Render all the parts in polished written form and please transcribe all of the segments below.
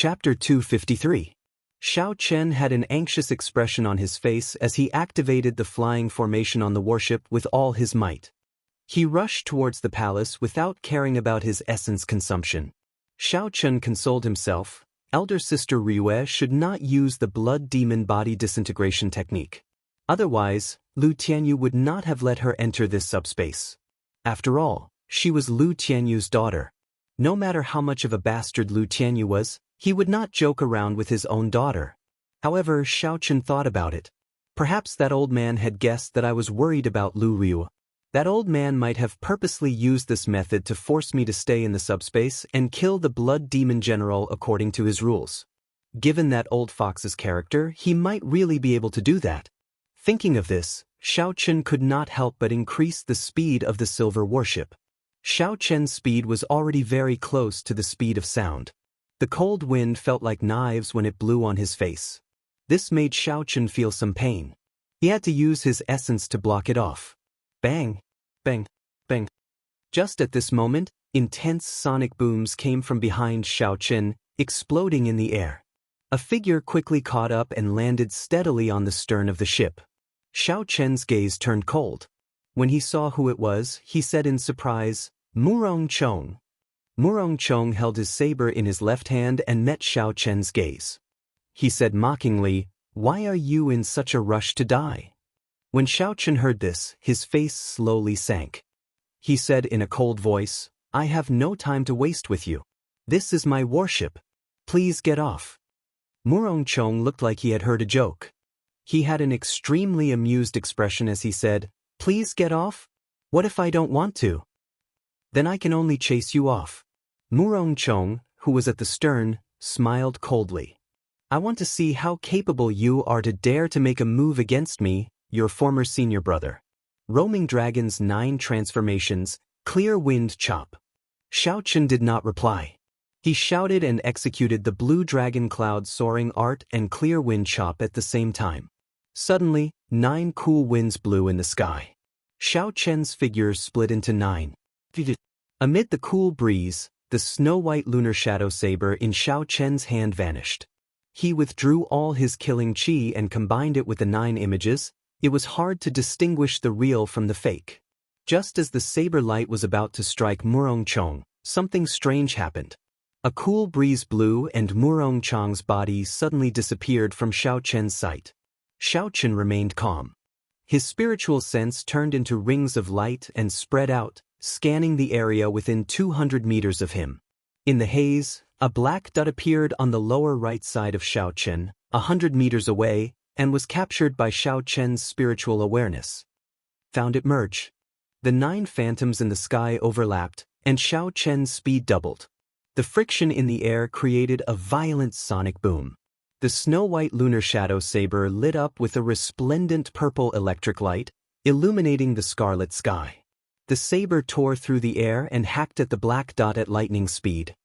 Chapter 253. Xiao Chen had an anxious expression on his face as he activated the flying formation on the warship with all his might. He rushed towards the palace without caring about his essence consumption. Xiao Chen consoled himself, elder sister Riyue should not use the blood demon body disintegration technique. Otherwise, Lu Tianyu would not have let her enter this subspace. After all, she was Lu Tianyu's daughter. No matter how much of a bastard Lu Tianyu was, he would not joke around with his own daughter. However, Xiao Chen thought about it. Perhaps that old man had guessed that I was worried about Lu Riyue. That old man might have purposely used this method to force me to stay in the subspace and kill the blood demon general according to his rules. Given that old fox's character, he might really be able to do that. Thinking of this, Xiao Chen could not help but increase the speed of the silver warship. Xiao Chen's speed was already very close to the speed of sound. The cold wind felt like knives when it blew on his face. This made Xiao Chen feel some pain. He had to use his essence to block it off. Bang! Bang! Bang! Just at this moment, intense sonic booms came from behind Xiao Chen, exploding in the air. A figure quickly caught up and landed steadily on the stern of the ship. Xiao Chen's gaze turned cold. When he saw who it was, he said in surprise, "Murong Chong." Murong Chong held his saber in his left hand and met Xiao Chen's gaze. He said mockingly, "Why are you in such a rush to die?" When Xiao Chen heard this, his face slowly sank. He said in a cold voice, "I have no time to waste with you. This is my warship. Please get off." Murong Chong looked like he had heard a joke. He had an extremely amused expression as he said, "Please get off? What if I don't want to? Then I can only chase you off." Murong Chong, who was at the stern, smiled coldly. "I want to see how capable you are to dare to make a move against me, your former senior brother." Roaming Dragon's 9 transformations, Clear Wind Chop. Xiao Chen did not reply. He shouted and executed the Blue Dragon Cloud Soaring Art and Clear Wind Chop at the same time. Suddenly, 9 cool winds blew in the sky. Xiao Chen's figure split into 9. Amid the cool breeze, the snow-white lunar shadow saber in Xiao Chen's hand vanished. He withdrew all his killing chi and combined it with the 9 images. It was hard to distinguish the real from the fake. Just as the saber light was about to strike Murong Chong, something strange happened. A cool breeze blew and Murong Chong's body suddenly disappeared from Xiao Chen's sight. Xiao Chen remained calm. His spiritual sense turned into rings of light and spread out, scanning the area within 200 meters of him. In the haze, a black dot appeared on the lower right side of Xiao Chen, 100 meters away, and was captured by Xiao Chen's spiritual awareness. Found it merge. The 9 phantoms in the sky overlapped, and Xiao Chen's speed doubled. The friction in the air created a violent sonic boom. The snow-white lunar shadow saber lit up with a resplendent purple electric light, illuminating the scarlet sky. The saber tore through the air and hacked at the black dot at lightning speed.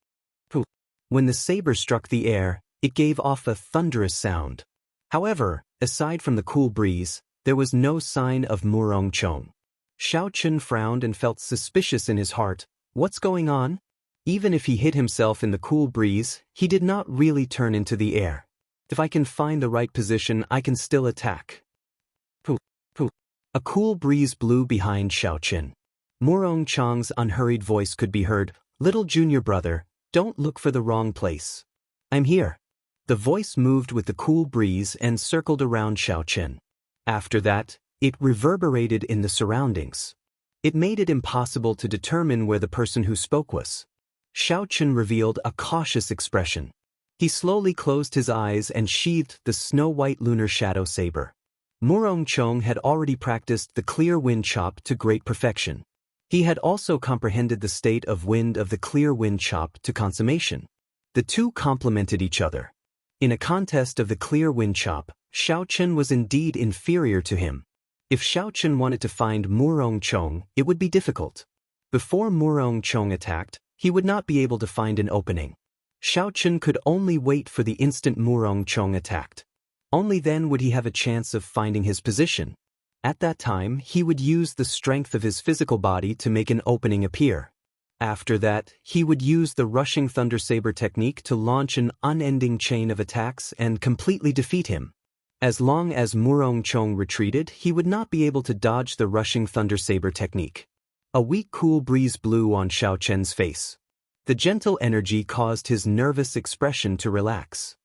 When the saber struck the air, it gave off a thunderous sound. However, aside from the cool breeze, there was no sign of Murong Chong. Xiao Chen frowned and felt suspicious in his heart. What's going on? Even if he hid himself in the cool breeze, he did not really turn into the air. If I can find the right position, I can still attack. A cool breeze blew behind Xiao Chen. Murong Chong's unhurried voice could be heard. "Little junior brother, don't look for the wrong place. I'm here." The voice moved with the cool breeze and circled around Xiao Chen. After that, it reverberated in the surroundings. It made it impossible to determine where the person who spoke was. Xiao Chen revealed a cautious expression. He slowly closed his eyes and sheathed the snow-white lunar shadow saber. Murong Chong had already practiced the clear wind chop to great perfection. He had also comprehended the state of wind of the clear wind chop to consummation. The two complemented each other. In a contest of the clear wind chop, Xiao Chen was indeed inferior to him. If Xiao Chen wanted to find Murong Chong, it would be difficult. Before Murong Chong attacked, he would not be able to find an opening. Xiao Chen could only wait for the instant Murong Chong attacked. Only then would he have a chance of finding his position. At that time, he would use the strength of his physical body to make an opening appear. After that, he would use the rushing thunder saber technique to launch an unending chain of attacks and completely defeat him. As long as Murong Chong retreated, he would not be able to dodge the rushing thunder saber technique. A weak cool breeze blew on Xiao Chen's face. The gentle energy caused his nervous expression to relax.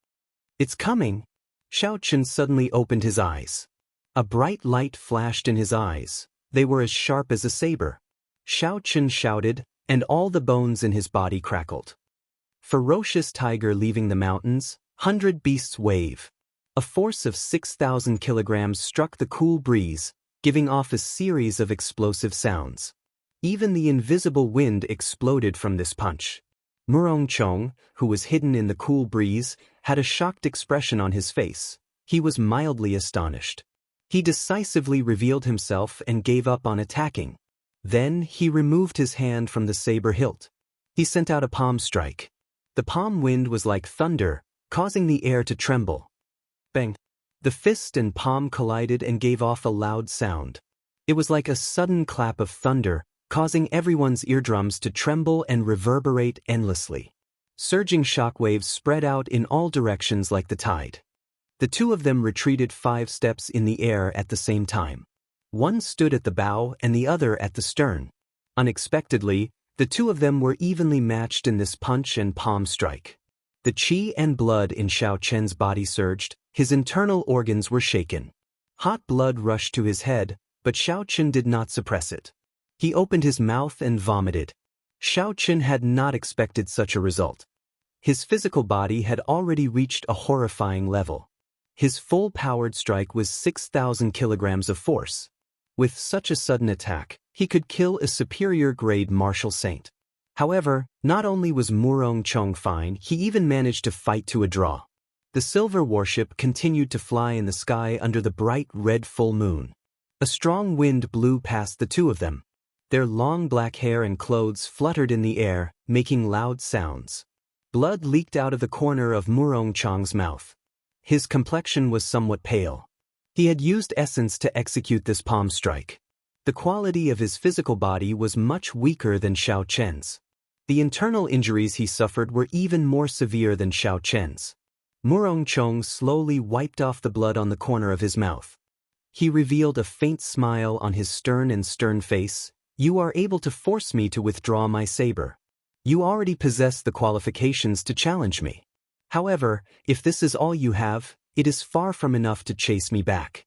"It's coming!" Xiao Chen suddenly opened his eyes. A bright light flashed in his eyes. They were as sharp as a saber. Xiao Chen shouted, and all the bones in his body crackled. Ferocious tiger leaving the mountains, 100 beasts wave. A force of 6,000 kilograms struck the cool breeze, giving off a series of explosive sounds. Even the invisible wind exploded from this punch. Murong Chong, who was hidden in the cool breeze, had a shocked expression on his face. He was mildly astonished. He decisively revealed himself and gave up on attacking. Then he removed his hand from the saber hilt. He sent out a palm strike. The palm wind was like thunder, causing the air to tremble. Bang! The fist and palm collided and gave off a loud sound. It was like a sudden clap of thunder, causing everyone's eardrums to tremble and reverberate endlessly. Surging shockwaves spread out in all directions like the tide. The two of them retreated 5 steps in the air at the same time. One stood at the bow and the other at the stern. Unexpectedly, the two of them were evenly matched in this punch and palm strike. The qi and blood in Xiao Chen's body surged, his internal organs were shaken. Hot blood rushed to his head, but Xiao Chen did not suppress it. He opened his mouth and vomited. Xiao Chen had not expected such a result. His physical body had already reached a horrifying level. His full-powered strike was 6,000 kilograms of force. With such a sudden attack, he could kill a superior-grade martial saint. However, not only was Murong Chong fine, he even managed to fight to a draw. The silver warship continued to fly in the sky under the bright red full moon. A strong wind blew past the two of them. Their long black hair and clothes fluttered in the air, making loud sounds. Blood leaked out of the corner of Murong Chong's mouth. His complexion was somewhat pale. He had used essence to execute this palm strike. The quality of his physical body was much weaker than Xiao Chen's. The internal injuries he suffered were even more severe than Xiao Chen's. Murong Chong slowly wiped off the blood on the corner of his mouth. He revealed a faint smile on his stern face. "You are able to force me to withdraw my saber. You already possess the qualifications to challenge me. However, if this is all you have, it is far from enough to chase me back."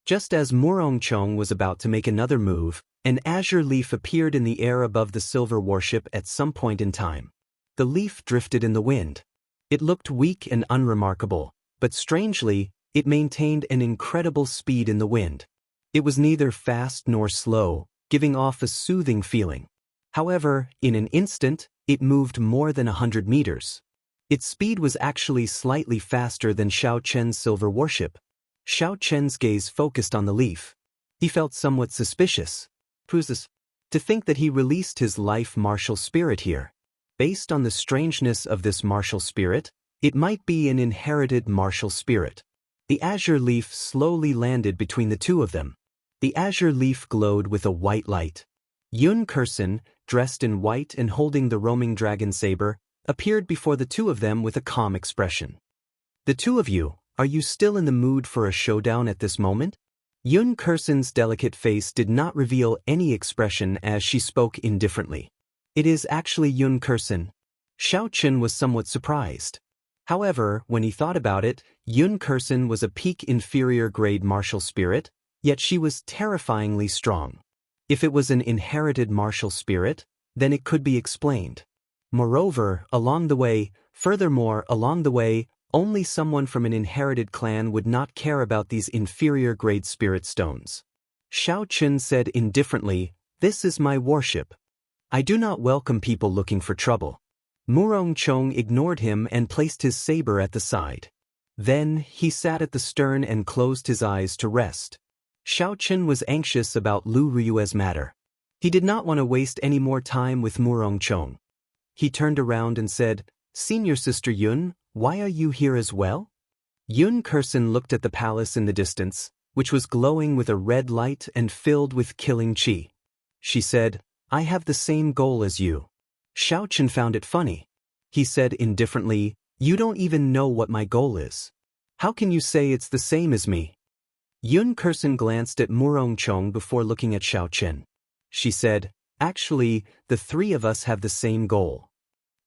Just as Murong Chong was about to make another move, an azure leaf appeared in the air above the silver warship at some point in time. The leaf drifted in the wind. It looked weak and unremarkable, but strangely, it maintained an incredible speed in the wind. It was neither fast nor slow, giving off a soothing feeling. However, in an instant, it moved more than 100 meters. Its speed was actually slightly faster than Xiao Chen's silver warship. Xiao Chen's gaze focused on the leaf. He felt somewhat suspicious. Who's this? To think that he released his life martial spirit here. Based on the strangeness of this martial spirit, it might be an inherited martial spirit. The azure leaf slowly landed between the two of them. The azure leaf glowed with a white light. Yun Kursen, dressed in white and holding the roaming dragon saber, appeared before the two of them with a calm expression. "The two of you, are you still in the mood for a showdown at this moment?" Yun Kursen's delicate face did not reveal any expression as she spoke indifferently. "It is actually Yun Kursen." Xiao Chen was somewhat surprised. However, when he thought about it, Yun Kursen was a peak inferior grade martial spirit, yet she was terrifyingly strong. If it was an inherited martial spirit, then it could be explained. Furthermore, along the way, only someone from an inherited clan would not care about these inferior grade spirit stones. Xiao Chen said indifferently, "This is my warship. I do not welcome people looking for trouble." Murong Chong ignored him and placed his saber at the side. Then, he sat at the stern and closed his eyes to rest. Xiao Chen was anxious about Lu Ryue's matter. He did not want to waste any more time with Murong Chong. He turned around and said, "Senior Sister Yun, why are you here as well?" Yun Kursen looked at the palace in the distance, which was glowing with a red light and filled with killing qi. She said, I have the same goal as you. Xiaochen found it funny. He said indifferently, you don't even know what my goal is. How can you say it's the same as me? Yun Kursen glanced at Murongchong before looking at Xiaochen. She said, actually, the three of us have the same goal.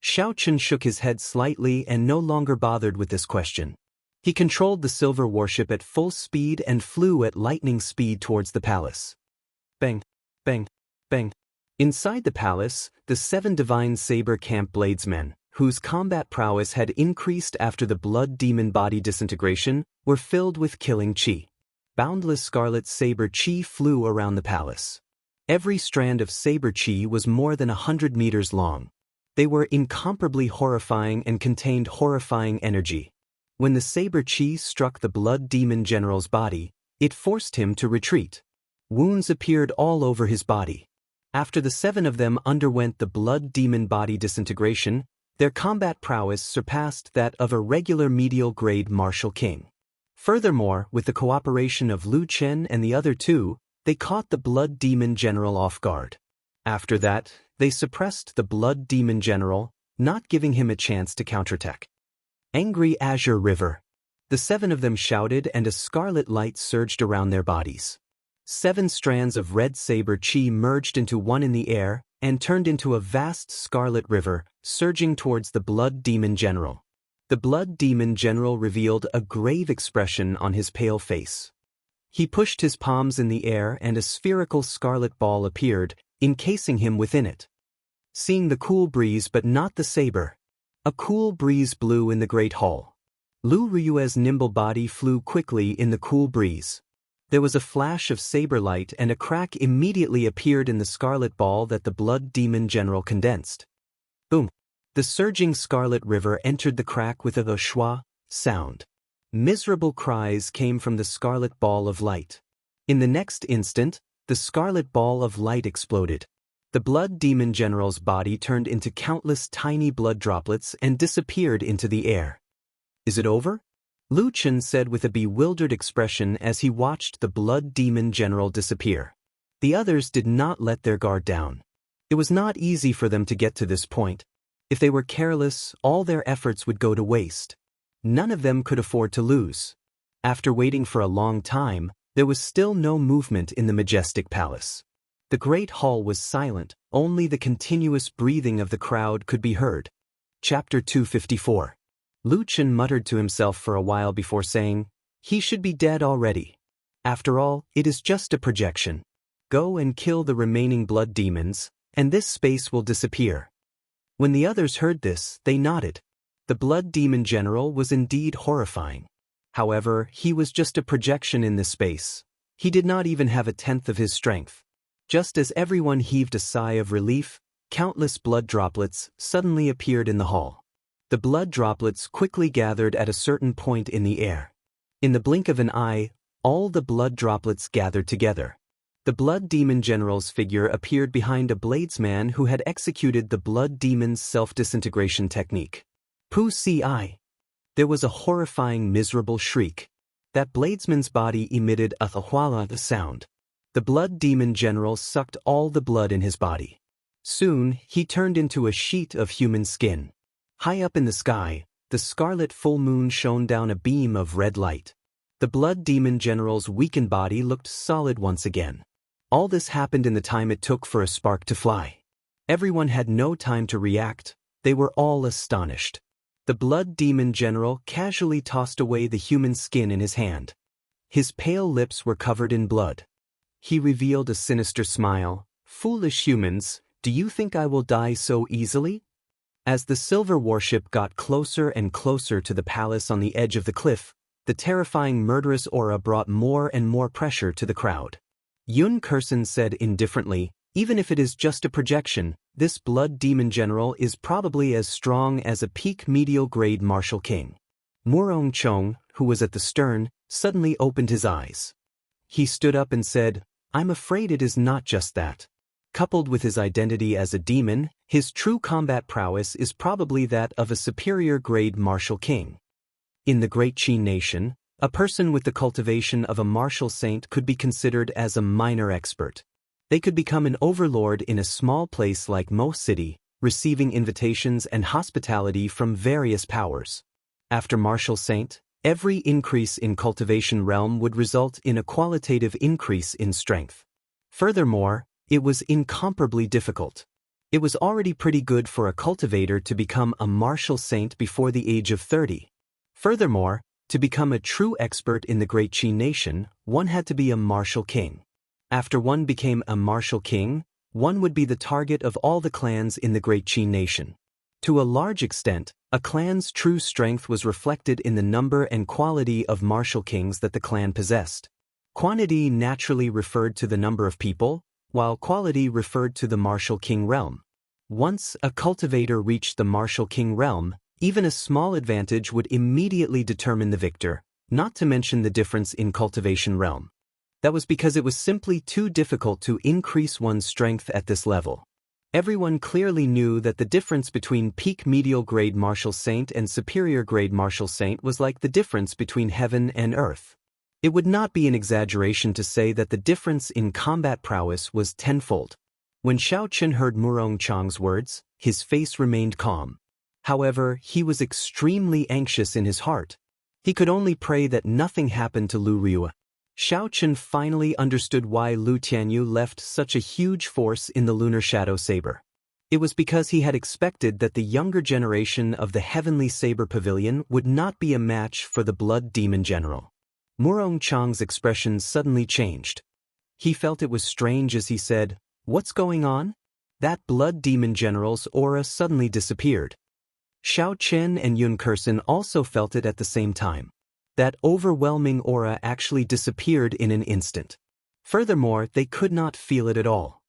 Xiaochen shook his head slightly and no longer bothered with this question. He controlled the silver warship at full speed and flew at lightning speed towards the palace. Bang, bang, bang. Inside the palace, the 7 divine saber camp bladesmen, whose combat prowess had increased after the blood demon body disintegration, were filled with killing chi. Boundless scarlet saber chi flew around the palace. Every strand of saber chi was more than 100 meters long. They were incomparably horrifying and contained horrifying energy. When the saber chi struck the blood demon general's body, it forced him to retreat. Wounds appeared all over his body. After the 7 of them underwent the blood demon body disintegration, their combat prowess surpassed that of a regular medial-grade martial king. Furthermore, with the cooperation of Lu Chen and the other 2, they caught the blood demon general off guard. After that, they suppressed the blood demon general, not giving him a chance to counterattack. Angry Azure River. The 7 of them shouted and a scarlet light surged around their bodies. 7 strands of red saber chi merged into one in the air and turned into a vast scarlet river, surging towards the blood demon general. The blood demon general revealed a grave expression on his pale face. He pushed his palms in the air and a spherical scarlet ball appeared, encasing him within it. Seeing the cool breeze but not the saber. A cool breeze blew in the great hall. Lu Riyue's nimble body flew quickly in the cool breeze. There was a flash of saber light and a crack immediately appeared in the scarlet ball that the blood demon general condensed. Boom! The surging scarlet river entered the crack with a schwa sound. Miserable cries came from the scarlet ball of light. In the next instant, the scarlet ball of light exploded. The blood demon general's body turned into countless tiny blood droplets and disappeared into the air. Is it over? Lu Chen said with a bewildered expression as he watched the blood demon general disappear. The others did not let their guard down. It was not easy for them to get to this point. If they were careless, all their efforts would go to waste. None of them could afford to lose. After waiting for a long time, there was still no movement in the majestic palace. The great hall was silent, only the continuous breathing of the crowd could be heard. Chapter 254. Lu Chen muttered to himself for a while before saying, he should be dead already. After all, it is just a projection. Go and kill the remaining blood demons, and this space will disappear. When the others heard this, they nodded. The blood demon general was indeed horrifying. However, he was just a projection in this space. He did not even have a tenth of his strength. Just as everyone heaved a sigh of relief, countless blood droplets suddenly appeared in the hall. The blood droplets quickly gathered at a certain point in the air. In the blink of an eye, all the blood droplets gathered together. The blood demon general's figure appeared behind a bladesman who had executed the blood demon's self-disintegration technique. Pu ci. There was a horrifying miserable shriek. That bladesman's body emitted a thawala sound. The blood demon general sucked all the blood in his body. Soon, he turned into a sheet of human skin. High up in the sky, the scarlet full moon shone down a beam of red light. The blood demon general's weakened body looked solid once again. All this happened in the time it took for a spark to fly. Everyone had no time to react. They were all astonished. The blood demon general casually tossed away the human skin in his hand. His pale lips were covered in blood. He revealed a sinister smile. Foolish humans, do you think I will die so easily? As the silver warship got closer and closer to the palace on the edge of the cliff, the terrifying murderous aura brought more and more pressure to the crowd. Yun Kursen said indifferently, even if it is just a projection, this blood demon general is probably as strong as a peak medial-grade martial king. Murong Chong, who was at the stern, suddenly opened his eyes. He stood up and said, I'm afraid it is not just that. Coupled with his identity as a demon, his true combat prowess is probably that of a superior-grade martial king. In the Great Qi nation, a person with the cultivation of a martial saint could be considered as a minor expert. They could become an overlord in a small place like Mo City, receiving invitations and hospitality from various powers. After Martial Saint, every increase in cultivation realm would result in a qualitative increase in strength. Furthermore, it was incomparably difficult. It was already pretty good for a cultivator to become a martial saint before the age of 30. Furthermore, to become a true expert in the Great Qi nation, one had to be a martial king. After one became a martial king, one would be the target of all the clans in the Great Qi nation. To a large extent, a clan's true strength was reflected in the number and quality of martial kings that the clan possessed. Quantity naturally referred to the number of people, while quality referred to the martial king realm. Once a cultivator reached the martial king realm, even a small advantage would immediately determine the victor, not to mention the difference in cultivation realm. That was because it was simply too difficult to increase one's strength at this level. Everyone clearly knew that the difference between peak medial grade martial saint and superior grade martial saint was like the difference between heaven and earth. It would not be an exaggeration to say that the difference in combat prowess was tenfold. When Xiao Chen heard Murong Chang's words, his face remained calm. However, he was extremely anxious in his heart. He could only pray that nothing happened to Lu Rua. Xiao Chen finally understood why Lu Tianyu left such a huge force in the Lunar Shadow Saber. It was because he had expected that the younger generation of the Heavenly Saber Pavilion would not be a match for the Blood Demon General. Murong Chang's expression suddenly changed. He felt it was strange as he said, "What's going on?" That Blood Demon General's aura suddenly disappeared. Xiao Chen and Yun Kursen also felt it at the same time. That overwhelming aura actually disappeared in an instant. Furthermore, they could not feel it at all.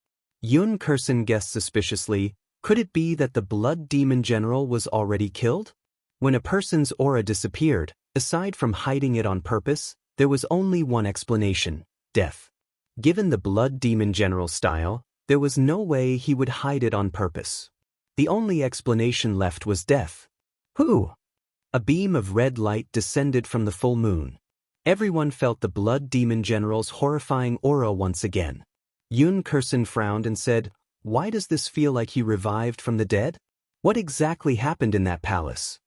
Yun Kursen guessed suspiciously, could it be that the Blood Demon General was already killed? When a person's aura disappeared, aside from hiding it on purpose, there was only one explanation: death. Given the Blood Demon General's style, there was no way he would hide it on purpose. The only explanation left was death. Who? A beam of red light descended from the full moon. Everyone felt the Blood Demon General's horrifying aura once again. Yun Kursen frowned and said, "Why does this feel like he revived from the dead? What exactly happened in that palace?"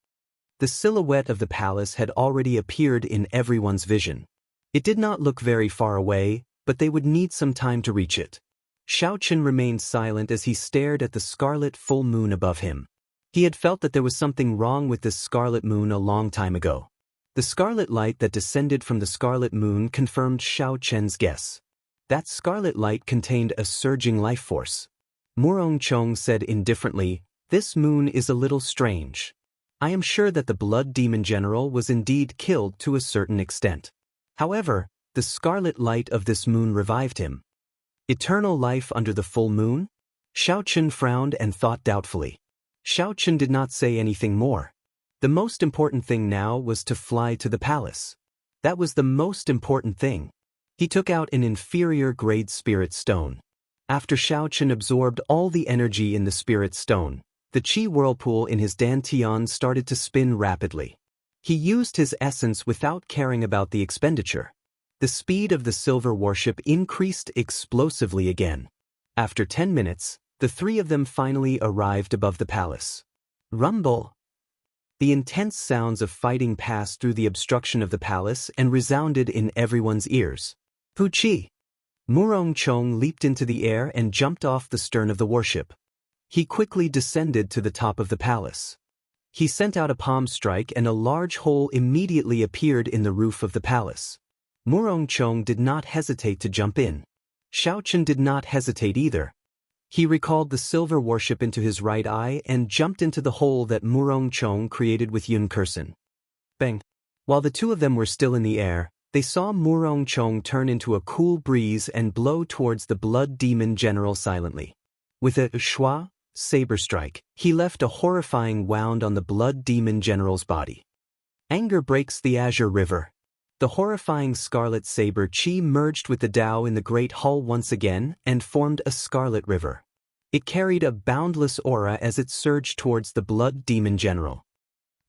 The silhouette of the palace had already appeared in everyone's vision. It did not look very far away, but they would need some time to reach it. Xiao Chen remained silent as he stared at the scarlet full moon above him. He had felt that there was something wrong with this scarlet moon a long time ago. The scarlet light that descended from the scarlet moon confirmed Xiao Chen's guess. That scarlet light contained a surging life force. Murong Chong said indifferently, "This moon is a little strange. I am sure that the Blood Demon General was indeed killed to a certain extent. However, the scarlet light of this moon revived him. Eternal life under the full moon?" Xiao Chen frowned and thought doubtfully. Xiao Chen did not say anything more. The most important thing now was to fly to the palace. That was the most important thing. He took out an inferior grade spirit stone. After Xiao Chen absorbed all the energy in the spirit stone, the qi whirlpool in his dantian started to spin rapidly. He used his essence without caring about the expenditure. The speed of the silver warship increased explosively again. After 10 minutes, the three of them finally arrived above the palace. Rumble! The intense sounds of fighting passed through the obstruction of the palace and resounded in everyone's ears. Puchi! Murong Chong leaped into the air and jumped off the stern of the warship. He quickly descended to the top of the palace. He sent out a palm strike and a large hole immediately appeared in the roof of the palace. Murong Chong did not hesitate to jump in. Xiao Chen did not hesitate either. He recalled the silver warship into his right eye and jumped into the hole that Murong Chong created with Yun Kursen. Bang! While the two of them were still in the air, they saw Murong Chong turn into a cool breeze and blow towards the Blood Demon General silently. With a schwa, saber strike, he left a horrifying wound on the Blood Demon General's body. Anger breaks the Azure River. The horrifying scarlet saber chi merged with the Tao in the Great Hall once again and formed a scarlet river. It carried a boundless aura as it surged towards the Blood Demon General.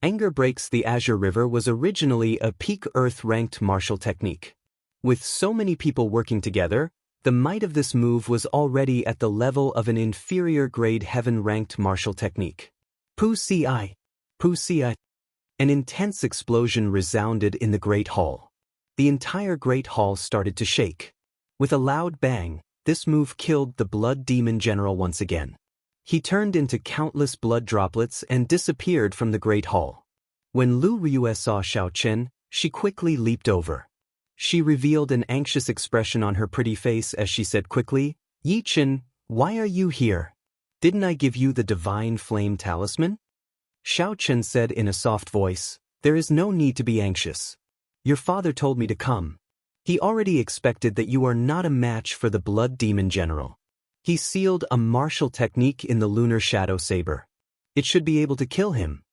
Anger breaks the Azure River was originally a peak Earth-ranked martial technique. With so many people working together, The might of this move was already at the level of an inferior grade heaven-ranked martial technique. Pu-ci. Pu-ci. An intense explosion resounded in the Great Hall. The entire Great Hall started to shake. With a loud bang, this move killed the Blood Demon General once again. He turned into countless blood droplets and disappeared from the Great Hall. When Lu Riyue saw Xiao Chen, she quickly leaped over. She revealed an anxious expression on her pretty face as she said quickly, "Yi Chen, why are you here? Didn't I give you the Divine Flame Talisman?" Xiao Chen said in a soft voice, "There is no need to be anxious. Your father told me to come. He already expected that you are not a match for the Blood Demon General. He sealed a martial technique in the Lunar Shadow Saber. It should be able to kill him."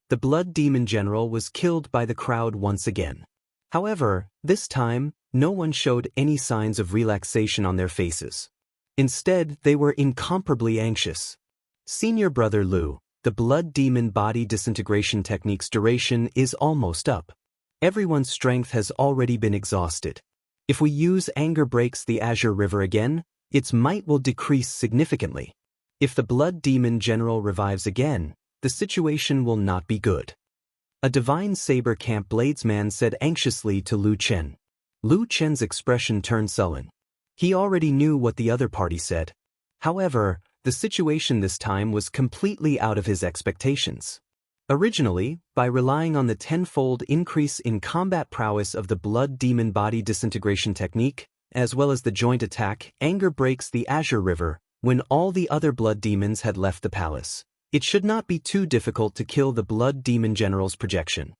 The Blood Demon General was killed by the crowd once again. However, this time, no one showed any signs of relaxation on their faces. Instead, they were incomparably anxious. "Senior Brother Lu, the Blood Demon Body Disintegration Technique's duration is almost up. Everyone's strength has already been exhausted. If we use Anger Breaks the Azure River again, its might will decrease significantly. If the Blood Demon General revives again, the situation will not be good." A Divine Saber Camp Bladesman said anxiously to Lu Chen. Lu Chen's expression turned sullen. He already knew what the other party said. However, the situation this time was completely out of his expectations. Originally, by relying on the tenfold increase in combat prowess of the Blood Demon Body Disintegration Technique, as well as the joint attack Anger Breaks the Azure River, when all the other Blood Demons had left the palace, it should not be too difficult to kill the Blood Demon General's projection.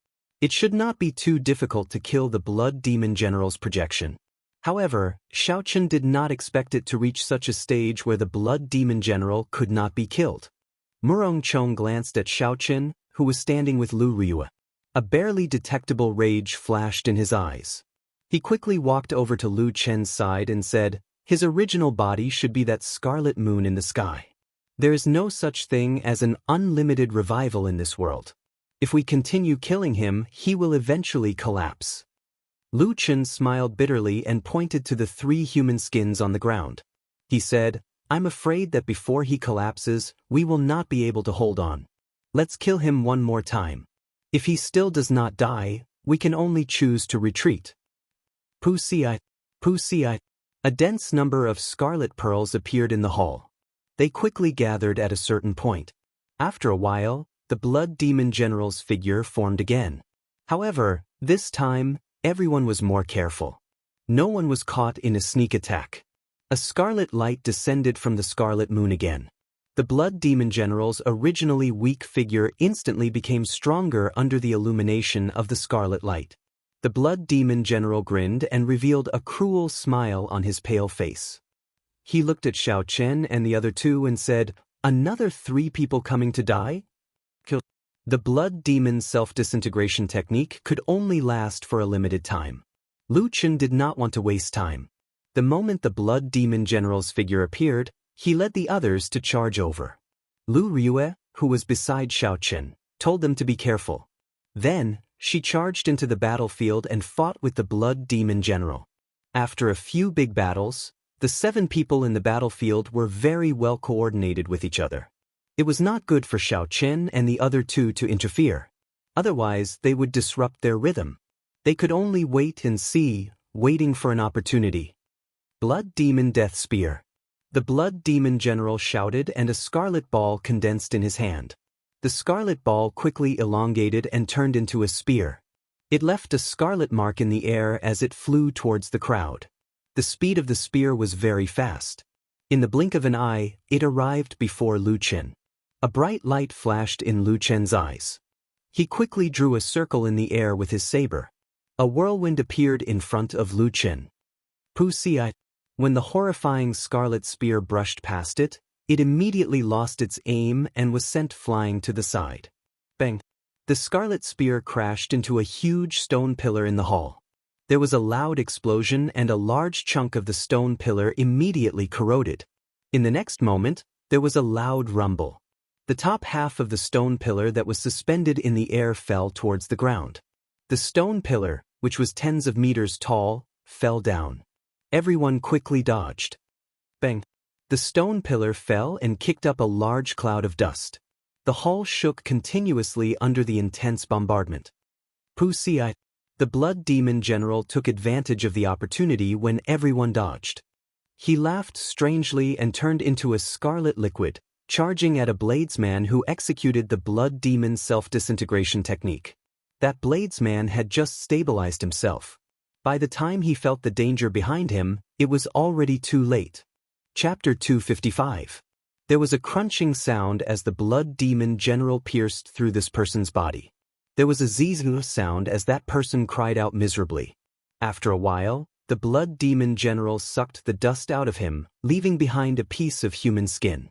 However, Xiao Chen did not expect it to reach such a stage where the Blood Demon General could not be killed. Murong Chong glanced at Xiao Chen, who was standing with Lu Riyue. A barely detectable rage flashed in his eyes. He quickly walked over to Lu Chen's side and said, "His original body should be that scarlet moon in the sky. There is no such thing as an unlimited revival in this world. If we continue killing him, he will eventually collapse." Lu Chen smiled bitterly and pointed to the 3 human skins on the ground. He said, "I'm afraid that before he collapses, we will not be able to hold on. Let's kill him one more time. If he still does not die, we can only choose to retreat." Pu-ci. Pu-ci. A dense number of scarlet pearls appeared in the hall. They quickly gathered at a certain point. After a while, the Blood Demon General's figure formed again. However, this time, everyone was more careful. No one was caught in a sneak attack. A scarlet light descended from the scarlet moon again. The Blood Demon General's originally weak figure instantly became stronger under the illumination of the scarlet light. The Blood Demon General grinned and revealed a cruel smile on his pale face. He looked at Xiao Chen and the other 2 and said, "Another 3 people coming to die?" The Blood Demon's self-disintegration technique could only last for a limited time. Lu Chen did not want to waste time. The moment the Blood Demon General's figure appeared, he led the others to charge over. Lu Riyue, who was beside Xiao Chen, told them to be careful. Then, she charged into the battlefield and fought with the Blood Demon General. After a few big battles, the 7 people in the battlefield were very well coordinated with each other. It was not good for Xiao Chen and the other 2 to interfere. Otherwise, they would disrupt their rhythm. They could only wait and see, waiting for an opportunity. Blood Demon Death Spear. The Blood Demon General shouted and a scarlet ball condensed in his hand. The scarlet ball quickly elongated and turned into a spear. It left a scarlet mark in the air as it flew towards the crowd. The speed of the spear was very fast. In the blink of an eye, it arrived before Lu Chen. A bright light flashed in Lu Chen's eyes. He quickly drew a circle in the air with his saber. A whirlwind appeared in front of Lu Chen. Pu-ci. When the horrifying scarlet spear brushed past it, it immediately lost its aim and was sent flying to the side. Bang! The scarlet spear crashed into a huge stone pillar in the hall. There was a loud explosion and a large chunk of the stone pillar immediately corroded. In the next moment, there was a loud rumble. The top half of the stone pillar that was suspended in the air fell towards the ground. The stone pillar, which was tens of meters tall, fell down. Everyone quickly dodged. Bang! The stone pillar fell and kicked up a large cloud of dust. The hall shook continuously under the intense bombardment. Wuxia, the blood demon general, took advantage of the opportunity when everyone dodged. He laughed strangely and turned into a scarlet liquid, charging at a bladesman who executed the blood demon's self-disintegration technique. That bladesman had just stabilized himself. By the time he felt the danger behind him, it was already too late. Chapter 255. There was a crunching sound as the blood demon general pierced through this person's body. There was a zzz sound as that person cried out miserably. After a while, the blood demon general sucked the dust out of him, leaving behind a piece of human skin.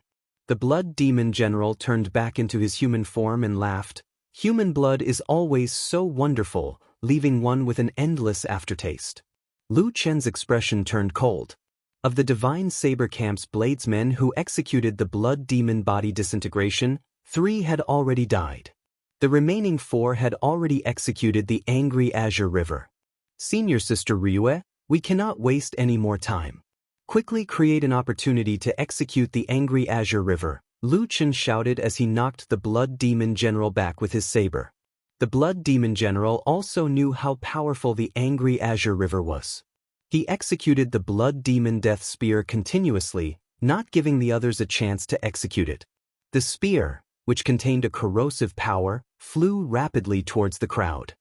The blood demon general turned back into his human form and laughed. Human blood is always so wonderful, leaving one with an endless aftertaste. Lu Chen's expression turned cold. Of the Divine Saber Camp's bladesmen who executed the blood demon body disintegration, 3 had already died. The remaining 4 had already executed the angry Azure River. Senior Sister Ryue, we cannot waste any more time. Quickly create an opportunity to execute the angry Azure River, Lu Chen shouted as he knocked the blood demon general back with his saber. The blood demon general also knew how powerful the angry Azure River was. He executed the blood demon death spear continuously, not giving the others a chance to execute it. The spear, which contained a corrosive power, flew rapidly towards the crowd.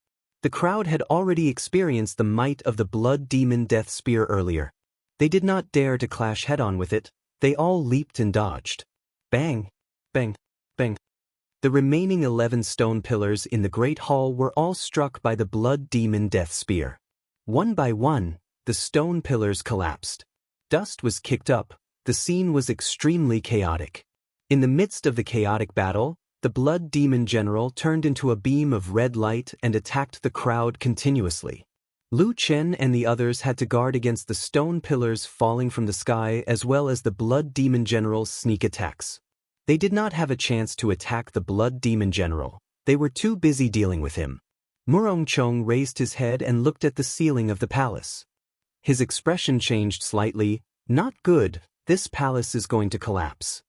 The crowd had already experienced the might of the blood demon death spear earlier. They did not dare to clash head-on with it. They all leaped and dodged. Bang! Bang! Bang! The remaining 11 stone pillars in the Great Hall were all struck by the blood demon death spear. One by one, the stone pillars collapsed. Dust was kicked up. The scene was extremely chaotic. In the midst of the chaotic battle, the blood demon general turned into a beam of red light and attacked the crowd continuously. Lu Chen and the others had to guard against the stone pillars falling from the sky as well as the blood demon general's sneak attacks. They did not have a chance to attack the blood demon general. They were too busy dealing with him. Murongchong raised his head and looked at the ceiling of the palace. His expression changed slightly. Not good, this palace is going to collapse.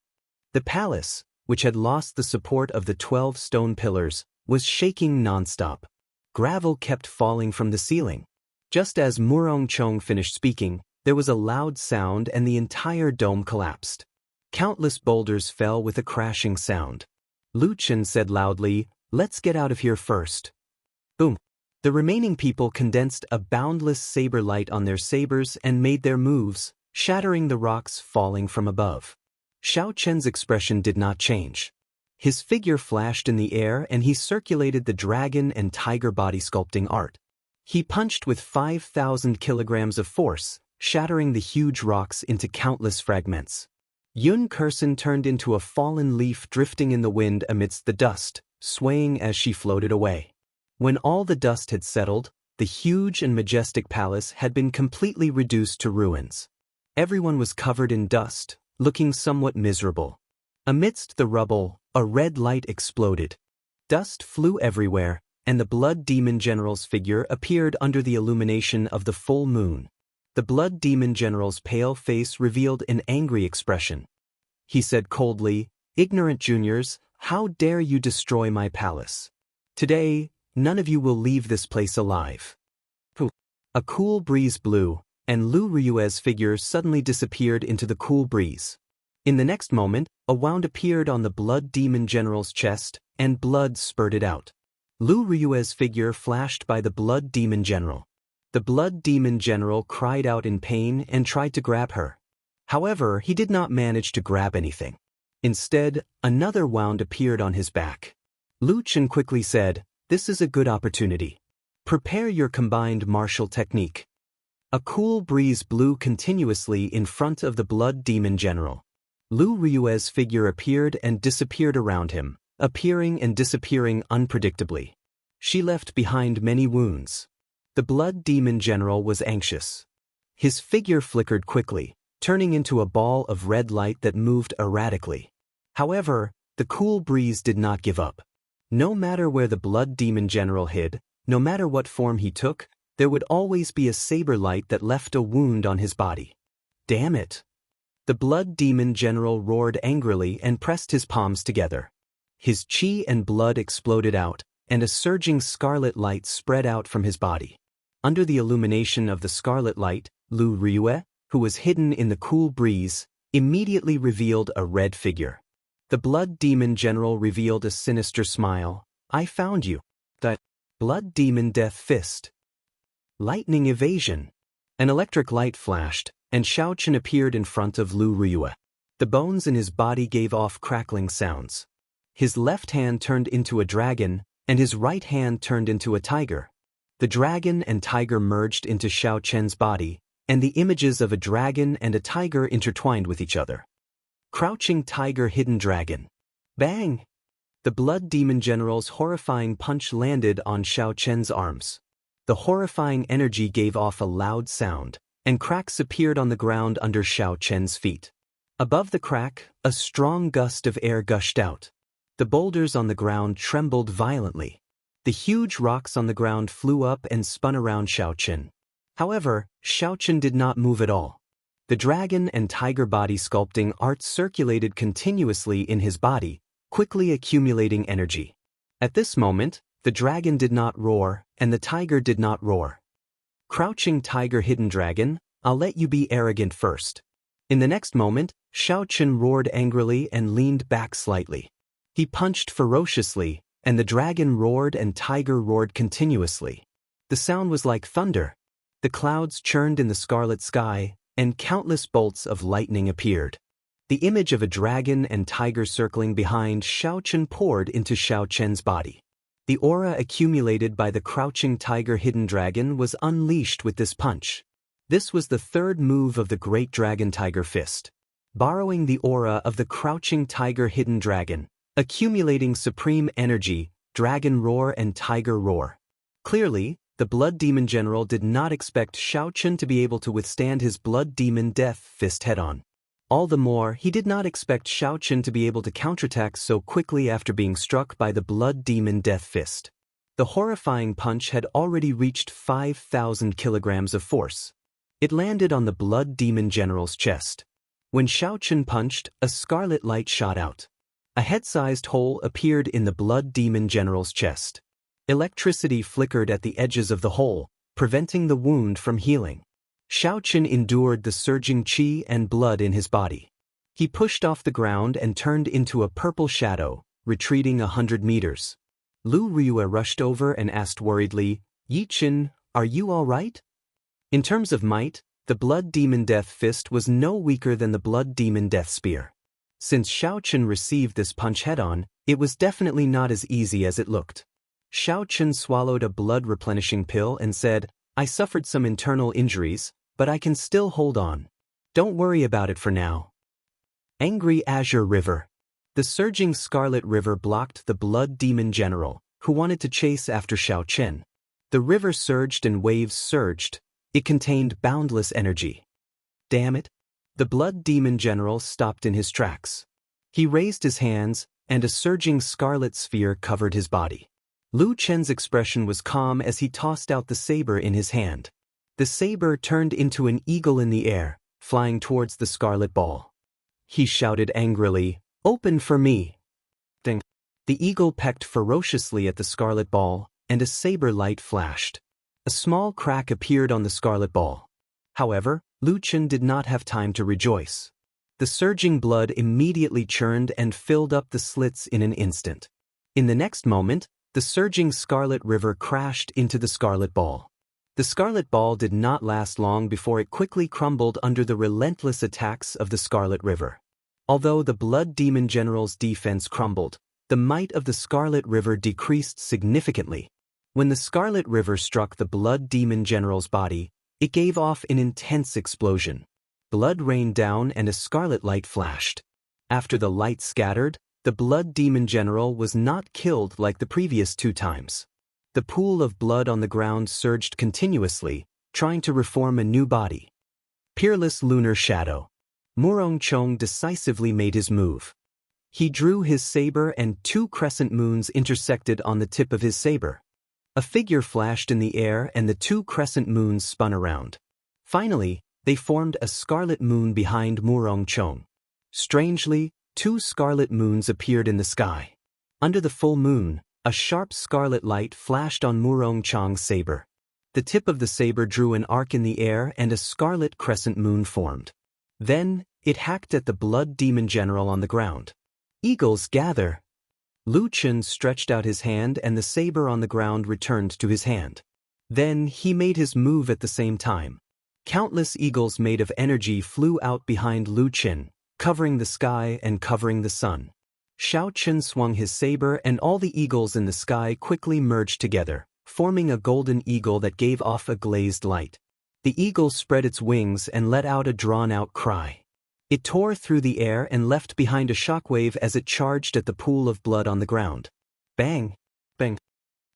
The palace, which had lost the support of the 12 stone pillars, was shaking non-stop. Gravel kept falling from the ceiling. Just as Murongchong finished speaking, there was a loud sound and the entire dome collapsed. Countless boulders fell with a crashing sound. Lu Chen said loudly, "Let's get out of here first." Boom! The remaining people condensed a boundless saber light on their sabers and made their moves, shattering the rocks falling from above. Xiao Chen's expression did not change. His figure flashed in the air and he circulated the dragon and tiger body sculpting art. He punched with 5,000 kilograms of force, shattering the huge rocks into countless fragments. Yun Kursen turned into a fallen leaf drifting in the wind amidst the dust, swaying as she floated away. When all the dust had settled, the huge and majestic palace had been completely reduced to ruins. Everyone was covered in dust, looking somewhat miserable. Amidst the rubble, a red light exploded. Dust flew everywhere, and the blood demon general's figure appeared under the illumination of the full moon. The blood demon general's pale face revealed an angry expression. He said coldly, "Ignorant juniors, how dare you destroy my palace? Today, none of you will leave this place alive." Pooh! A cool breeze blew, and Lu Ryue's figure suddenly disappeared into the cool breeze. In the next moment, a wound appeared on the blood demon general's chest, and blood spurted out. Lu Ryue's figure flashed by the blood demon general. The blood demon general cried out in pain and tried to grab her. However, he did not manage to grab anything. Instead, another wound appeared on his back. Lu Chen quickly said, "This is a good opportunity. Prepare your combined martial technique." A cool breeze blew continuously in front of the blood demon general. Lu Ryue's figure appeared and disappeared around him, appearing and disappearing unpredictably. She left behind many wounds. The blood demon general was anxious. His figure flickered quickly, turning into a ball of red light that moved erratically. However, the cool breeze did not give up. No matter where the blood demon general hid, no matter what form he took, There would always be a saber light that left a wound on his body. Damn it! The blood demon general roared angrily and pressed his palms together. His chi and blood exploded out, and a surging scarlet light spread out from his body. Under the illumination of the scarlet light, Lu Ryue, who was hidden in the cool breeze, immediately revealed a red figure. The blood demon general revealed a sinister smile. I found you. The blood demon death fist. Lightning evasion. An electric light flashed, and Xiaochen appeared in front of Lu Ryue. The bones in his body gave off crackling sounds. His left hand turned into a dragon, and his right hand turned into a tiger. The dragon and tiger merged into Xiaochen's body, and the images of a dragon and a tiger intertwined with each other. Crouching tiger hidden dragon. Bang! The blood demon general's horrifying punch landed on Xiaochen's arms. The horrifying energy gave off a loud sound, and cracks appeared on the ground under Xiaochen's feet. Above the crack, a strong gust of air gushed out. The boulders on the ground trembled violently. The huge rocks on the ground flew up and spun around Xiaochen. However, Xiaochen did not move at all. The dragon and tiger body sculpting art circulated continuously in his body, quickly accumulating energy. At this moment, the dragon did not roar, and the tiger did not roar. Crouching tiger hidden dragon, I'll let you be arrogant first. In the next moment, Xiaochen roared angrily and leaned back slightly. He punched ferociously, and the dragon roared and tiger roared continuously. The sound was like thunder. The clouds churned in the scarlet sky, and countless bolts of lightning appeared. The image of a dragon and tiger circling behind Xiaochen poured into Xiaochen's body. The aura accumulated by the crouching tiger hidden dragon was unleashed with this punch. This was the third move of the great dragon tiger fist. Borrowing the aura of the crouching tiger hidden dragon, accumulating supreme energy, dragon roar and tiger roar. Clearly, the blood demon general did not expect Xiaochen to be able to withstand his blood demon death fist head-on. All the more, he did not expect Xiaochen to be able to counterattack so quickly after being struck by the blood demon death fist. The horrifying punch had already reached 5,000 kilograms of force. It landed on the blood demon general's chest. When Xiaochen punched, a scarlet light shot out. A head-sized hole appeared in the blood demon general's chest. Electricity flickered at the edges of the hole, preventing the wound from healing. Xiaochen endured the surging qi and blood in his body. He pushed off the ground and turned into a purple shadow, retreating 100 meters. Lu Ryue rushed over and asked worriedly, "Yichen, are you all right?" In terms of might, the blood demon death fist was no weaker than the blood demon death spear. Since Xiaochen received this punch head-on, it was definitely not as easy as it looked. Xiaochen swallowed a blood-replenishing pill and said, "I suffered some internal injuries, but I can still hold on. Don't worry about it for now." Angry Azure River. The surging Scarlet River blocked the blood demon general, who wanted to chase after Xiaochen. The river surged and waves surged. It contained boundless energy. Damn it! The blood demon general stopped in his tracks. He raised his hands, and a surging scarlet sphere covered his body. Lu Chen's expression was calm as he tossed out the saber in his hand. The saber turned into an eagle in the air, flying towards the scarlet ball. He shouted angrily, "Open for me!" Ding! The eagle pecked ferociously at the scarlet ball, and a saber light flashed. A small crack appeared on the scarlet ball. However, Lu Chen did not have time to rejoice. The surging blood immediately churned and filled up the slits in an instant. In the next moment, the surging scarlet river crashed into the scarlet ball. The scarlet ball did not last long before it quickly crumbled under the relentless attacks of the scarlet river. Although the blood demon general's defense crumbled, the might of the scarlet river decreased significantly. When the scarlet river struck the blood demon general's body, it gave off an intense explosion. Blood rained down and a scarlet light flashed. After the light scattered, the blood demon general was not killed like the previous 2 times. The pool of blood on the ground surged continuously, trying to reform a new body. Peerless lunar shadow. Murong Chong decisively made his move. He drew his saber and 2 crescent moons intersected on the tip of his saber. A figure flashed in the air and the two crescent moons spun around. Finally, they formed a scarlet moon behind Murong Chong. Strangely, two scarlet moons appeared in the sky. Under the full moon, a sharp scarlet light flashed on Murong Chong's saber. The tip of the saber drew an arc in the air and a scarlet crescent moon formed. Then, it hacked at the blood demon general on the ground. Eagles gather. Lu Chen stretched out his hand and the saber on the ground returned to his hand. Then he made his move at the same time. Countless eagles made of energy flew out behind Lu Chen, covering the sky and covering the sun. Xiao Chen swung his saber and all the eagles in the sky quickly merged together, forming a golden eagle that gave off a glazed light. The eagle spread its wings and let out a drawn-out cry. It tore through the air and left behind a shockwave as it charged at the pool of blood on the ground. Bang! Bang!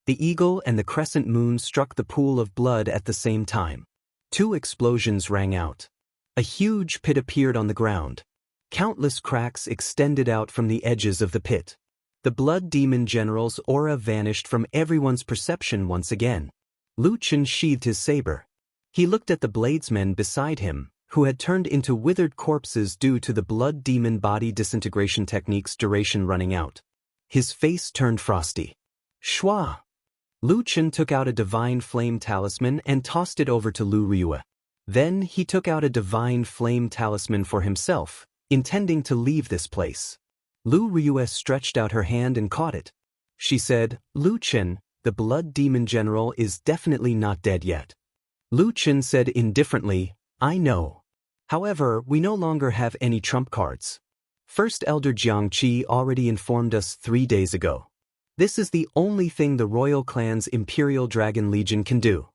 The eagle and the crescent moon struck the pool of blood at the same time. Two explosions rang out. A huge pit appeared on the ground. Countless cracks extended out from the edges of the pit. The blood demon general's aura vanished from everyone's perception once again. Lu Chen sheathed his saber. He looked at the bladesmen beside him, who had turned into withered corpses due to the blood demon body disintegration technique's duration running out. His face turned frosty. Shua! Lu Chen took out a divine flame talisman and tossed it over to Lu Ryue. Then he took out a divine flame talisman for himself, intending to leave this place. Lu Ryue stretched out her hand and caught it. She said, Lu Chen, the blood demon general is definitely not dead yet. Lu Chen said indifferently, I know. However, we no longer have any trump cards. First Elder Jiangqi already informed us 3 days ago. This is the only thing the royal clan's Imperial Dragon Legion can do.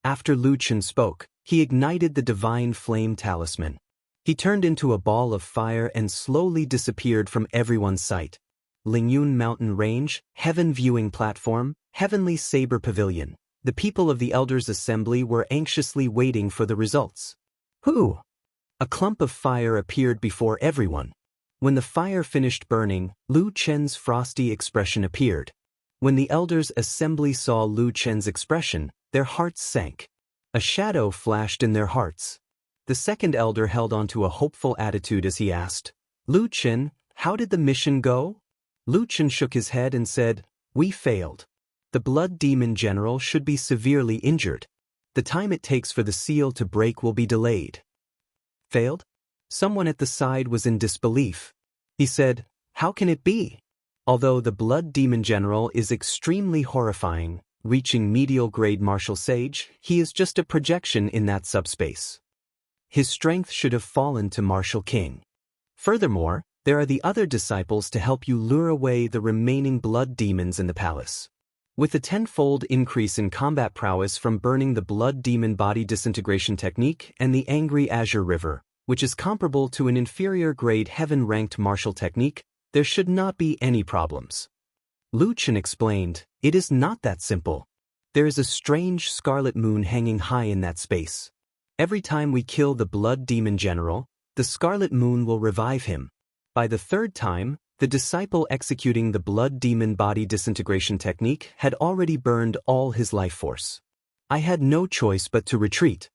After Lu Chen spoke, he ignited the divine flame talisman. He turned into a ball of fire and slowly disappeared from everyone's sight. Lingyun Mountain Range, Heaven Viewing Platform, Heavenly Saber Pavilion. The people of the Elders' Assembly were anxiously waiting for the results. Who? A clump of fire appeared before everyone. When the fire finished burning, Lu Chen's frosty expression appeared. When the Elders' Assembly saw Lu Chen's expression, their hearts sank. A shadow flashed in their hearts. The second elder held on to a hopeful attitude as he asked, Lu Chen, how did the mission go? Lu Chen shook his head and said, We failed. The blood demon general should be severely injured. The time it takes for the seal to break will be delayed. Failed? Someone at the side was in disbelief. He said, How can it be? Although the blood demon general is extremely horrifying, reaching medial grade martial sage, he is just a projection in that subspace. His strength should have fallen to Martial King. Furthermore, there are the other disciples to help you lure away the remaining blood demons in the palace. With the 10-fold increase in combat prowess from burning the blood demon body disintegration technique and the angry Azure River, which is comparable to an inferior-grade heaven-ranked martial technique, there should not be any problems. Lu Chen explained, It is not that simple. There is a strange scarlet moon hanging high in that space. Every time we kill the blood demon general, the scarlet moon will revive him. By the third time, the disciple executing the blood demon body disintegration technique had already burned all his life force. I had no choice but to retreat.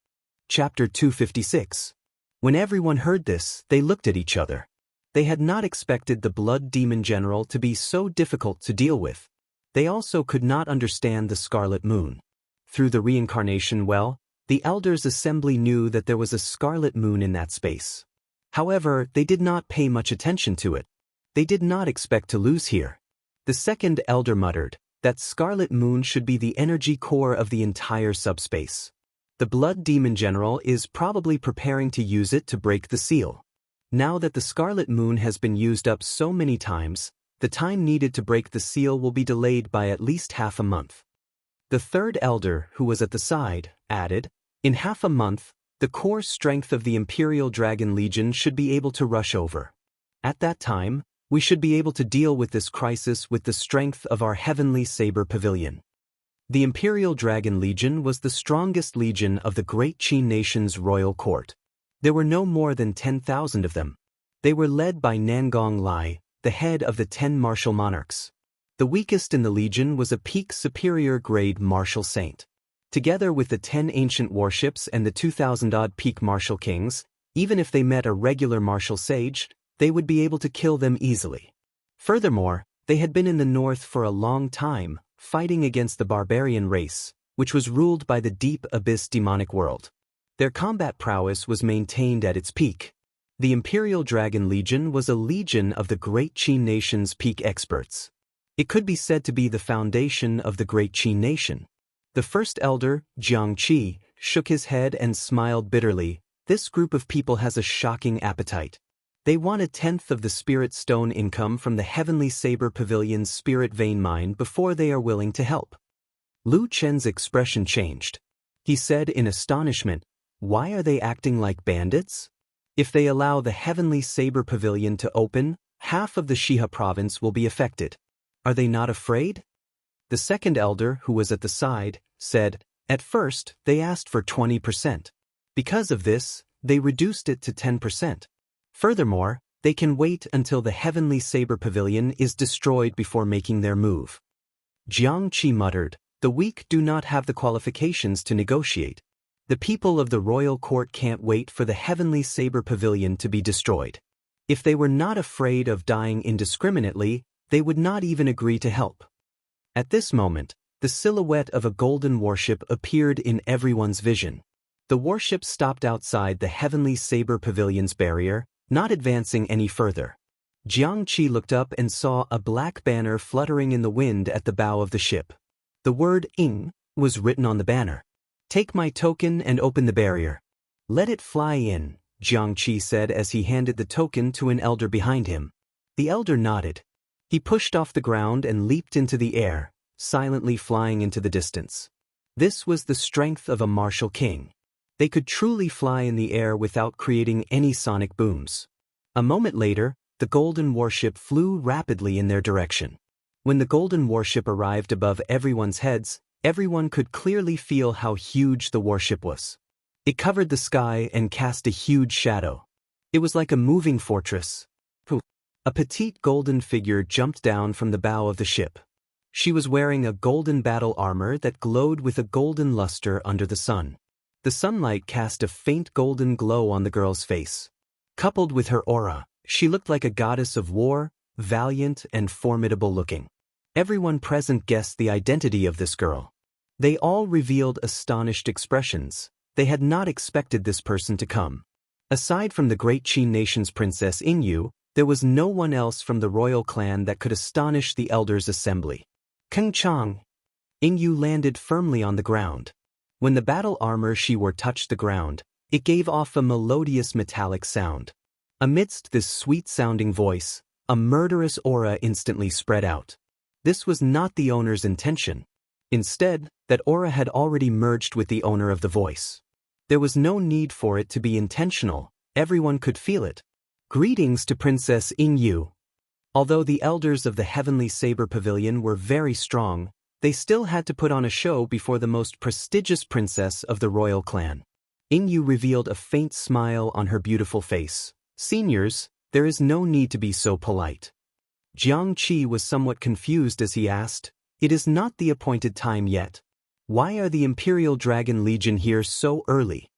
Chapter 256. When everyone heard this, they looked at each other. They had not expected the blood demon general to be so difficult to deal with. They also could not understand the scarlet moon. Through the reincarnation well, the Elders' Assembly knew that there was a scarlet moon in that space. However, they did not pay much attention to it. They did not expect to lose here. The second elder muttered, that scarlet moon should be the energy core of the entire subspace. The blood demon general is probably preparing to use it to break the seal. Now that the scarlet moon has been used up so many times, the time needed to break the seal will be delayed by at least half a month. The third elder, who was at the side, added, In half a month, the core strength of the Imperial Dragon Legion should be able to rush over. At that time, we should be able to deal with this crisis with the strength of our Heavenly Saber Pavilion. The Imperial Dragon Legion was the strongest legion of the Great Qin Nation's royal court. There were no more than 10,000 of them. They were led by Nangong Lai, the head of the 10 martial monarchs. The weakest in the legion was a peak superior grade martial saint. Together with the 10 ancient warships and the 2,000-odd peak martial kings, even if they met a regular martial sage, they would be able to kill them easily. Furthermore, they had been in the north for a long time, fighting against the barbarian race, which was ruled by the deep abyss demonic world. Their combat prowess was maintained at its peak. The Imperial Dragon Legion was a legion of the Great Qin Nation's peak experts. It could be said to be the foundation of the Great Qin Nation. The first elder, Xianxia, shook his head and smiled bitterly. This group of people has a shocking appetite. They want 1/10 of the Spirit Stone income from the Heavenly Saber Pavilion's Spirit Vein mine before they are willing to help. Lu Chen's expression changed. He said in astonishment, "Why are they acting like bandits? If they allow the Heavenly Saber Pavilion to open, half of the Shiha province will be affected. Are they not afraid?" The second elder, who was at the side, said, "At first, they asked for 20%. Because of this, they reduced it to 10%. Furthermore, they can wait until the Heavenly Saber Pavilion is destroyed before making their move." Xianxia muttered, "The weak do not have the qualifications to negotiate. The people of the royal court can't wait for the Heavenly Saber Pavilion to be destroyed. If they were not afraid of dying indiscriminately, they would not even agree to help." At this moment, the silhouette of a golden warship appeared in everyone's vision. The warship stopped outside the Heavenly Saber Pavilion's barrier, not advancing any further. Xianxia looked up and saw a black banner fluttering in the wind at the bow of the ship. The word "Ing" was written on the banner. "Take my token and open the barrier." "Let it fly in," Xianxia said as he handed the token to an elder behind him. The elder nodded. He pushed off the ground and leaped into the air, silently flying into the distance. This was the strength of a martial king. They could truly fly in the air without creating any sonic booms. A moment later, the golden warship flew rapidly in their direction. When the golden warship arrived above everyone's heads, everyone could clearly feel how huge the warship was. It covered the sky and cast a huge shadow. It was like a moving fortress. A petite golden figure jumped down from the bow of the ship. She was wearing a golden battle armor that glowed with a golden luster under the sun. The sunlight cast a faint golden glow on the girl's face. Coupled with her aura, she looked like a goddess of war, valiant and formidable looking. Everyone present guessed the identity of this girl. They all revealed astonished expressions. They had not expected this person to come. Aside from the Great Qin Nation's Princess Ingyu, there was no one else from the royal clan that could astonish the elders' assembly. Keng Chang. Ingyu landed firmly on the ground. When the battle armor she wore touched the ground, it gave off a melodious metallic sound. Amidst this sweet-sounding voice, a murderous aura instantly spread out. This was not the owner's intention. Instead, that aura had already merged with the owner of the voice. There was no need for it to be intentional. Everyone could feel it. Greetings to Princess Ingyu. Although the elders of the Heavenly Saber Pavilion were very strong, they still had to put on a show before the most prestigious princess of the royal clan. Ingyu revealed a faint smile on her beautiful face. "Seniors, there is no need to be so polite." Xianxia was somewhat confused as he asked, "It is not the appointed time yet. Why are the Imperial Dragon Legion here so early?"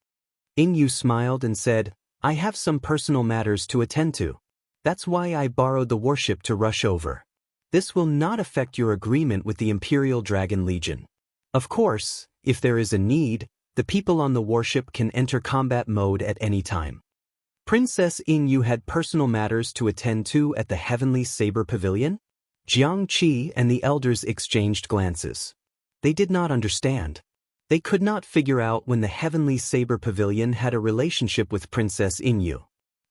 Ingyu smiled and said, "I have some personal matters to attend to. That's why I borrowed the warship to rush over. This will not affect your agreement with the Imperial Dragon Legion. Of course, if there is a need, the people on the warship can enter combat mode at any time." Princess Ingyu had personal matters to attend to at the Heavenly Saber Pavilion? Xianxia and the elders exchanged glances. They did not understand. They could not figure out when the Heavenly Saber Pavilion had a relationship with Princess Ingyu.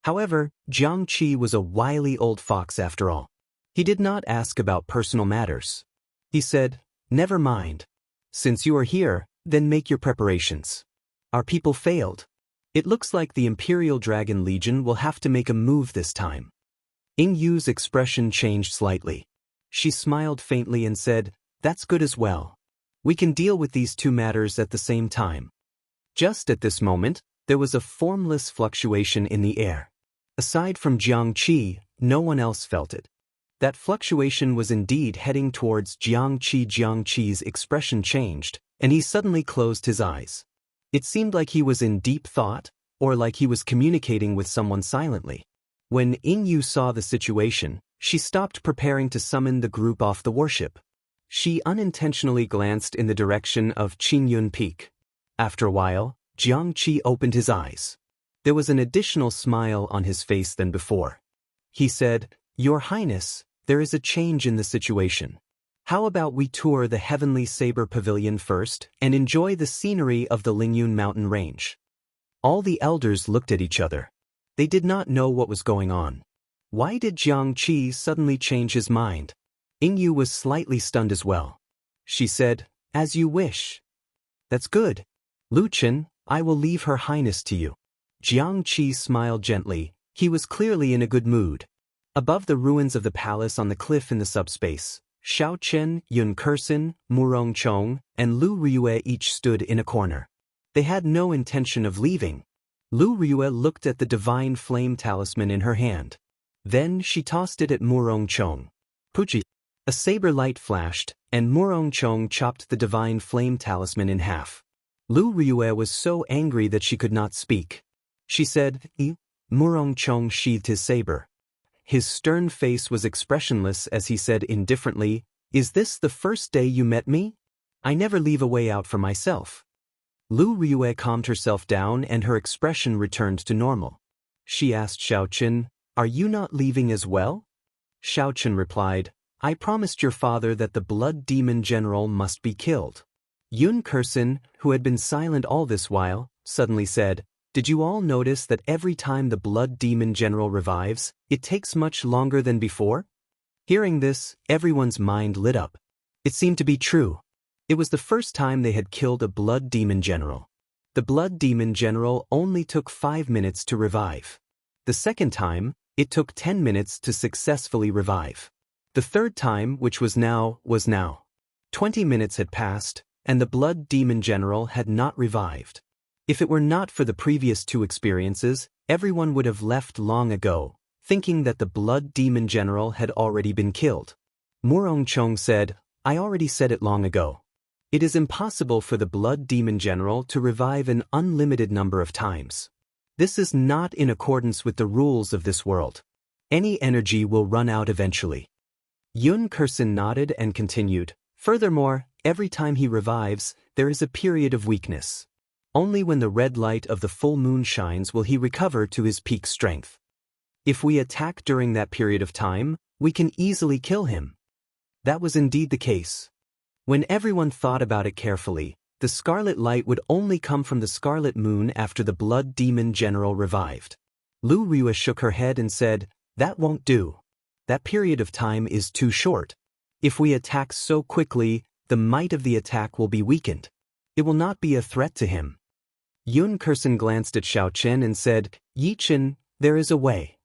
However, Xianxia was a wily old fox after all. He did not ask about personal matters. He said, "Never mind. Since you are here, then make your preparations. Our people failed. It looks like the Imperial Dragon Legion will have to make a move this time." Ingyu's expression changed slightly. She smiled faintly and said, "That's good as well. We can deal with these two matters at the same time." Just at this moment, there was a formless fluctuation in the air. Aside from Xianxia, no one else felt it. That fluctuation was indeed heading towards Xianxia. Xianxia's expression changed, and he suddenly closed his eyes. It seemed like he was in deep thought, or like he was communicating with someone silently. When Yingyu saw the situation, she stopped preparing to summon the group off the warship. She unintentionally glanced in the direction of Qingyun Peak. After a while, Xianxia opened his eyes. There was an additional smile on his face than before. He said, "Your Highness, there is a change in the situation. How about we tour the Heavenly Saber Pavilion first and enjoy the scenery of the Lingyun mountain range?" All the elders looked at each other. They did not know what was going on. Why did Xianxia suddenly change his mind? Yingyu was slightly stunned as well. She said, "As you wish." "That's good. Luchin, I will leave Her Highness to you." Xianxia smiled gently. He was clearly in a good mood. Above the ruins of the palace on the cliff in the subspace, Xiaochen, Yun Kursin, Murong Chong, and Lu Ryue each stood in a corner. They had no intention of leaving. Lu Ryue looked at the divine flame talisman in her hand. Then she tossed it at Murong Chong. Puchi. A saber light flashed, and Murong Chong chopped the divine flame talisman in half. Lu Ryue was so angry that she could not speak. She said, Murong Chong sheathed his saber. His stern face was expressionless as he said indifferently, "Is this the first day you met me? I never leave a way out for myself." Lu Ryue calmed herself down and her expression returned to normal. She asked Xiaochen, "Are you not leaving as well?" Xiaochen replied, "I promised your father that the blood demon general must be killed." Yun Kursin, who had been silent all this while, suddenly said, "Did you all notice that every time the blood demon general revives, it takes much longer than before?" Hearing this, everyone's mind lit up. It seemed to be true. It was the first time they had killed a blood demon general. The blood demon general only took 5 minutes to revive. The second time, it took 10 minutes to successfully revive. The third time, which was now. 20 minutes had passed, and the blood demon general had not revived. If it were not for the previous 2 experiences, everyone would have left long ago, thinking that the blood demon general had already been killed. Murong Chong said, "I already said it long ago. It is impossible for the blood demon general to revive an unlimited number of times. This is not in accordance with the rules of this world. Any energy will run out eventually." Yun Kursin nodded and continued, "Furthermore, every time he revives, there is a period of weakness. Only when the red light of the full moon shines will he recover to his peak strength. If we attack during that period of time, we can easily kill him." That was indeed the case. When everyone thought about it carefully, the scarlet light would only come from the scarlet moon after the blood demon general revived. Lu Ryue shook her head and said, "That won't do. That period of time is too short. If we attack so quickly, the might of the attack will be weakened. It will not be a threat to him." Yun Kursin glanced at Xiaochen and said, "Yichen, there is a way."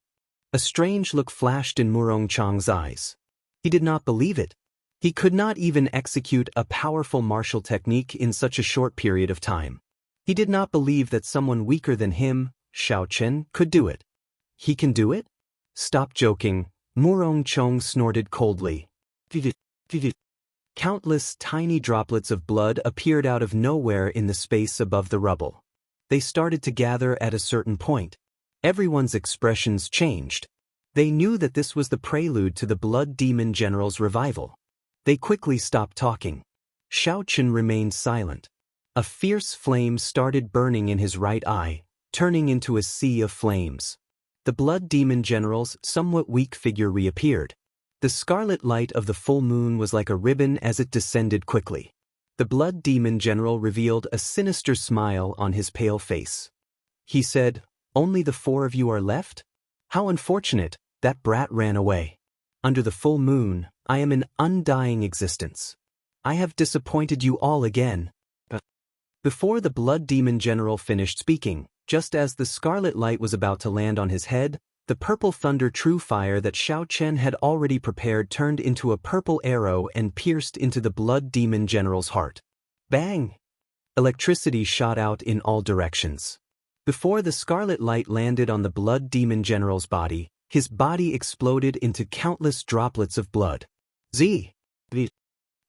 A strange look flashed in Murong Chong's eyes. He did not believe it. He could not even execute a powerful martial technique in such a short period of time. He did not believe that someone weaker than him, Xiaochen, could do it. "He can do it? Stop joking," Murong Chong snorted coldly. Countless tiny droplets of blood appeared out of nowhere in the space above the rubble. They started to gather at a certain point. Everyone's expressions changed. They knew that this was the prelude to the blood demon general's revival. They quickly stopped talking. Xiaochen remained silent. A fierce flame started burning in his right eye, turning into a sea of flames. The blood demon general's somewhat weak figure reappeared. The scarlet light of the full moon was like a ribbon as it descended quickly. The blood demon general revealed a sinister smile on his pale face. He said, "Only the 4 of you are left? How unfortunate, that brat ran away. Under the full moon, I am an undying existence. I have disappointed you all again." Before the blood demon general finished speaking, just as the scarlet light was about to land on his head, the purple thunder true fire that Xiaochen had already prepared turned into a purple arrow and pierced into the blood demon general's heart. Bang! Electricity shot out in all directions. Before the scarlet light landed on the blood demon general's body, His body exploded into countless droplets of blood. Z.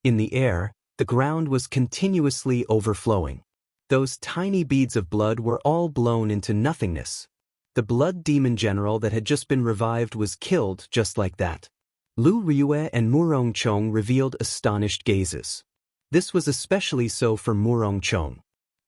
In the air, the ground was continuously overflowing. Those tiny beads of blood were all blown into nothingness. The blood demon general that had just been revived was killed just like that. Lu Ryue and Murong Chong revealed astonished gazes. This was especially so for Murong Chong.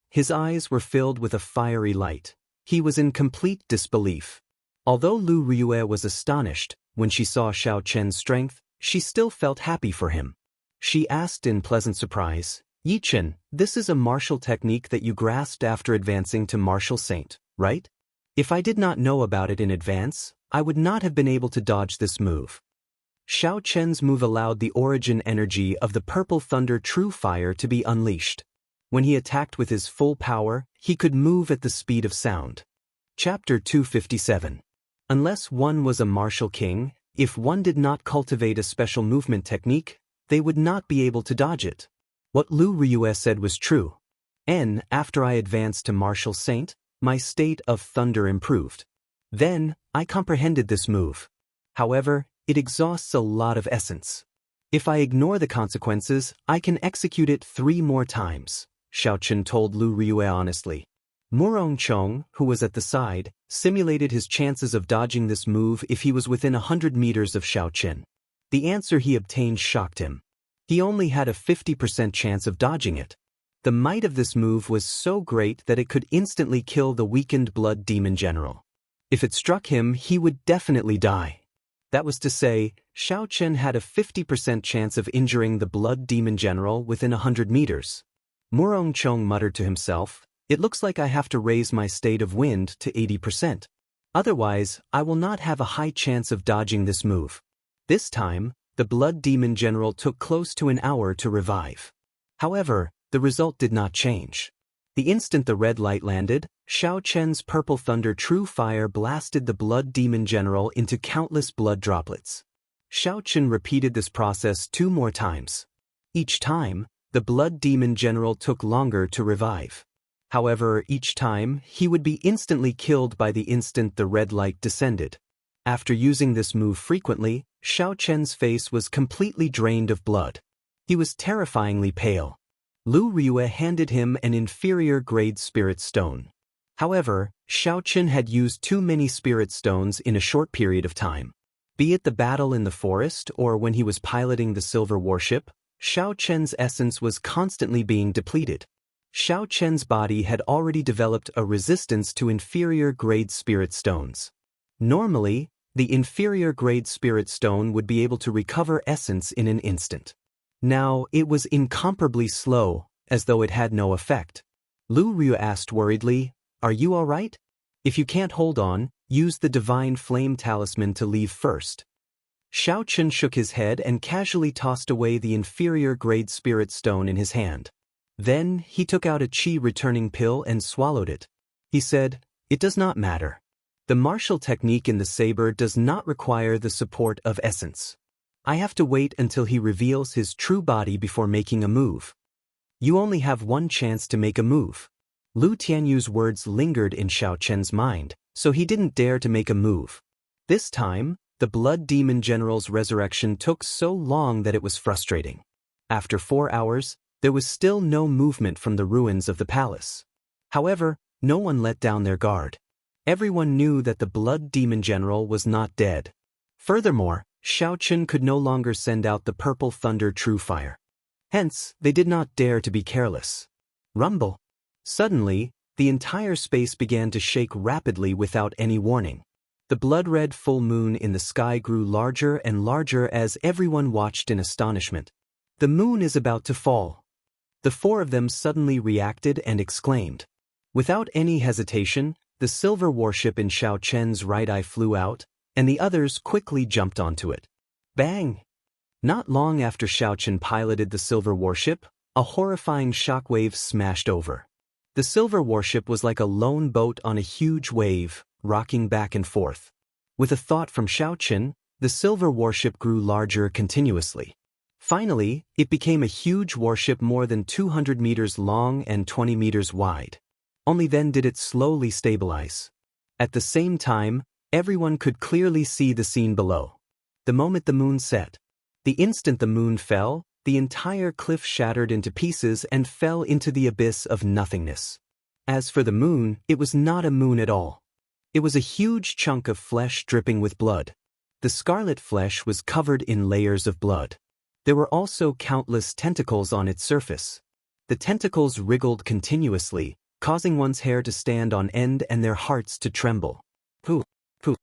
His eyes were filled with a fiery light. He was in complete disbelief. Although Lu Ryue was astonished when she saw Xiao Chen's strength, she still felt happy for him. She asked in pleasant surprise, "Yi Chen, this is a martial technique that you grasped after advancing to martial saint, right? If I did not know about it in advance, I would not have been able to dodge this move." Xiao Chen's move allowed the origin energy of the Purple Thunder True Fire to be unleashed. When he attacked with his full power, he could move at the speed of sound. Chapter 257. Unless one was a martial king, if one did not cultivate a special movement technique, they would not be able to dodge it. What Lu Ryue said was true. After I advanced to martial saint, my state of thunder improved. Then, I comprehended this move. However, it exhausts a lot of essence. If I ignore the consequences, I can execute it 3 more times, Xiao Chen told Lu Ryue honestly. Murong Chong, who was at the side, simulated his chances of dodging this move if he was within 100 meters of Xiao Chen. The answer he obtained shocked him. He only had a 50% chance of dodging it. The might of this move was so great that it could instantly kill the weakened blood demon general. If it struck him, he would definitely die. That was to say, Xiao Chen had a 50% chance of injuring the blood demon general within 100 meters. Murong Chong muttered to himself, "It looks like I have to raise my state of wind to 80%. Otherwise, I will not have a high chance of dodging this move." This time, the blood demon general took close to an hour to revive. However, the result did not change. The instant the red light landed, Xiao Chen's Purple Thunder True Fire blasted the blood demon general into countless blood droplets. Xiao Chen repeated this process 2 more times. Each time, the blood demon general took longer to revive. However, each time, he would be instantly killed by the instant the red light descended. After using this move frequently, Xiao Chen's face was completely drained of blood. He was terrifyingly pale. Lu Ryue handed him an inferior-grade spirit stone. However, Xiao Chen had used too many spirit stones in a short period of time. Be it the battle in the forest or when he was piloting the silver warship, Xiao Chen's essence was constantly being depleted. Xiao Chen's body had already developed a resistance to inferior-grade spirit stones. Normally, the inferior-grade spirit stone would be able to recover essence in an instant. Now, it was incomparably slow, as though it had no effect. Lu Ryue asked worriedly, "Are you all right? If you can't hold on, use the Divine Flame Talisman to leave first." Xiao Chen shook his head and casually tossed away the inferior-grade spirit stone in his hand. Then, he took out a chi-returning pill and swallowed it. He said, "It does not matter. The martial technique in the saber does not require the support of essence. I have to wait until he reveals his true body before making a move. You only have 1 chance to make a move." Lu Tianyu's words lingered in Xiao Chen's mind, so he didn't dare to make a move. This time, the blood demon general's resurrection took so long that it was frustrating. After 4 hours, there was still no movement from the ruins of the palace. However, no one let down their guard. Everyone knew that the blood demon general was not dead. Furthermore, Xiao Chen could no longer send out the Purple Thunder True Fire. Hence, they did not dare to be careless. Rumble. Suddenly, the entire space began to shake rapidly without any warning. The blood-red full moon in the sky grew larger and larger as everyone watched in astonishment. "The moon is about to fall." The 4 of them suddenly reacted and exclaimed. Without any hesitation, the silver warship in Xiao Chen's right eye flew out, and the others quickly jumped onto it. Bang! Not long after Xiao Chen piloted the silver warship, a horrifying shockwave smashed over. The silver warship was like a lone boat on a huge wave, rocking back and forth. With a thought from Xiao Chen, the silver warship grew larger continuously. Finally, it became a huge warship more than 200 meters long and 20 meters wide. Only then did it slowly stabilize. At the same time, Everyone could clearly see the scene below. The moment the moon set, the instant the moon fell, the entire cliff shattered into pieces and fell into the abyss of nothingness. As for the moon, it was not a moon at all. It was a huge chunk of flesh dripping with blood. The scarlet flesh was covered in layers of blood. There were also countless tentacles on its surface. The tentacles wriggled continuously, causing one's hair to stand on end and their hearts to tremble. Pooh, pooh.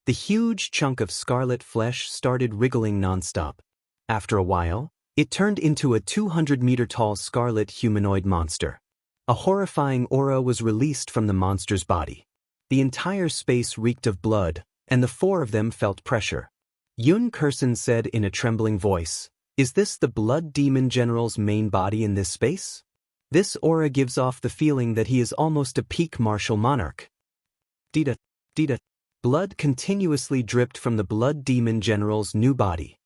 The huge chunk of scarlet flesh started wriggling nonstop. After a while, it turned into a 200-meter-tall scarlet humanoid monster. A horrifying aura was released from the monster's body. The entire space reeked of blood, and the four of them felt pressure. Yun Kursen said in a trembling voice, "Is this the Blood Demon General's main body in this space? This aura gives off the feeling that he is almost a peak martial monarch." Dita. Blood continuously dripped from the Blood Demon General's new body.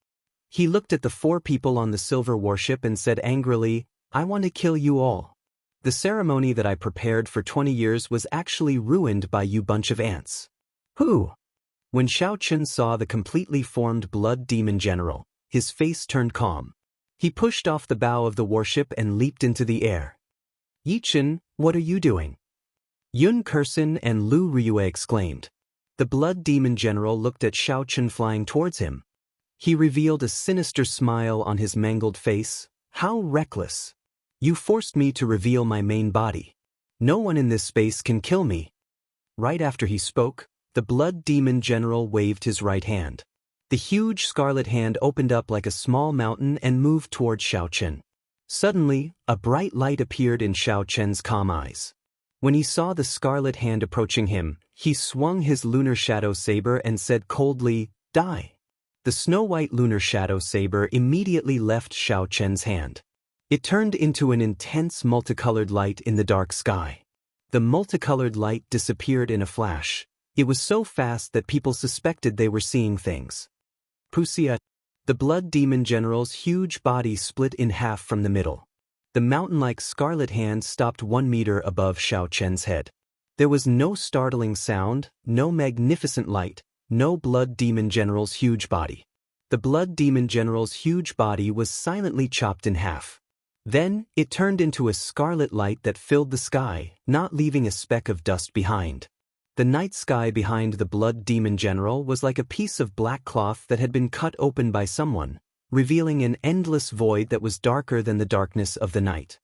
He looked at the four people on the silver warship and said angrily, "I want to kill you all. The ceremony that I prepared for 20 years was actually ruined by you bunch of ants." Who? When Xiaochen saw the completely formed Blood Demon General, his face turned calm. He pushed off the bow of the warship and leaped into the air. "Yichen, what are you doing?" Yun Kursen and Lu Ryue exclaimed. The Blood Demon General looked at Xiaochen flying towards him. He revealed a sinister smile on his mangled face. "How reckless! You forced me to reveal my main body. No one in this space can kill me." Right after he spoke, the Blood Demon General waved his right hand. The huge scarlet hand opened up like a small mountain and moved toward Xiaochen. Suddenly, a bright light appeared in Xiaochen's calm eyes. When he saw the scarlet hand approaching him, he swung his lunar shadow saber and said coldly, "Die." The snow-white lunar shadow saber immediately left Xiaochen's hand. It turned into an intense multicolored light in the dark sky. The multicolored light disappeared in a flash. It was so fast that people suspected they were seeing things. Wuxia. The Blood Demon General's huge body split in half from the middle. The mountain-like scarlet hand stopped 1 meter above Xiaochen's head. There was no startling sound, no magnificent light, no Blood Demon General's huge body. The Blood Demon General's huge body was silently chopped in half. Then, it turned into a scarlet light that filled the sky, not leaving a speck of dust behind. The night sky behind the Blood Demon General was like a piece of black cloth that had been cut open by someone, revealing an endless void that was darker than the darkness of the night.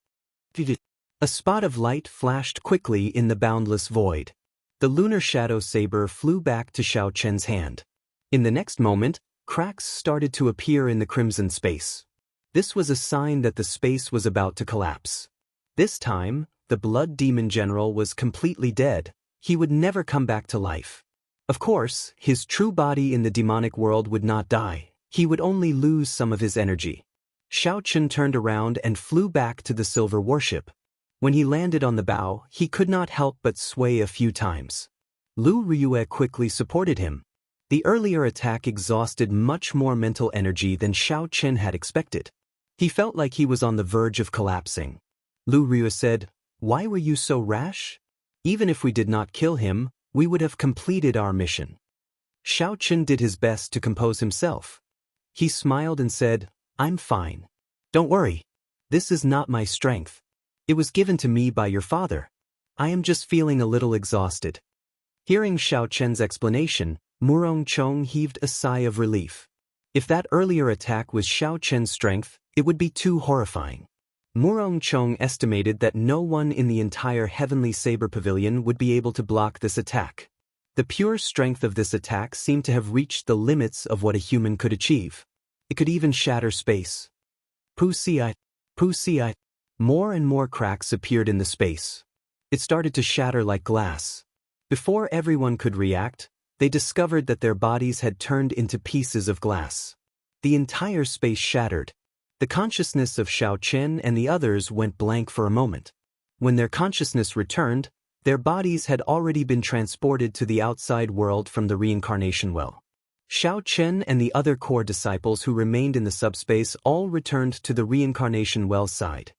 A spot of light flashed quickly in the boundless void. The lunar shadow saber flew back to Xiaochen's hand. In the next moment, cracks started to appear in the crimson space. This was a sign that the space was about to collapse. This time, the Blood Demon General was completely dead. He would never come back to life. Of course, his true body in the demonic world would not die. He would only lose some of his energy. Xiaochen turned around and flew back to the silver warship. When he landed on the bow, he could not help but sway a few times. Lu Ryue quickly supported him. The earlier attack exhausted much more mental energy than Xiaochen had expected. He felt like he was on the verge of collapsing. Lu Ryue said, "Why were you so rash? Even if we did not kill him, we would have completed our mission." Xiaochen did his best to compose himself. He smiled and said, "I'm fine. Don't worry. This is not my strength. It was given to me by your father. I am just feeling a little exhausted." Hearing Xiaochen's explanation, Murong Chong heaved a sigh of relief. If that earlier attack was Xiaochen's strength, it would be too horrifying. Murong Chong estimated that no one in the entire Heavenly Saber Pavilion would be able to block this attack. The pure strength of this attack seemed to have reached the limits of what a human could achieve. It could even shatter space. Wuxia. More and more cracks appeared in the space. It started to shatter like glass. Before everyone could react, they discovered that their bodies had turned into pieces of glass. The entire space shattered. The consciousness of Xiaochen and the others went blank for a moment. When their consciousness returned, their bodies had already been transported to the outside world from the reincarnation well. Xiaochen and the other core disciples who remained in the subspace all returned to the reincarnation well side.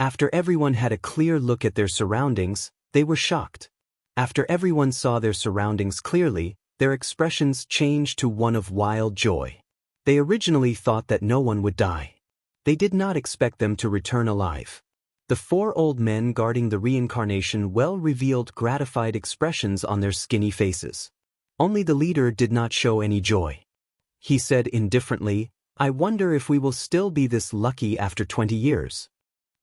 After everyone had a clear look at their surroundings, they were shocked. After everyone saw their surroundings clearly, their expressions changed to one of wild joy. They originally thought that no one would die. They did not expect them to return alive. The four old men guarding the reincarnation well revealed gratified expressions on their skinny faces. Only the leader did not show any joy. He said indifferently, "I wonder if we will still be this lucky after 20 years.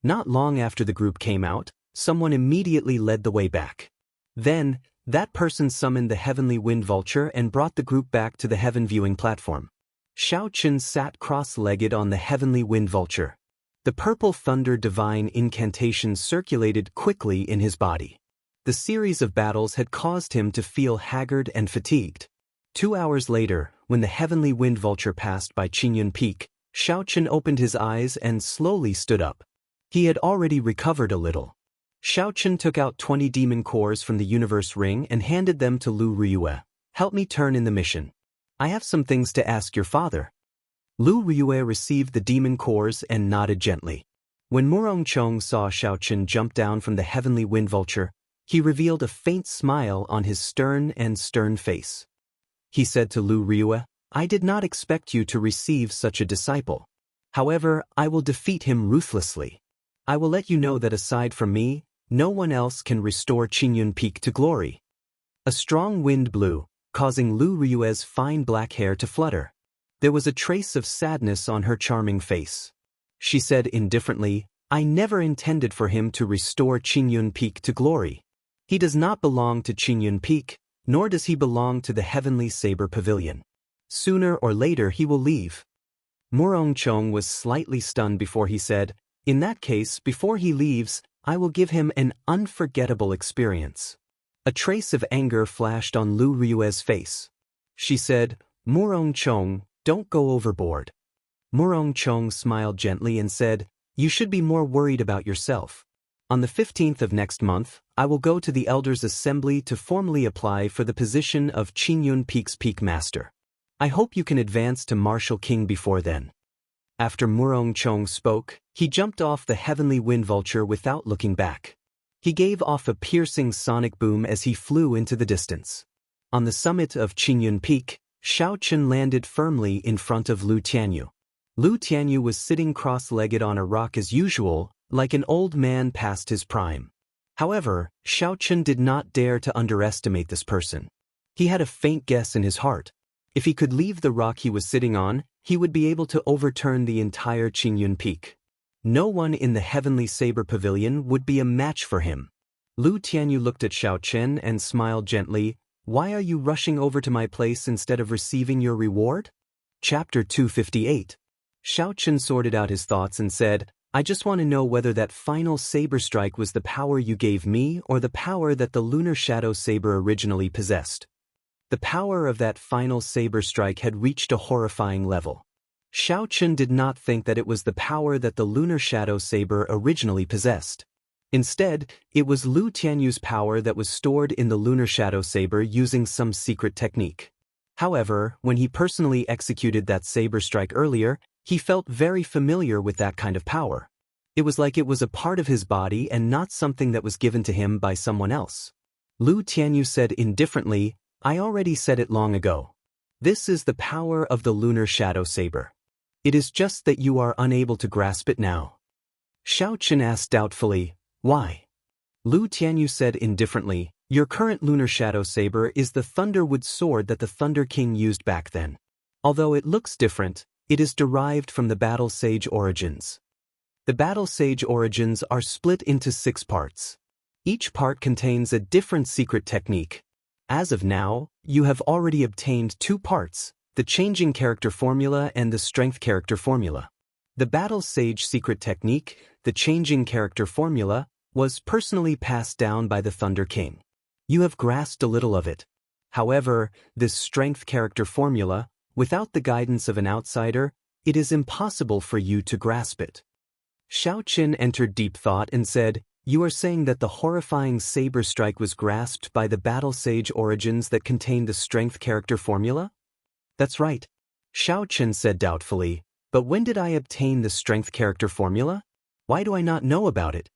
Not long after the group came out, someone immediately led the way back. Then, that person summoned the heavenly wind vulture and brought the group back to the heaven viewing platform. Xianxia sat cross-legged on the heavenly wind vulture. The purple thunder divine incantation circulated quickly in his body. The series of battles had caused him to feel haggard and fatigued. 2 hours later, when the heavenly wind vulture passed by Qingyun Peak, Xianxia opened his eyes and slowly stood up. He had already recovered a little. Xianxia took out 20 demon cores from the universe ring and handed them to Lu Riyue. "Help me turn in the mission. I have some things to ask your father." Lu Riyue received the demon cores and nodded gently. When Murongchong saw Xianxia jump down from the heavenly wind vulture, he revealed a faint smile on his stern face. He said to Lu Riyue, "I did not expect you to receive such a disciple. However, I will defeat him ruthlessly. I will let you know that aside from me, no one else can restore Qingyun Peak to glory." A strong wind blew, causing Lu Riyue's fine black hair to flutter. There was a trace of sadness on her charming face. She said indifferently, "I never intended for him to restore Qingyun Peak to glory. He does not belong to Qingyun Peak, nor does he belong to the Heavenly Saber Pavilion. Sooner or later he will leave." Murongchong was slightly stunned before he said, "In that case, before he leaves, I will give him an unforgettable experience." A trace of anger flashed on Lu Riyue's face. She said, "Murongchong, don't go overboard." Murongchong smiled gently and said, "You should be more worried about yourself. On the 15th of next month, I will go to the Elders' Assembly to formally apply for the position of Qingyun Peak's Peak Master. I hope you can advance to Martial King before then." After Murongchong spoke, he jumped off the heavenly wind vulture without looking back. He gave off a piercing sonic boom as he flew into the distance. On the summit of Qingyun Peak, Xianxia landed firmly in front of Lu Tianyu. Lu Tianyu was sitting cross-legged on a rock as usual, like an old man past his prime. However, Xianxia did not dare to underestimate this person. He had a faint guess in his heart. If he could leave the rock he was sitting on, he would be able to overturn the entire Qingyun Peak. No one in the Heavenly Saber Pavilion would be a match for him. Lu Tianyu looked at Xianxia and smiled gently. "Why are you rushing over to my place instead of receiving your reward?" Chapter 258. Xianxia sorted out his thoughts and said, "I just want to know whether that final saber strike was the power you gave me or the power that the Lunar Shadow Saber originally possessed." The power of that final saber strike had reached a horrifying level. Xianxia did not think that it was the power that the Lunar Shadow Saber originally possessed. Instead, it was Lu Tianyu's power that was stored in the Lunar Shadow Saber using some secret technique. However, when he personally executed that saber strike earlier, he felt very familiar with that kind of power. It was like it was a part of his body and not something that was given to him by someone else. Lu Tianyu said indifferently, "I already said it long ago. This is the power of the Lunar Shadow Saber. It is just that you are unable to grasp it now." Xianxia asked doubtfully, "Why?" Lu Tianyu said indifferently, "Your current Lunar Shadow Saber is the Thunderwood Sword that the Thunder King used back then. Although it looks different, it is derived from the Battle Sage origins. The Battle Sage origins are split into 6 parts. Each part contains a different secret technique. As of now, you have already obtained 2 parts, the Changing Character Formula and the Strength Character Formula. The Battle Sage secret technique, the Changing Character Formula, was personally passed down by the Thunder King. You have grasped a little of it. However, this Strength Character Formula, without the guidance of an outsider, it is impossible for you to grasp it." Xianxia entered deep thought and said, "You are saying that the horrifying saber strike was grasped by the Battle Sage origins that contain the Strength Character Formula?" "That's right," Xianxia said doubtfully, "but when did I obtain the Strength Character Formula? Why do I not know about it?"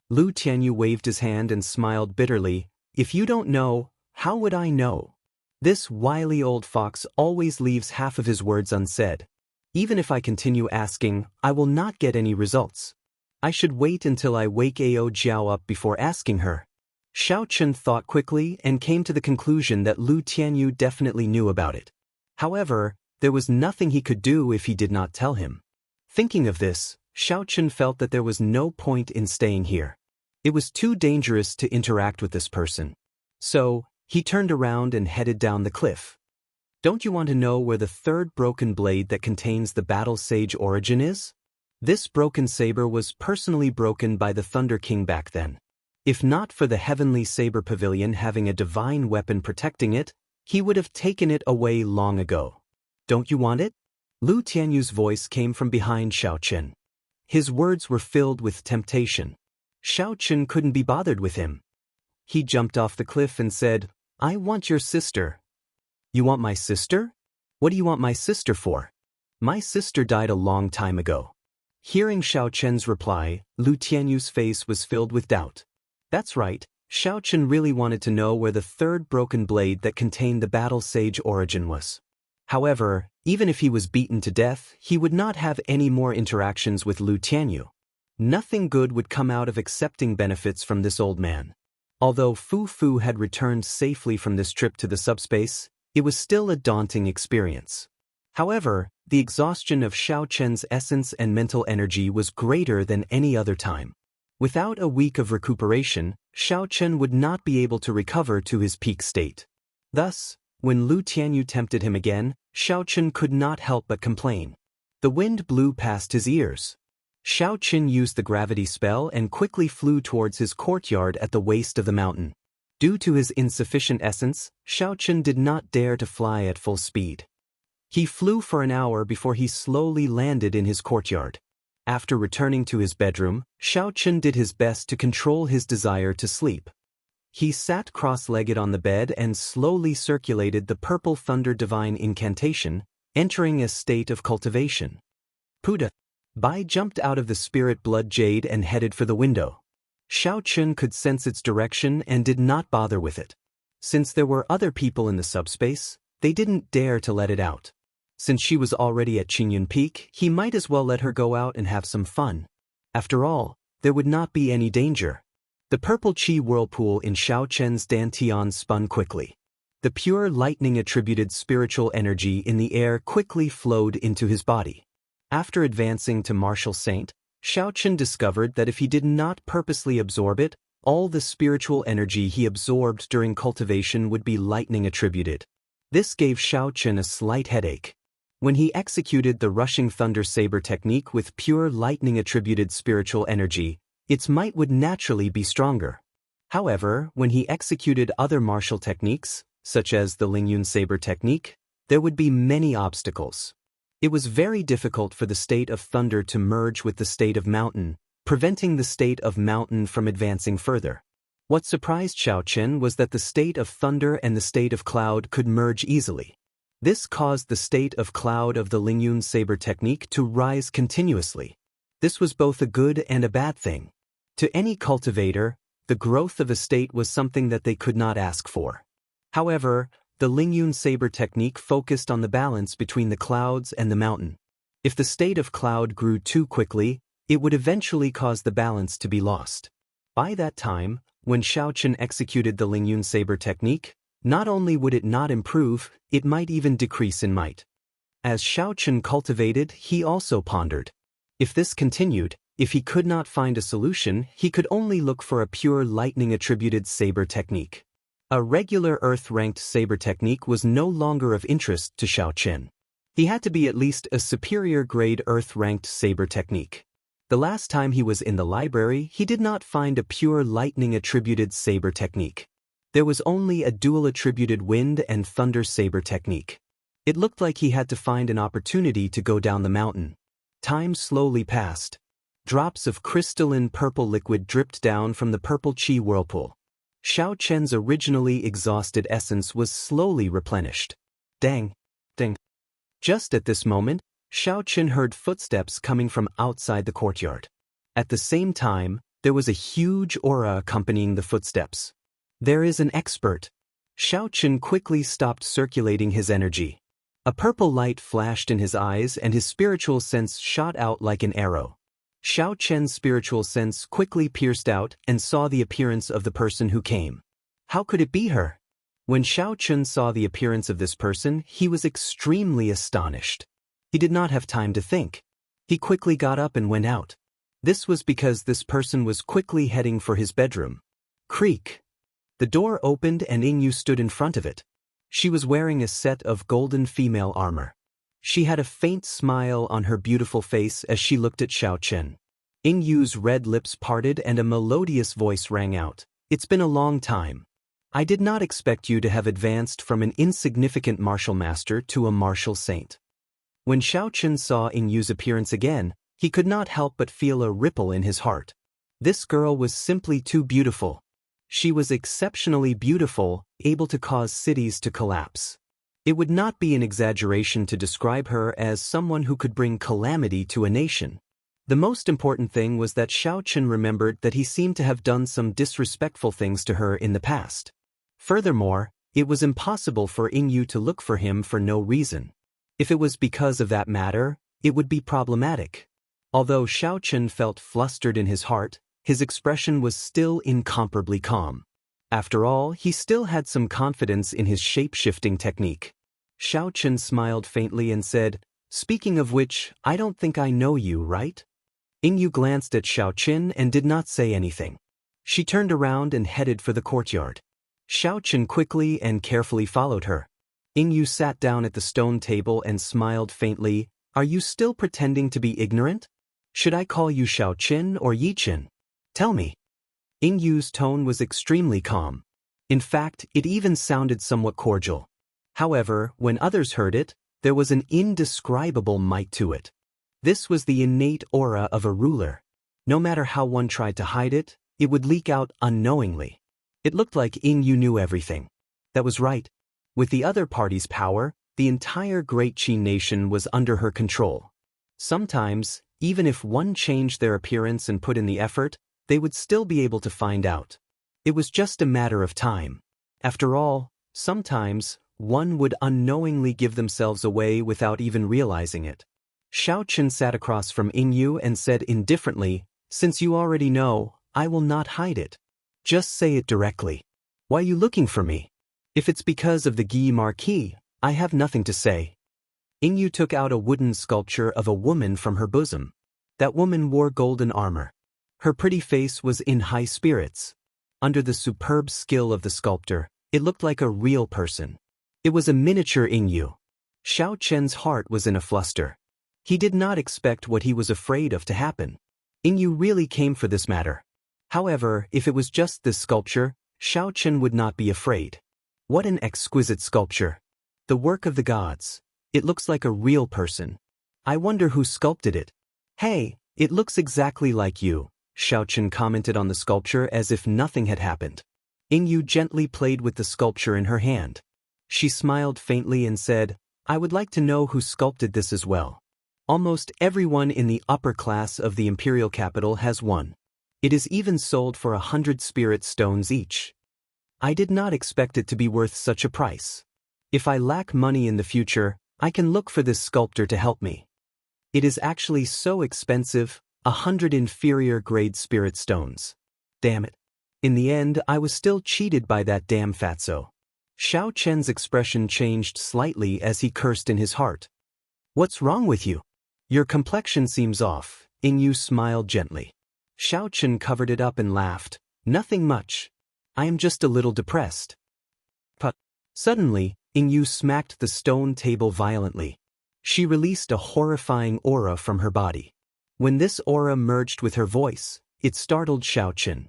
Lu Tianyu waved his hand and smiled bitterly, "If you don't know, how would I know? This wily old fox always leaves half of his words unsaid. Even if I continue asking, I will not get any results. I should wait until I wake Ao Jiao up before asking her. Xiao Chen thought quickly and came to the conclusion that Lu Tianyu definitely knew about it. However, there was nothing he could do if he did not tell him. Thinking of this, Xiao Chen felt that there was no point in staying here. It was too dangerous to interact with this person. So, he turned around and headed down the cliff. Don't you want to know where the third broken blade that contains the battle sage origin is? This broken saber was personally broken by the Thunder King back then. If not for the Heavenly Saber Pavilion having a divine weapon protecting it, he would have taken it away long ago. Don't you want it? Lu Tianyu's voice came from behind Xiao Chen. His words were filled with temptation. Xiao Chen couldn't be bothered with him. He jumped off the cliff and said, I want your sister. You want my sister? What do you want my sister for? My sister died a long time ago. Hearing Xiao Chen's reply, Lu Tianyu's face was filled with doubt. That's right, Xiao Chen really wanted to know where the third broken blade that contained the battle sage origin was. However, even if he was beaten to death, he would not have any more interactions with Lu Tianyu. Nothing good would come out of accepting benefits from this old man. Although Fu Fu had returned safely from this trip to the subspace, it was still a daunting experience. However, the exhaustion of Xiao Chen's essence and mental energy was greater than any other time. Without a week of recuperation, Xiao Chen would not be able to recover to his peak state. Thus, when Lu Tianyu tempted him again, Xiao Chen could not help but complain. The wind blew past his ears. Xiao Chen used the gravity spell and quickly flew towards his courtyard at the waist of the mountain. Due to his insufficient essence, Xiao Chen did not dare to fly at full speed. He flew for an hour before he slowly landed in his courtyard. After returning to his bedroom, Xiao Chen did his best to control his desire to sleep. He sat cross-legged on the bed and slowly circulated the Purple Thunder Divine Incantation, entering a state of cultivation. Puda! Bai jumped out of the Spirit Blood Jade and headed for the window. Xiao Chen could sense its direction and did not bother with it. Since there were other people in the subspace, they didn't dare to let it out. Since she was already at Qingyun Peak, he might as well let her go out and have some fun. After all, there would not be any danger. The purple chi whirlpool in Xiao Chen's dantian spun quickly. The pure lightning-attributed spiritual energy in the air quickly flowed into his body. After advancing to Martial Saint, Xiao Chen discovered that if he did not purposely absorb it, all the spiritual energy he absorbed during cultivation would be lightning-attributed. This gave Xiao Chen a slight headache. When he executed the Rushing Thunder Saber technique with pure lightning-attributed spiritual energy, its might would naturally be stronger. However, when he executed other martial techniques, such as the Lingyun Saber technique, there would be many obstacles. It was very difficult for the state of thunder to merge with the state of mountain, preventing the state of mountain from advancing further. What surprised Xiao Chen was that the state of thunder and the state of cloud could merge easily. This caused the state of cloud of the Lingyun Saber technique to rise continuously. This was both a good and a bad thing. To any cultivator, the growth of a state was something that they could not ask for. However, the Lingyun Saber technique focused on the balance between the clouds and the mountain. If the state of cloud grew too quickly, it would eventually cause the balance to be lost. By that time, when Xiao Chen executed the Lingyun Saber technique, not only would it not improve, it might even decrease in might. As Xiao Chen cultivated, he also pondered. If this continued, if he could not find a solution, he could only look for a pure lightning-attributed saber technique. A regular earth-ranked saber technique was no longer of interest to Xiao Chen. He had to be at least a superior-grade earth-ranked saber technique. The last time he was in the library, he did not find a pure lightning-attributed saber technique. There was only a dual-attributed wind and thunder saber technique. It looked like he had to find an opportunity to go down the mountain. Time slowly passed. Drops of crystalline purple liquid dripped down from the purple chi whirlpool. Xiao Chen's originally exhausted essence was slowly replenished. Dang! Ding! Just at this moment, Xiao Chen heard footsteps coming from outside the courtyard. At the same time, there was a huge aura accompanying the footsteps. There is an expert. Xiaochen quickly stopped circulating his energy. A purple light flashed in his eyes and his spiritual sense shot out like an arrow. Xiaochen's spiritual sense quickly pierced out and saw the appearance of the person who came. How could it be her? When Xiaochen saw the appearance of this person, he was extremely astonished. He did not have time to think. He quickly got up and went out. This was because this person was quickly heading for his bedroom. Creak. The door opened and Yingyu stood in front of it. She was wearing a set of golden female armor. She had a faint smile on her beautiful face as she looked at Xiaochen. Yingyu's red lips parted and a melodious voice rang out. It's been a long time. I did not expect you to have advanced from an insignificant martial master to a martial saint. When Xiaochen saw Yingyu's appearance again, he could not help but feel a ripple in his heart. This girl was simply too beautiful. She was exceptionally beautiful, able to cause cities to collapse. It would not be an exaggeration to describe her as someone who could bring calamity to a nation. The most important thing was that Xiaochen remembered that he seemed to have done some disrespectful things to her in the past. Furthermore, it was impossible for Yingyu to look for him for no reason. If it was because of that matter, it would be problematic. Although Xiaochen felt flustered in his heart, his expression was still incomparably calm. After all, he still had some confidence in his shape-shifting technique. Xiaochen smiled faintly and said, "Speaking of which, I don't think I know you, right?" Yingyu glanced at Xiaochen and did not say anything. She turned around and headed for the courtyard. Xiaochen quickly and carefully followed her. Yingyu sat down at the stone table and smiled faintly. "Are you still pretending to be ignorant? Should I call you Xiaochen or Yichen? Tell me." Yingyu's tone was extremely calm. In fact, it even sounded somewhat cordial. However, when others heard it, there was an indescribable might to it. This was the innate aura of a ruler. No matter how one tried to hide it, it would leak out unknowingly. It looked like Yingyu knew everything. That was right. With the other party's power, the entire Great Qi nation was under her control. Sometimes, even if one changed their appearance and put in the effort, they would still be able to find out. It was just a matter of time. After all, sometimes, one would unknowingly give themselves away without even realizing it. Xiaochen sat across from Yingyu and said indifferently, "Since you already know, I will not hide it. Just say it directly. Why are you looking for me? If it's because of the Guy Marquis, I have nothing to say." Yingyu took out a wooden sculpture of a woman from her bosom. That woman wore golden armor. Her pretty face was in high spirits. Under the superb skill of the sculptor, it looked like a real person. It was a miniature Yingyu. Xiaochen's heart was in a fluster. He did not expect what he was afraid of to happen. Yingyu really came for this matter. However, if it was just this sculpture, Xiaochen would not be afraid. What an exquisite sculpture. The work of the gods. It looks like a real person. I wonder who sculpted it. Hey, it looks exactly like you, Xiaochen commented on the sculpture as if nothing had happened. Yingyu gently played with the sculpture in her hand. She smiled faintly and said, "I would like to know who sculpted this as well. Almost everyone in the upper class of the imperial capital has one. It is even sold for 100 spirit stones each. I did not expect it to be worth such a price. If I lack money in the future, I can look for this sculptor to help me. It is actually so expensive, 100 inferior grade spirit stones. Damn it. In the end, I was still cheated by that damn fatso." Xiaochen's expression changed slightly as he cursed in his heart. "What's wrong with you? Your complexion seems off." Yingyu smiled gently. Xiaochen covered it up and laughed. "Nothing much. I am just a little depressed." But suddenly, Yingyu smacked the stone table violently. She released a horrifying aura from her body. When this aura merged with her voice, it startled Xiaochen.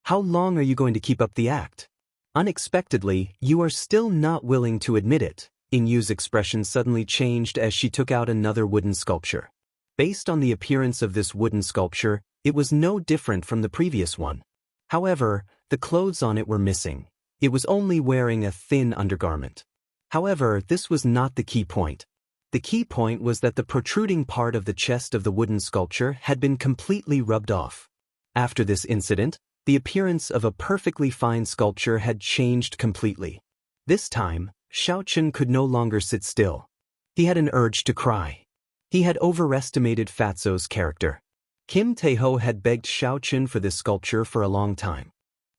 "How long are you going to keep up the act? Unexpectedly, you are still not willing to admit it." Yingyu's expression suddenly changed as she took out another wooden sculpture. Based on the appearance of this wooden sculpture, it was no different from the previous one. However, the clothes on it were missing. It was only wearing a thin undergarment. However, this was not the key point. The key point was that the protruding part of the chest of the wooden sculpture had been completely rubbed off. After this incident, the appearance of a perfectly fine sculpture had changed completely. This time, Xiaochen could no longer sit still. He had an urge to cry. He had overestimated Fatso's character. Kim Taeho had begged Xiaochen for this sculpture for a long time.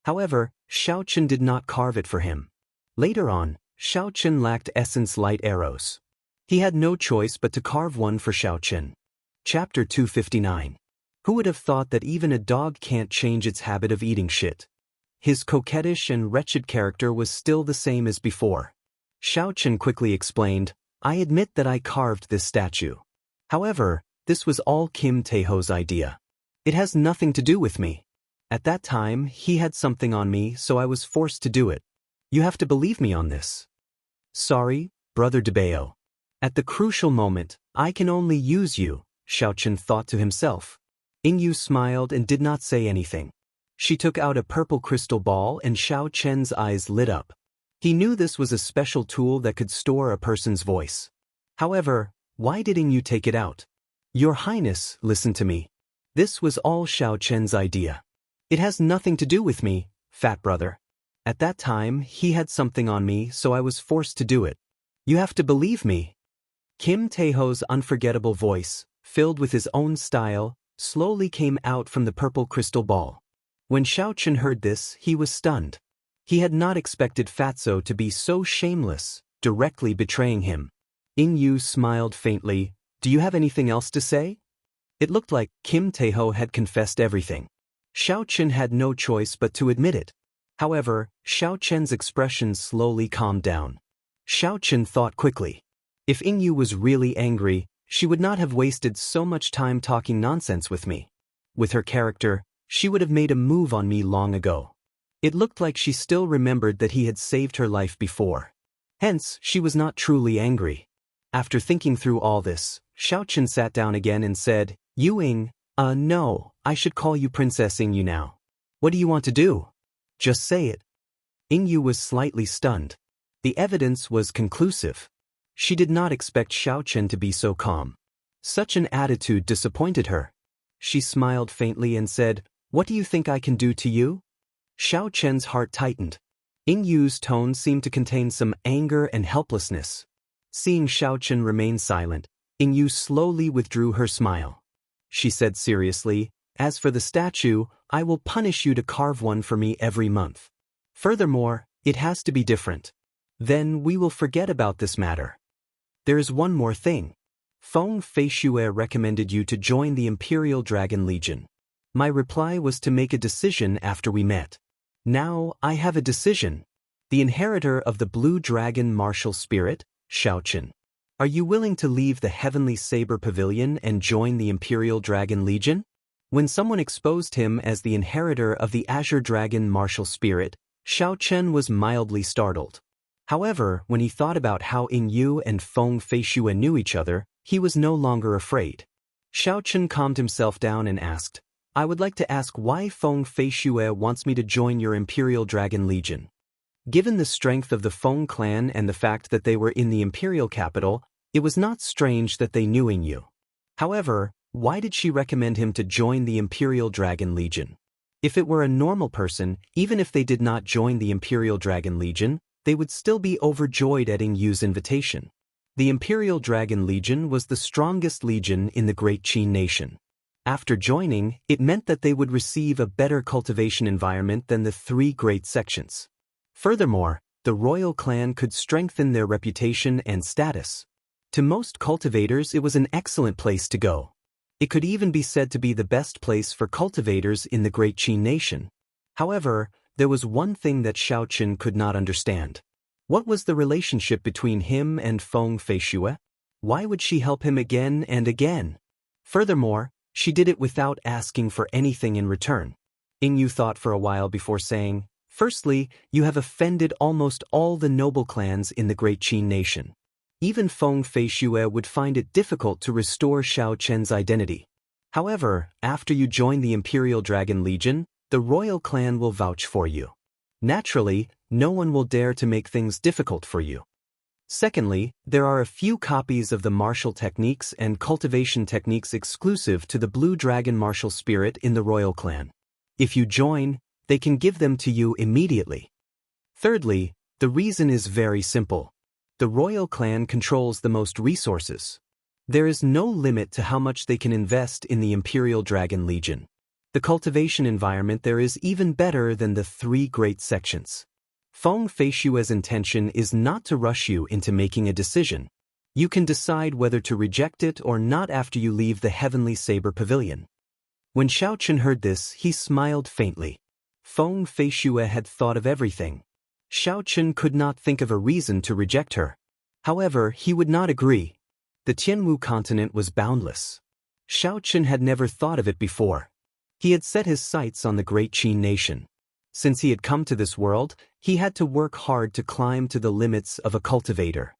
However, Xiaochen did not carve it for him. Later on, Xiaochen lacked essence light arrows. He had no choice but to carve one for Xiaochen. Chapter 259. Who would have thought that even a dog can't change its habit of eating shit? His coquettish and wretched character was still the same as before. Xiaochen quickly explained, I admit that I carved this statue. However, this was all Kim Taeho's idea. It has nothing to do with me. At that time, he had something on me, so I was forced to do it. You have to believe me on this. Sorry, Brother Debeo. At the crucial moment, I can only use you, Xiaochen thought to himself. Ingyu smiled and did not say anything. She took out a purple crystal ball and Xiaochen's eyes lit up. He knew this was a special tool that could store a person's voice. However, why didn't you take it out? Your Highness, listen to me. This was all Xiaochen's idea. It has nothing to do with me, fat brother. At that time, he had something on me, so I was forced to do it. You have to believe me. Kim Taeho's unforgettable voice, filled with his own style, slowly came out from the purple crystal ball. When Xiaochen heard this, he was stunned. He had not expected Fatso to be so shameless, directly betraying him. Ingyu smiled faintly. Do you have anything else to say? It looked like Kim Taeho had confessed everything. Xiaochen had no choice but to admit it. However, Xiaochen's expression slowly calmed down. Xiaochen thought quickly. If Ingyu was really angry, she would not have wasted so much time talking nonsense with me. With her character, she would have made a move on me long ago. It looked like she still remembered that he had saved her life before. Hence, she was not truly angry. After thinking through all this, Xiaochen sat down again and said, Ying, no, I should call you Princess Ingyu now. What do you want to do? Just say it. Ingyu was slightly stunned. The evidence was conclusive. She did not expect Xiaochen to be so calm. Such an attitude disappointed her. She smiled faintly and said, What do you think I can do to you? Xiaochen's heart tightened. Ingyu's tone seemed to contain some anger and helplessness. Seeing Xiaochen remain silent, Ingyu slowly withdrew her smile. She said seriously, As for the statue, I will punish you to carve one for me every month. Furthermore, it has to be different. Then we will forget about this matter. There is one more thing. Feng Feishue recommended you to join the Imperial Dragon Legion. My reply was to make a decision after we met. Now I have a decision. The inheritor of the Blue Dragon Martial Spirit, Xiaochen. Are you willing to leave the Heavenly Saber Pavilion and join the Imperial Dragon Legion? When someone exposed him as the inheritor of the Azure Dragon Martial Spirit, Xiaochen was mildly startled. However, when he thought about how Ingyu and Feng Feishue knew each other, he was no longer afraid. Xiaochen calmed himself down and asked, I would like to ask why Feng Feishue wants me to join your Imperial Dragon Legion. Given the strength of the Feng clan and the fact that they were in the Imperial capital, it was not strange that they knew Ingyu. However, why did she recommend him to join the Imperial Dragon Legion? If it were a normal person, even if they did not join the Imperial Dragon Legion, they would still be overjoyed at Ingyu's invitation. The Imperial Dragon Legion was the strongest legion in the Great Qin nation. After joining, it meant that they would receive a better cultivation environment than the three great sections. Furthermore, the royal clan could strengthen their reputation and status. To most cultivators, it was an excellent place to go. It could even be said to be the best place for cultivators in the Great Qin nation. However, there was one thing that Xiaochen could not understand. What was the relationship between him and Feng Feishue? Why would she help him again and again? Furthermore, she did it without asking for anything in return. Ingyu thought for a while before saying, Firstly, you have offended almost all the noble clans in the Great Qin nation. Even Feng Feishue would find it difficult to restore Xiaochen's identity. However, after you join the Imperial Dragon Legion, the royal clan will vouch for you. Naturally, no one will dare to make things difficult for you. Secondly, there are a few copies of the martial techniques and cultivation techniques exclusive to the Blue Dragon Martial Spirit in the royal clan. If you join, they can give them to you immediately. Thirdly, The reason is very simple. The royal clan controls the most resources. There is no limit to how much they can invest in the Imperial Dragon Legion. The cultivation environment there is even better than the 3 great sections. Feng Feishue's intention is not to rush you into making a decision. You can decide whether to reject it or not after you leave the Heavenly Saber Pavilion. When Xiaochen heard this, he smiled faintly. Feng Feishue had thought of everything. Xiaochen could not think of a reason to reject her. However, he would not agree. The Tianwu continent was boundless. Xiaochen had never thought of it before. He had set his sights on the great Qin nation. Since he had come to this world, he had to work hard to climb to the limits of a cultivator.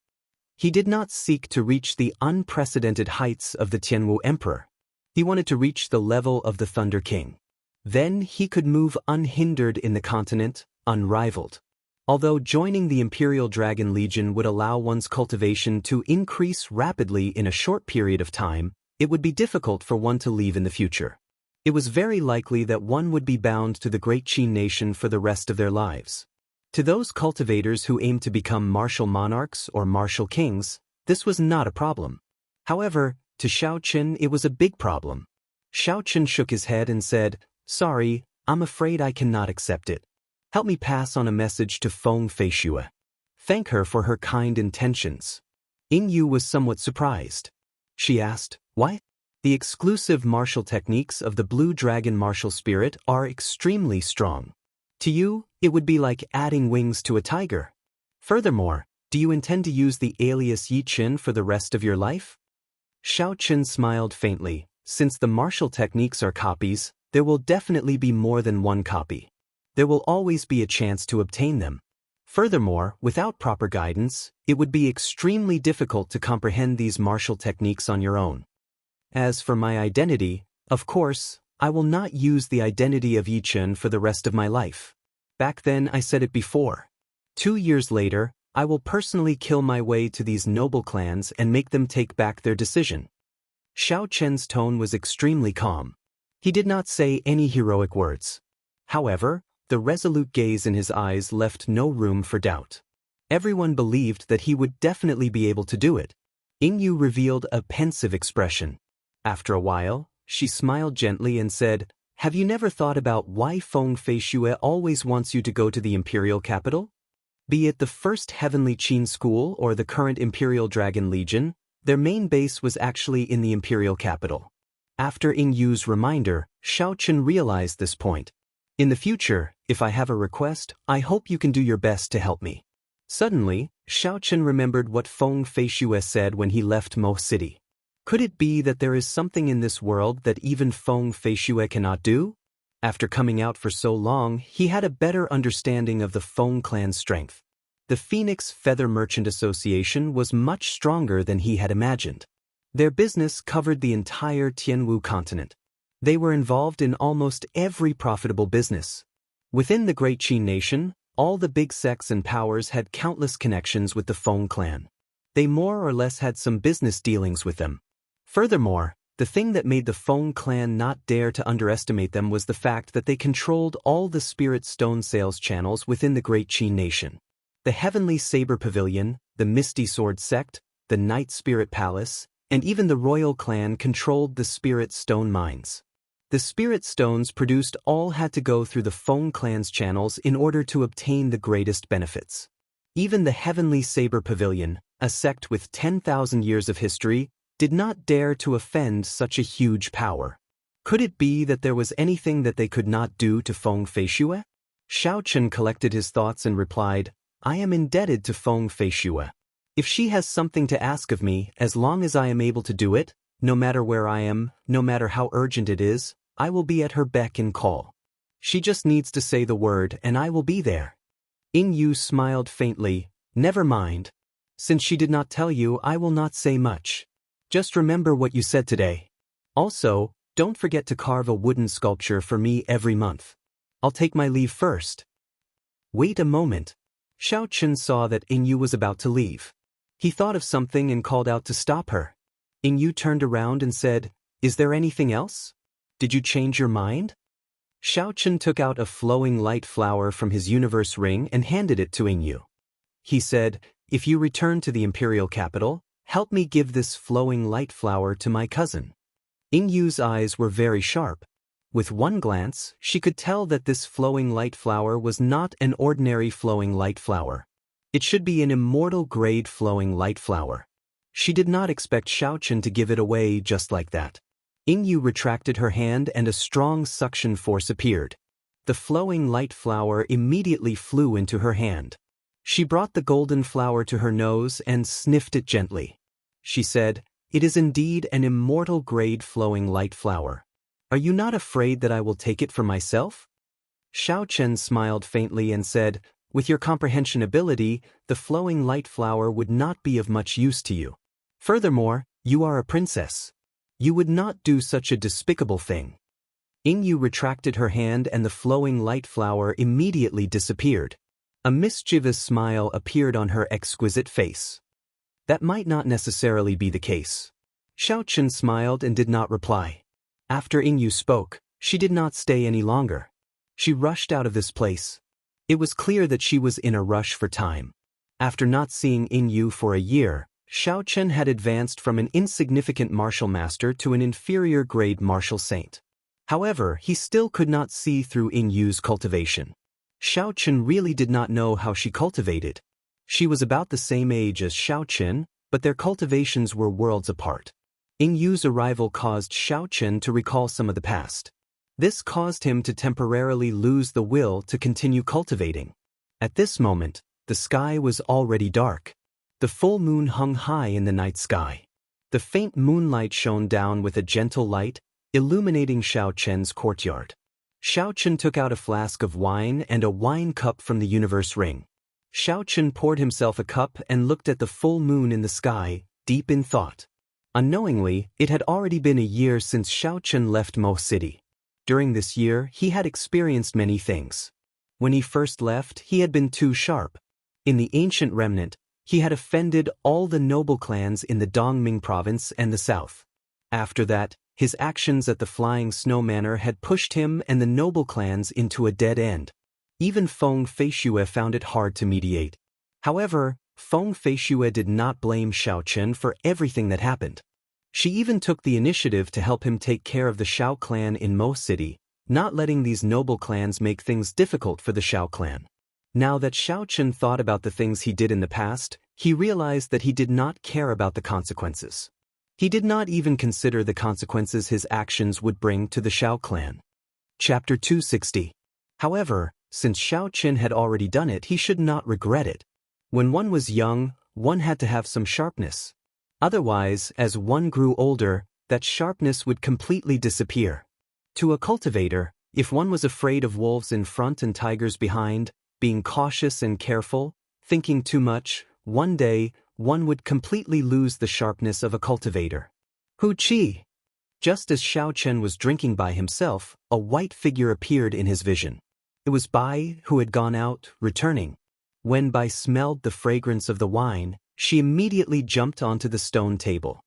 He did not seek to reach the unprecedented heights of the Tianwu Emperor. He wanted to reach the level of the Thunder King. Then he could move unhindered in the continent, unrivaled. Although joining the Imperial Dragon Legion would allow one's cultivation to increase rapidly in a short period of time, it would be difficult for one to leave in the future. It was very likely that one would be bound to the great Qin nation for the rest of their lives. To those cultivators who aimed to become martial monarchs or martial kings, this was not a problem. However, to Xiaochen it was a big problem. Xiaochen shook his head and said, "Sorry, I'm afraid I cannot accept it. Help me pass on a message to Feng Feishue. Thank her for her kind intentions." Yingyu was somewhat surprised. She asked, "What?" The exclusive martial techniques of the Blue Dragon martial spirit are extremely strong. To you, it would be like adding wings to a tiger. Furthermore, do you intend to use the alias Yi Qin for the rest of your life? Xiaochen smiled faintly. Since the martial techniques are copies, there will definitely be more than one copy. There will always be a chance to obtain them. Furthermore, without proper guidance, it would be extremely difficult to comprehend these martial techniques on your own. As for my identity, of course, I will not use the identity of Yi Qin for the rest of my life. Back then I said it before. 2 years later, I will personally kill my way to these noble clans and make them take back their decision. Xiaochen's tone was extremely calm. He did not say any heroic words. However, the resolute gaze in his eyes left no room for doubt. Everyone believed that he would definitely be able to do it. Yingyu revealed a pensive expression. After a while, she smiled gently and said, "Have you never thought about why Feng Feishue always wants you to go to the imperial capital? Be it the first Heavenly Qin school or the current Imperial Dragon Legion, their main base was actually in the imperial capital." After Yingyu's reminder, Xiaochen realized this point. "In the future, if I have a request, I hope you can do your best to help me." Suddenly, Xiaochen remembered what Feng Feishue said when he left Mo City. Could it be that there is something in this world that even Feng Feishue cannot do? After coming out for so long, he had a better understanding of the Feng clan's strength. The Phoenix Feather Merchant Association was much stronger than he had imagined. Their business covered the entire Tianwu continent. They were involved in almost every profitable business. Within the Great Qin nation, all the big sects and powers had countless connections with the Feng clan. They more or less had some business dealings with them. Furthermore, the thing that made the Feng clan not dare to underestimate them was the fact that they controlled all the spirit stone sales channels within the Great Qin nation. The Heavenly Saber Pavilion, the Misty Sword Sect, the Night Spirit Palace, and even the royal clan controlled the spirit stone mines. The spirit stones produced all had to go through the Feng clan's channels in order to obtain the greatest benefits. Even the Heavenly Saber Pavilion, a sect with 10,000 years of history, did not dare to offend such a huge power. Could it be that there was anything that they could not do to Feng Feishue? Xiaochen collected his thoughts and replied, "I am indebted to Feng Feishue. If she has something to ask of me, as long as I am able to do it, no matter where I am, no matter how urgent it is, I will be at her beck and call. She just needs to say the word and I will be there." Yingyu smiled faintly. "Never mind. Since she did not tell you, I will not say much. Just remember what you said today. Also, don't forget to carve a wooden sculpture for me every month. I'll take my leave first." Wait a moment. Xiaochen saw that Yingyu was about to leave. He thought of something and called out to stop her. Yingyu turned around and said, "Is there anything else? Did you change your mind?" Xiaochen took out a flowing light flower from his universe ring and handed it to Yingyu. He said, "If you return to the imperial capital, help me give this flowing light flower to my cousin." Yingyu's eyes were very sharp. With one glance, she could tell that this flowing light flower was not an ordinary flowing light flower. It should be an immortal-grade flowing light flower. She did not expect Xiaochen to give it away just like that. Yingyu retracted her hand and a strong suction force appeared. The flowing light flower immediately flew into her hand. She brought the golden flower to her nose and sniffed it gently. She said, "It is indeed an immortal-grade flowing light flower. Are you not afraid that I will take it for myself?" Xiaochen smiled faintly and said, "With your comprehension ability, the flowing light flower would not be of much use to you. Furthermore, you are a princess. You would not do such a despicable thing." Yingyu retracted her hand and the flowing light flower immediately disappeared. A mischievous smile appeared on her exquisite face. That might not necessarily be the case. Xiaochen smiled and did not reply. After Yingyu spoke, she did not stay any longer. She rushed out of this place. It was clear that she was in a rush for time. After not seeing Yingyu for a year, Xiaochen had advanced from an insignificant martial master to an inferior-grade martial saint. However, he still could not see through Yingyu's cultivation. Xiaochen really did not know how she cultivated. She was about the same age as Xiaochen, but their cultivations were worlds apart. Yingyu's arrival caused Xiaochen to recall some of the past. This caused him to temporarily lose the will to continue cultivating. At this moment, the sky was already dark. The full moon hung high in the night sky. The faint moonlight shone down with a gentle light, illuminating Xiaochen's courtyard. Xiaochen took out a flask of wine and a wine cup from the universe ring. Xiaochen poured himself a cup and looked at the full moon in the sky, deep in thought. Unknowingly, it had already been a year since Xiaochen left Mo City. During this year, he had experienced many things. When he first left, he had been too sharp. In the ancient remnant, he had offended all the noble clans in the Dongming province and the south. After that, his actions at the Flying Snow Manor had pushed him and the noble clans into a dead end. Even Feng Feishue found it hard to mediate. However, Feng Feishue did not blame Xiaochen for everything that happened. She even took the initiative to help him take care of the Xiao clan in Mo City, not letting these noble clans make things difficult for the Xiao clan. Now that Xiaochen thought about the things he did in the past, he realized that he did not care about the consequences. He did not even consider the consequences his actions would bring to the Xiao clan. Chapter 260. However, since Xiaochen had already done it, he should not regret it. When one was young, one had to have some sharpness. Otherwise, as one grew older, that sharpness would completely disappear. To a cultivator, if one was afraid of wolves in front and tigers behind, being cautious and careful, thinking too much, one day, one would completely lose the sharpness of a cultivator. Hu Qi! Just as Xiaochen was drinking by himself, a white figure appeared in his vision. It was Bai, who had gone out, returning. When Bai smelled the fragrance of the wine, she immediately jumped onto the stone table.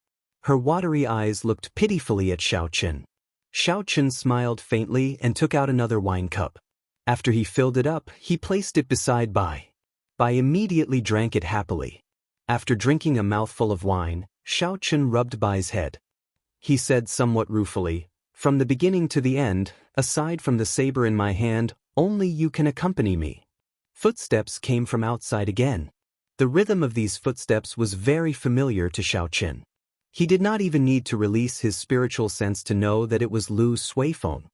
Her watery eyes looked pitifully at Xiaochen. Xiaochen smiled faintly and took out another wine cup. After he filled it up, he placed it beside Bai. Bai immediately drank it happily. After drinking a mouthful of wine, Xiaochen rubbed Bai's head. He said somewhat ruefully, "From the beginning to the end, aside from the saber in my hand, only you can accompany me." Footsteps came from outside again. The rhythm of these footsteps was very familiar to Xiaochen. He did not even need to release his spiritual sense to know that it was Lu Suifeng.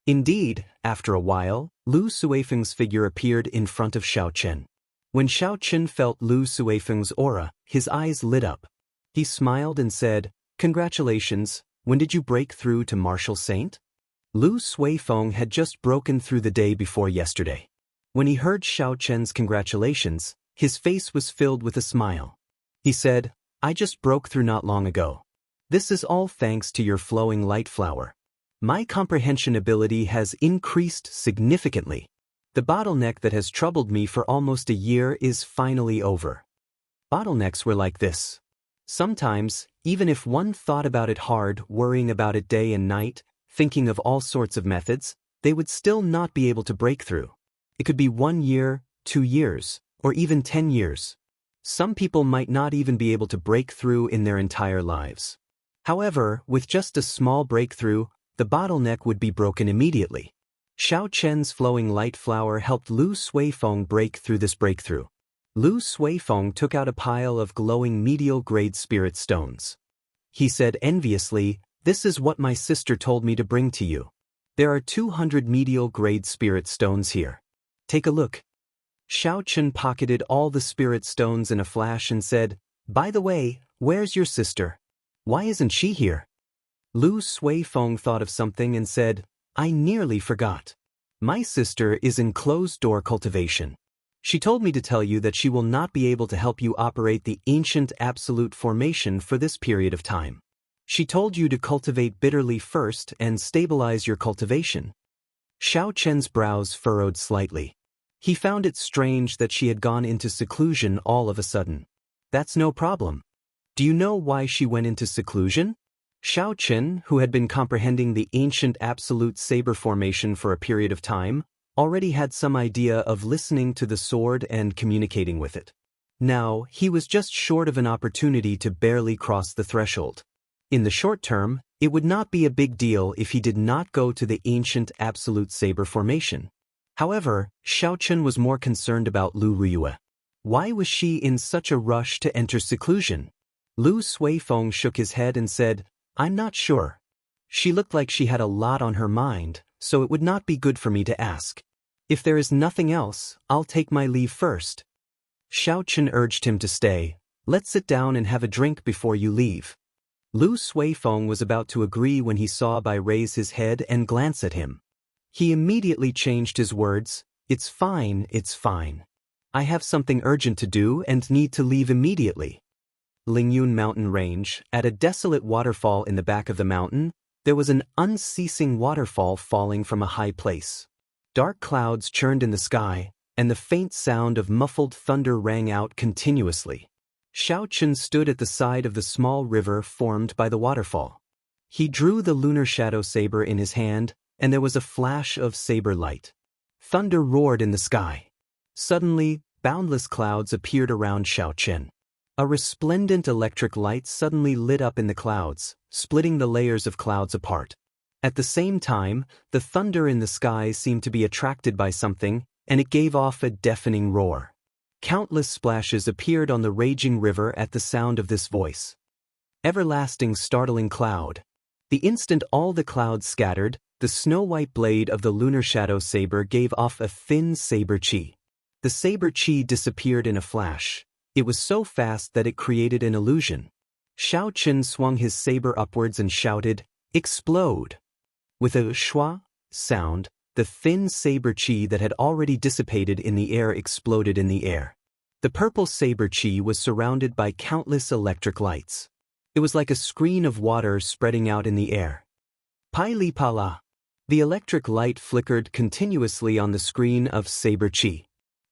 Indeed, after a while, Lu Suifeng's figure appeared in front of Xiaochen. When Xiaochen felt Lu Suifeng's aura, his eyes lit up. He smiled and said, "Congratulations, when did you break through to Martial Saint?" Lu Suifeng had just broken through the day before yesterday. When he heard Xiaochen's congratulations, his face was filled with a smile. He said, "I just broke through not long ago. This is all thanks to your flowing light flower. My comprehension ability has increased significantly. The bottleneck that has troubled me for almost a year is finally over." Bottlenecks were like this. Sometimes, even if one thought about it hard, worrying about it day and night, thinking of all sorts of methods, they would still not be able to break through. It could be 1 year, 2 years, or even 10 years. Some people might not even be able to break through in their entire lives. However, with just a small breakthrough, the bottleneck would be broken immediately. Xiao Chen's flowing light flower helped Lu Suifeng break through this breakthrough. Lu Suifeng took out a pile of glowing medial-grade spirit stones. He said enviously, "This is what my sister told me to bring to you. There are 200 medial-grade spirit stones here. Take a look." Xiao Chen pocketed all the spirit stones in a flash and said, "By the way, where's your sister? Why isn't she here?" Lu Suifeng thought of something and said, "I nearly forgot. My sister is in closed-door cultivation. She told me to tell you that she will not be able to help you operate the ancient absolute formation for this period of time. She told you to cultivate bitterly first and stabilize your cultivation." Xiao Chen's brows furrowed slightly. He found it strange that she had gone into seclusion all of a sudden. "That's no problem. Do you know why she went into seclusion?" Xiao Chen, who had been comprehending the ancient absolute saber formation for a period of time, already had some idea of listening to the sword and communicating with it. Now, he was just short of an opportunity to barely cross the threshold. In the short term, it would not be a big deal if he did not go to the ancient absolute saber formation. However, Xiao Chen was more concerned about Lu Ruyue. Why was she in such a rush to enter seclusion? Lu Suifeng shook his head and said, "I'm not sure. She looked like she had a lot on her mind, so it would not be good for me to ask. If there is nothing else, I'll take my leave first." Xiao Chen urged him to stay. "Let's sit down and have a drink before you leave." Lu Suifeng was about to agree when he saw Bai raise his head and glance at him. He immediately changed his words, "It's fine, it's fine. I have something urgent to do and need to leave immediately." Lingyun Mountain Range, at a desolate waterfall in the back of the mountain, there was an unceasing waterfall falling from a high place. Dark clouds churned in the sky, and the faint sound of muffled thunder rang out continuously. Xiao Chen stood at the side of the small river formed by the waterfall. He drew the lunar shadow saber in his hand, and there was a flash of saber light. Thunder roared in the sky. Suddenly, boundless clouds appeared around Xiao Chen. A resplendent electric light suddenly lit up in the clouds, splitting the layers of clouds apart. At the same time, the thunder in the sky seemed to be attracted by something, and it gave off a deafening roar. Countless splashes appeared on the raging river at the sound of this voice. Everlasting startling cloud. The instant all the clouds scattered, the snow-white blade of the lunar shadow saber gave off a thin saber chi. The saber chi disappeared in a flash. It was so fast that it created an illusion. Xiao Chen swung his saber upwards and shouted, "Explode!" With a schwa sound, the thin saber chi that had already dissipated in the air exploded in the air. The purple saber chi was surrounded by countless electric lights. It was like a screen of water spreading out in the air. Pai li pa la. The electric light flickered continuously on the screen of saber chi.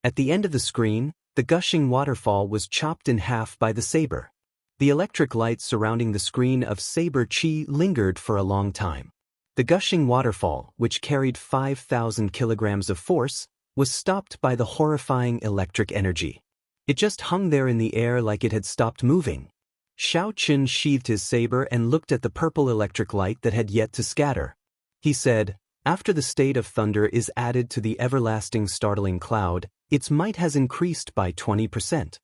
At the end of the screen, the gushing waterfall was chopped in half by the saber. The electric light surrounding the screen of saber chi lingered for a long time. The gushing waterfall, which carried 5,000 kilograms of force, was stopped by the horrifying electric energy. It just hung there in the air like it had stopped moving. Xiao Chen sheathed his saber and looked at the purple electric light that had yet to scatter. He said, "After the state of thunder is added to the everlasting startling cloud, its might has increased by 20%.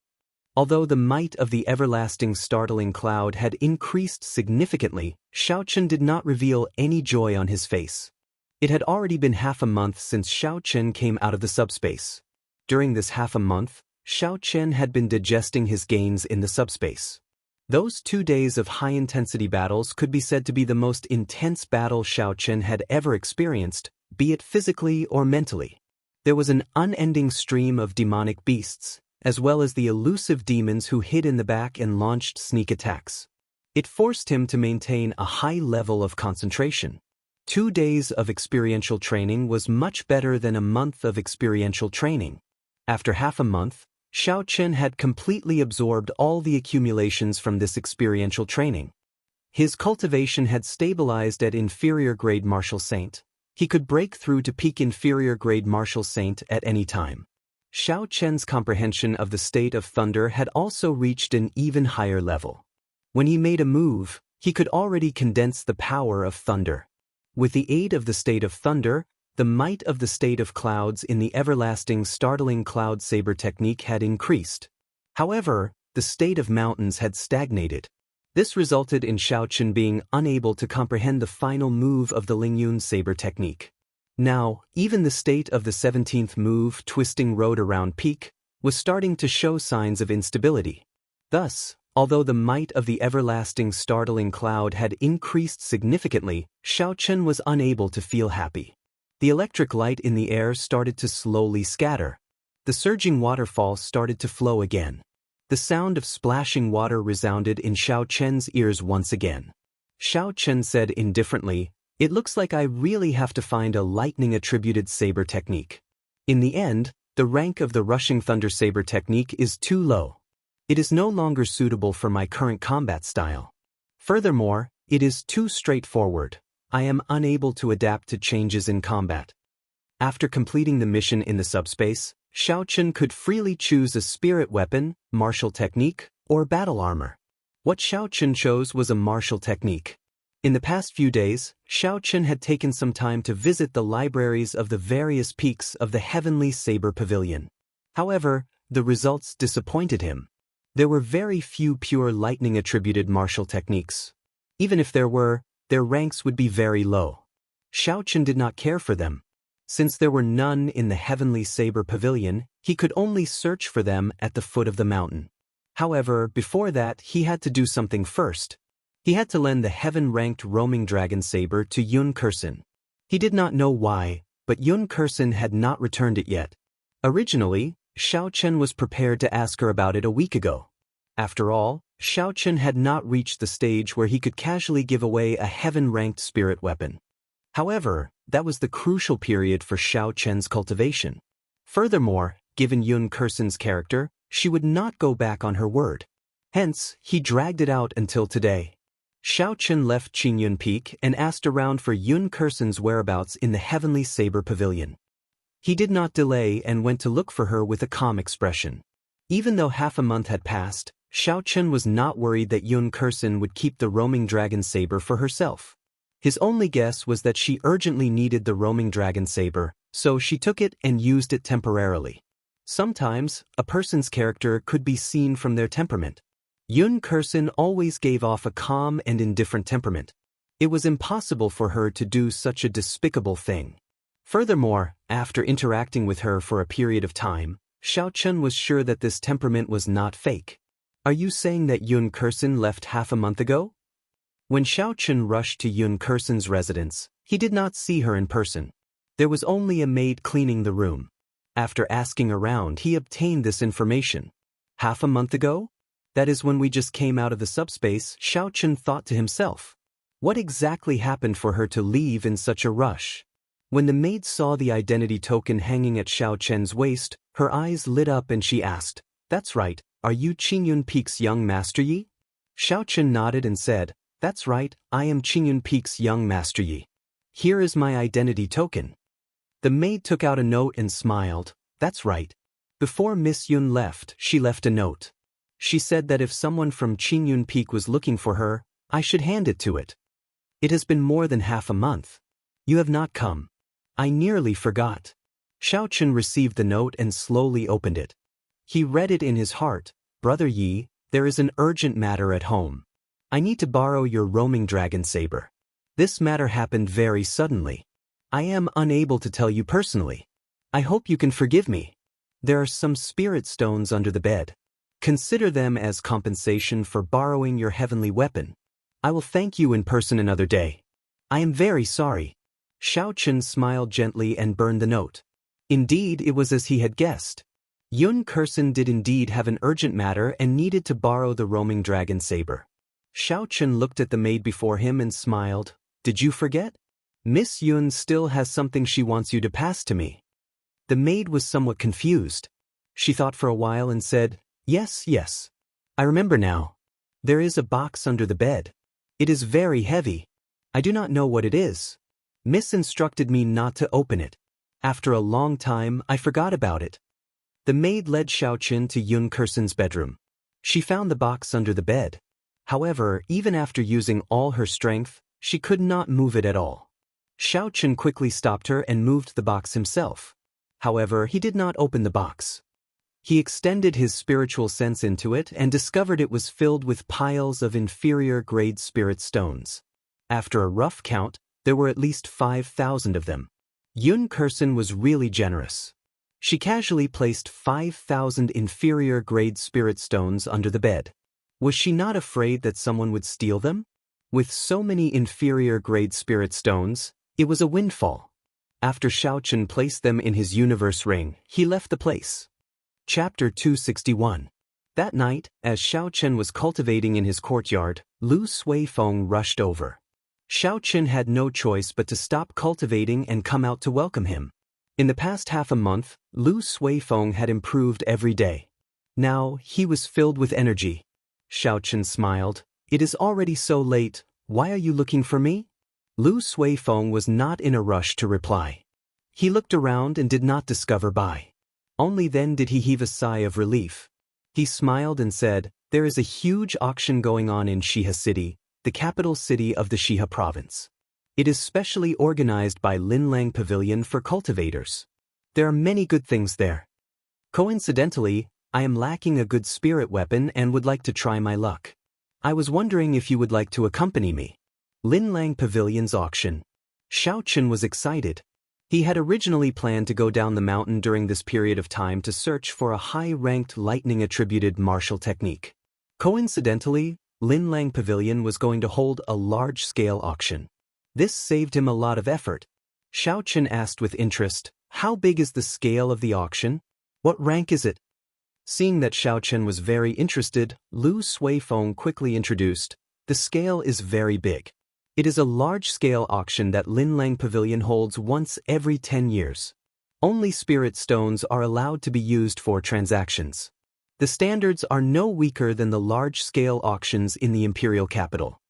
Although the might of the everlasting startling cloud had increased significantly, Xiao Chen did not reveal any joy on his face. It had already been half a month since Xiao Chen came out of the subspace. During this half a month, Xiao Chen had been digesting his gains in the subspace. Those 2 days of high-intensity battles could be said to be the most intense battle Xiao Chen had ever experienced, be it physically or mentally. There was an unending stream of demonic beasts, as well as the elusive demons who hid in the back and launched sneak attacks. It forced him to maintain a high level of concentration. 2 days of experiential training was much better than a month of experiential training. After half a month, Xiao Chen had completely absorbed all the accumulations from this experiential training. His cultivation had stabilized at inferior grade martial saint. He could break through to peak inferior grade martial saint at any time. Xiao Chen's comprehension of the state of thunder had also reached an even higher level. When he made a move, he could already condense the power of thunder. With the aid of the state of thunder, the might of the state of clouds in the everlasting startling cloud saber technique had increased. However, the state of mountains had stagnated. This resulted in Xiao Chen being unable to comprehend the final move of the Lingyun saber technique. Now, even the state of the 17th move, twisting road around peak, was starting to show signs of instability. Thus, although the might of the everlasting startling cloud had increased significantly, Xiao Chen was unable to feel happy. The electric light in the air started to slowly scatter. The surging waterfall started to flow again. The sound of splashing water resounded in Xiao Chen's ears once again. Xiao Chen said indifferently, "It looks like I really have to find a lightning-attributed saber technique. In the end, the rank of the rushing thunder saber technique is too low. It is no longer suitable for my current combat style. Furthermore, it is too straightforward. I am unable to adapt to changes in combat." After completing the mission in the subspace, Xiao Chen could freely choose a spirit weapon, martial technique, or battle armor. What Xiao Chen chose was a martial technique. In the past few days, Xiao Chen had taken some time to visit the libraries of the various peaks of the Heavenly Saber Pavilion. However, the results disappointed him. There were very few pure lightning-attributed martial techniques. Even if there were, their ranks would be very low. Xiao Chen did not care for them. Since there were none in the Heavenly Saber Pavilion, he could only search for them at the foot of the mountain. However, before that, he had to do something first. He had to lend the heaven-ranked roaming dragon saber to Yun Kursen. He did not know why, but Yun Kursen had not returned it yet. Originally, Xiao Chen was prepared to ask her about it a week ago. After all, Xiao Chen had not reached the stage where he could casually give away a heaven-ranked spirit weapon. However, that was the crucial period for Xiao Chen's cultivation. Furthermore, given Yun Kursen's character, she would not go back on her word. Hence, he dragged it out until today. Xiao Chen left Qingyun Peak and asked around for Yun Kursen's whereabouts in the Heavenly Saber Pavilion. He did not delay and went to look for her with a calm expression. Even though half a month had passed, Xiao Chen was not worried that Yun Kursen would keep the roaming dragon saber for herself. His only guess was that she urgently needed the roaming dragon saber, so she took it and used it temporarily. Sometimes, a person's character could be seen from their temperament. Yun Kursen always gave off a calm and indifferent temperament. It was impossible for her to do such a despicable thing. Furthermore, after interacting with her for a period of time, Xiao Chen was sure that this temperament was not fake. "Are you saying that Yun Kursen left half a month ago?" When Xiao Chen rushed to Yun Kursen's residence, he did not see her in person. There was only a maid cleaning the room. After asking around, he obtained this information. "Half a month ago? That is when we just came out of the subspace," Xiao Chen thought to himself. What exactly happened for her to leave in such a rush? When the maid saw the identity token hanging at Xiao Chen's waist, her eyes lit up and she asked, "That's right, are you Qingyun Peak's young Master Yi?" Xiao Chen nodded and said, "That's right, I am Qingyun Peak's young Master Yi. Here is my identity token." The maid took out a note and smiled. "That's right." Before Miss Yun left, she left a note. She said that if someone from Qingyun Peak was looking for her, I should hand it to it. "It has been more than half a month. You have not come. I nearly forgot." Xiao Chen received the note and slowly opened it. He read it in his heart. "Brother Yi, there is an urgent matter at home. I need to borrow your roaming dragon saber. This matter happened very suddenly. I am unable to tell you personally. I hope you can forgive me. There are some spirit stones under the bed. Consider them as compensation for borrowing your heavenly weapon. I will thank you in person another day. I am very sorry." Xiao Chen smiled gently and burned the note. Indeed, it was as he had guessed. Yun Kursen did indeed have an urgent matter and needed to borrow the roaming dragon saber. Xiao Chen looked at the maid before him and smiled. "Did you forget? Miss Yun still has something she wants you to pass to me." The maid was somewhat confused. She thought for a while and said, Yes. I remember now. There is a box under the bed. It is very heavy. I do not know what it is. Miss instructed me not to open it. After a long time, I forgot about it." The maid led Xiaochen to Yun Kursen's bedroom. She found the box under the bed. However, even after using all her strength, she could not move it at all. Xiaochen quickly stopped her and moved the box himself. However, he did not open the box. He extended his spiritual sense into it and discovered it was filled with piles of inferior-grade spirit stones. After a rough count, there were at least 5,000 of them. Yun Kursen was really generous. She casually placed 5,000 inferior-grade spirit stones under the bed. Was she not afraid that someone would steal them? With so many inferior-grade spirit stones, it was a windfall. After Xiaochen placed them in his universe ring, he left the place. Chapter 261. That night, as Xiaochen was cultivating in his courtyard, Lu Suifeng rushed over. Xiaochen had no choice but to stop cultivating and come out to welcome him. In the past half a month, Lu Suifeng had improved every day. Now, he was filled with energy. Xiaochen smiled. It is already so late, why are you looking for me? Lu Suifeng was not in a rush to reply. He looked around and did not discover Bai. Only then did he heave a sigh of relief. He smiled and said, there is a huge auction going on in Xihe City, the capital city of the Xihe province. It is specially organized by Linlang Pavilion for cultivators. There are many good things there. Coincidentally, I am lacking a good spirit weapon and would like to try my luck. I was wondering if you would like to accompany me. Linlang Pavilion's auction. Xiaochen was excited. He had originally planned to go down the mountain during this period of time to search for a high-ranked lightning-attributed martial technique. Coincidentally, Linlang Pavilion was going to hold a large-scale auction. This saved him a lot of effort. Xiaochen asked with interest, how big is the scale of the auction? What rank is it? Seeing that Xiaochen was very interested, Lu Suifeng quickly introduced, the scale is very big. It is a large-scale auction that Linlang Pavilion holds once every 10 years. Only spirit stones are allowed to be used for transactions. The standards are no weaker than the large-scale auctions in the imperial capital.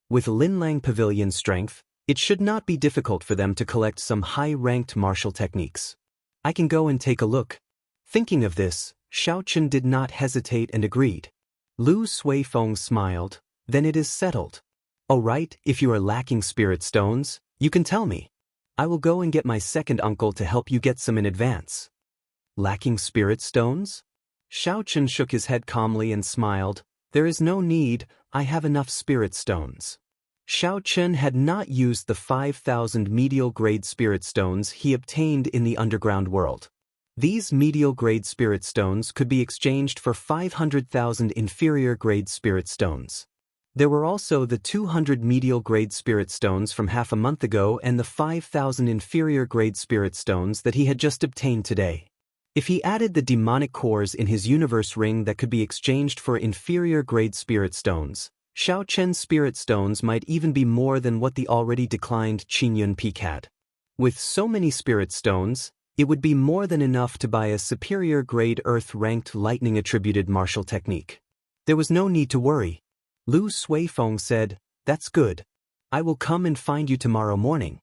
With Linlang Pavilion's strength, it should not be difficult for them to collect some high-ranked martial techniques. I can go and take a look. Thinking of this, Xiaochen did not hesitate and agreed. Lu Suifeng smiled, then it is settled. Oh right, if you are lacking spirit stones, you can tell me. I will go and get my second uncle to help you get some in advance. Lacking spirit stones? Xiaochen shook his head calmly and smiled. There is no need, I have enough spirit stones. Xiaochen had not used the 5,000 medial-grade spirit stones he obtained in the underground world. These medial-grade spirit stones could be exchanged for 500,000 inferior-grade spirit stones. There were also the 200 medial-grade spirit stones from half a month ago and the 5,000 inferior-grade spirit stones that he had just obtained today. If he added the demonic cores in his universe ring that could be exchanged for inferior-grade spirit stones, Xiaochen's spirit stones might even be more than what the already declined Qingyun Peak had. With so many spirit stones, it would be more than enough to buy a superior-grade Earth-ranked lightning-attributed martial technique. There was no need to worry. Lu Suifeng said, that's good. I will come and find you tomorrow morning.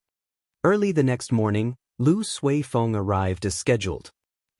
Early the next morning, Lu Suifeng arrived as scheduled.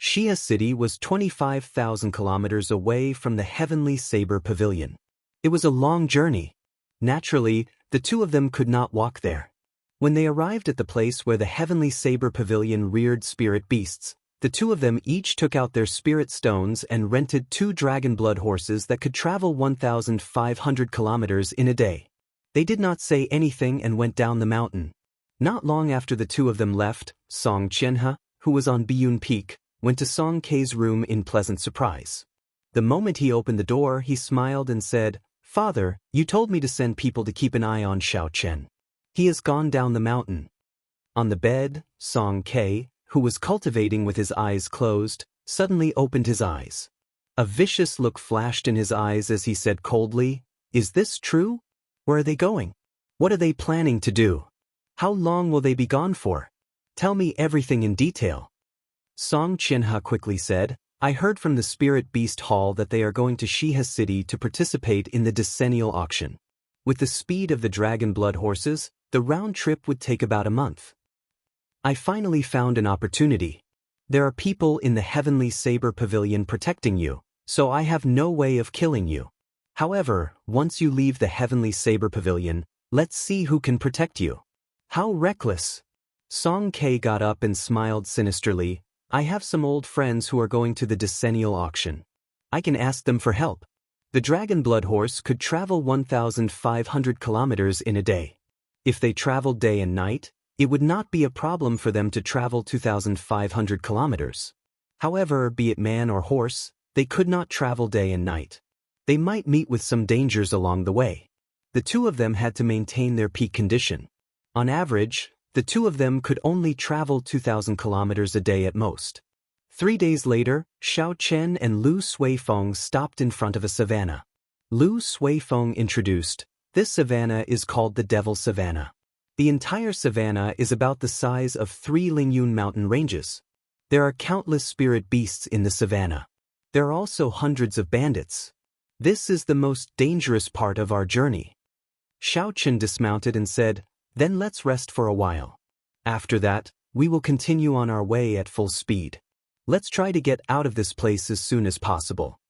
Xihe City was 25,000 kilometers away from the Heavenly Saber Pavilion. It was a long journey. Naturally, the two of them could not walk there. When they arrived at the place where the Heavenly Saber Pavilion reared spirit beasts, the two of them each took out their spirit stones and rented 2 dragon blood horses that could travel 1,500 kilometers in a day. They did not say anything and went down the mountain. Not long after the two of them left, Song Qianhe, who was on Biyun Peak, went to Song Kei's room in pleasant surprise. The moment he opened the door, he smiled and said, Father, you told me to send people to keep an eye on Xiaochen. He has gone down the mountain. On the bed, Song Kei, who was cultivating with his eyes closed, suddenly opened his eyes. A vicious look flashed in his eyes as he said coldly, Is this true? Where are they going? What are they planning to do? How long will they be gone for? Tell me everything in detail. Song Qianhe quickly said, I heard from the Spirit Beast Hall that they are going to Xihe City to participate in the decennial auction. With the speed of the dragon blood horses, the round trip would take about a month. I finally found an opportunity. There are people in the Heavenly Saber Pavilion protecting you, so I have no way of killing you. However, once you leave the Heavenly Saber Pavilion, let's see who can protect you." "How reckless." Song K got up and smiled sinisterly. "I have some old friends who are going to the decennial auction. I can ask them for help." The Dragon Blood Horse could travel 1,500 kilometers in a day. If they traveled day and night, it would not be a problem for them to travel 2,500 kilometers. However, be it man or horse, they could not travel day and night. They might meet with some dangers along the way. The two of them had to maintain their peak condition. On average, the two of them could only travel 2,000 kilometers a day at most. 3 days later, Xiao Chen and Lu Suifeng stopped in front of a savanna. Lu Suifeng introduced, "This savanna is called the Devil Savanna. The entire savanna is about the size of 3 Lingyun mountain ranges. There are countless spirit beasts in the savanna. There are also hundreds of bandits. This is the most dangerous part of our journey." Xiao Chen dismounted and said, "Then let's rest for a while. After that, we will continue on our way at full speed. Let's try to get out of this place as soon as possible."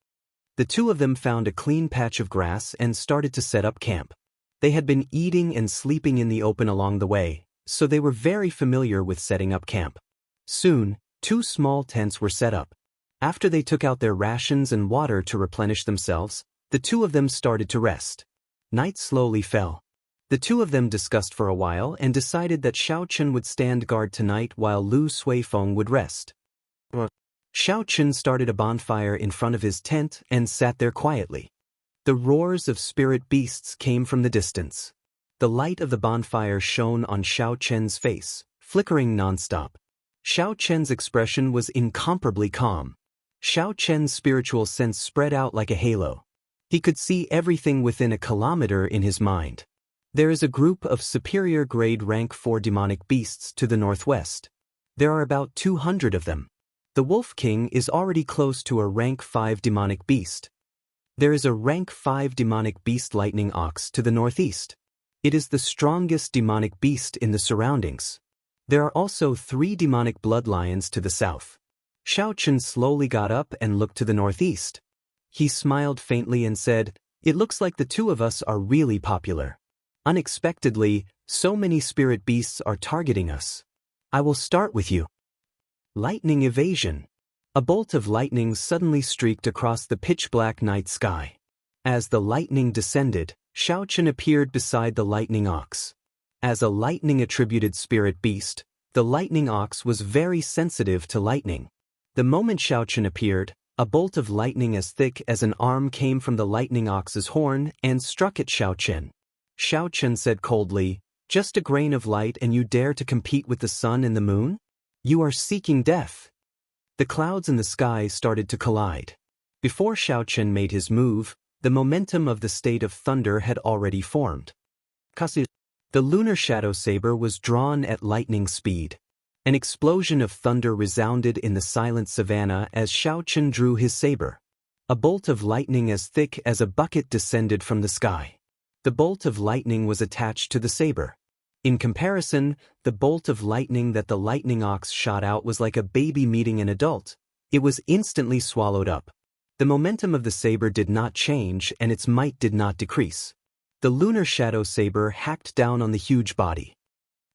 The two of them found a clean patch of grass and started to set up camp. They had been eating and sleeping in the open along the way, so they were very familiar with setting up camp. Soon, 2 small tents were set up. After they took out their rations and water to replenish themselves, the two of them started to rest. Night slowly fell. The two of them discussed for a while and decided that Xiao Chen would stand guard tonight while Lu Suifeng would rest. Xiao Chen started a bonfire in front of his tent and sat there quietly. The roars of spirit beasts came from the distance. The light of the bonfire shone on Xiao Chen's face, flickering nonstop. Xiao Chen's expression was incomparably calm. Xiao Chen's spiritual sense spread out like a halo. He could see everything within a kilometer in his mind. There is a group of superior grade rank 4 demonic beasts to the northwest. There are about 200 of them. The Wolf King is already close to a rank 5 demonic beast. There is a rank 5 demonic beast lightning ox to the northeast. It is the strongest demonic beast in the surroundings. There are also 3 demonic blood lions to the south. Xiao Chen slowly got up and looked to the northeast. He smiled faintly and said, "It looks like the two of us are really popular. Unexpectedly, so many spirit beasts are targeting us. I will start with you." Lightning evasion. A bolt of lightning suddenly streaked across the pitch-black night sky. As the lightning descended, Xiao Chen appeared beside the lightning ox. As a lightning-attributed spirit beast, the lightning ox was very sensitive to lightning. The moment Xiao Chen appeared, a bolt of lightning as thick as an arm came from the lightning ox's horn and struck at Xiao Chen. Xiao Chen said coldly, "Just a grain of light and you dare to compete with the sun and the moon? You are seeking death." The clouds in the sky started to collide. Before Xiao Chen made his move, the momentum of the state of thunder had already formed. The lunar shadow saber was drawn at lightning speed. An explosion of thunder resounded in the silent savanna as Xiao Chen drew his saber. A bolt of lightning as thick as a bucket descended from the sky. The bolt of lightning was attached to the saber. In comparison, the bolt of lightning that the lightning ox shot out was like a baby meeting an adult. It was instantly swallowed up. The momentum of the saber did not change and its might did not decrease. The lunar shadow saber hacked down on the huge body.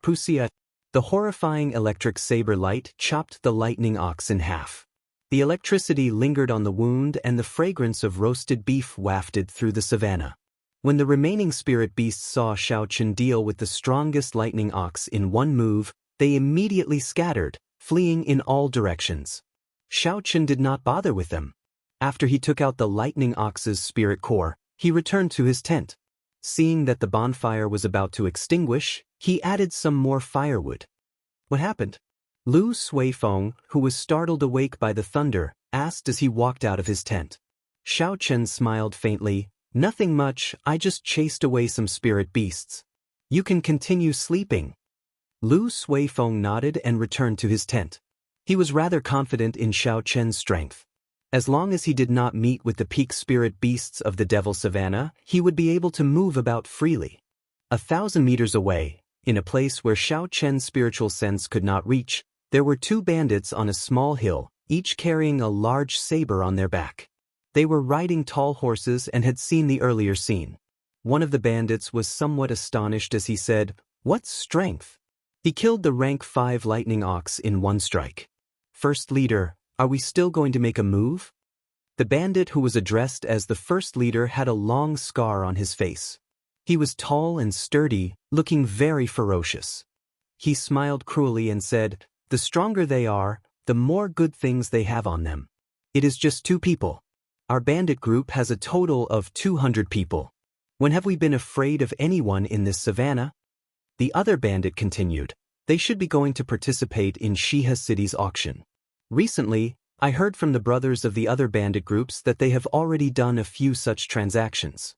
Wuxia. The horrifying electric saber light chopped the lightning ox in half. The electricity lingered on the wound and the fragrance of roasted beef wafted through the savanna. When the remaining spirit beasts saw Xiao Chen deal with the strongest lightning ox in one move, they immediately scattered, fleeing in all directions. Xiao Chen did not bother with them. After he took out the lightning ox's spirit core, he returned to his tent. Seeing that the bonfire was about to extinguish, he added some more firewood. "What happened?" Lu Suifeng, who was startled awake by the thunder, asked as he walked out of his tent. Xiao Chen smiled faintly. "Nothing much, I just chased away some spirit beasts. You can continue sleeping." Lu Suifeng nodded and returned to his tent. He was rather confident in Xiao Chen's strength. As long as he did not meet with the peak spirit beasts of the Devil Savannah, he would be able to move about freely. 1,000 meters away, in a place where Xiao Chen's spiritual sense could not reach, There were 2 bandits on a small hill, each carrying a large saber on their back. They were riding tall horses and had seen the earlier scene. One of the bandits was somewhat astonished as he said, "What strength!" He killed the rank 5 lightning ox in 1 strike. "First leader, are we still going to make a move?" The bandit who was addressed as the first leader had a long scar on his face. He was tall and sturdy, looking very ferocious. He smiled cruelly and said, "The stronger they are, the more good things they have on them. It is just 2 people. Our bandit group has a total of 200 people. When have we been afraid of anyone in this savannah?" The other bandit continued, "They should be going to participate in Xianxia City's auction. Recently, I heard from the brothers of the other bandit groups that they have already done a few such transactions.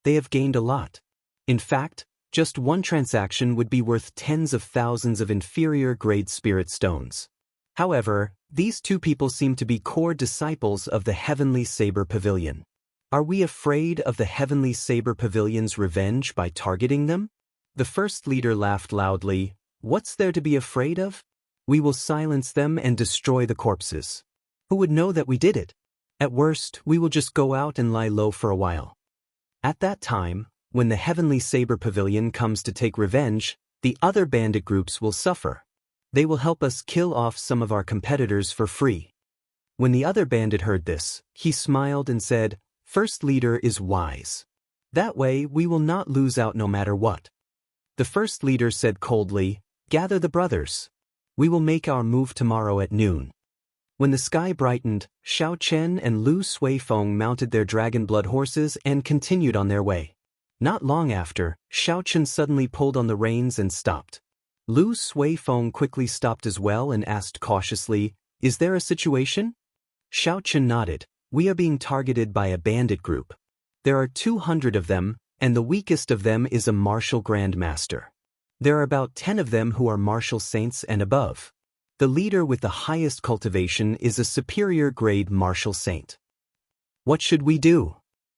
They have gained a lot. In fact, just 1 transaction would be worth tens of thousands of inferior-grade spirit stones. However, these 2 people seem to be core disciples of the Heavenly Saber Pavilion. Are we afraid of the Heavenly Saber Pavilion's revenge by targeting them?" The first leader laughed loudly. "What's there to be afraid of? We will silence them and destroy the corpses. Who would know that we did it? At worst, we will just go out and lie low for a while. At that time, when the Heavenly Saber Pavilion comes to take revenge, the other bandit groups will suffer. They will help us kill off some of our competitors for free." When the other bandit heard this, he smiled and said, "First leader is wise. That way we will not lose out no matter what." The first leader said coldly, "Gather the brothers. We will make our move tomorrow at noon." When the sky brightened, Xiao Chen and Lu Suifeng mounted their dragon blood horses and continued on their way. Not long after, Xiao Chen suddenly pulled on the reins and stopped. Lu Suifeng quickly stopped as well and asked cautiously, "Is there a situation?" Xiao Chen nodded. "We are being targeted by a bandit group. There are 200 of them, and the weakest of them is a martial grandmaster. There are about 10 of them who are martial saints and above. The leader with the highest cultivation is a superior grade martial saint. What should we do?"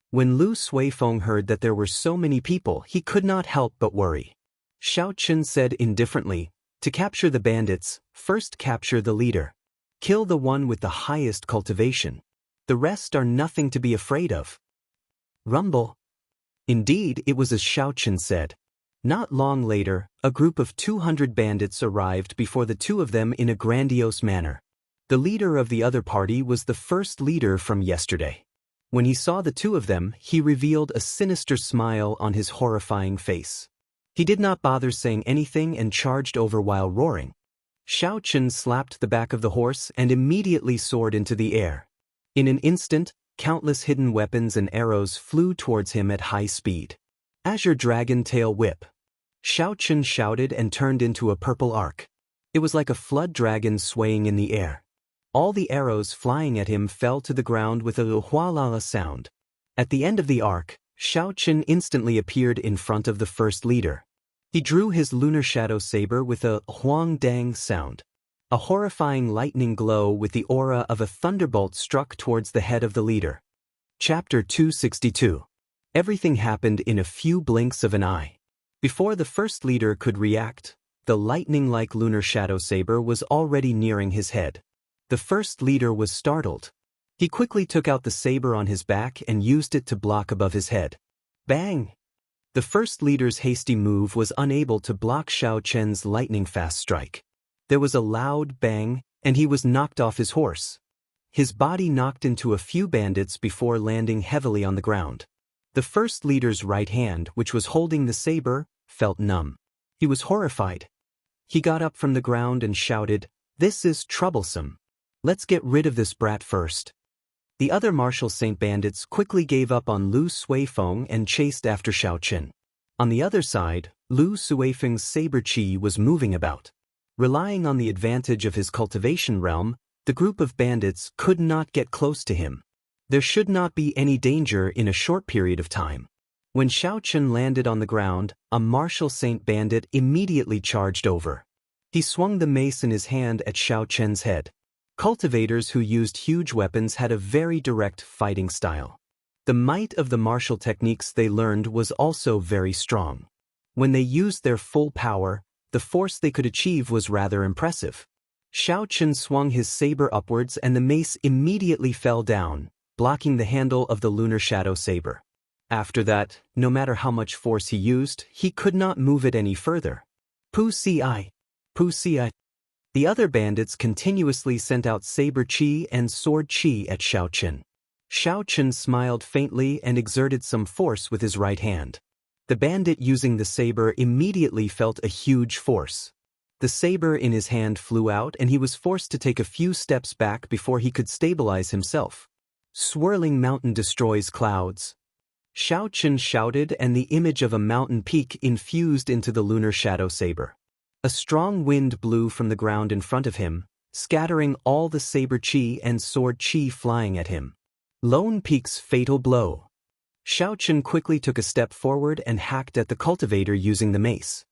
When Lu Suifeng heard that there were so many people, he could not help but worry. Xiao Chen said indifferently, "To capture the bandits, first capture the leader. Kill the one with the highest cultivation. The rest are nothing to be afraid of." Rumble. Indeed, it was as Xiao Chen said. Not long later, a group of 200 bandits arrived before the 2 of them in a grandiose manner. The leader of the other party was the first leader from yesterday. When he saw the 2 of them, he revealed a sinister smile on his horrifying face. He did not bother saying anything and charged over while roaring. Xiao Chen slapped the back of the horse and immediately soared into the air. In an instant, countless hidden weapons and arrows flew towards him at high speed. "Azure Dragon Tail Whip." Xiao Chen shouted and turned into a purple arc. It was like a flood dragon swaying in the air. All the arrows flying at him fell to the ground with a "hualala" sound. At the end of the arc, Xiao Chen instantly appeared in front of the first leader. He drew his lunar shadow saber with a "huang dang" sound. A horrifying lightning glow with the aura of a thunderbolt struck towards the head of the leader. Chapter 262. Everything happened in a few blinks of an eye. Before the first leader could react, the lightning-like lunar shadow saber was already nearing his head. The first leader was startled. He quickly took out the saber on his back and used it to block above his head. Bang! The first leader's hasty move was unable to block Xiao Chen's lightning-fast strike. There was a loud bang, and he was knocked off his horse. His body knocked into a few bandits before landing heavily on the ground. The first leader's right hand, which was holding the saber, felt numb. He was horrified. He got up from the ground and shouted, "This is troublesome. Let's get rid of this brat first." The other martial saint bandits quickly gave up on Lu Suifeng and chased after Xiao Chen. On the other side, Lu Suifeng's saber chi was moving about. Relying on the advantage of his cultivation realm, the group of bandits could not get close to him. There should not be any danger in a short period of time. When Xiao Chen landed on the ground, a martial saint bandit immediately charged over. He swung the mace in his hand at Xiao Chen's head. Cultivators who used huge weapons had a very direct fighting style. The might of the martial techniques they learned was also very strong. When they used their full power, the force they could achieve was rather impressive. Xiao Chen swung his saber upwards and the mace immediately fell down, blocking the handle of the lunar shadow saber. After that, no matter how much force he used, he could not move it any further. Pu ci. Pu ci. The other bandits continuously sent out saber chi and sword chi at Xiao Chen. Xiao Chen smiled faintly and exerted some force with his right hand. The bandit using the saber immediately felt a huge force. The saber in his hand flew out and he was forced to take a few steps back before he could stabilize himself. Swirling mountain destroys clouds. Xiao Chen shouted and the image of a mountain peak infused into the lunar shadow saber. A strong wind blew from the ground in front of him, scattering all the saber chi and sword chi flying at him. Lone Peak's fatal blow. Xiao Chen quickly took a step forward and hacked at the cultivator using the mace.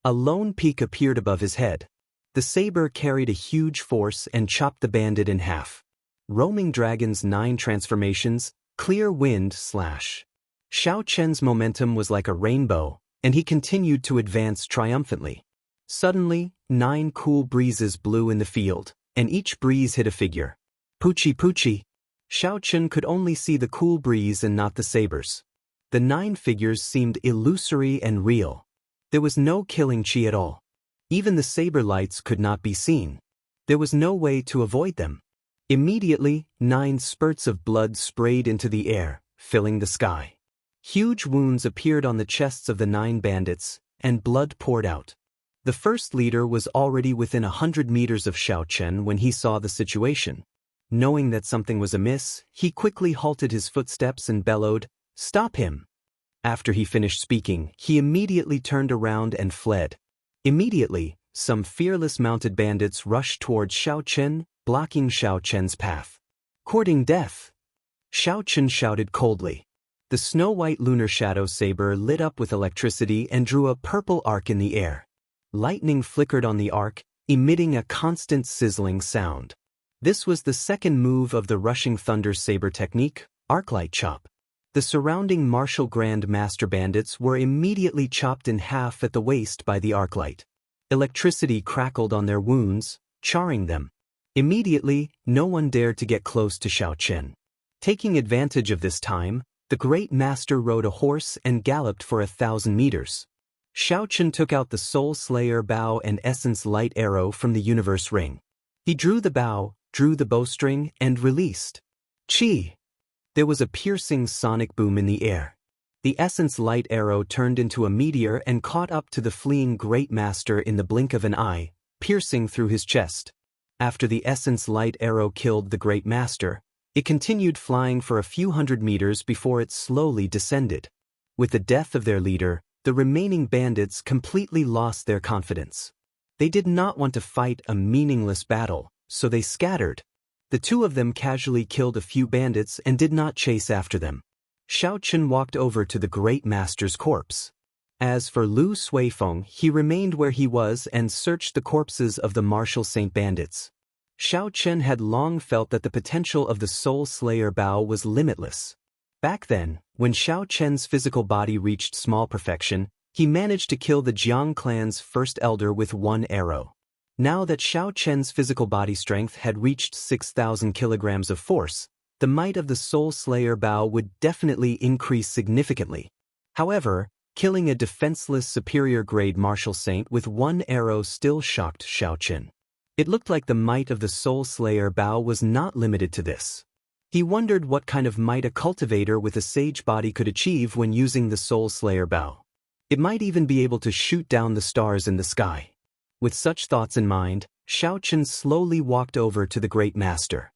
A lone peak appeared above his head. The saber carried a huge force and chopped the bandit in half. Roaming Dragon's 9 transformations, clear wind slash. Xiao Chen's momentum was like a rainbow, and he continued to advance triumphantly. Suddenly, 9 cool breezes blew in the field, and each breeze hit a figure. Poochie poochie. Xiao Chen could only see the cool breeze and not the sabers. The 9 figures seemed illusory and real. There was no killing chi at all. Even the saber lights could not be seen. There was no way to avoid them. Immediately, 9 spurts of blood sprayed into the air, filling the sky. Huge wounds appeared on the chests of the 9 bandits, and blood poured out. The first leader was already within 100 meters of Xiao Chen when he saw the situation. Knowing that something was amiss, he quickly halted his footsteps and bellowed, "Stop him!" After he finished speaking, he immediately turned around and fled. Immediately, some fearless mounted bandits rushed towards Xiao Chen, blocking Xiao Chen's path. "Courting death!" Xiao Chen shouted coldly. The snow-white lunar shadow saber lit up with electricity and drew a purple arc in the air. Lightning flickered on the arc, emitting a constant sizzling sound. This was the second move of the rushing thunder saber technique, Arclight Chop. The surrounding martial Grand Master bandits were immediately chopped in half at the waist by the arclight. Electricity crackled on their wounds, charring them. Immediately, no one dared to get close to Xiao Chen. Taking advantage of this time, the Great Master rode a horse and galloped for 1,000 meters. Xiao Chen took out the Soul Slayer bow and Essence Light arrow from the universe ring. He drew the bow, drew the bowstring, and released. Chi! There was a piercing sonic boom in the air. The Essence Light arrow turned into a meteor and caught up to the fleeing Great Master in the blink of an eye, piercing through his chest. After the Essence Light arrow killed the Great Master, it continued flying for a few hundred meters before it slowly descended. With the death of their leader, the remaining bandits completely lost their confidence. They did not want to fight a meaningless battle, so they scattered. The 2 of them casually killed a few bandits and did not chase after them. Xiao Chen walked over to the Great Master's corpse. As for Lu Suifeng, he remained where he was and searched the corpses of the martial saint bandits. Xiao Chen had long felt that the potential of the Soul Slayer bow was limitless. Back then, when Xiao Chen's physical body reached small perfection, he managed to kill the Jiang clan's first elder with 1 arrow. Now that Xiao Chen's physical body strength had reached 6,000 kilograms of force, the might of the Soul Slayer bow would definitely increase significantly. However, killing a defenseless superior-grade martial saint with 1 arrow still shocked Xiao Chen. It looked like the might of the Soul Slayer bow was not limited to this. He wondered what kind of might a cultivator with a sage body could achieve when using the Soul Slayer bow. It might even be able to shoot down the stars in the sky. With such thoughts in mind, Xiao Chen slowly walked over to the Great Master.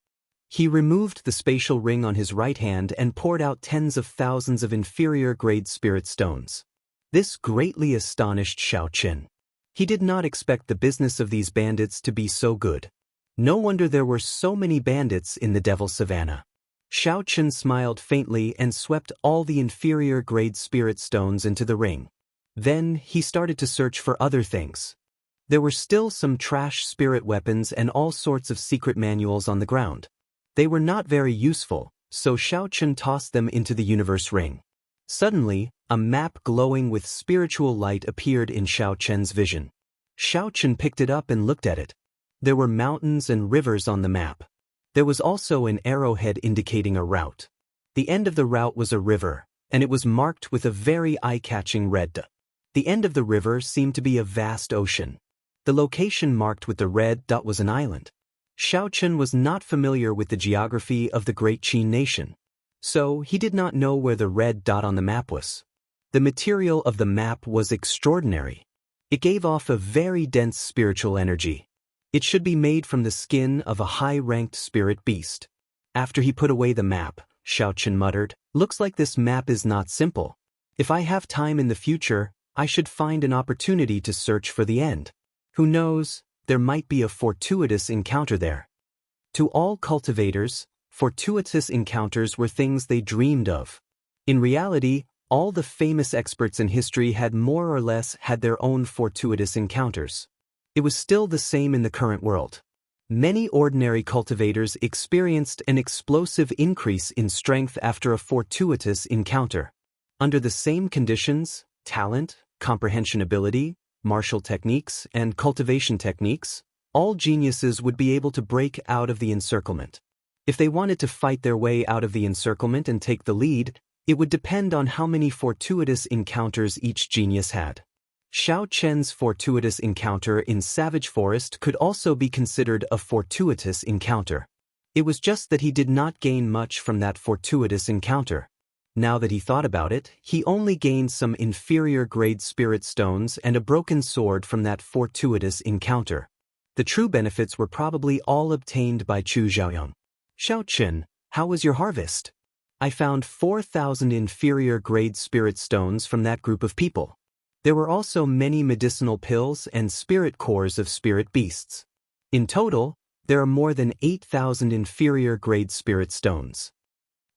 He removed the spatial ring on his right hand and poured out tens of thousands of inferior-grade spirit stones. This greatly astonished Xiao Chen. He did not expect the business of these bandits to be so good. No wonder there were so many bandits in the Devil Savannah. Xiao Chen smiled faintly and swept all the inferior-grade spirit stones into the ring. Then, he started to search for other things. There were still some trash spirit weapons and all sorts of secret manuals on the ground. They were not very useful, so Xiao Chen tossed them into the universe ring. Suddenly, a map glowing with spiritual light appeared in Xiao Chen's vision. Xiao Chen picked it up and looked at it. There were mountains and rivers on the map. There was also an arrowhead indicating a route. The end of the route was a river, and it was marked with a very eye-catching red dot. The end of the river seemed to be a vast ocean. The location marked with the red dot was an island. Xiaochen was not familiar with the geography of the Great Qin nation, so he did not know where the red dot on the map was. The material of the map was extraordinary. It gave off a very dense spiritual energy. It should be made from the skin of a high-ranked spirit beast. After he put away the map, Xiaochen muttered, "Looks like this map is not simple. If I have time in the future, I should find an opportunity to search for the end. Who knows, there might be a fortuitous encounter there." To all cultivators, fortuitous encounters were things they dreamed of. In reality, all the famous experts in history had more or less had their own fortuitous encounters. It was still the same in the current world. Many ordinary cultivators experienced an explosive increase in strength after a fortuitous encounter. Under the same conditions, talent, comprehension ability, martial techniques, and cultivation techniques, all geniuses would be able to break out of the encirclement. If they wanted to fight their way out of the encirclement and take the lead, it would depend on how many fortuitous encounters each genius had. Xiaochen's fortuitous encounter in Savage Forest could also be considered a fortuitous encounter. It was just that he did not gain much from that fortuitous encounter. Now that he thought about it, he only gained some inferior-grade spirit stones and a broken sword from that fortuitous encounter. The true benefits were probably all obtained by Chu Xiaoyang. "Xiaochen, how was your harvest?" "I found 4,000 inferior-grade spirit stones from that group of people. There were also many medicinal pills and spirit cores of spirit beasts. In total, there are more than 8,000 inferior-grade spirit stones."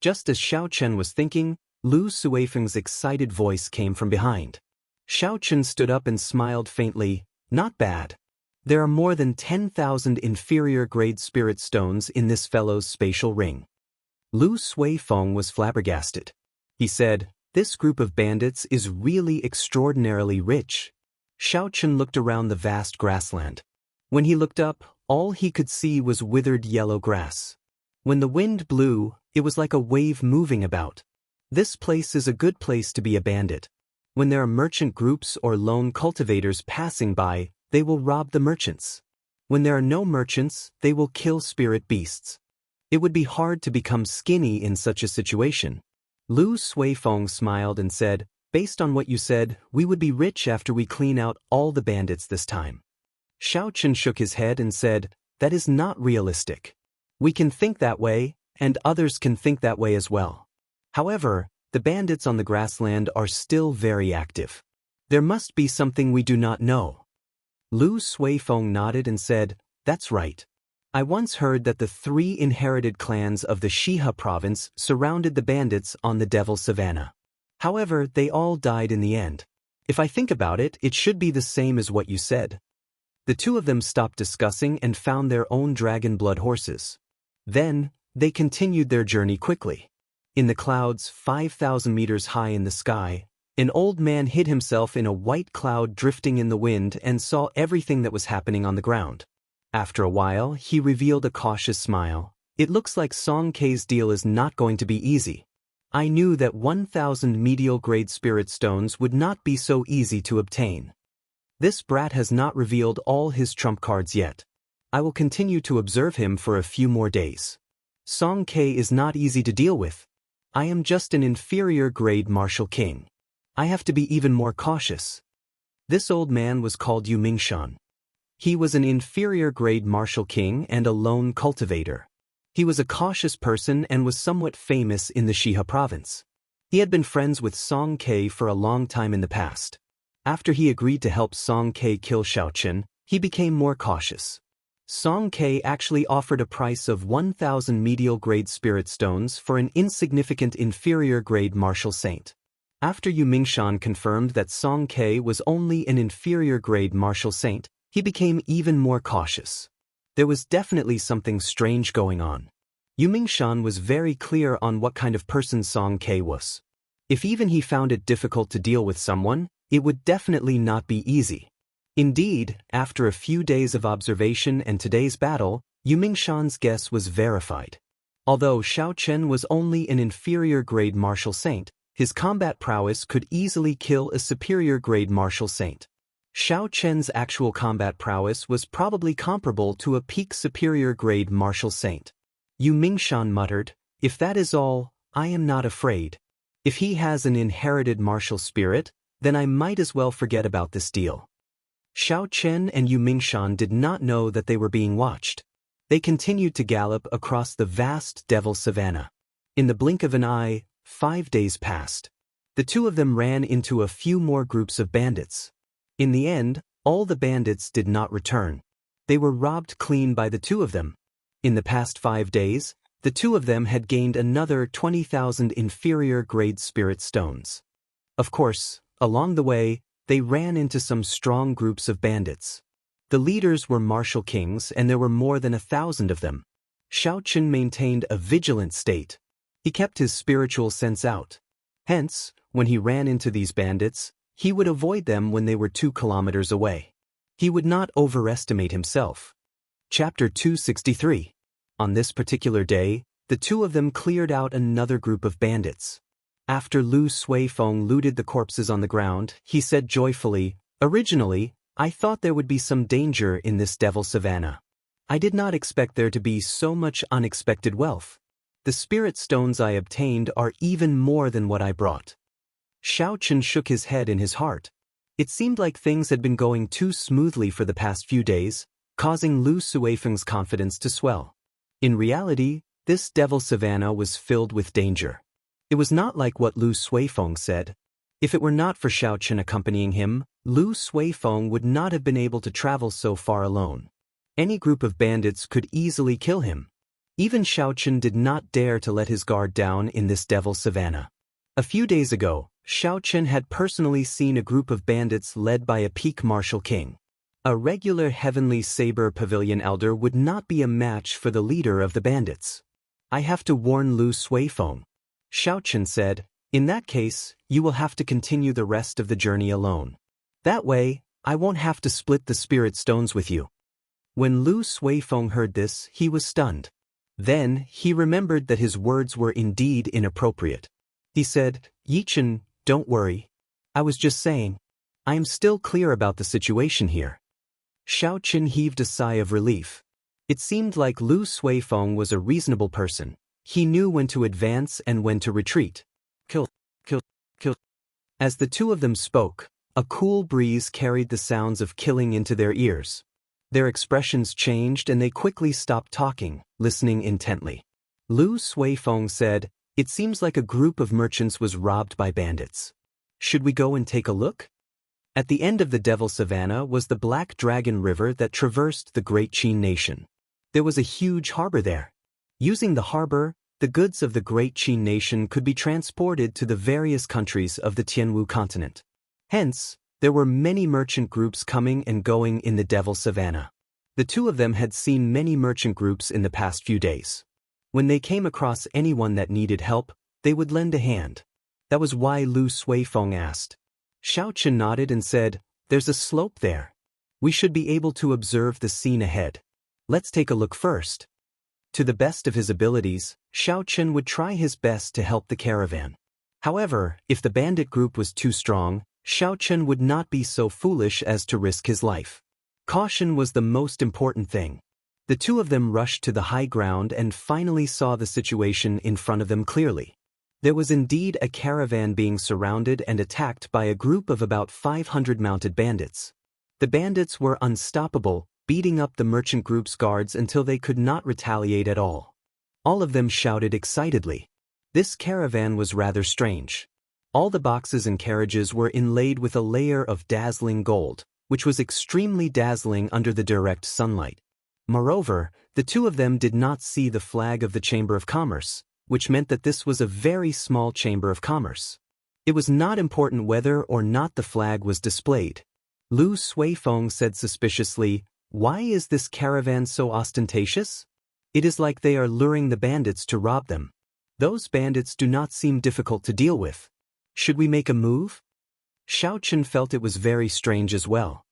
Just as Xiaochen was thinking, Lu Suifeng's excited voice came from behind. Xiaochen stood up and smiled faintly. "Not bad. There are more than 10,000 inferior-grade spirit stones in this fellow's spatial ring." Lu Suifeng was flabbergasted. He said, "This group of bandits is really extraordinarily rich." Xiaochen looked around the vast grassland. When he looked up, all he could see was withered yellow grass. When the wind blew, it was like a wave moving about. This place is a good place to be a bandit. When there are merchant groups or lone cultivators passing by, they will rob the merchants. When there are no merchants, they will kill spirit beasts. It would be hard to become skinny in such a situation. Lu Suifeng smiled and said, "Based on what you said, we would be rich after we clean out all the bandits this time." Xiaochen shook his head and said, "That is not realistic. We can think that way, and others can think that way as well. However, the bandits on the grassland are still very active. There must be something we do not know." Lu Suifeng nodded and said, "That's right. I once heard that the 3 inherited clans of the Shiha province surrounded the bandits on the Devil Savannah. However, they all died in the end. If I think about it, it should be the same as what you said." The two of them stopped discussing and found their own dragon blood horses. Then, they continued their journey quickly. In the clouds 5,000 meters high in the sky, an old man hid himself in a white cloud drifting in the wind and saw everything that was happening on the ground. After a while, he revealed a cautious smile. "It looks like Song Kei's deal is not going to be easy. I knew that 1,000 medial-grade spirit stones would not be so easy to obtain. This brat has not revealed all his trump cards yet. I will continue to observe him for a few more days. Song Kei is not easy to deal with. I am just an inferior-grade martial king. I have to be even more cautious." This old man was called Yu Mingshan. He was an inferior-grade martial king and a lone cultivator. He was a cautious person and was somewhat famous in the Shiha province. He had been friends with Song Kei for a long time in the past. After he agreed to help Song Kei kill Xiaochen, he became more cautious. Song Kei actually offered a price of 1,000 medial-grade spirit stones for an insignificant inferior-grade martial saint. After Yu Mingshan confirmed that Song Kei was only an inferior-grade martial saint, he became even more cautious. There was definitely something strange going on. Yu Mingshan was very clear on what kind of person Song Kei was. If even he found it difficult to deal with someone, it would definitely not be easy. Indeed, after a few days of observation and today's battle, Yu Mingshan's guess was verified. Although Xiao Chen was only an inferior-grade martial saint, his combat prowess could easily kill a superior-grade martial saint. Xiao Chen's actual combat prowess was probably comparable to a peak superior-grade martial saint. Yu Mingshan muttered, "If that is all, I am not afraid. If he has an inherited martial spirit, then I might as well forget about this deal." Xiao Chen and Yu Mingshan did not know that they were being watched. They continued to gallop across the vast devil savanna. In the blink of an eye, 5 days passed. The two of them ran into a few more groups of bandits. In the end, all the bandits did not return. They were robbed clean by the two of them. In the past 5 days, the two of them had gained another 20,000 inferior-grade spirit stones. Of course, along the way, they ran into some strong groups of bandits. The leaders were martial kings and there were more than 1,000 of them. Xiao Chen maintained a vigilant state. He kept his spiritual sense out. Hence, when he ran into these bandits, he would avoid them when they were 2 kilometers away. He would not overestimate himself. Chapter 263. On this particular day, the two of them cleared out another group of bandits. After Lu Suifeng looted the corpses on the ground, he said joyfully, "Originally, I thought there would be some danger in this devil savanna. I did not expect there to be so much unexpected wealth. The spirit stones I obtained are even more than what I brought." Xiao Chen shook his head in his heart. It seemed like things had been going too smoothly for the past few days, causing Lu Suifeng's confidence to swell. In reality, this devil savanna was filled with danger. It was not like what Lu Suifeng said. If it were not for Xiao Chen accompanying him, Lu Suifeng would not have been able to travel so far alone. Any group of bandits could easily kill him. Even Xiao Chen did not dare to let his guard down in this devil savanna. A few days ago, Xiao Chen had personally seen a group of bandits led by a peak martial king. A regular heavenly saber pavilion elder would not be a match for the leader of the bandits. "I have to warn Lu Suifeng," Xiao Chen said. "In that case, you will have to continue the rest of the journey alone. That way, I won't have to split the spirit stones with you." When Lu Suifeng heard this, he was stunned. Then, he remembered that his words were indeed inappropriate. He said, "Yichen, don't worry. I was just saying. I am still clear about the situation here." Xiao Chen heaved a sigh of relief. It seemed like Lu Suifeng was a reasonable person. He knew when to advance and when to retreat. Kill. As the two of them spoke, a cool breeze carried the sounds of killing into their ears. Their expressions changed and they quickly stopped talking, listening intently. Lu Suifeng said, "It seems like a group of merchants was robbed by bandits. Should we go and take a look?" At the end of the Devil Savannah was the Black Dragon River that traversed the Great Qin Nation. There was a huge harbor there. Using the harbor, the goods of the Great Qin Nation could be transported to the various countries of the Tianwu continent. Hence, there were many merchant groups coming and going in the Devil Savannah. The two of them had seen many merchant groups in the past few days. When they came across anyone that needed help, they would lend a hand. That was why Lu Suifeng asked. Xiao Chen nodded and said, "There's a slope there. We should be able to observe the scene ahead. Let's take a look first." To the best of his abilities, Xiao Chen would try his best to help the caravan. However, if the bandit group was too strong, Xiao Chen would not be so foolish as to risk his life. Caution was the most important thing. The two of them rushed to the high ground and finally saw the situation in front of them clearly. There was indeed a caravan being surrounded and attacked by a group of about 500 mounted bandits. The bandits were unstoppable, beating up the merchant group's guards until they could not retaliate at all. All of them shouted excitedly. This caravan was rather strange. All the boxes and carriages were inlaid with a layer of dazzling gold, which was extremely dazzling under the direct sunlight. Moreover, the two of them did not see the flag of the Chamber of Commerce, which meant that this was a very small chamber of commerce. It was not important whether or not the flag was displayed. Lu Suifeng said suspiciously, "Why is this caravan so ostentatious? It is like they are luring the bandits to rob them. Those bandits do not seem difficult to deal with. Should we make a move?" Xiao Chen felt it was very strange as well.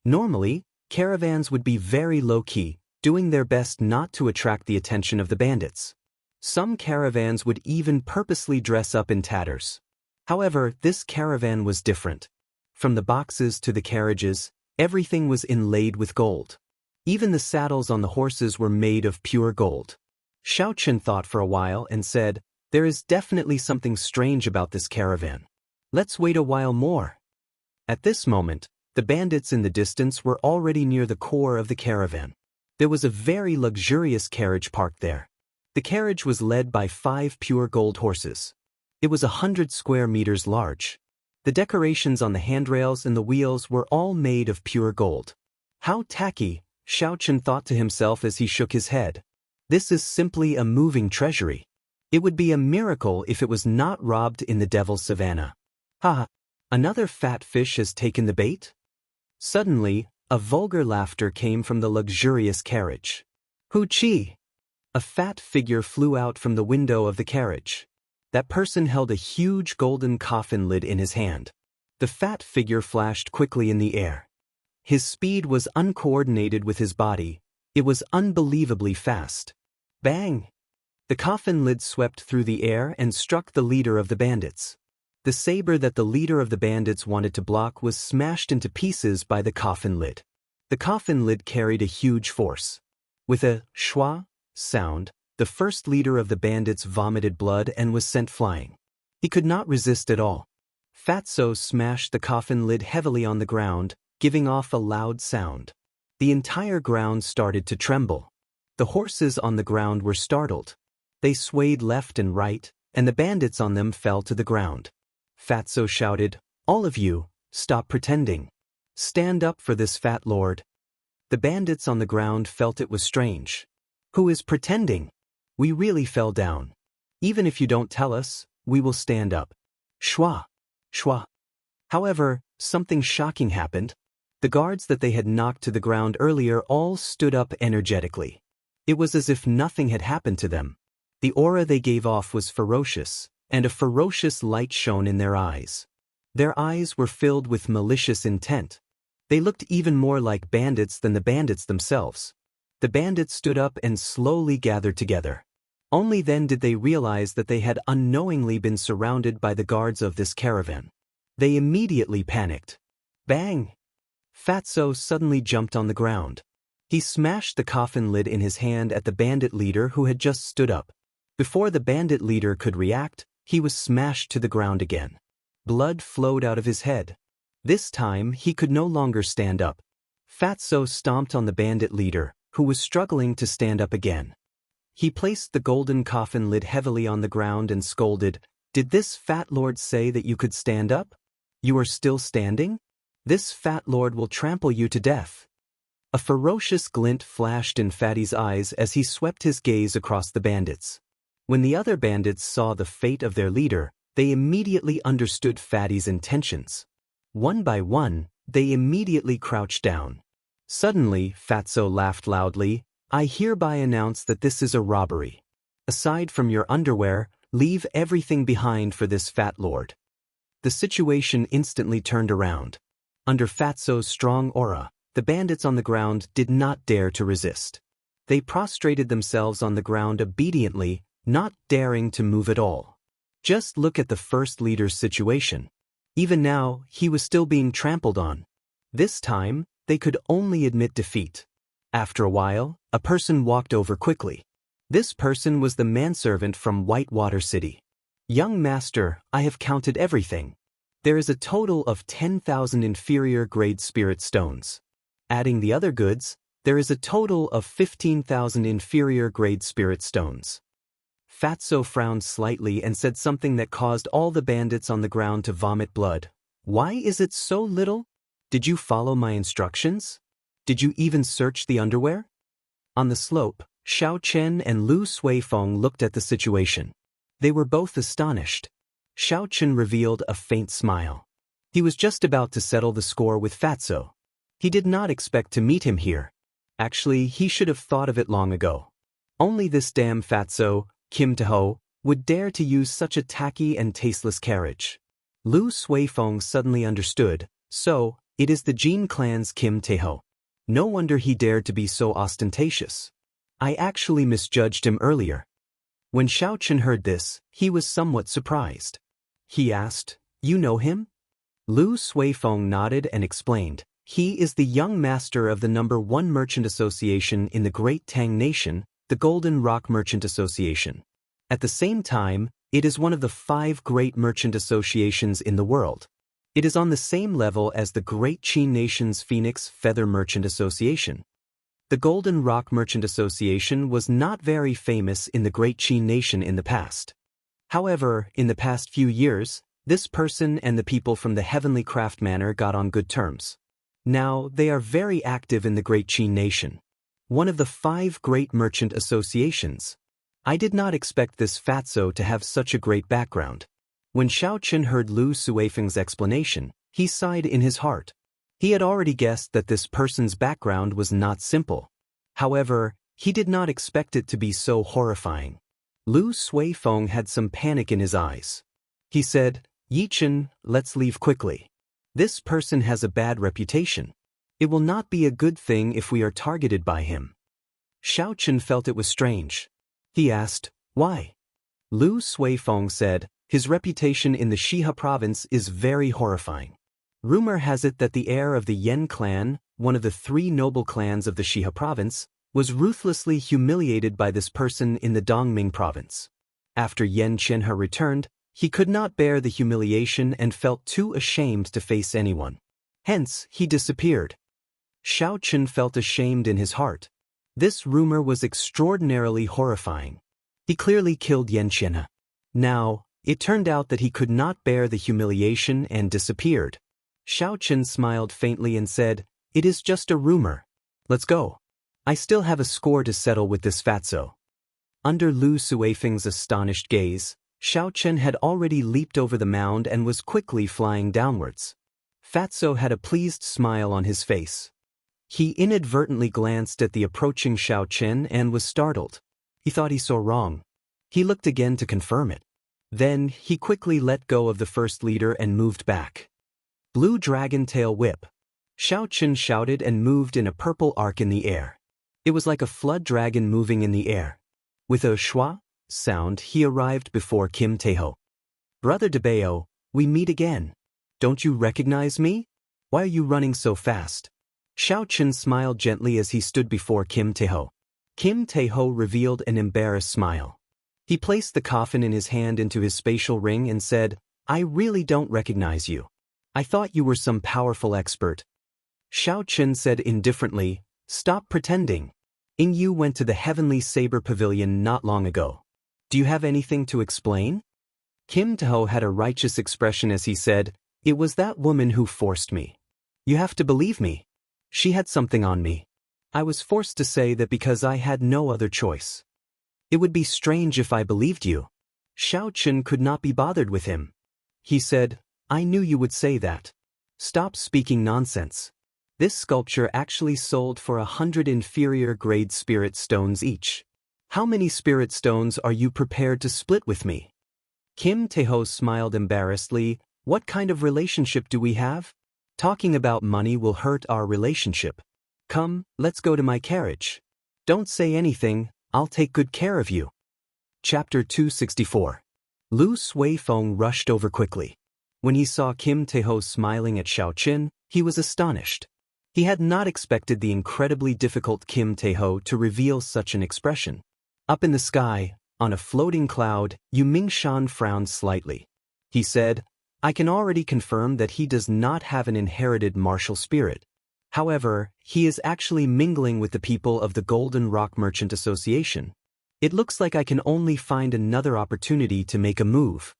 Normally, caravans would be very low-key, doing their best not to attract the attention of the bandits. Some caravans would even purposely dress up in tatters. However, this caravan was different. From the boxes to the carriages, everything was inlaid with gold. Even the saddles on the horses were made of pure gold. Xianxia thought for a while and said, "There is definitely something strange about this caravan. Let's wait a while more." At this moment, the bandits in the distance were already near the core of the caravan. There was a very luxurious carriage parked there. The carriage was led by 5 pure gold horses. It was 100 square meters large. The decorations on the handrails and the wheels were all made of pure gold. How tacky, Xianxia thought to himself as he shook his head. This is simply a moving treasury. It would be a miracle if it was not robbed in the devil's savannah. Ha! Another fat fish has taken the bait? Suddenly, a vulgar laughter came from the luxurious carriage. Huchi! A fat figure flew out from the window of the carriage. That person held a huge golden coffin lid in his hand. The fat figure flashed quickly in the air. His speed was uncoordinated with his body. It was unbelievably fast. Bang! The coffin lid swept through the air and struck the leader of the bandits. The saber that the leader of the bandits wanted to block was smashed into pieces by the coffin lid. The coffin lid carried a huge force. With a schwa sound, the first leader of the bandits vomited blood and was sent flying. He could not resist at all. Fatso smashed the coffin lid heavily on the ground, giving off a loud sound. The entire ground started to tremble. The horses on the ground were startled. They swayed left and right, and the bandits on them fell to the ground. Fatso shouted, "All of you, stop pretending. Stand up for this fat lord." The bandits on the ground felt it was strange. Who is pretending? We really fell down. Even if you don't tell us, we will stand up. Schwa, schwa. However, something shocking happened. The guards that they had knocked to the ground earlier all stood up energetically. It was as if nothing had happened to them. The aura they gave off was ferocious, and a ferocious light shone in their eyes. Their eyes were filled with malicious intent. They looked even more like bandits than the bandits themselves. The bandits stood up and slowly gathered together. Only then did they realize that they had unknowingly been surrounded by the guards of this caravan. They immediately panicked. Bang! Fatso suddenly jumped on the ground. He smashed the coffin lid in his hand at the bandit leader who had just stood up. Before the bandit leader could react, he was smashed to the ground again. Blood flowed out of his head. This time, he could no longer stand up. Fatso stomped on the bandit leader, who was struggling to stand up again. He placed the golden coffin lid heavily on the ground and scolded, "Did this fat lord say that you could stand up? You are still standing? This fat lord will trample you to death." A ferocious glint flashed in Fatty's eyes as he swept his gaze across the bandits. When the other bandits saw the fate of their leader, they immediately understood Fatty's intentions. One by one, they immediately crouched down. Suddenly, Fatso laughed loudly, "I hereby announce that this is a robbery. Aside from your underwear, leave everything behind for this fat lord." The situation instantly turned around. Under Fatso's strong aura, the bandits on the ground did not dare to resist. They prostrated themselves on the ground obediently, not daring to move at all. Just look at the first leader's situation. Even now, he was still being trampled on. This time, they could only admit defeat. After a while, a person walked over quickly. This person was the manservant from Whitewater City. "Young master, I have counted everything. There is a total of 10,000 inferior grade spirit stones. Adding the other goods, there is a total of 15,000 inferior grade spirit stones." Fatso frowned slightly and said something that caused all the bandits on the ground to vomit blood. "Why is it so little? Did you follow my instructions? Did you even search the underwear?" On the slope, Xiao Chen and Lu Suifeng looked at the situation. They were both astonished. Xiao Chen revealed a faint smile. He was just about to settle the score with Fatso. He did not expect to meet him here. Actually, he should have thought of it long ago. Only this damn Fatso, Kim Taho, would dare to use such a tacky and tasteless carriage. Lu Suifeng suddenly understood, so, It is the Jin clan's Kim Tae-ho. No wonder he dared to be so ostentatious. I actually misjudged him earlier. When Xiao Chen heard this, he was somewhat surprised. He asked, "You know him?" Lu Suifeng nodded and explained, "He is the young master of the #1 merchant association in the Great Tang Nation, the Golden Rock Merchant Association. At the same time, it is one of the 5 great merchant associations in the world. It is on the same level as the Great Qin Nation's Phoenix Feather Merchant Association. The Golden Rock Merchant Association was not very famous in the Great Qin Nation in the past. However, in the past few years, this person and the people from the Heavenly Craft Manor got on good terms. Now, they are very active in the Great Qin Nation, one of the 5 great merchant associations. I did not expect this fatso to have such a great background." When Xiao Chen heard Lu Suifeng's explanation, he sighed in his heart. He had already guessed that this person's background was not simple. However, he did not expect it to be so horrifying. Lu Suifeng had some panic in his eyes. He said, "Yi Chen, let's leave quickly. This person has a bad reputation. It will not be a good thing if we are targeted by him." Xiao Chen felt it was strange. He asked, "Why?" Lu Suifeng said, "His reputation in the Shiha province is very horrifying. Rumor has it that the heir of the Yan clan, one of the 3 noble clans of the Shiha province, was ruthlessly humiliated by this person in the Dongming province. After Yan Qianhe returned, he could not bear the humiliation and felt too ashamed to face anyone. Hence, he disappeared." Xiao Chen felt ashamed in his heart. This rumor was extraordinarily horrifying. He clearly killed Yan Qianhe. Now, it turned out that he could not bear the humiliation and disappeared. Xiao Chen smiled faintly and said, "It is just a rumor. Let's go. I still have a score to settle with this fatso." Under Lu Suifeng's astonished gaze, Xiao Chen had already leaped over the mound and was quickly flying downwards. Fatso had a pleased smile on his face. He inadvertently glanced at the approaching Xiao Chen and was startled. He thought he saw wrong. He looked again to confirm it. Then, he quickly let go of the first leader and moved back. Blue Dragon Tail Whip. Xiao Chen shouted and moved in a purple arc in the air. It was like a flood dragon moving in the air. With a schwa sound, he arrived before Kim Tae-ho. "Brother Debeo, we meet again. Don't you recognize me? Why are you running so fast?" Xiao Chen smiled gently as he stood before Kim Tae-ho. Kim Tae-ho revealed an embarrassed smile. He placed the coffin in his hand into his spatial ring and said, "I really don't recognize you. I thought you were some powerful expert." Xiao Chen said indifferently, "Stop pretending. Yu went to the Heavenly Saber Pavilion not long ago. Do you have anything to explain?" Kim Tae-ho had a righteous expression as he said, "It was that woman who forced me. You have to believe me. She had something on me. I was forced to say that because I had no other choice. It would be strange if I believed you." Xiao Chen could not be bothered with him. He said, "I knew you would say that. Stop speaking nonsense. This sculpture actually sold for 100 inferior grade spirit stones each. How many spirit stones are you prepared to split with me?" Kim Tae-ho smiled embarrassedly. "What kind of relationship do we have? Talking about money will hurt our relationship. Come, let's go to my carriage. Don't say anything, I'll take good care of you." Chapter 264. Lu Suifeng rushed over quickly. When he saw Kim Tae-ho smiling at Xiao Chen, he was astonished. He had not expected the incredibly difficult Kim Tae-ho to reveal such an expression. Up in the sky, on a floating cloud, Yu Mingshan frowned slightly. He said, "I can already confirm that he does not have an inherited martial spirit. However, he is actually mingling with the people of the Golden Rock Merchant Association. It looks like I can only find another opportunity to make a move."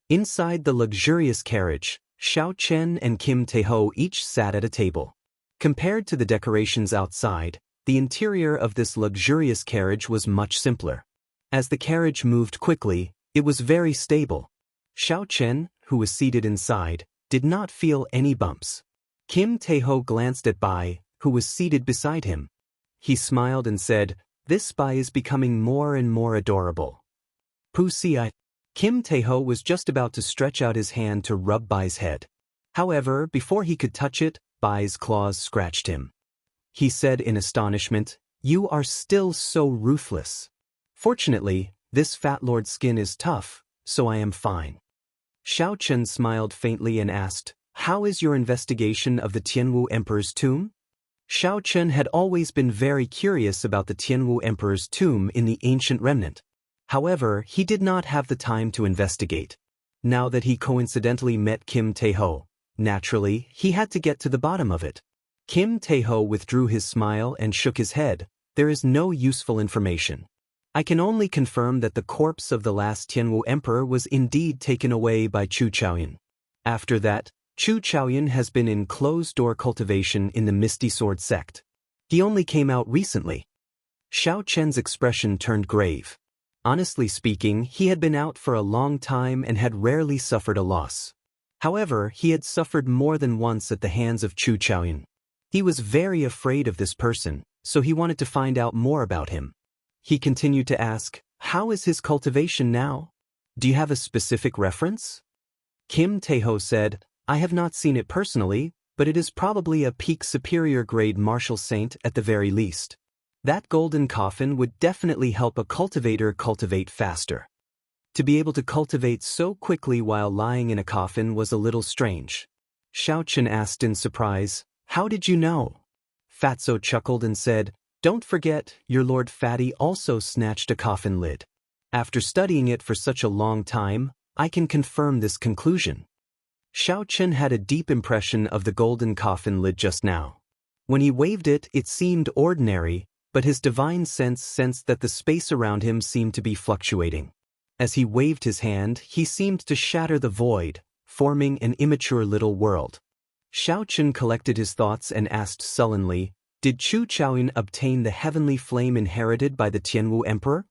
Inside the luxurious carriage, Xiao Chen and Kim Tae-ho each sat at a table. Compared to the decorations outside, the interior of this luxurious carriage was much simpler. As the carriage moved quickly, it was very stable. Xiao Chen, who was seated inside, did not feel any bumps. Kim Tae-ho glanced at Bai, who was seated beside him. He smiled and said, "This Bai is becoming more and more adorable." Pusia. Kim Tae-ho was just about to stretch out his hand to rub Bai's head. However, before he could touch it, Bai's claws scratched him. He said in astonishment, "You are still so ruthless. Fortunately, this fat lord's skin is tough, so I am fine." Xiao Chen smiled faintly and asked, "How is your investigation of the Tianwu Emperor's tomb?" Xiao Chen had always been very curious about the Tianwu Emperor's tomb in the ancient remnant. However, he did not have the time to investigate. Now that he coincidentally met Kim Tae-ho, naturally, he had to get to the bottom of it. Kim Tae-ho withdrew his smile and shook his head. "There is no useful information. I can only confirm that the corpse of the last Tianwu Emperor was indeed taken away by Chu Chaoyun. After that, Chu Chaoyun has been in closed-door cultivation in the Misty Sword sect. He only came out recently." Xiao Chen's expression turned grave. Honestly speaking, he had been out for a long time and had rarely suffered a loss. However, he had suffered more than once at the hands of Chu Chaoyun. He was very afraid of this person, so he wanted to find out more about him. He continued to ask, "How is his cultivation now? Do you have a specific reference?" Kim Tae-ho said, "I have not seen it personally, but it is probably a peak superior grade martial saint at the very least. That golden coffin would definitely help a cultivator cultivate faster." To be able to cultivate so quickly while lying in a coffin was a little strange. Xiao Chen asked in surprise, "How did you know?" Fatso chuckled and said, "Don't forget, your Lord Fatty also snatched a coffin lid. After studying it for such a long time, I can confirm this conclusion." Xiao Chen had a deep impression of the golden coffin lid just now. When he waved it, it seemed ordinary, but his divine sense sensed that the space around him seemed to be fluctuating. As he waved his hand, he seemed to shatter the void, forming an immature little world. Xiao Chen collected his thoughts and asked sullenly, "Did Chu Chaoyun obtain the heavenly flame inherited by the Tianwu Emperor?"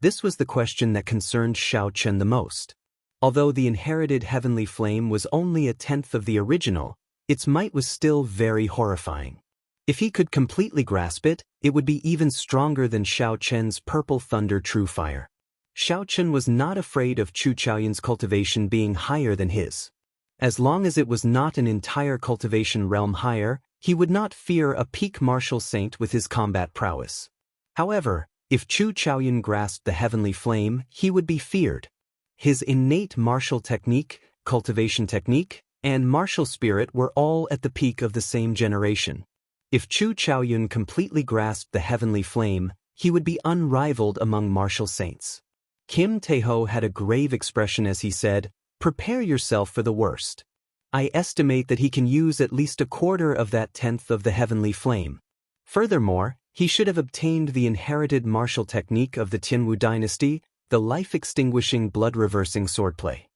This was the question that concerned Xiao Chen the most. Although the inherited heavenly flame was only a tenth of the original, its might was still very horrifying. If he could completely grasp it, it would be even stronger than Xiao Chen's purple thunder true fire. Xiao Chen was not afraid of Chu Chaoyun's cultivation being higher than his. As long as it was not an entire cultivation realm higher, he would not fear a peak martial saint with his combat prowess. However, if Chu Chaoyun grasped the heavenly flame, he would be feared. His innate martial technique, cultivation technique, and martial spirit were all at the peak of the same generation. If Chu Chaoyun completely grasped the heavenly flame, he would be unrivaled among martial saints. Kim Tae-ho had a grave expression as he said, "Prepare yourself for the worst. I estimate that he can use at least a quarter of that tenth of the heavenly flame. Furthermore, he should have obtained the inherited martial technique of the Tianwu dynasty, the life-extinguishing blood-reversing swordplay."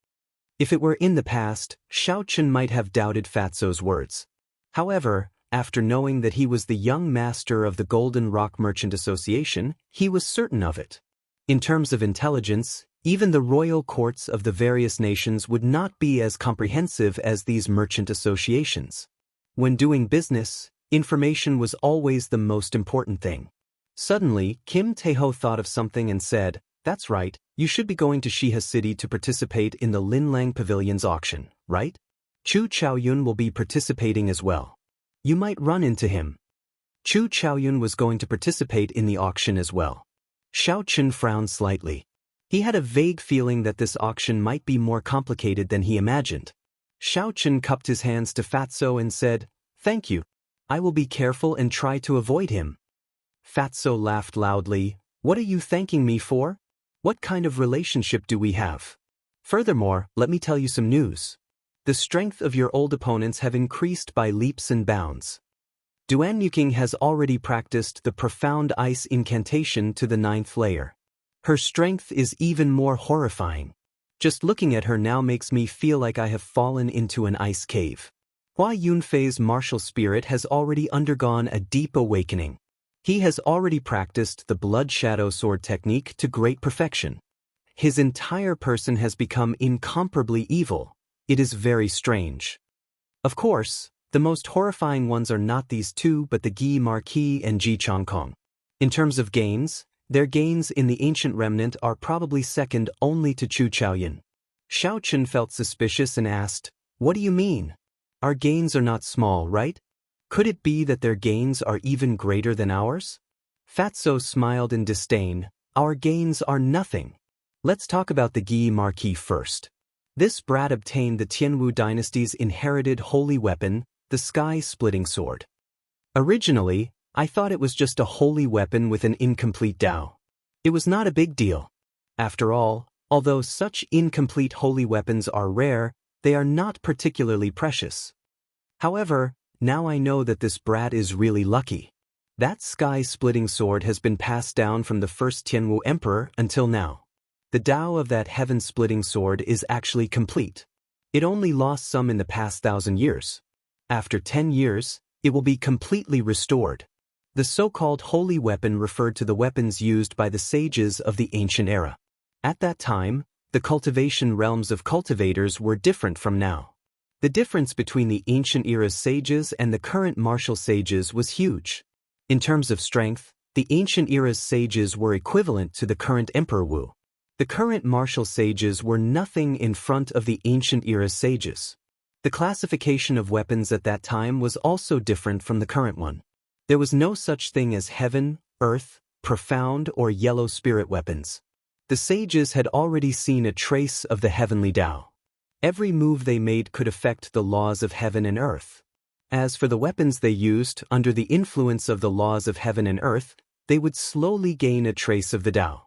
If it were in the past, Xiao Chen might have doubted Fatso's words. However, after knowing that he was the young master of the Golden Rock Merchant Association, he was certain of it. In terms of intelligence, even the royal courts of the various nations would not be as comprehensive as these merchant associations. When doing business, information was always the most important thing. Suddenly, Kim Tae-ho thought of something and said, "That's right, you should be going to Shiha City to participate in the Linlang Pavilion's auction, right? Chu Chaoyun will be participating as well. You might run into him." Chu Chaoyun was going to participate in the auction as well. Xiao Chen frowned slightly. He had a vague feeling that this auction might be more complicated than he imagined. Xiao Chen cupped his hands to Fatso and said, "Thank you. I will be careful and try to avoid him." Fatso laughed loudly. "What are you thanking me for? What kind of relationship do we have? Furthermore, let me tell you some news. The strength of your old opponents have increased by leaps and bounds. Duan Yuking has already practiced the profound ice incantation to the 9th layer. Her strength is even more horrifying. Just looking at her now makes me feel like I have fallen into an ice cave. Hua Yunfei's martial spirit has already undergone a deep awakening. He has already practiced the Blood Shadow Sword technique to great perfection. His entire person has become incomparably evil. It is very strange. Of course, the most horrifying ones are not these two but the Gi Marquis and Ji Chongkong. In terms of gains, their gains in the ancient remnant are probably second only to Chu Chaoyun." Xiao Chen felt suspicious and asked, "What do you mean? Our gains are not small, right?" Could it be that their gains are even greater than ours? Fatso smiled in disdain. Our gains are nothing. Let's talk about the Gi Marquis first. This brat obtained the Tianwu dynasty's inherited holy weapon, the sky-splitting sword. Originally, I thought it was just a holy weapon with an incomplete Dao. It was not a big deal. After all, although such incomplete holy weapons are rare, they are not particularly precious. However, now I know that this brat is really lucky. That sky-splitting sword has been passed down from the first Tianwu emperor until now. The Dao of that heaven-splitting sword is actually complete. It only lost some in the past 1,000 years. After 10 years, it will be completely restored. The so-called holy weapon referred to the weapons used by the sages of the ancient era. At that time, the cultivation realms of cultivators were different from now. The difference between the ancient era's sages and the current martial sages was huge. In terms of strength, the ancient era's sages were equivalent to the current Emperor Wu. The current martial sages were nothing in front of the ancient era's sages. The classification of weapons at that time was also different from the current one. There was no such thing as heaven, earth, profound, or yellow spirit weapons. The sages had already seen a trace of the heavenly Tao. Every move they made could affect the laws of heaven and earth. As for the weapons they used, under the influence of the laws of heaven and earth, they would slowly gain a trace of the Tao.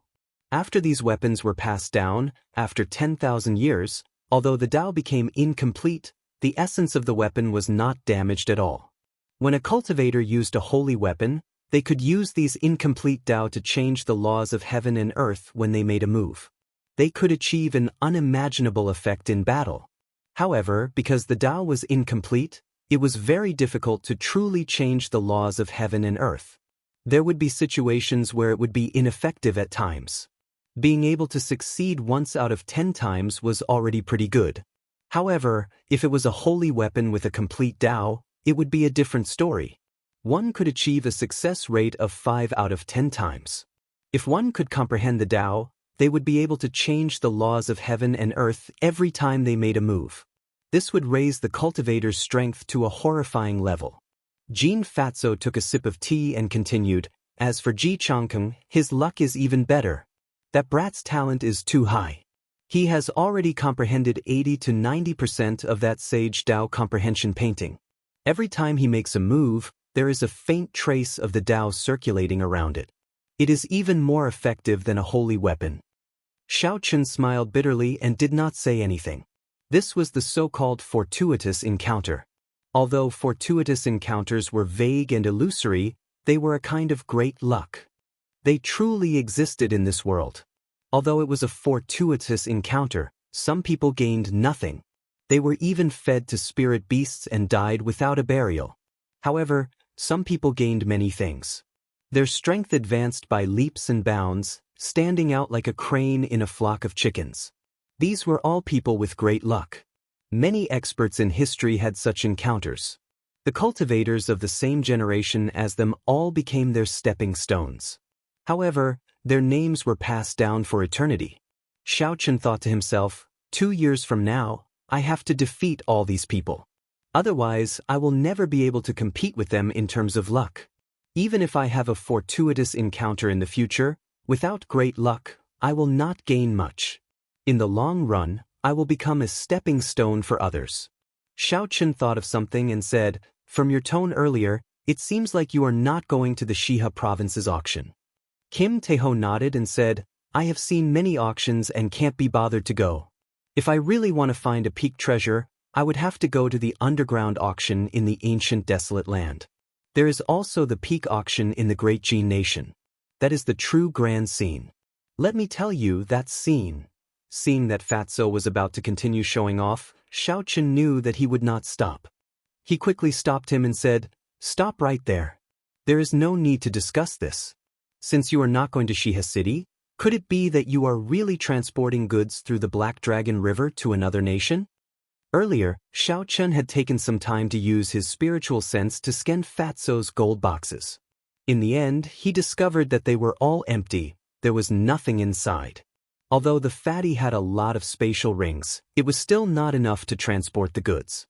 After these weapons were passed down, after 10,000 years, although the Tao became incomplete, the essence of the weapon was not damaged at all. When a cultivator used a holy weapon, they could use these incomplete Tao to change the laws of heaven and earth when they made a move. They could achieve an unimaginable effect in battle. However, because the Tao was incomplete, it was very difficult to truly change the laws of heaven and earth. There would be situations where it would be ineffective at times. Being able to succeed once out of 10 times was already pretty good. However, if it was a holy weapon with a complete Tao, it would be a different story. One could achieve a success rate of 5 out of 10 times. If one could comprehend the Tao, they would be able to change the laws of heaven and earth every time they made a move. This would raise the cultivator's strength to a horrifying level. Jin Fatso took a sip of tea and continued, as for Ji Changkeng, his luck is even better. That brat's talent is too high. He has already comprehended 80 to 90% of that sage Tao comprehension painting. Every time he makes a move, there is a faint trace of the Tao circulating around it. It is even more effective than a holy weapon. Xiao Chun smiled bitterly and did not say anything. This was the so-called fortuitous encounter. Although fortuitous encounters were vague and illusory, they were a kind of great luck. They truly existed in this world. Although it was a fortuitous encounter, some people gained nothing. They were even fed to spirit beasts and died without a burial. However, some people gained many things. Their strength advanced by leaps and bounds, standing out like a crane in a flock of chickens. These were all people with great luck. Many experts in history had such encounters. The cultivators of the same generation as them all became their stepping stones. However, their names were passed down for eternity. Xiao Chun thought to himself, 2 years from now, I have to defeat all these people. Otherwise, I will never be able to compete with them in terms of luck. Even if I have a fortuitous encounter in the future, without great luck, I will not gain much. In the long run, I will become a stepping stone for others. Xiao Chun thought of something and said, from your tone earlier, it seems like you are not going to the Shiha province's auction. Kim Taeho nodded and said, I have seen many auctions and can't be bothered to go. If I really want to find a peak treasure, I would have to go to the underground auction in the ancient desolate land. There is also the peak auction in the Great Jin Nation. That is the true grand scene. Let me tell you that scene. Seeing that Fatso was about to continue showing off, Xiao Chun knew that he would not stop. He quickly stopped him and said, Stop right there. There is no need to discuss this. Since you are not going to Shiha City, could it be that you are really transporting goods through the Black Dragon River to another nation? Earlier, Xiao Chun had taken some time to use his spiritual sense to scan Fatso's gold boxes. In the end, he discovered that they were all empty. There was nothing inside. Although the fatty had a lot of spatial rings, it was still not enough to transport the goods.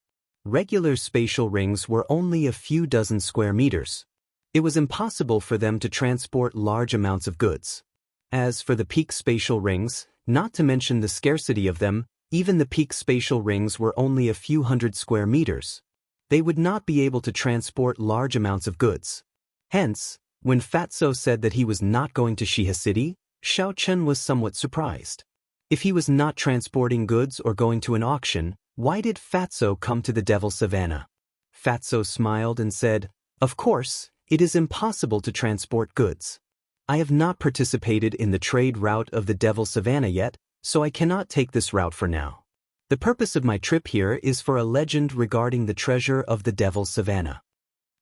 Regular spatial rings were only a few dozen square meters. It was impossible for them to transport large amounts of goods. As for the peak spatial rings, not to mention the scarcity of them, even the peak spatial rings were only a few hundred square meters. They would not be able to transport large amounts of goods. Hence, when Fatso said that he was not going to Shiha City, Xiao Chen was somewhat surprised. If he was not transporting goods or going to an auction, why did Fatso come to the Devil Savannah? Fatso smiled and said, "Of course, it is impossible to transport goods. I have not participated in the trade route of the Devil Savannah yet, so I cannot take this route for now. The purpose of my trip here is for a legend regarding the treasure of the Devil Savannah."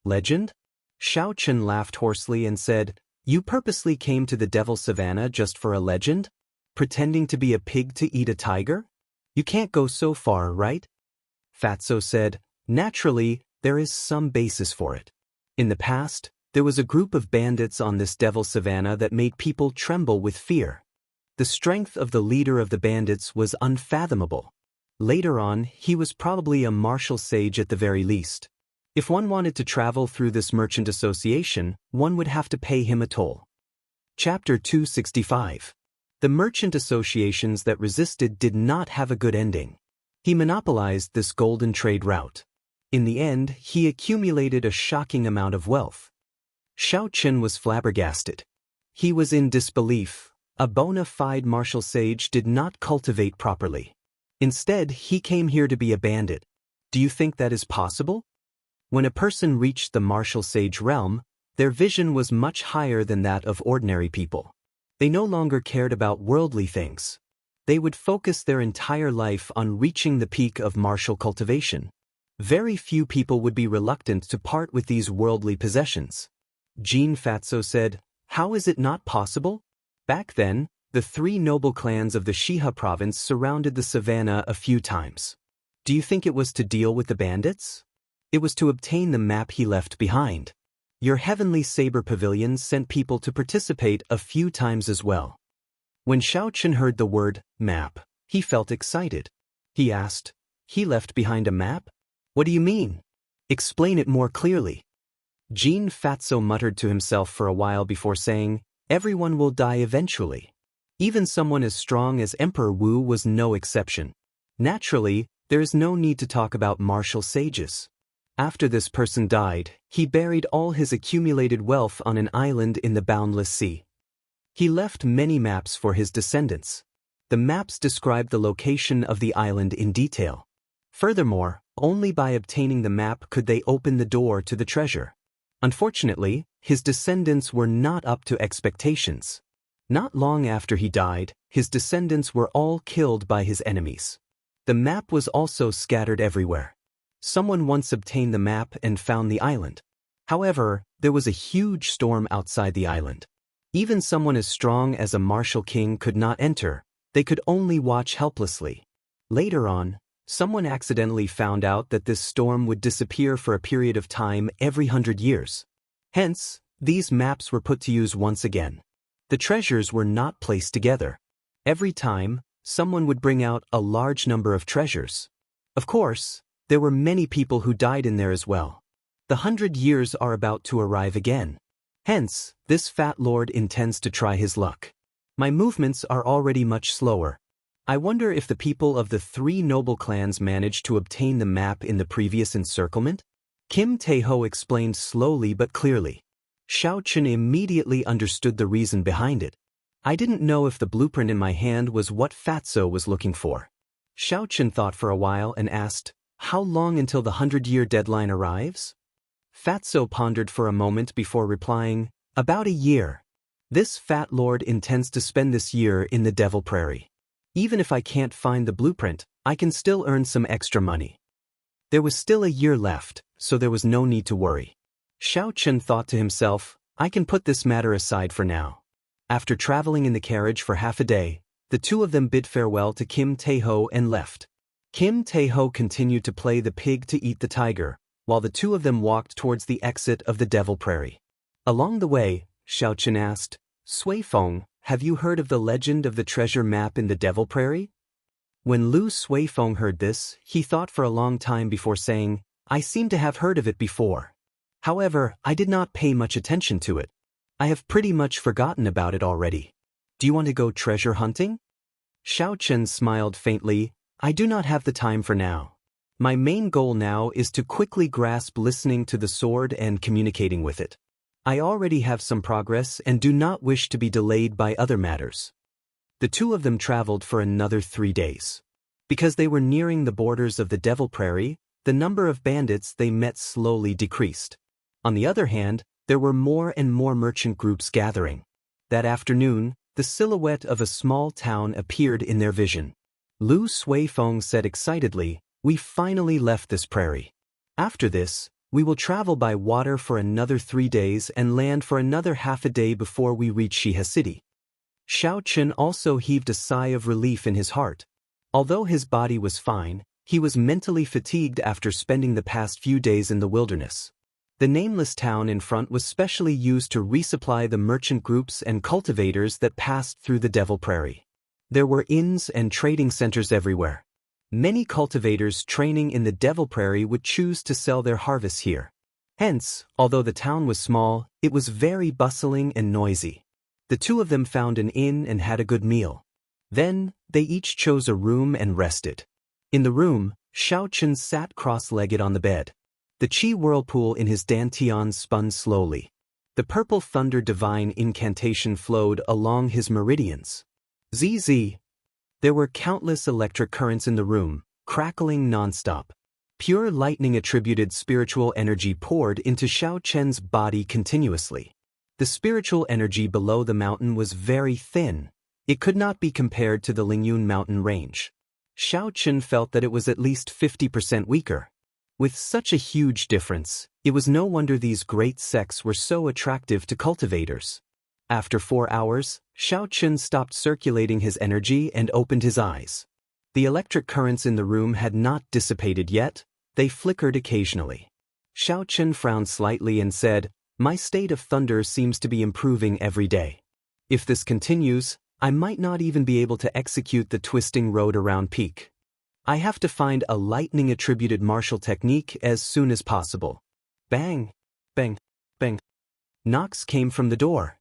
Legend? Xiao Chen laughed hoarsely and said, "You purposely came to the Devil Savannah just for a legend? Pretending to be a pig to eat a tiger? You can't go so far, right?" Fatso said, "Naturally, there is some basis for it. In the past, there was a group of bandits on this Devil Savannah that made people tremble with fear. The strength of the leader of the bandits was unfathomable. Later on, he was probably a martial sage at the very least. If one wanted to travel through this merchant association, one would have to pay him a toll." Chapter 265. The merchant associations that resisted did not have a good ending. He monopolized this golden trade route. In the end, he accumulated a shocking amount of wealth. Xiao Chen was flabbergasted. He was in disbelief. A bona fide martial sage did not cultivate properly. Instead, he came here to be a bandit. Do you think that is possible? When a person reached the martial sage realm, their vision was much higher than that of ordinary people. They no longer cared about worldly things. They would focus their entire life on reaching the peak of martial cultivation. Very few people would be reluctant to part with these worldly possessions. Jean Fatso said, "How is it not possible?" Back then, the three noble clans of the Shiha province surrounded the savannah a few times. Do you think it was to deal with the bandits? It was to obtain the map he left behind. Your heavenly saber pavilion sent people to participate a few times as well. When Xiao Chen heard the word map, he felt excited. He asked, "He left behind a map? What do you mean? Explain it more clearly." Jean Fatso muttered to himself for a while before saying, "Everyone will die eventually." Even someone as strong as Emperor Wu was no exception. Naturally, there is no need to talk about martial sages. After this person died, he buried all his accumulated wealth on an island in the boundless sea. He left many maps for his descendants. The maps described the location of the island in detail. Furthermore, only by obtaining the map could they open the door to the treasure. Unfortunately, his descendants were not up to expectations. Not long after he died, his descendants were all killed by his enemies. The map was also scattered everywhere. Someone once obtained the map and found the island. However, there was a huge storm outside the island. Even someone as strong as a martial king could not enter. They could only watch helplessly. Later on, someone accidentally found out that this storm would disappear for a period of time every 100 years. Hence, these maps were put to use once again. The treasures were not placed together. Every time, someone would bring out a large number of treasures. Of course, there were many people who died in there as well. The 100 years are about to arrive again. Hence, this fat lord intends to try his luck. My movements are already much slower. I wonder if the people of the three noble clans managed to obtain the map in the previous encirclement? Kim Tae-ho explained slowly but clearly. Xiao Chen immediately understood the reason behind it. I didn't know if the blueprint in my hand was what Fatso was looking for. Xiao Chen thought for a while and asked, "How long until the 100-year deadline arrives?" Fatso pondered for a moment before replying, "About a year. This fat lord intends to spend this year in the Devil Prairie. Even if I can't find the blueprint, I can still earn some extra money." There was still a year left, so there was no need to worry. Xiao Chen thought to himself, "I can put this matter aside for now." After traveling in the carriage for half a day, the two of them bid farewell to Kim Tae-ho and left. Kim Tae-ho continued to play the pig to eat the tiger, while the two of them walked towards the exit of the Devil Prairie. Along the way, Xiao Chen asked, "Sui Feng, have you heard of the legend of the treasure map in the Devil Prairie?" When Lu Suifeng heard this, he thought for a long time before saying, I seem to have heard of it before. However, I did not pay much attention to it. I have pretty much forgotten about it already. Do you want to go treasure hunting? Xiao Chen smiled faintly. I do not have the time for now. My main goal now is to quickly grasp listening to the sword and communicating with it. I already have some progress and do not wish to be delayed by other matters. The two of them traveled for another 3 days. Because they were nearing the borders of the Devil Prairie, the number of bandits they met slowly decreased. On the other hand, there were more and more merchant groups gathering. That afternoon, the silhouette of a small town appeared in their vision. Lu Suifeng said excitedly, We finally left this prairie. After this, we will travel by water for another 3 days and land for another half a day before we reach Xihe City. Xiao Chen also heaved a sigh of relief in his heart. Although his body was fine, he was mentally fatigued after spending the past few days in the wilderness. The nameless town in front was specially used to resupply the merchant groups and cultivators that passed through the Devil Prairie. There were inns and trading centers everywhere. Many cultivators training in the Devil Prairie would choose to sell their harvests here. Hence, although the town was small, it was very bustling and noisy. The two of them found an inn and had a good meal. Then, they each chose a room and rested. In the room, Xiao Chen sat cross-legged on the bed. The Qi whirlpool in his dantian spun slowly. The purple thunder divine incantation flowed along his meridians. ZZ. There were countless electric currents in the room, crackling non-stop. Pure lightning-attributed spiritual energy poured into Xiao Chen's body continuously. The spiritual energy below the mountain was very thin. It could not be compared to the Lingyun mountain range. Xiao Chen felt that it was at least 50% weaker. With such a huge difference, it was no wonder these great sects were so attractive to cultivators. After 4 hours, Xiao Chen stopped circulating his energy and opened his eyes. The electric currents in the room had not dissipated yet, they flickered occasionally. Xiao Chen frowned slightly and said, My state of thunder seems to be improving every day. If this continues, I might not even be able to execute the twisting road around peak. I have to find a lightning-attributed martial technique as soon as possible. Bang! Bang! Bang! Knocks came from the door.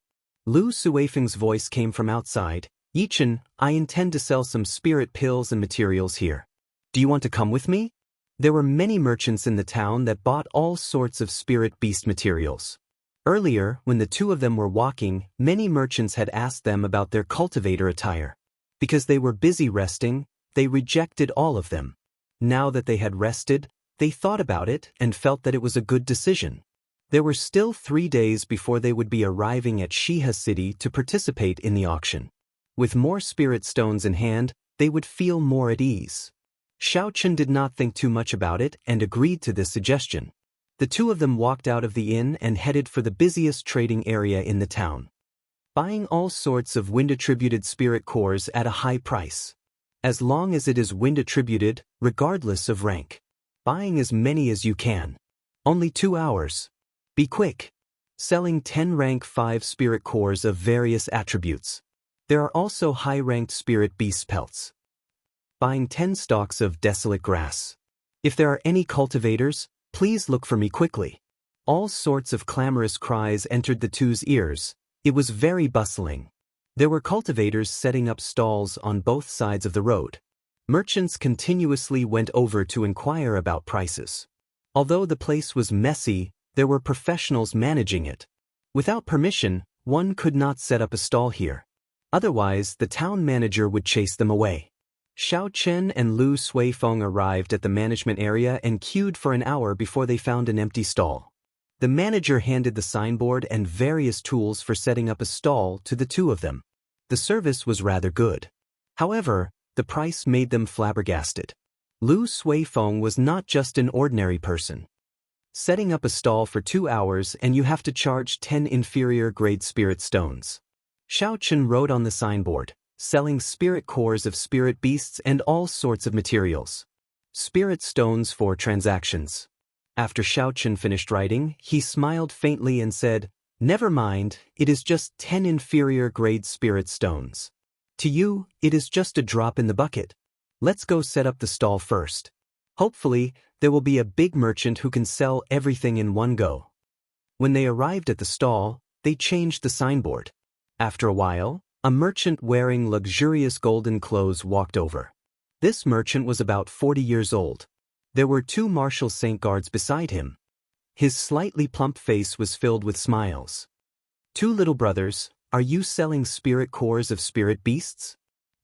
Lu Suifeng's voice came from outside. Yichen, I intend to sell some spirit pills and materials here. Do you want to come with me? There were many merchants in the town that bought all sorts of spirit beast materials. Earlier, when the two of them were walking, many merchants had asked them about their cultivator attire. Because they were busy resting, they rejected all of them. Now that they had rested, they thought about it and felt that it was a good decision. There were still 3 days before they would be arriving at Xihe City to participate in the auction. With more spirit stones in hand, they would feel more at ease. Xiao Chen did not think too much about it and agreed to this suggestion. The two of them walked out of the inn and headed for the busiest trading area in the town, buying all sorts of wind-attributed spirit cores at a high price. As long as it is wind-attributed, regardless of rank. Buying as many as you can. Only 2 hours. Be quick. Selling 10 rank 5 spirit cores of various attributes. There are also high-ranked spirit beast pelts. Buying 10 stalks of desolate grass. If there are any cultivators, please look for me quickly. All sorts of clamorous cries entered the two's ears. It was very bustling. There were cultivators setting up stalls on both sides of the road. Merchants continuously went over to inquire about prices. Although the place was messy, there were professionals managing it. Without permission, one could not set up a stall here. Otherwise, the town manager would chase them away. Xiao Chen and Lu Suifeng arrived at the management area and queued for an hour before they found an empty stall. The manager handed the signboard and various tools for setting up a stall to the two of them. The service was rather good. However, the price made them flabbergasted. Lu Suifeng was not just an ordinary person. Setting up a stall for 2 hours and you have to charge 10 inferior-grade spirit stones. Xiao Chen wrote on the signboard, selling spirit cores of spirit beasts and all sorts of materials. Spirit stones for transactions. After Xiao Chen finished writing, he smiled faintly and said, Never mind, it is just 10 inferior-grade spirit stones. To you, it is just a drop in the bucket. Let's go set up the stall first. Hopefully, there will be a big merchant who can sell everything in one go. When they arrived at the stall, they changed the signboard. After a while, a merchant wearing luxurious golden clothes walked over. This merchant was about 40 years old. There were 2 martial saint guards beside him. His slightly plump face was filled with smiles. 2 little brothers, are you selling spirit cores of spirit beasts?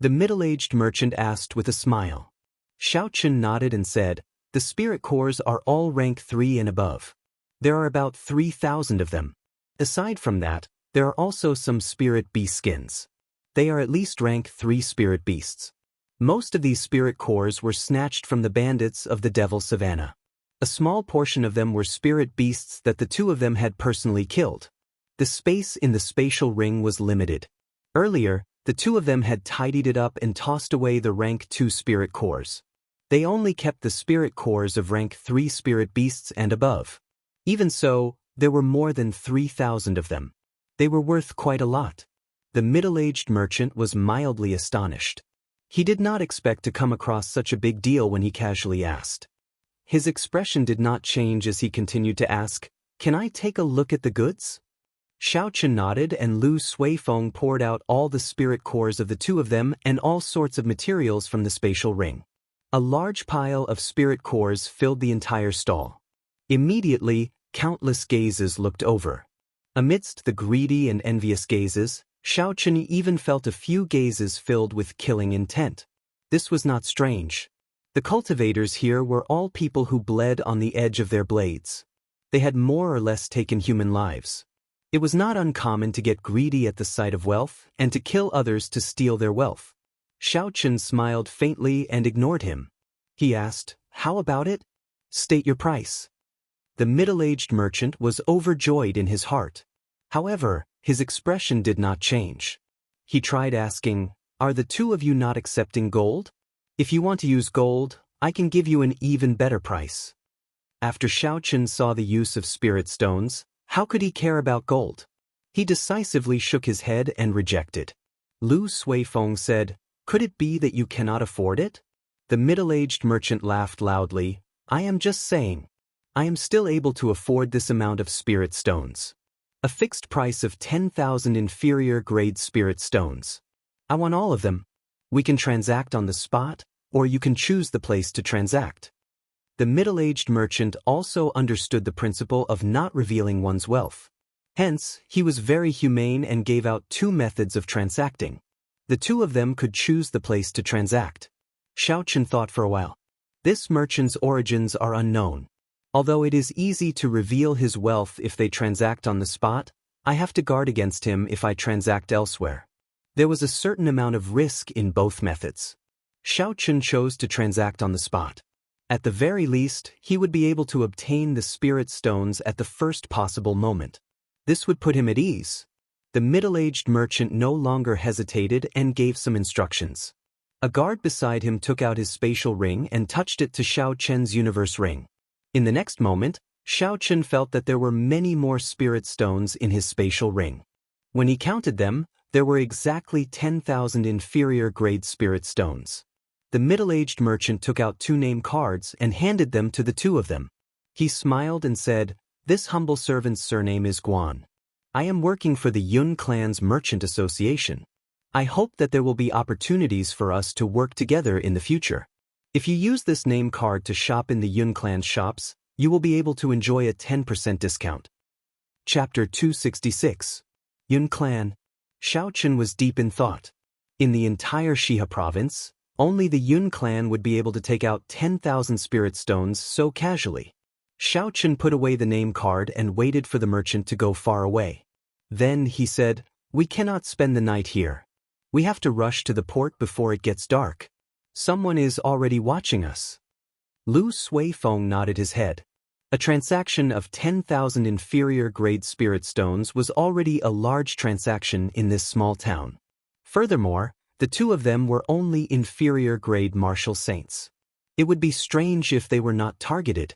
The middle-aged merchant asked with a smile. Xianxia nodded and said, the spirit cores are all rank 3 and above. There are about 3,000 of them. Aside from that, there are also some spirit beast skins. They are at least rank 3 spirit beasts. Most of these spirit cores were snatched from the bandits of the Devil Savannah. A small portion of them were spirit beasts that the 2 of them had personally killed. The space in the spatial ring was limited. Earlier, the 2 of them had tidied it up and tossed away the rank 2 spirit cores. They only kept the spirit cores of rank 3 spirit beasts and above. Even so, there were more than 3,000 of them. They were worth quite a lot. The middle-aged merchant was mildly astonished. He did not expect to come across such a big deal when he casually asked. His expression did not change as he continued to ask, "Can I take a look at the goods?" Xianxia nodded and Lu Suifeng poured out all the spirit cores of the 2 of them and all sorts of materials from the spatial ring. A large pile of spirit cores filled the entire stall. Immediately, countless gazes looked over. Amidst the greedy and envious gazes, Xianxia even felt a few gazes filled with killing intent. This was not strange. The cultivators here were all people who bled on the edge of their blades. They had more or less taken human lives. It was not uncommon to get greedy at the sight of wealth and to kill others to steal their wealth. Xianxia smiled faintly and ignored him. He asked, "How about it? State your price." The middle-aged merchant was overjoyed in his heart. However, his expression did not change. He tried asking, "Are the 2 of you not accepting gold? If you want to use gold, I can give you an even better price." After Xianxia saw the use of spirit stones, how could he care about gold? He decisively shook his head and rejected. Lu Suifeng said, "Could it be that you cannot afford it?" The middle-aged merchant laughed loudly. "I am just saying. I am still able to afford this amount of spirit stones. A fixed price of 10,000 inferior grade spirit stones. I want all of them. We can transact on the spot, or you can choose the place to transact." The middle-aged merchant also understood the principle of not revealing one's wealth. Hence, he was very humane and gave out 2 methods of transacting. The 2 of them could choose the place to transact. Xianxia thought for a while. This merchant's origins are unknown. Although it is easy to reveal his wealth if they transact on the spot, I have to guard against him if I transact elsewhere. There was a certain amount of risk in both methods. Xianxia chose to transact on the spot. At the very least, he would be able to obtain the spirit stones at the first possible moment. This would put him at ease. The middle-aged merchant no longer hesitated and gave some instructions. A guard beside him took out his spatial ring and touched it to Xiaoqian's universe ring. In the next moment, Xiaoqian felt that there were many more spirit stones in his spatial ring. When he counted them, there were exactly 10,000 inferior grade spirit stones. The middle-aged merchant took out 2 name cards and handed them to the 2 of them. He smiled and said, "This humble servant's surname is Guan. I am working for the Yun Clan's Merchant Association. I hope that there will be opportunities for us to work together in the future. If you use this name card to shop in the Yun Clan's shops, you will be able to enjoy a 10% discount." Chapter 266. Yun Clan. Xiaoqian was deep in thought. In the entire Shiha province, only the Yun Clan would be able to take out 10,000 spirit stones so casually. Xiaoqian put away the name card and waited for the merchant to go far away. Then he said, "We cannot spend the night here. We have to rush to the port before it gets dark. Someone is already watching us." Lu Suifeng nodded his head. A transaction of 10,000 inferior grade spirit stones was already a large transaction in this small town. Furthermore, the 2 of them were only inferior grade martial saints. It would be strange if they were not targeted.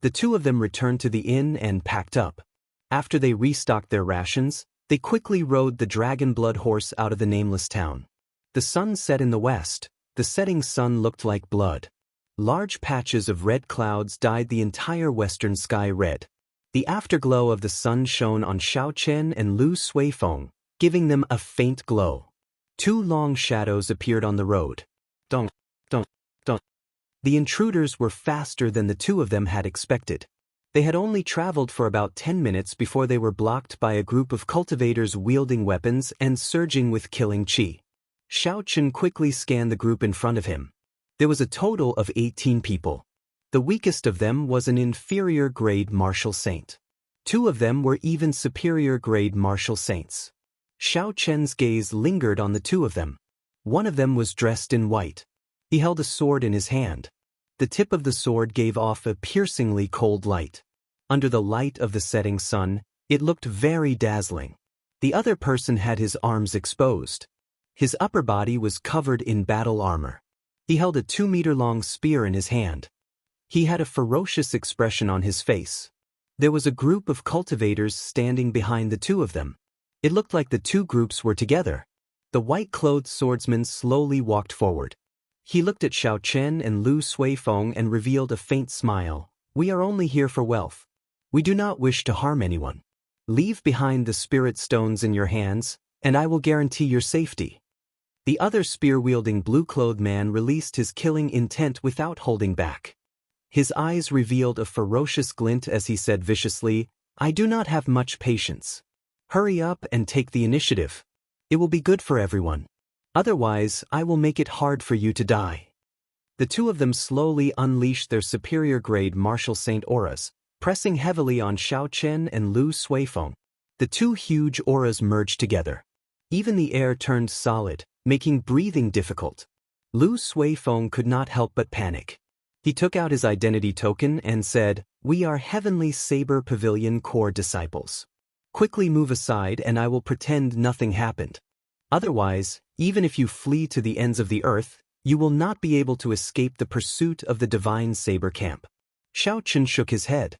The 2 of them returned to the inn and packed up. After they restocked their rations, they quickly rode the dragon blood horse out of the nameless town. The sun set in the west. the setting sun looked like blood. Large patches of red clouds dyed the entire western sky red. The afterglow of the sun shone on Xiaochen and Lu Suifeng, giving them a faint glow. Two long shadows appeared on the road. Dong, dong, dong. The intruders were faster than the two of them had expected. They had only traveled for about 10 minutes before they were blocked by a group of cultivators wielding weapons and surging with killing qi. Xiaochen quickly scanned the group in front of him. There was a total of 18 people. The weakest of them was an inferior-grade martial saint. Two of them were even superior-grade martial saints. Xiaochen's gaze lingered on the two of them. One of them was dressed in white. He held a sword in his hand. The tip of the sword gave off a piercingly cold light. Under the light of the setting sun, it looked very dazzling. The other person had his arms exposed. His upper body was covered in battle armor. He held a 2-meter-long spear in his hand. He had a ferocious expression on his face. There was a group of cultivators standing behind the two of them. It looked like the two groups were together. The white-clothed swordsman slowly walked forward. He looked at Xiaochen and Lu Suifeng and revealed a faint smile. "We are only here for wealth. We do not wish to harm anyone. Leave behind the spirit stones in your hands, and I will guarantee your safety." The other spear-wielding blue-clothed man released his killing intent without holding back. His eyes revealed a ferocious glint as he said viciously, "I do not have much patience. Hurry up and take the initiative. It will be good for everyone. Otherwise, I will make it hard for you to die." The two of them slowly unleashed their superior-grade martial saint auras, pressing heavily on Xiaochen and Lu Suifeng. The two huge auras merged together. Even the air turned solid, making breathing difficult. Lu Suifeng could not help but panic. He took out his identity token and said, "We are Heavenly Saber Pavilion Core disciples. Quickly move aside and I will pretend nothing happened. Otherwise, even if you flee to the ends of the earth, you will not be able to escape the pursuit of the Divine Saber Camp." Xiaochen shook his head.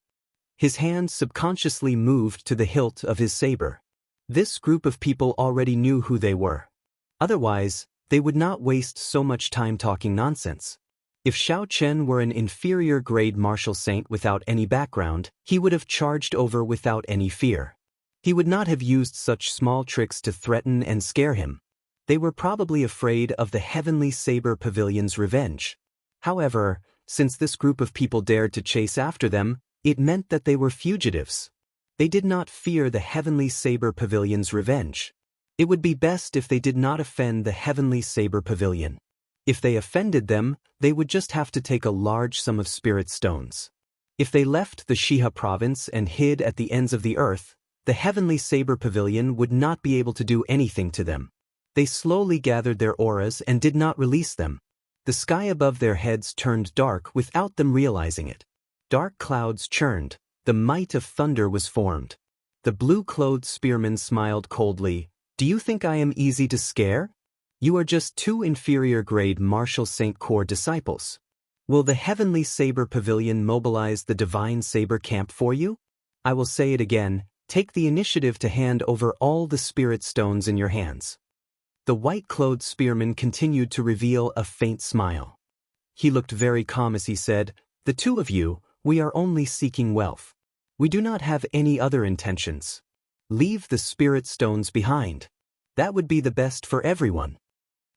His hand subconsciously moved to the hilt of his saber. This group of people already knew who they were. Otherwise, they would not waste so much time talking nonsense. If Xiaochen were an inferior-grade martial saint without any background, he would have charged over without any fear. He would not have used such small tricks to threaten and scare him. They were probably afraid of the Heavenly Saber Pavilion's revenge. However, since this group of people dared to chase after them, it meant that they were fugitives. They did not fear the Heavenly Saber Pavilion's revenge. It would be best if they did not offend the Heavenly Saber Pavilion. If they offended them, they would just have to take a large sum of spirit stones. If they left the Shiha province and hid at the ends of the earth, the Heavenly Saber Pavilion would not be able to do anything to them. They slowly gathered their auras and did not release them. The sky above their heads turned dark without them realizing it. Dark clouds churned. The might of thunder was formed. The blue-clothed spearman smiled coldly. "Do you think I am easy to scare? You are just two inferior-grade martial saint core disciples. Will the Heavenly Saber Pavilion mobilize the Divine Saber Camp for you? I will say it again, take the initiative to hand over all the spirit stones in your hands." The white-clothed spearman continued to reveal a faint smile. He looked very calm as he said, "The two of you, we are only seeking wealth. We do not have any other intentions. Leave the spirit stones behind. That would be the best for everyone."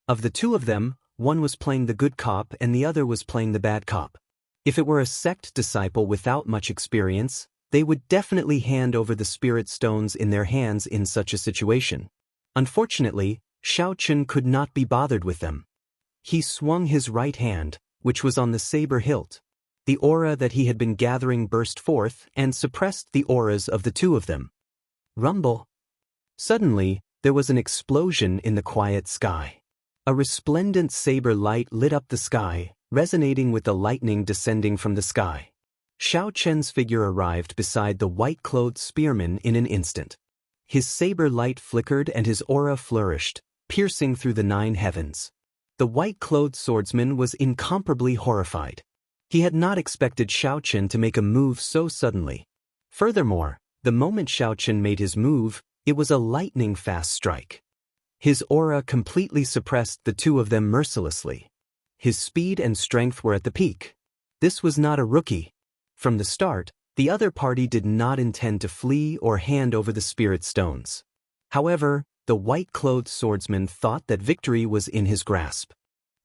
Of the two of them, one was playing the good cop and the other was playing the bad cop. If it were a sect disciple without much experience, they would definitely hand over the spirit stones in their hands in such a situation. Unfortunately, Xiaochen could not be bothered with them. He swung his right hand, which was on the saber hilt. The aura that he had been gathering burst forth and suppressed the auras of the two of them. Rumble. Suddenly, there was an explosion in the quiet sky. A resplendent saber light lit up the sky, resonating with the lightning descending from the sky. Xiaochen's figure arrived beside the white-clothed spearman in an instant. His saber light flickered and his aura flourished, piercing through the 9 heavens. The white-clothed swordsman was incomparably horrified. He had not expected Xiaochen to make a move so suddenly. Furthermore, the moment Xiaochen made his move, it was a lightning-fast strike. His aura completely suppressed the two of them mercilessly. his speed and strength were at the peak. This was not a rookie. From the start, the other party did not intend to flee or hand over the spirit stones. However, the white-clothed swordsman thought that victory was in his grasp.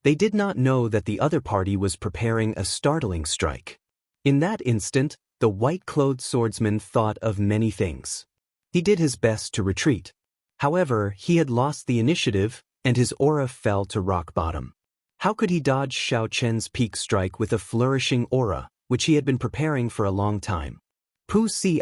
They did not know that the other party was preparing a startling strike. In that instant, the white-clothed swordsman thought of many things. He did his best to retreat. However, he had lost the initiative, and his aura fell to rock bottom. How could he dodge Xiao Chen's peak strike with a flourishing aura, which he had been preparing for a long time? Pu Si.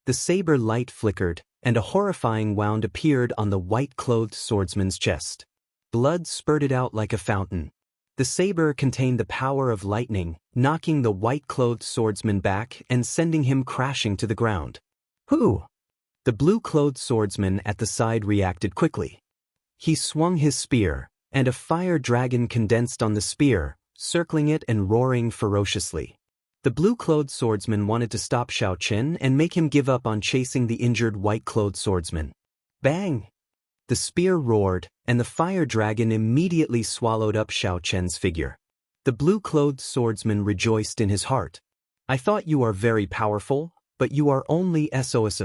The saber light flickered, and a horrifying wound appeared on the white-clothed swordsman's chest. Blood spurted out like a fountain. The saber contained the power of lightning, knocking the white-clothed swordsman back and sending him crashing to the ground. Who? The blue-clothed swordsman at the side reacted quickly. He swung his spear, and a fire dragon condensed on the spear, circling it and roaring ferociously. The blue-clothed swordsman wanted to stop Xiao Chen and make him give up on chasing the injured white-clothed swordsman. Bang! The spear roared, and the fire dragon immediately swallowed up Xiao Chen's figure. The blue-clothed swordsman rejoiced in his heart. I thought you are very powerful, but you are only SOS.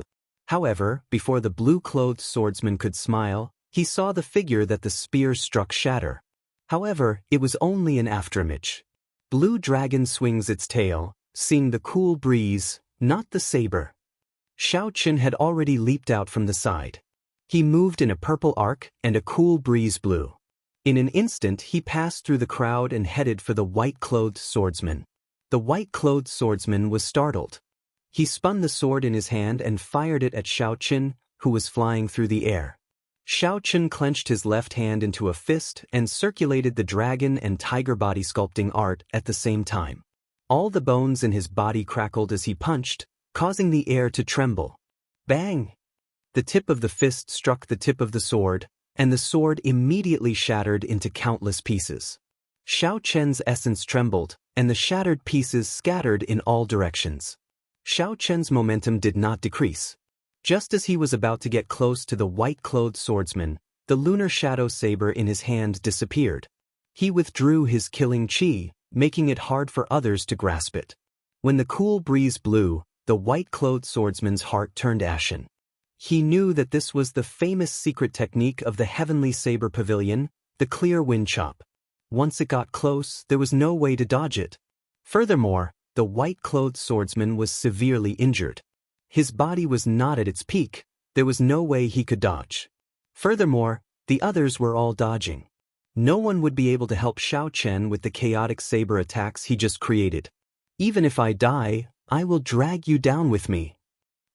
However, before the blue-clothed swordsman could smile, he saw the figure that the spear struck shatter. However, it was only an afterimage. Blue dragon swings its tail, seeing the cool breeze, not the saber. Xiao Chen had already leaped out from the side. He moved in a purple arc, and a cool breeze blew. In an instant he passed through the crowd and headed for the white-clothed swordsman. The white-clothed swordsman was startled. He spun the sword in his hand and fired it at Xiao Chen, who was flying through the air. Xiao Chen clenched his left hand into a fist and circulated the dragon and tiger body sculpting art at the same time. All the bones in his body crackled as he punched, causing the air to tremble. Bang! The tip of the fist struck the tip of the sword, and the sword immediately shattered into countless pieces. Xiao Chen's essence trembled, and the shattered pieces scattered in all directions. Xiao Chen's momentum did not decrease. Just as he was about to get close to the white-clothed swordsman, the lunar shadow saber in his hand disappeared. He withdrew his killing chi, making it hard for others to grasp it. When the cool breeze blew, the white-clothed swordsman's heart turned ashen. He knew that this was the famous secret technique of the heavenly saber pavilion, the clear wind chop. Once it got close, there was no way to dodge it. Furthermore, the white-clothed swordsman was severely injured. His body was not at its peak, there was no way he could dodge. Furthermore, the others were all dodging. No one would be able to help Xiao Chen with the chaotic saber attacks he just created. Even if I die, I will drag you down with me.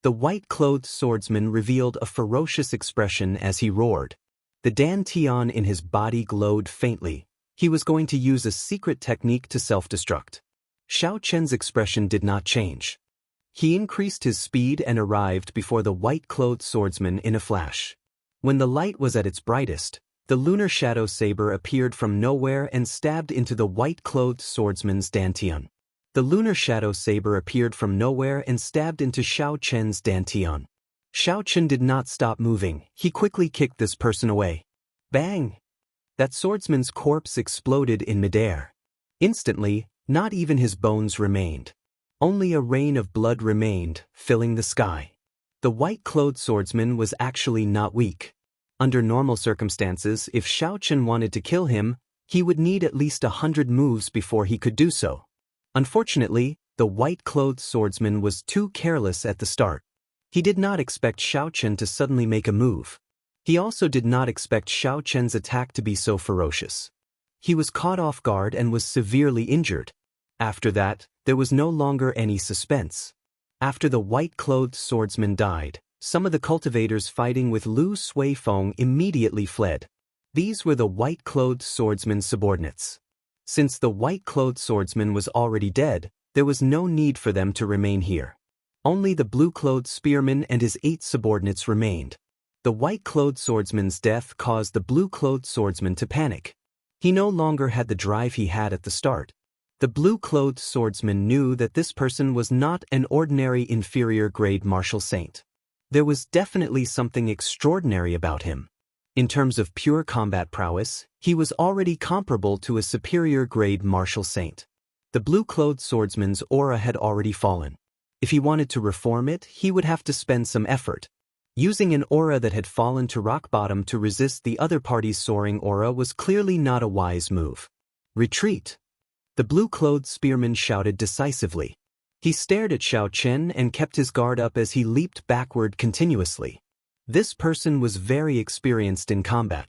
The white-clothed swordsman revealed a ferocious expression as he roared. The dantian in his body glowed faintly. He was going to use a secret technique to self-destruct. Xiao Chen's expression did not change. He increased his speed and arrived before the white-clothed swordsman in a flash. When the light was at its brightest, the lunar shadow saber appeared from nowhere and stabbed into the white-clothed swordsman's dantian. The lunar shadow saber appeared from nowhere and stabbed into Xiao Chen's dantian. Xiao Chen did not stop moving. He quickly kicked this person away. Bang! That swordsman's corpse exploded in midair. Instantly, not even his bones remained. Only a rain of blood remained, filling the sky. The white-clothed swordsman was actually not weak. Under normal circumstances, if Xiao Chen wanted to kill him, he would need at least 100 moves before he could do so. Unfortunately, the white-clothed swordsman was too careless at the start. He did not expect Xiao Chen to suddenly make a move. He also did not expect Xiao Chen's attack to be so ferocious. He was caught off guard and was severely injured. After that, there was no longer any suspense. After the white-clothed swordsman died, some of the cultivators fighting with Lu Suifeng immediately fled. These were the white-clothed swordsman's subordinates. Since the white-clothed swordsman was already dead, there was no need for them to remain here. Only the blue-clothed spearman and his 8 subordinates remained. The white-clothed swordsman's death caused the blue-clothed swordsman to panic. He no longer had the drive he had at the start. The blue-clothed swordsman knew that this person was not an ordinary inferior-grade martial saint. There was definitely something extraordinary about him. In terms of pure combat prowess, he was already comparable to a superior-grade martial saint. The blue-clothed swordsman's aura had already fallen. If he wanted to reform it, he would have to spend some effort. Using an aura that had fallen to rock bottom to resist the other party's soaring aura was clearly not a wise move. Retreat! The blue-clothed spearman shouted decisively. He stared at Xiao Chen and kept his guard up as he leaped backward continuously. This person was very experienced in combat.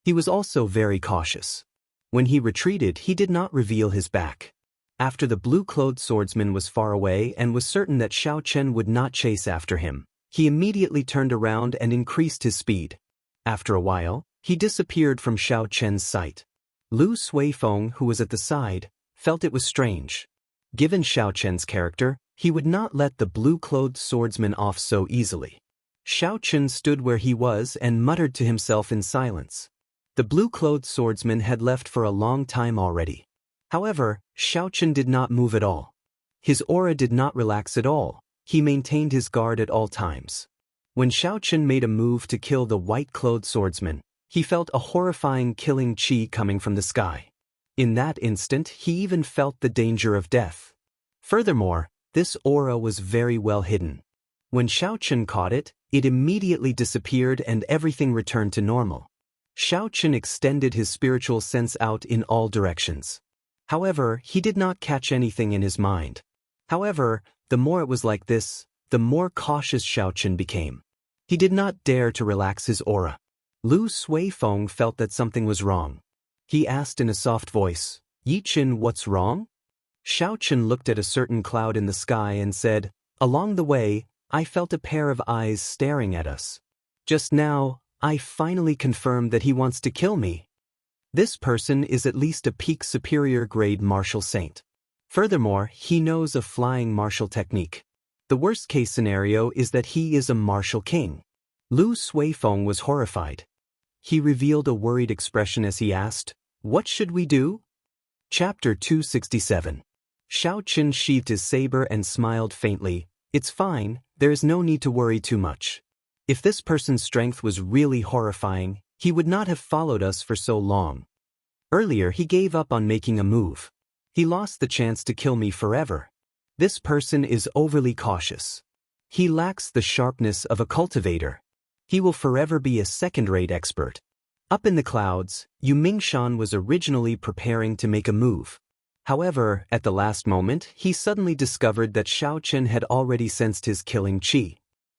He was also very cautious. When he retreated, he did not reveal his back. After the blue-clothed swordsman was far away and was certain that Xiao Chen would not chase after him, he immediately turned around and increased his speed. After a while, he disappeared from Xiao Chen's sight. Lu Suifeng, who was at the side, felt it was strange. Given Xiao Chen's character, he would not let the blue-clothed swordsman off so easily. Xiao Chen stood where he was and muttered to himself in silence. The blue-clothed swordsman had left for a long time already. However, Xiao Chen did not move at all. His aura did not relax at all. He maintained his guard at all times. When Xiao Chen made a move to kill the white-clothed swordsman, he felt a horrifying killing chi coming from the sky. In that instant, he even felt the danger of death. Furthermore, this aura was very well hidden. When Xiao Chen caught it, it immediately disappeared and everything returned to normal. Xiao Chen extended his spiritual sense out in all directions. However, he did not catch anything in his mind. However, the more it was like this, the more cautious Xiao Chen became. He did not dare to relax his aura. Lu Suifeng felt that something was wrong. He asked in a soft voice, "Yi Chen, what's wrong?" Xiao Chen looked at a certain cloud in the sky and said, "Along the way, I felt a pair of eyes staring at us. Just now, I finally confirmed that he wants to kill me. This person is at least a peak superior-grade martial saint. Furthermore, he knows a flying martial technique. The worst-case scenario is that he is a martial king." Lu Suifeng was horrified. He revealed a worried expression as he asked, "What should we do?" Chapter 267. Xiao Chen sheathed his saber and smiled faintly. "It's fine, there is no need to worry too much. If this person's strength was really horrifying, he would not have followed us for so long. Earlier he gave up on making a move. He lost the chance to kill me forever. This person is overly cautious. He lacks the sharpness of a cultivator. He will forever be a second-rate expert." Up in the clouds, Yu Mingshan was originally preparing to make a move. However, at the last moment, he suddenly discovered that Xiao Chen had already sensed his killing chi.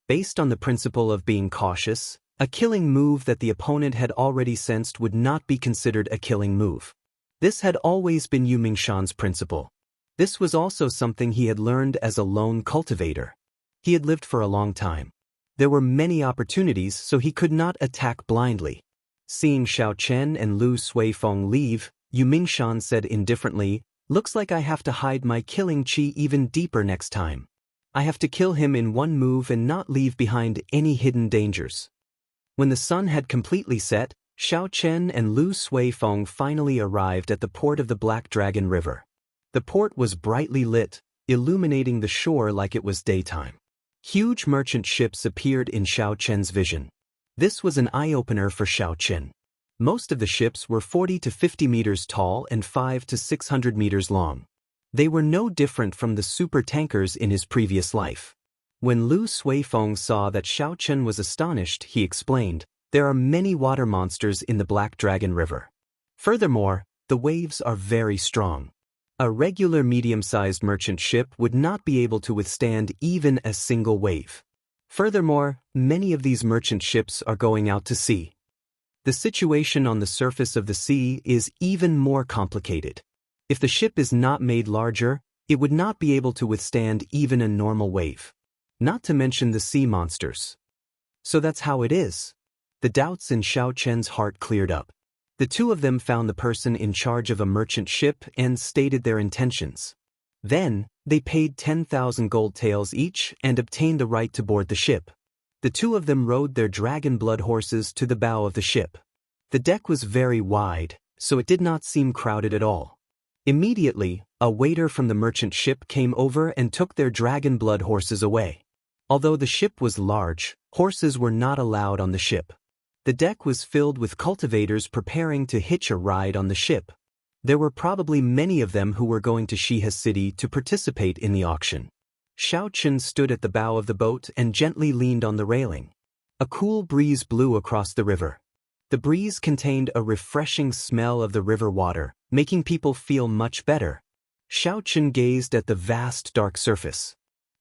Based on the principle of being cautious, a killing move that the opponent had already sensed would not be considered a killing move. This had always been Yu Mingshan's principle. This was also something he had learned as a lone cultivator. He had lived for a long time. There were many opportunities, so he could not attack blindly. Seeing Xiao Chen and Lu Suifeng leave, Yu Mingshan said indifferently, "Looks like I have to hide my killing chi even deeper next time. I have to kill him in one move and not leave behind any hidden dangers." When the sun had completely set, Xiao Chen and Lu Suifeng finally arrived at the port of the Black Dragon River. The port was brightly lit, illuminating the shore like it was daytime. Huge merchant ships appeared in Xiao Chen's vision. This was an eye-opener for Xiao Chen. Most of the ships were 40 to 50 meters tall and 5 to 600 meters long. They were no different from the super tankers in his previous life. When Lu Suifeng saw that Xiao Chen was astonished, he explained, "There are many water monsters in the Black Dragon River. Furthermore, the waves are very strong. A regular medium-sized merchant ship would not be able to withstand even a single wave. Furthermore, many of these merchant ships are going out to sea. The situation on the surface of the sea is even more complicated. If the ship is not made larger, it would not be able to withstand even a normal wave. Not to mention the sea monsters. So that's how it is." The doubts in Xiao Chen's heart cleared up. The two of them found the person in charge of a merchant ship and stated their intentions. Then, they paid 10,000 gold taels each and obtained the right to board the ship. The two of them rode their dragon blood horses to the bow of the ship. The deck was very wide, so it did not seem crowded at all. Immediately, a waiter from the merchant ship came over and took their dragon blood horses away. Although the ship was large, horses were not allowed on the ship. The deck was filled with cultivators preparing to hitch a ride on the ship. There were probably many of them who were going to Shihe City to participate in the auction. Xianxia stood at the bow of the boat and gently leaned on the railing. A cool breeze blew across the river. The breeze contained a refreshing smell of the river water, making people feel much better. Xianxia gazed at the vast dark surface.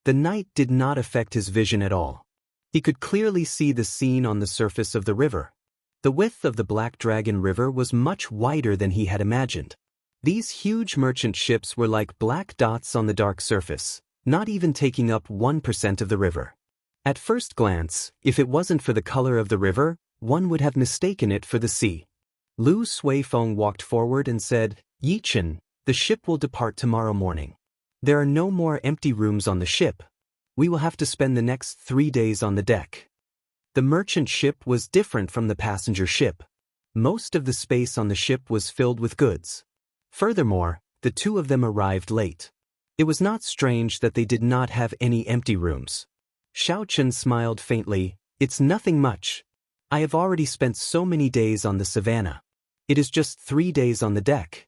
The night did not affect his vision at all. He could clearly see the scene on the surface of the river. The width of the Black Dragon River was much wider than he had imagined. These huge merchant ships were like black dots on the dark surface, not even taking up 1% of the river. At first glance, if it wasn't for the color of the river, one would have mistaken it for the sea. Lu Suifeng walked forward and said, "Yichen, the ship will depart tomorrow morning. There are no more empty rooms on the ship. We will have to spend the next 3 days on the deck." The merchant ship was different from the passenger ship. Most of the space on the ship was filled with goods. Furthermore, the two of them arrived late. It was not strange that they did not have any empty rooms. Xianxia smiled faintly. "It's nothing much. I have already spent so many days on the savannah. It is just 3 days on the deck."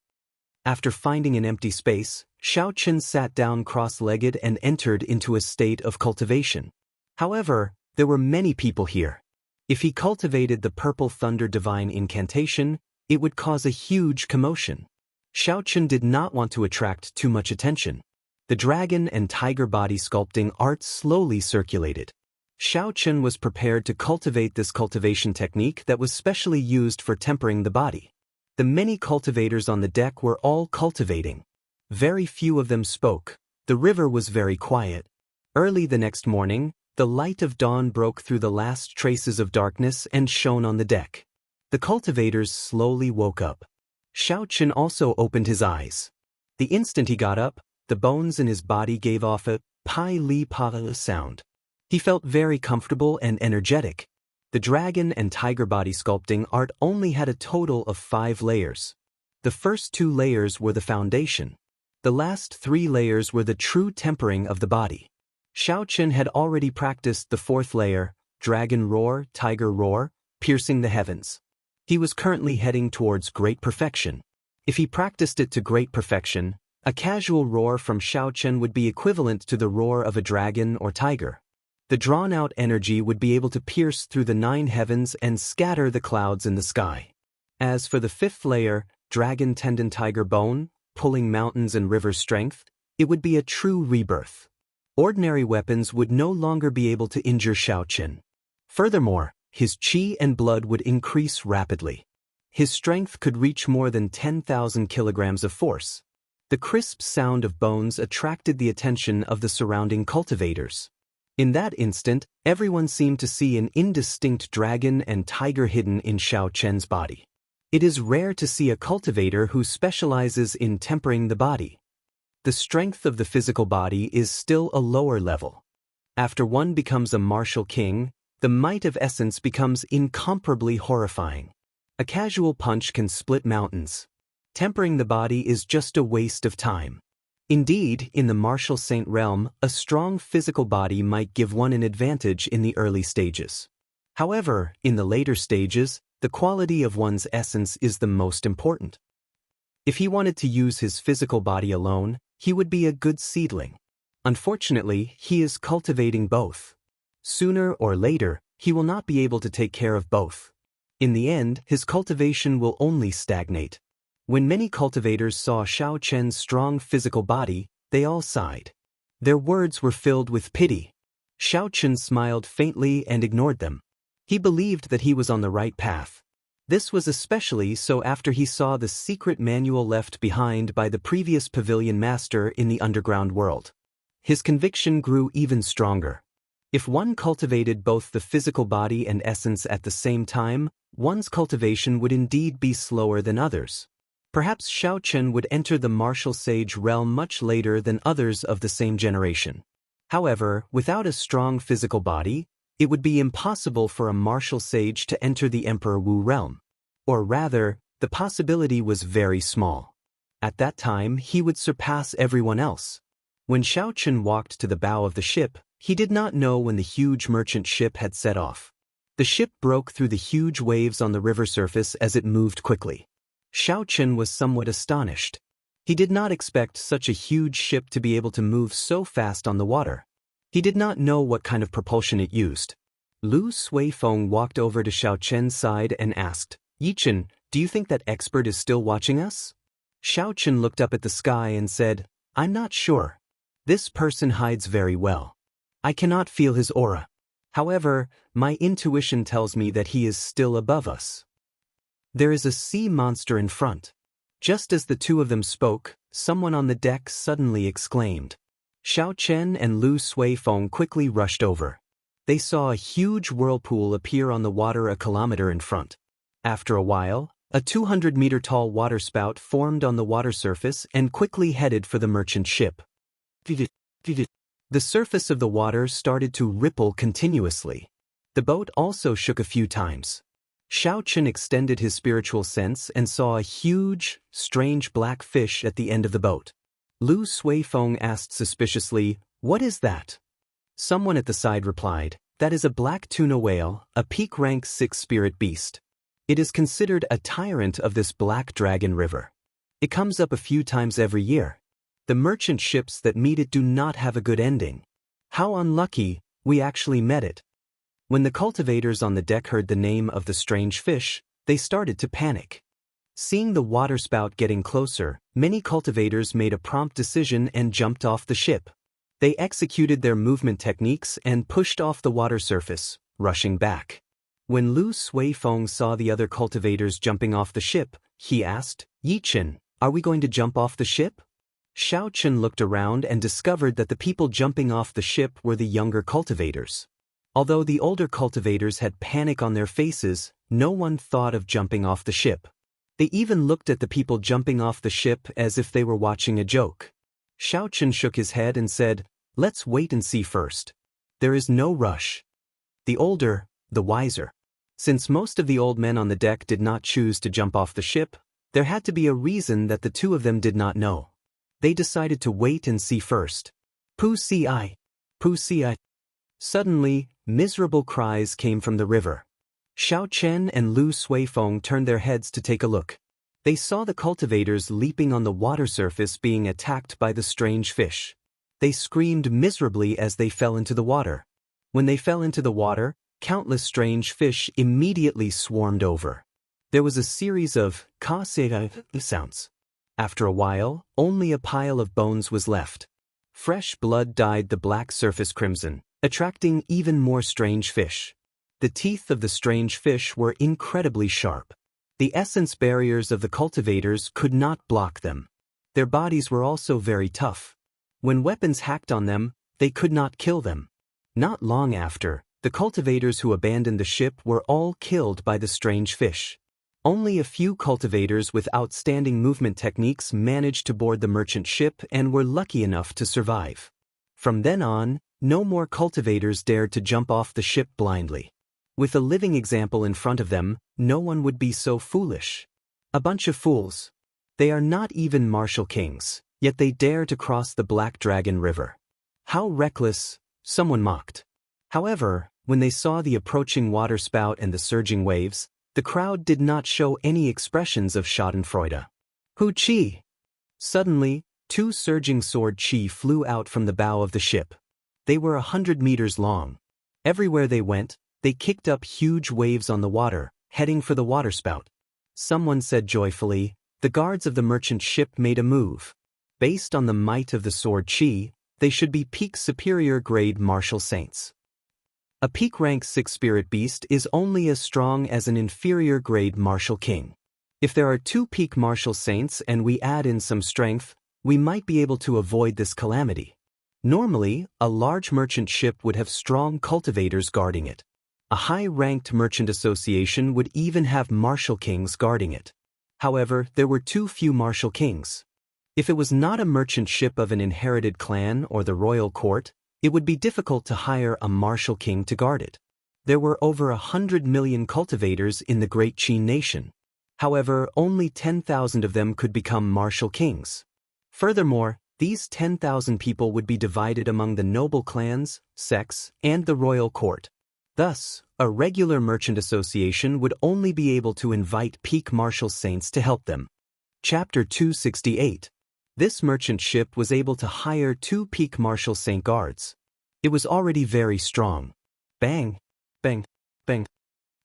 After finding an empty space, Xianxia sat down cross-legged and entered into a state of cultivation. However, there were many people here. If he cultivated the Purple Thunder Divine Incantation, it would cause a huge commotion. Xianxia did not want to attract too much attention. The dragon and tiger body sculpting art slowly circulated. Xianxia was prepared to cultivate this cultivation technique that was specially used for tempering the body. The many cultivators on the deck were all cultivating. Very few of them spoke. The river was very quiet. Early the next morning, the light of dawn broke through the last traces of darkness and shone on the deck. The cultivators slowly woke up. Xianxia also opened his eyes. The instant he got up, the bones in his body gave off a pai li pa sound. He felt very comfortable and energetic. The dragon and tiger body sculpting art only had a total of 5 layers. The first 2 layers were the foundation. The last 3 layers were the true tempering of the body. Xianxia had already practiced the 4th layer, Dragon Roar, Tiger Roar, piercing the heavens. He was currently heading towards great perfection. If he practiced it to great perfection, a casual roar from Xianxia would be equivalent to the roar of a dragon or tiger. The drawn-out energy would be able to pierce through the 9 heavens and scatter the clouds in the sky. As for the 5th layer, Dragon Tendon Tiger Bone, pulling mountains and rivers' strength, it would be a true rebirth. Ordinary weapons would no longer be able to injure Xianxia. Furthermore, his qi and blood would increase rapidly. His strength could reach more than 10,000 kilograms of force. The crisp sound of bones attracted the attention of the surrounding cultivators. In that instant, everyone seemed to see an indistinct dragon and tiger hidden in Xianxia's body. It is rare to see a cultivator who specializes in tempering the body. The strength of the physical body is still a lower level. After one becomes a martial king, the might of essence becomes incomparably horrifying. A casual punch can split mountains. Tempering the body is just a waste of time. Indeed, in the martial saint realm, a strong physical body might give one an advantage in the early stages. However, in the later stages, the quality of one's essence is the most important. If he wanted to use his physical body alone, he would be a good seedling. Unfortunately, he is cultivating both. Sooner or later, he will not be able to take care of both. In the end, his cultivation will only stagnate. When many cultivators saw Xianxia's strong physical body, they all sighed. Their words were filled with pity. Xianxia smiled faintly and ignored them. He believed that he was on the right path. This was especially so after he saw the secret manual left behind by the previous pavilion master in the underground world. His conviction grew even stronger. If one cultivated both the physical body and essence at the same time, one's cultivation would indeed be slower than others. Perhaps Xianxia would enter the martial sage realm much later than others of the same generation. However, without a strong physical body, it would be impossible for a martial sage to enter the Emperor Wu realm. Or rather, the possibility was very small. At that time, he would surpass everyone else. When Xianxia walked to the bow of the ship, he did not know when the huge merchant ship had set off. The ship broke through the huge waves on the river surface as it moved quickly. Xianxia was somewhat astonished. He did not expect such a huge ship to be able to move so fast on the water. He did not know what kind of propulsion it used. Lu Suifeng walked over to Xiaoqian's side and asked, "Yichen, do you think that expert is still watching us?" Xiaoqian looked up at the sky and said, "I'm not sure. This person hides very well. I cannot feel his aura. However, my intuition tells me that he is still above us. There is a sea monster in front." Just as the two of them spoke, someone on the deck suddenly exclaimed. Xiaoqian and Lu Suifeng quickly rushed over. They saw a huge whirlpool appear on the water a kilometer in front. After a while, a 200-meter-tall waterspout formed on the water surface and quickly headed for the merchant ship. The surface of the water started to ripple continuously. The boat also shook a few times. Xiaoqian extended his spiritual sense and saw a huge, strange black fish at the end of the boat. Lu Suifeng asked suspiciously, "What is that?" Someone at the side replied, "That is a black tuna whale, a peak rank 6 spirit beast. It is considered a tyrant of this black dragon river. It comes up a few times every year. The merchant ships that meet it do not have a good ending. How unlucky, we actually met it." When the cultivators on the deck heard the name of the strange fish, they started to panic. Seeing the waterspout getting closer, many cultivators made a prompt decision and jumped off the ship. They executed their movement techniques and pushed off the water surface, rushing back. When Lu Suifeng saw the other cultivators jumping off the ship, he asked, "Yichen, are we going to jump off the ship?" Xiaoqian looked around and discovered that the people jumping off the ship were the younger cultivators. Although the older cultivators had panic on their faces, no one thought of jumping off the ship. They even looked at the people jumping off the ship as if they were watching a joke. Xiaoqian shook his head and said, "Let's wait and see first. There is no rush." The older, the wiser. Since most of the old men on the deck did not choose to jump off the ship, there had to be a reason that the two of them did not know. They decided to wait and see first. Pu si. Pu si. Suddenly, miserable cries came from the river. Xiaoqian and Lu Suifeng turned their heads to take a look. They saw the cultivators leaping on the water surface being attacked by the strange fish. They screamed miserably as they fell into the water. When they fell into the water, countless strange fish immediately swarmed over. There was a series of ka-se sounds. After a while, only a pile of bones was left. Fresh blood dyed the black surface crimson, attracting even more strange fish. The teeth of the strange fish were incredibly sharp. The essence barriers of the cultivators could not block them. Their bodies were also very tough. When weapons hacked on them, they could not kill them. Not long after, the cultivators who abandoned the ship were all killed by the strange fish. Only a few cultivators with outstanding movement techniques managed to board the merchant ship and were lucky enough to survive. From then on, no more cultivators dared to jump off the ship blindly. With a living example in front of them, no one would be so foolish. A bunch of fools. They are not even martial kings, yet they dare to cross the Black Dragon River. How reckless, someone mocked. However, when they saw the approaching waterspout and the surging waves, the crowd did not show any expressions of schadenfreude. Hu Chi! Suddenly, two surging sword chi flew out from the bow of the ship. They were 100 meters long. Everywhere they went, they kicked up huge waves on the water, heading for the waterspout. Someone said joyfully, "The guards of the merchant ship made a move. Based on the might of the sword chi, they should be peak superior grade martial saints." A peak rank 6 spirit beast is only as strong as an inferior grade martial king. If there are 2 peak martial saints and we add in some strength, we might be able to avoid this calamity. Normally, a large merchant ship would have strong cultivators guarding it. A high-ranked merchant association would even have martial kings guarding it. However, there were too few martial kings. If it was not a merchant ship of an inherited clan or the royal court, it would be difficult to hire a martial king to guard it. There were over 100 million cultivators in the Great Qin nation. However, only 10,000 of them could become martial kings. Furthermore, these 10,000 people would be divided among the noble clans, sects, and the royal court. Thus, A regular merchant association would only be able to invite peak martial saints to help them. Chapter 268. This merchant ship was able to hire 2 peak martial saint guards. It was already very strong. Bang! Bang! Bang!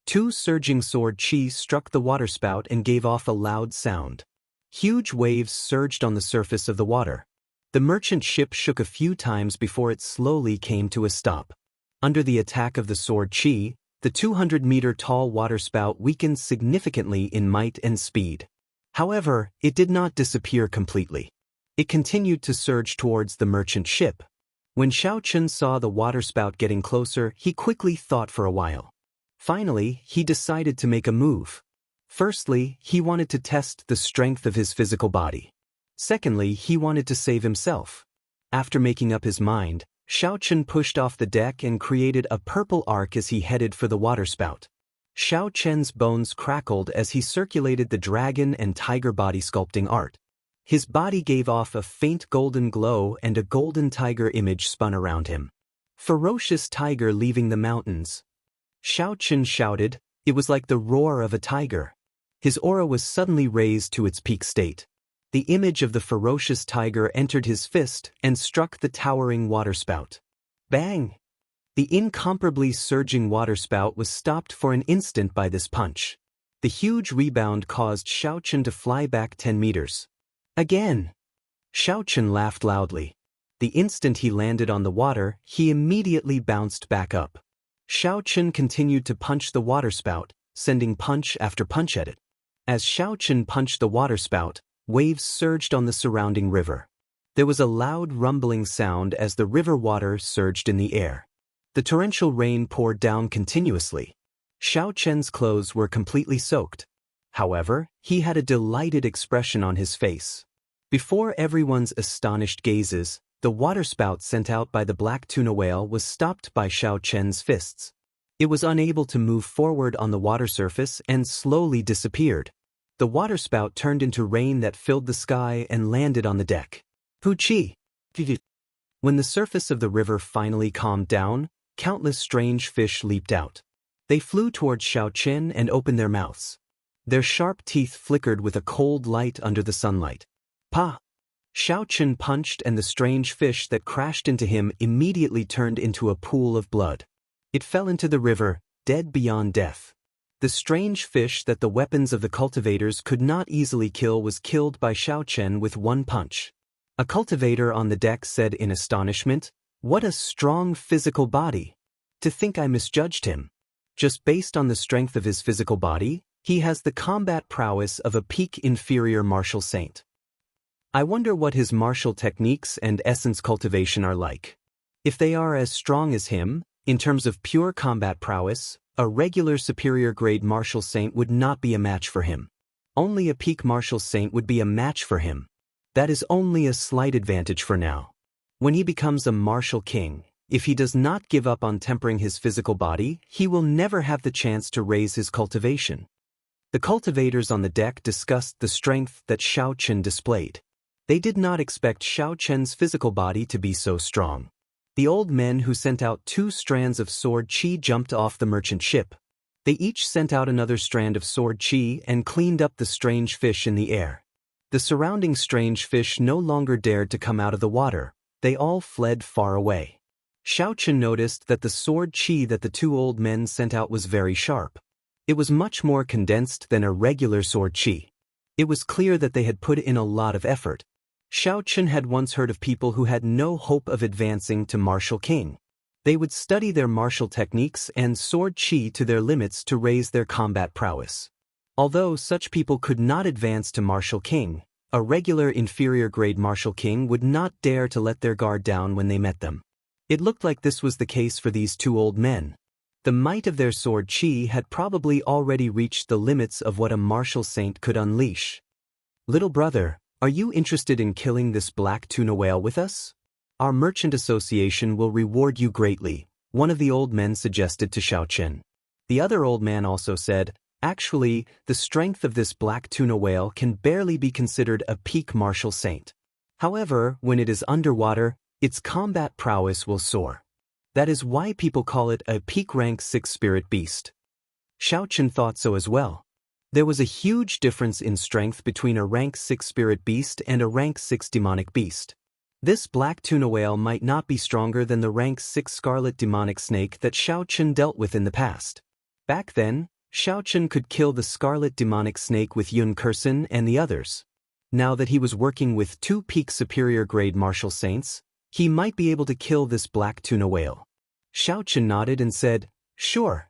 2 surging sword chi struck the waterspout and gave off a loud sound. Huge waves surged on the surface of the water. The merchant ship shook a few times before it slowly came to a stop. Under the attack of the sword chi, the 200-meter-tall waterspout weakened significantly in might and speed. However, it did not disappear completely. It continued to surge towards the merchant ship. When Xianxia saw the waterspout getting closer, he quickly thought for a while. Finally, he decided to make a move. Firstly, he wanted to test the strength of his physical body. Secondly, he wanted to save himself. After making up his mind, Xianxia pushed off the deck and created a purple arc as he headed for the waterspout. Xianxia's bones crackled as he circulated the dragon and tiger body sculpting art. His body gave off a faint golden glow and a golden tiger image spun around him. Ferocious tiger leaving the mountains. Xianxia shouted. It was like the roar of a tiger. His aura was suddenly raised to its peak state. The image of the ferocious tiger entered his fist and struck the towering waterspout. Bang! The incomparably surging waterspout was stopped for an instant by this punch. The huge rebound caused Xianxia to fly back 10 meters. Again! Xianxia laughed loudly. The instant he landed on the water, he immediately bounced back up. Xianxia continued to punch the waterspout, sending punch after punch at it. As Xianxia punched the waterspout, waves surged on the surrounding river. There was a loud rumbling sound as the river water surged in the air. The torrential rain poured down continuously. Xianxia's clothes were completely soaked. However, he had a delighted expression on his face. Before everyone's astonished gazes, the waterspout sent out by the black tuna whale was stopped by Xianxia's fists. It was unable to move forward on the water surface and slowly disappeared. The waterspout turned into rain that filled the sky and landed on the deck. Puchi! When the surface of the river finally calmed down, countless strange fish leaped out. They flew towards Xianxia and opened their mouths. Their sharp teeth flickered with a cold light under the sunlight. Pa! Xianxia punched and the strange fish that crashed into him immediately turned into a pool of blood. It fell into the river, dead beyond death. The strange fish that the weapons of the cultivators could not easily kill was killed by Xianxia with one punch. A cultivator on the deck said in astonishment, "What a strong physical body! To think I misjudged him. Just based on the strength of his physical body, he has the combat prowess of a peak inferior martial saint. I wonder what his martial techniques and essence cultivation are like. If they are as strong as him, in terms of pure combat prowess, a regular superior grade martial saint would not be a match for him. Only a peak martial saint would be a match for him. That is only a slight advantage for now. When he becomes a martial king, if he does not give up on tempering his physical body, he will never have the chance to raise his cultivation." The cultivators on the deck discussed the strength that Xianxia displayed. They did not expect Xianxia's physical body to be so strong. The old men who sent out 2 strands of sword chi jumped off the merchant ship. They each sent out another strand of sword chi and cleaned up the strange fish in the air. The surrounding strange fish no longer dared to come out of the water. They all fled far away. Xianxia noticed that the sword chi that the 2 old men sent out was very sharp. It was much more condensed than a regular sword chi. It was clear that they had put in a lot of effort. Xianxia had once heard of people who had no hope of advancing to martial king. They would study their martial techniques and sword chi to their limits to raise their combat prowess. Although such people could not advance to martial king, a regular inferior grade martial king would not dare to let their guard down when they met them. It looked like this was the case for these 2 old men. The might of their sword chi had probably already reached the limits of what a martial saint could unleash. "Little brother, are you interested in killing this black tuna whale with us? Our merchant association will reward you greatly," one of the old men suggested to Xianxia. The other old man also said, "Actually, the strength of this black tuna whale can barely be considered a peak martial saint. However, when it is underwater, its combat prowess will soar." That is why people call it a peak rank 6 spirit beast. Xiaochen thought so as well. There was a huge difference in strength between a rank 6 spirit beast and a rank 6 demonic beast. This black tuna whale might not be stronger than the rank 6 scarlet demonic snake that Xiaochen dealt with in the past. Back then, Xiaochen could kill the scarlet demonic snake with Yun Kursen and the others. Now that he was working with 2 peak superior grade martial saints, he might be able to kill this black tuna whale. Xiaochen nodded and said, "Sure."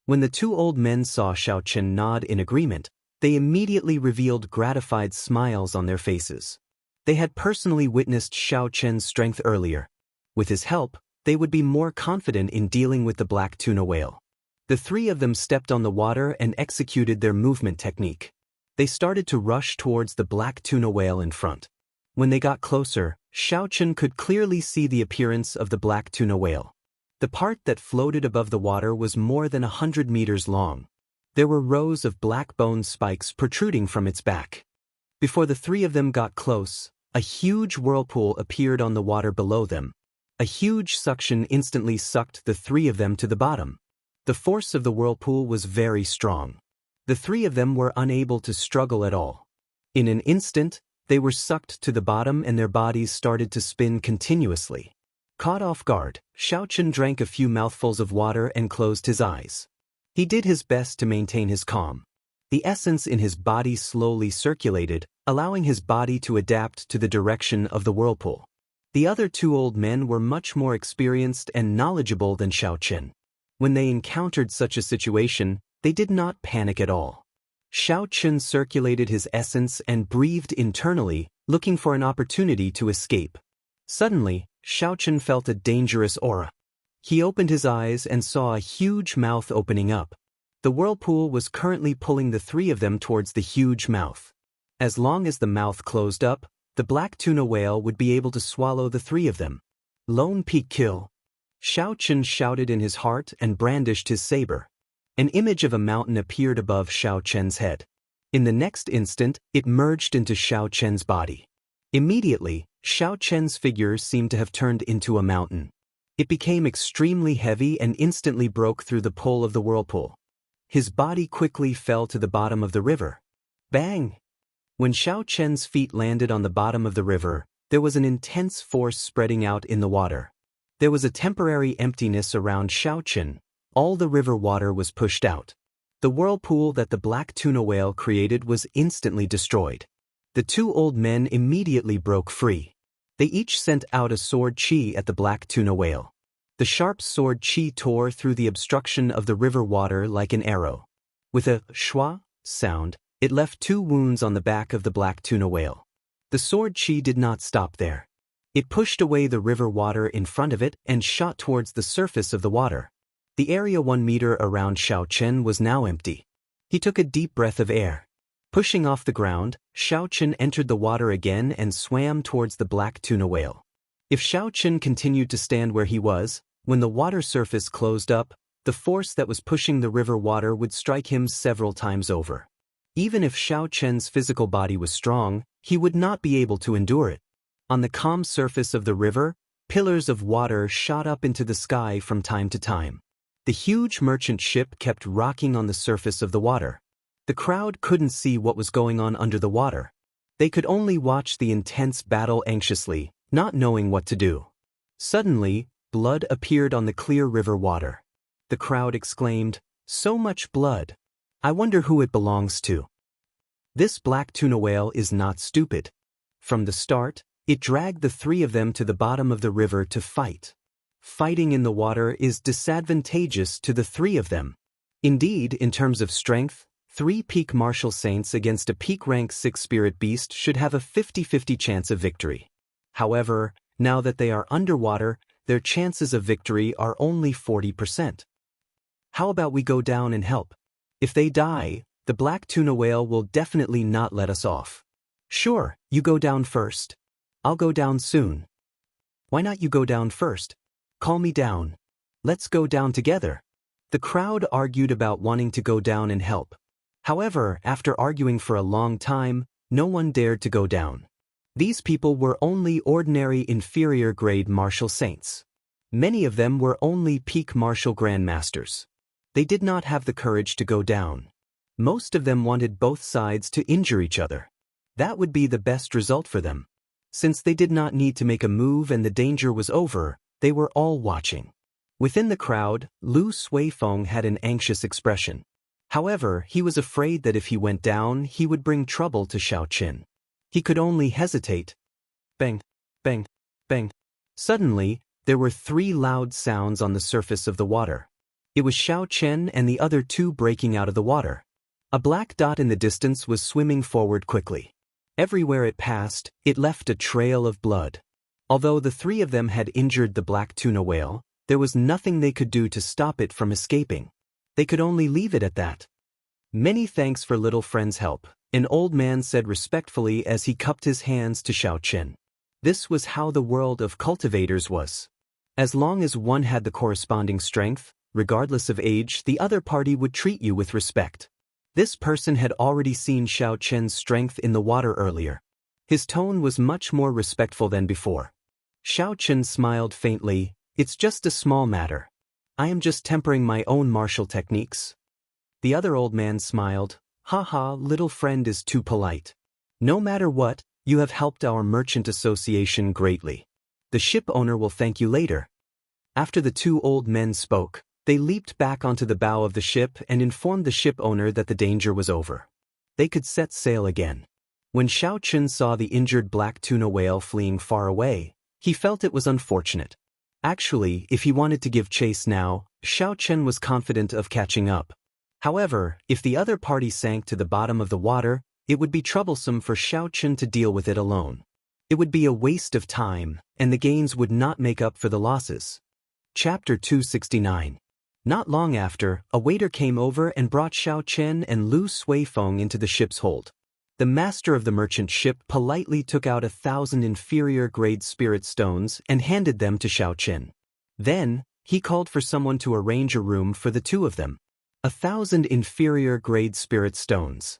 When the 2 old men saw Xiaochen nod in agreement, they immediately revealed gratified smiles on their faces. They had personally witnessed Xiaochen's strength earlier. With his help, they would be more confident in dealing with the black tuna whale. The 3 of them stepped on the water and executed their movement technique. They started to rush towards the black tuna whale in front. When they got closer, Xiaochen could clearly see the appearance of the black tuna whale. The part that floated above the water was more than 100 meters long. There were rows of black bone spikes protruding from its back. Before the 3 of them got close, a huge whirlpool appeared on the water below them. A huge suction instantly sucked the 3 of them to the bottom. The force of the whirlpool was very strong. The 3 of them were unable to struggle at all. In an instant, they were sucked to the bottom and their bodies started to spin continuously. Caught off guard, Xiaochen drank a few mouthfuls of water and closed his eyes. He did his best to maintain his calm. The essence in his body slowly circulated, allowing his body to adapt to the direction of the whirlpool. The other 2 old men were much more experienced and knowledgeable than Xiaochen. When they encountered such a situation, they did not panic at all. Xiaochen circulated his essence and breathed internally, looking for an opportunity to escape. Suddenly, Xiaochen felt a dangerous aura. He opened his eyes and saw a huge mouth opening up. The whirlpool was currently pulling the 3 of them towards the huge mouth. As long as the mouth closed up, the black tuna whale would be able to swallow the 3 of them. Lone peak kill. Xiaochen shouted in his heart and brandished his saber. An image of a mountain appeared above Xiaochen's head. In the next instant, it merged into Xiaochen's body. Immediately, Xiaochen's figure seemed to have turned into a mountain. It became extremely heavy and instantly broke through the pull of the whirlpool. His body quickly fell to the bottom of the river. Bang! When Xiaochen's feet landed on the bottom of the river, there was an intense force spreading out in the water. There was a temporary emptiness around Xiaochen. All the river water was pushed out. The whirlpool that the black tuna whale created was instantly destroyed. The 2 old men immediately broke free. They each sent out a sword chi at the black tuna whale. The sharp sword chi tore through the obstruction of the river water like an arrow. With a shwa sound, it left 2 wounds on the back of the black tuna whale. The sword chi did not stop there. It pushed away the river water in front of it and shot towards the surface of the water. The area 1 meter around Xiaochen was now empty. He took a deep breath of air. Pushing off the ground, Xiaochen entered the water again and swam towards the black tuna whale. If Xiaochen continued to stand where he was, when the water surface closed up, the force that was pushing the river water would strike him several times over. Even if Xiaochen's physical body was strong, he would not be able to endure it. On the calm surface of the river, pillars of water shot up into the sky from time to time. The huge merchant ship kept rocking on the surface of the water. The crowd couldn't see what was going on under the water. They could only watch the intense battle anxiously, not knowing what to do. Suddenly, blood appeared on the clear river water. The crowd exclaimed, "So much blood! I wonder who it belongs to." This black tuna whale is not stupid. From the start, it dragged the 3 of them to the bottom of the river to fight. Fighting in the water is disadvantageous to the 3 of them. Indeed, in terms of strength, 3 peak martial saints against a peak rank 6 spirit beast should have a 50-50 chance of victory. However, now that they are underwater, their chances of victory are only 40%. How about we go down and help? If they die, the black tuna whale will definitely not let us off. Sure, you go down first. I'll go down soon. Why not you go down first? Call me down. Let's go down together. The crowd argued about wanting to go down and help. However, after arguing for a long time, no one dared to go down. These people were only ordinary inferior grade martial saints. Many of them were only peak martial grandmasters. They did not have the courage to go down. Most of them wanted both sides to injure each other. That would be the best result for them. Since they did not need to make a move and the danger was over, they were all watching. Within the crowd, Lu Suifeng had an anxious expression. However, he was afraid that if he went down, he would bring trouble to Xiaoqin. He could only hesitate. Bang, bang, bang. Suddenly, there were 3 loud sounds on the surface of the water. It was Xiaoqin and the other 2 breaking out of the water. A black dot in the distance was swimming forward quickly. Everywhere it passed, it left a trail of blood. Although the 3 of them had injured the black tuna whale, there was nothing they could do to stop it from escaping. They could only leave it at that. Many thanks for little friend's help, an old man said respectfully as he cupped his hands to Xiaoqin. This was how the world of cultivators was. As long as one had the corresponding strength, regardless of age, the other party would treat you with respect. This person had already seen Xiaoqin's strength in the water earlier. His tone was much more respectful than before. Xiaoqin smiled faintly. It's just a small matter. I am just tempering my own martial techniques. The other old man smiled. Haha, little friend is too polite. No matter what, you have helped our merchant association greatly. The ship owner will thank you later. After the 2 old men spoke, they leaped back onto the bow of the ship and informed the ship owner that the danger was over. They could set sail again. When Xiaoqin saw the injured black tuna whale fleeing far away, he felt it was unfortunate. Actually, if he wanted to give chase now, Xiaoqin was confident of catching up. However, if the other party sank to the bottom of the water, it would be troublesome for Xiaoqin to deal with it alone. It would be a waste of time, and the gains would not make up for the losses. Chapter 269. Not long after, a waiter came over and brought Xiaoqin and Lu Suifeng into the ship's hold. The master of the merchant ship politely took out 1,000 inferior-grade spirit stones and handed them to Xiaoqin. Then, he called for someone to arrange a room for the 2 of them. 1,000 inferior-grade spirit stones.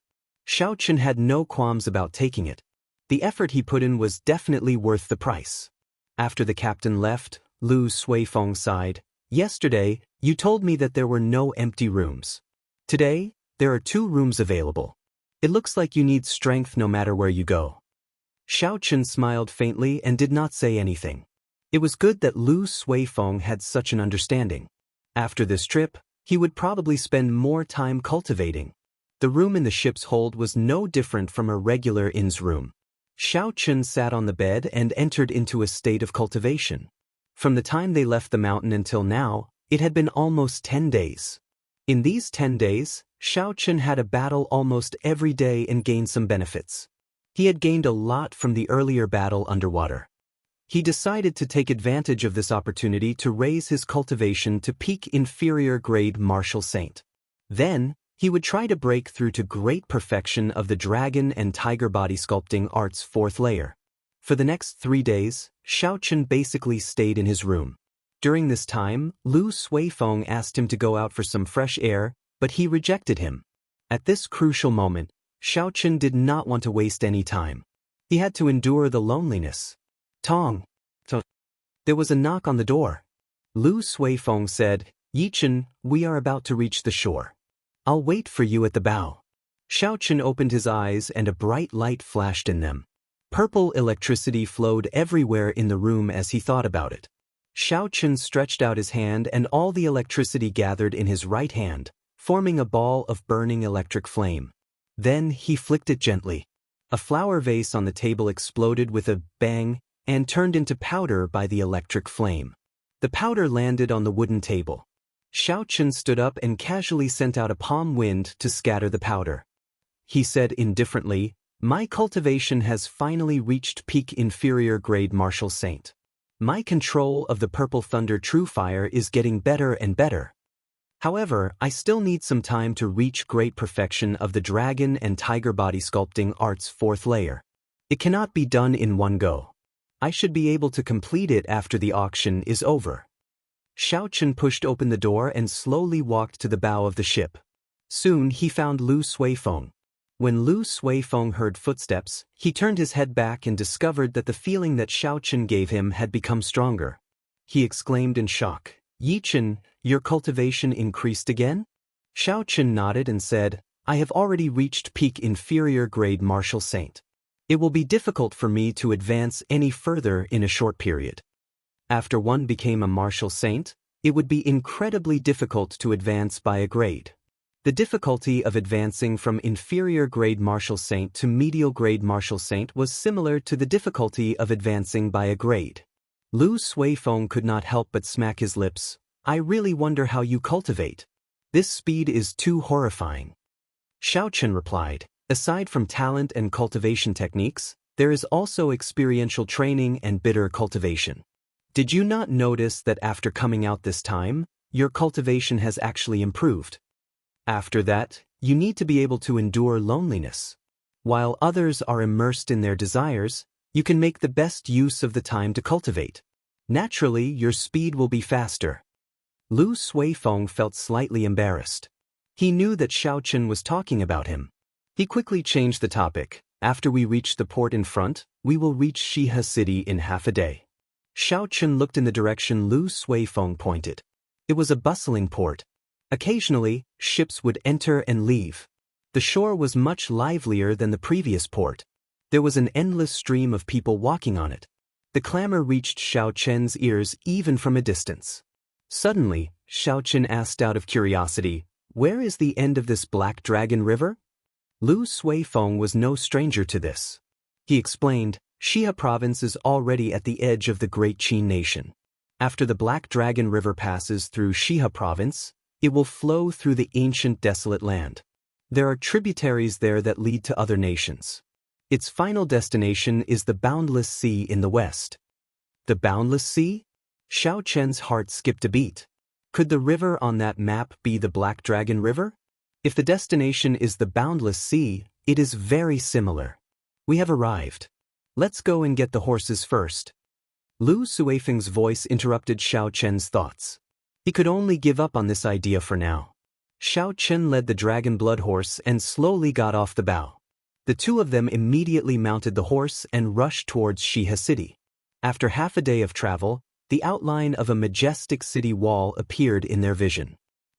Xiaoqin had no qualms about taking it. The effort he put in was definitely worth the price. After the captain left, Lu Suifeng sighed. Yesterday, you told me that there were no empty rooms. Today, there are 2 rooms available. It looks like you need strength no matter where you go. Xiaoqin smiled faintly and did not say anything. It was good that Lu Suifeng had such an understanding. After this trip, he would probably spend more time cultivating. The room in the ship's hold was no different from a regular inn's room. Xiaoqin sat on the bed and entered into a state of cultivation. From the time they left the mountain until now, it had been almost 10 days. In these 10 days, Xiaoqin had a battle almost every day and gained some benefits. He had gained a lot from the earlier battle underwater. He decided to take advantage of this opportunity to raise his cultivation to peak inferior-grade martial saint. Then, he would try to break through to great perfection of the dragon and tiger body sculpting art's 4th layer. For the next 3 days, Xiaoqin basically stayed in his room. During this time, Lu Suifeng asked him to go out for some fresh air, but he rejected him. At this crucial moment, Xiaoqin did not want to waste any time. He had to endure the loneliness. Tong. There was a knock on the door. Lu Suifeng said, Yichen, we are about to reach the shore. I'll wait for you at the bow. Xiaoqin opened his eyes and a bright light flashed in them. Purple electricity flowed everywhere in the room as he thought about it. Xiaoqin stretched out his hand and all the electricity gathered in his right hand, forming a ball of burning electric flame. Then he flicked it gently. A flower vase on the table exploded with a bang and turned into powder by the electric flame. The powder landed on the wooden table. Xiaoqin stood up and casually sent out a palm wind to scatter the powder. He said indifferently, My cultivation has finally reached peak inferior-grade martial saint. My control of the purple thunder true fire is getting better and better. However, I still need some time to reach great perfection of the dragon and tiger body sculpting art's 4th layer. It cannot be done in one go. I should be able to complete it after the auction is over. Xiaoqin pushed open the door and slowly walked to the bow of the ship. Soon he found Lu Suifeng. When Lu Suifeng heard footsteps, he turned his head back and discovered that the feeling that Xiaoqin gave him had become stronger. he exclaimed in shock. Yi Chen, your cultivation increased again? Xiao Chen nodded and said, I have already reached peak inferior grade martial saint. It will be difficult for me to advance any further in a short period. After one became a martial saint, it would be incredibly difficult to advance by a grade. The difficulty of advancing from inferior grade martial saint to medial grade martial saint was similar to the difficulty of advancing by a grade. Lu Suifeng could not help but smack his lips. I really wonder how you cultivate. This speed is too horrifying. Xiao Chen replied, aside from talent and cultivation techniques, there is also experiential training and bitter cultivation. Did you not notice that after coming out this time, your cultivation has actually improved? After that, you need to be able to endure loneliness. While others are immersed in their desires, you can make the best use of the time to cultivate. Naturally, your speed will be faster. Lu Suifeng felt slightly embarrassed. He knew that Xiao Chen was talking about him. He quickly changed the topic. After we reach the port in front, we will reach Xihe City in half a day. Xiao Chen looked in the direction Lu Suifeng pointed. It was a bustling port. Occasionally, ships would enter and leave. The shore was much livelier than the previous port. There was an endless stream of people walking on it. The clamor reached Xiao Chen's ears even from a distance. Suddenly, Xiao Chen asked out of curiosity, where is the end of this Black Dragon River? Lu Suifeng was no stranger to this. He explained, Xihe province is already at the edge of the Great Qin nation. After the Black Dragon River passes through Xihe province, it will flow through the ancient desolate land. There are tributaries there that lead to other nations. Its final destination is the boundless sea in the west. The boundless sea? Xiao Chen's heart skipped a beat. Could the river on that map be the Black Dragon River? If the destination is the boundless sea, it is very similar. We have arrived. Let's go and get the horses first. Lu Suifeng's voice interrupted Xiao Chen's thoughts. He could only give up on this idea for now. Xiao Chen led the dragon blood horse and slowly got off the bow. The two of them immediately mounted the horse and rushed towards Xihe City. After half a day of travel, the outline of a majestic city wall appeared in their vision.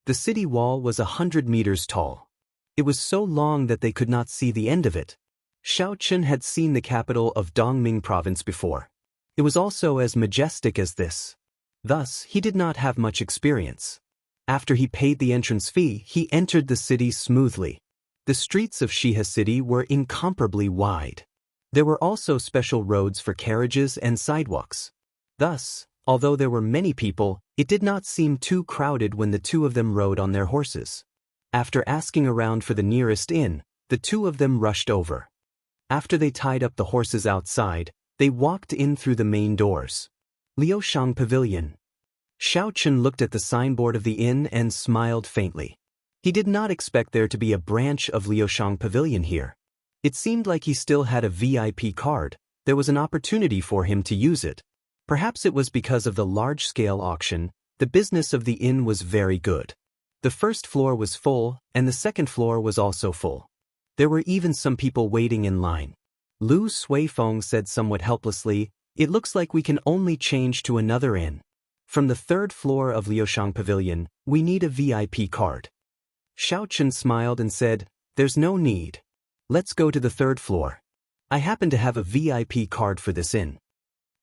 The city wall was 100 meters tall. It was so long that they could not see the end of it. Xiao Chen had seen the capital of Dongming province before. It was also as majestic as this. Thus, he did not have much experience. After he paid the entrance fee, he entered the city smoothly. The streets of Xihe City were incomparably wide. There were also special roads for carriages and sidewalks. Thus, although there were many people, it did not seem too crowded when the two of them rode on their horses. After asking around for the nearest inn, the two of them rushed over. After they tied up the horses outside, they walked in through the main doors. Liushang Pavilion. Xiao Chen looked at the signboard of the inn and smiled faintly. He did not expect there to be a branch of Liushang Pavilion here. It seemed like he still had a VIP card. There was an opportunity for him to use it. Perhaps it was because of the large-scale auction. The business of the inn was very good. The first floor was full, and the second floor was also full. There were even some people waiting in line. Lu Suifeng said somewhat helplessly, it looks like we can only change to another inn. From the third floor of Liushang Pavilion, we need a VIP card. Xiao Chen smiled and said, there's no need. Let's go to the third floor. I happen to have a VIP card for this inn.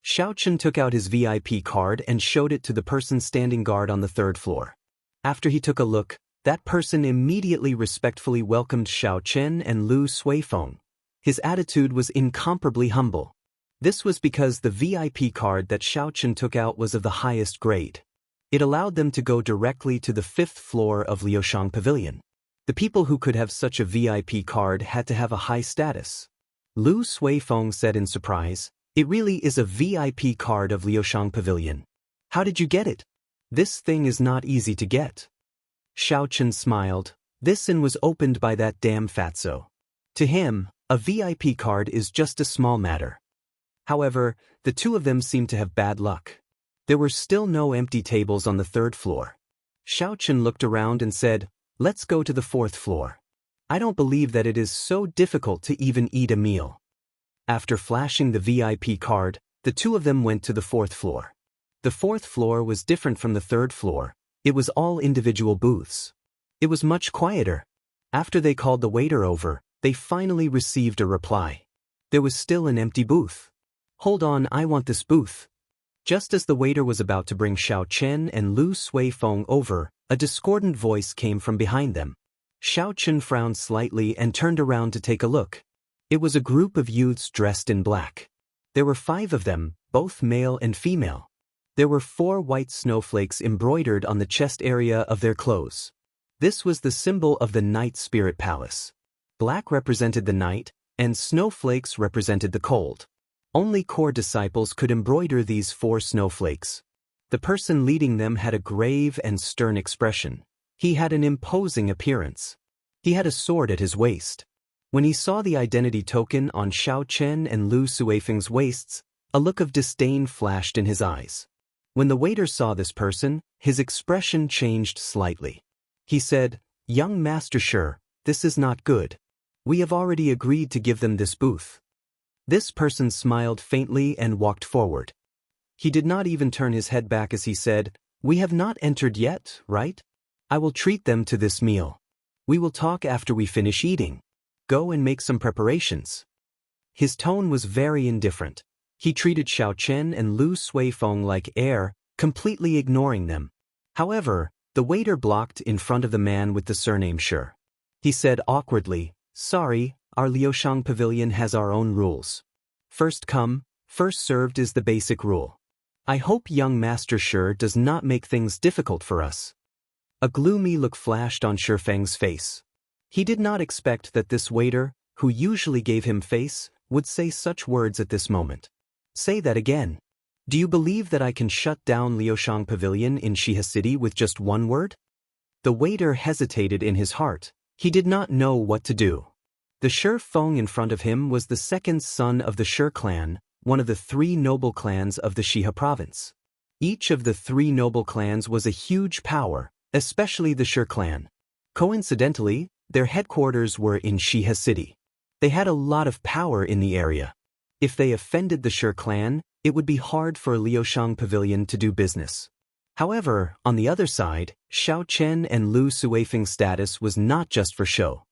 Xiao Chen took out his VIP card and showed it to the person standing guard on the third floor. After he took a look, that person immediately respectfully welcomed Xiao Chen and Lu Suifeng. His attitude was incomparably humble. This was because the VIP card that Xiao Chen took out was of the highest grade. It allowed them to go directly to the fifth floor of Liushang Pavilion. The people who could have such a VIP card had to have a high status. Lu Suifeng said in surprise, it really is a VIP card of Liushang Pavilion. How did you get it? This thing is not easy to get. Xiao Chen smiled. This inn was opened by that damn fatso. To him, a VIP card is just a small matter. However, the two of them seemed to have bad luck. There were still no empty tables on the third floor. Xiao Chen looked around and said, let's go to the fourth floor. I don't believe that it is so difficult to even eat a meal. After flashing the VIP card, the two of them went to the fourth floor. The fourth floor was different from the third floor. It was all individual booths. It was much quieter. After they called the waiter over, they finally received a reply. There was still an empty booth. Hold on, I want this booth. Just as the waiter was about to bring Xiao Chen and Lu Suifeng over, a discordant voice came from behind them. Xiao Chen frowned slightly and turned around to take a look. It was a group of youths dressed in black. There were 5 of them, both male and female. There were 4 white snowflakes embroidered on the chest area of their clothes. This was the symbol of the Night Spirit Palace. Black represented the night, and snowflakes represented the cold. Only core disciples could embroider these 4 snowflakes. The person leading them had a grave and stern expression. He had an imposing appearance. He had a sword at his waist. When he saw the identity token on Xiao Chen and Lu Suifeng's waists, a look of disdain flashed in his eyes. When the waiter saw this person, his expression changed slightly. He said, "Young Master Shi, this is not good. We have already agreed to give them this booth." This person smiled faintly and walked forward. He did not even turn his head back as he said, "We have not entered yet, right? I will treat them to this meal. We will talk after we finish eating. Go and make some preparations." His tone was very indifferent. He treated Xiao Chen and Lu Suifeng like air, completely ignoring them. However, the waiter blocked in front of the man with the surname Shi. He said awkwardly, "Sorry, our Liushang pavilion has our own rules. First come, first served is the basic rule. I hope young Master Shi does not make things difficult for us." A gloomy look flashed on Shi Feng's face. He did not expect that this waiter, who usually gave him face, would say such words at this moment. "Say that again. Do you believe that I can shut down Liushang Pavilion in Xia City with just one word?" The waiter hesitated in his heart. He did not know what to do. The Shi Feng in front of him was the second son of the Shi clan, one of the 3 noble clans of the Xia province. Each of the 3 noble clans was a huge power, especially the Shi clan. Coincidentally, their headquarters were in Xia City. They had a lot of power in the area. If they offended the Shi clan, it would be hard for Liushang Pavilion to do business. However, on the other side, Xiao Chen and Lu Suifeng's status was not just for show.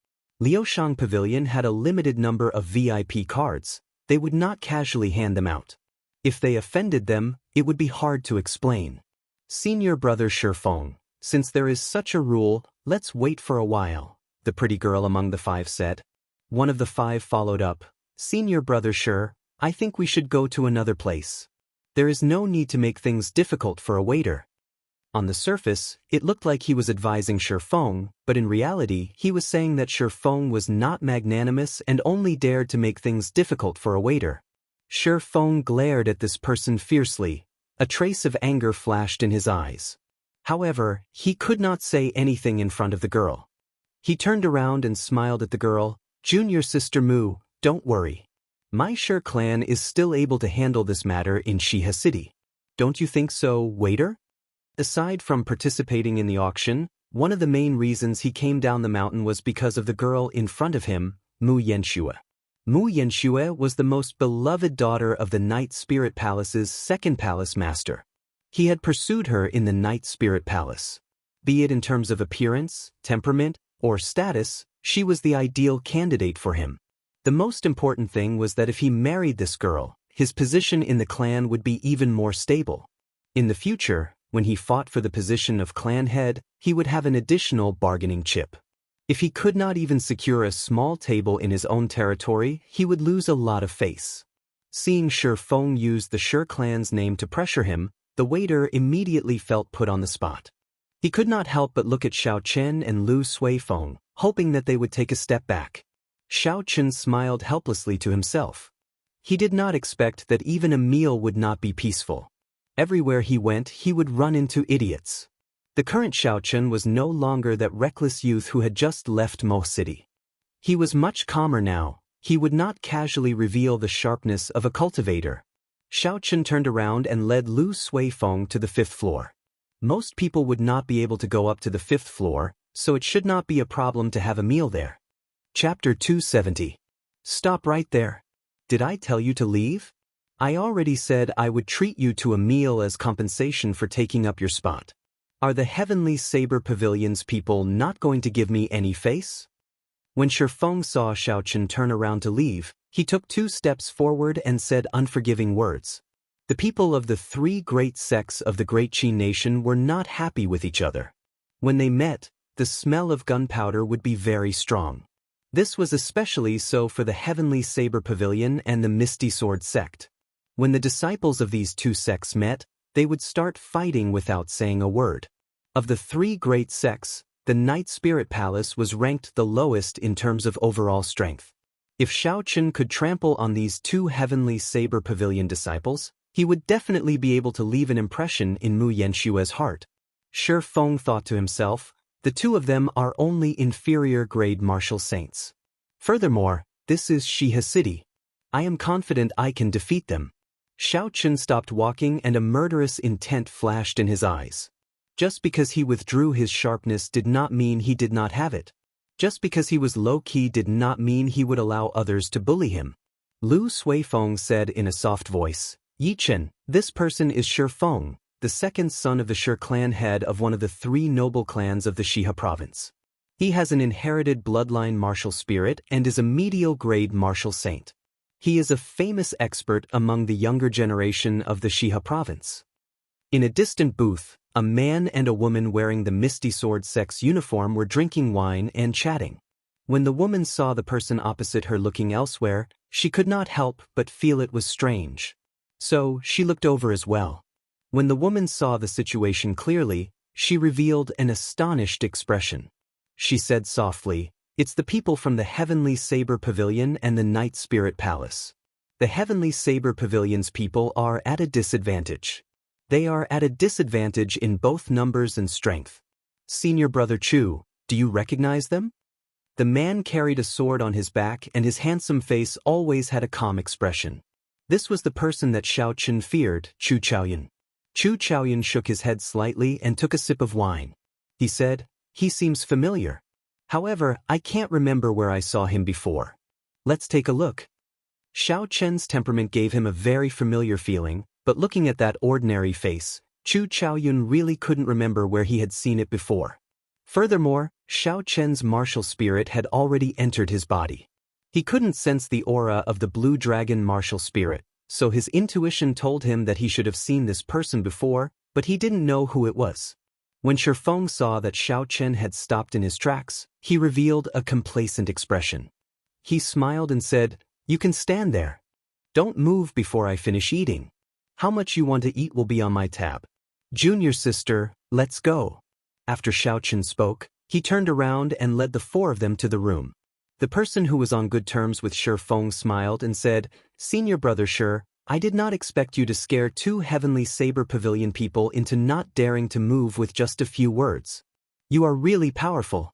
Liushang Pavilion had a limited number of VIP cards. They would not casually hand them out. If they offended them, it would be hard to explain. "Senior brother Shi Feng, since there is such a rule, let's wait for a while," the pretty girl among the 5 said. One of the 5 followed up, "Senior brother Shi, I think we should go to another place. There is no need to make things difficult for a waiter." On the surface, it looked like he was advising Shi Feng, but in reality, he was saying that Shi Feng was not magnanimous and only dared to make things difficult for a waiter. Shi Feng glared at this person fiercely. A trace of anger flashed in his eyes. However, he could not say anything in front of the girl. He turned around and smiled at the girl. "Junior sister Mu, don't worry. My Shi clan is still able to handle this matter in Xia City. Don't you think so, waiter?" Aside from participating in the auction, one of the main reasons he came down the mountain was because of the girl in front of him, Mu Yanxue. Mu Yanxue was the most beloved daughter of the Night Spirit Palace's second palace master. He had pursued her in the Night Spirit Palace. Be it in terms of appearance, temperament, or status, she was the ideal candidate for him. The most important thing was that if he married this girl, his position in the clan would be even more stable. In the future, when he fought for the position of clan head, he would have an additional bargaining chip. If he could not even secure a small table in his own territory, he would lose a lot of face. Seeing Shi Feng use the Shi clan's name to pressure him, the waiter immediately felt put on the spot. He could not help but look at Xiao Chen and Lu Suifeng, hoping that they would take a step back. Xiao Chen smiled helplessly to himself. He did not expect that even a meal would not be peaceful. Everywhere he went, he would run into idiots. The current Xiao Chen was no longer that reckless youth who had just left Mo City. He was much calmer now. He would not casually reveal the sharpness of a cultivator. Xiao Chen turned around and led Lu Suifeng to the 5th floor. Most people would not be able to go up to the 5th floor, so it should not be a problem to have a meal there. Chapter 270. Stop right there. Did I tell you to leave? I already said I would treat you to a meal as compensation for taking up your spot. Are the Heavenly Saber Pavilion's people not going to give me any face? When Shifeng saw Xiaochen turn around to leave, he took 2 steps forward and said unforgiving words. The people of the 3 great sects of the Great Qi nation were not happy with each other. When they met, the smell of gunpowder would be very strong. This was especially so for the Heavenly Saber Pavilion and the Misty Sword sect. When the disciples of these 2 sects met, they would start fighting without saying a word. Of the 3 great sects, the Night Spirit Palace was ranked the lowest in terms of overall strength. If Xiaochen could trample on these 2 Heavenly Saber Pavilion disciples, he would definitely be able to leave an impression in Mu Yanxue's heart. Shifeng thought to himself, the 2 of them are only inferior-grade martial saints. Furthermore, this is Xia City. I am confident I can defeat them. Xiaochen stopped walking and a murderous intent flashed in his eyes. Just because he withdrew his sharpness did not mean he did not have it. Just because he was low-key did not mean he would allow others to bully him. Lu Suifeng said in a soft voice, Yichen, this person is Shifeng, the 2nd son of the Shi clan, head of one of the 3 noble clans of the Xia province. He has an inherited bloodline martial spirit and is a medial-grade martial saint. He is a famous expert among the younger generation of the Xia province. In a distant booth, a man and a woman wearing the Misty Sword sect's uniform were drinking wine and chatting. When the woman saw the person opposite her looking elsewhere, she could not help but feel it was strange. So, she looked over as well. When the woman saw the situation clearly, she revealed an astonished expression. She said softly, It's the people from the Heavenly Saber Pavilion and the Night Spirit Palace. The Heavenly Saber Pavilion's people are at a disadvantage. They are at a disadvantage in both numbers and strength. Senior Brother Chu, do you recognize them? The man carried a sword on his back and his handsome face always had a calm expression. This was the person that Xiaochen feared, Chu Chaoyan. Chu Chaoyan shook his head slightly and took a sip of wine. He said, He seems familiar. However, I can't remember where I saw him before. Let's take a look. Xiaochen's temperament gave him a very familiar feeling, but looking at that ordinary face, Chu Chaoyun really couldn't remember where he had seen it before. Furthermore, Xiaochen's martial spirit had already entered his body. He couldn't sense the aura of the blue dragon martial spirit, so his intuition told him that he should have seen this person before, but he didn't know who it was. When Shifeng saw that Xiaochen had stopped in his tracks, he revealed a complacent expression. He smiled and said, You can stand there. Don't move before I finish eating. How much you want to eat will be on my tab. Junior sister, let's go. After Xiaochen spoke, he turned around and led the 4 of them to the room. The person who was on good terms with Shifeng smiled and said, Senior Brother Shi, I did not expect you to scare 2 Heavenly Saber Pavilion people into not daring to move with just a few words. You are really powerful.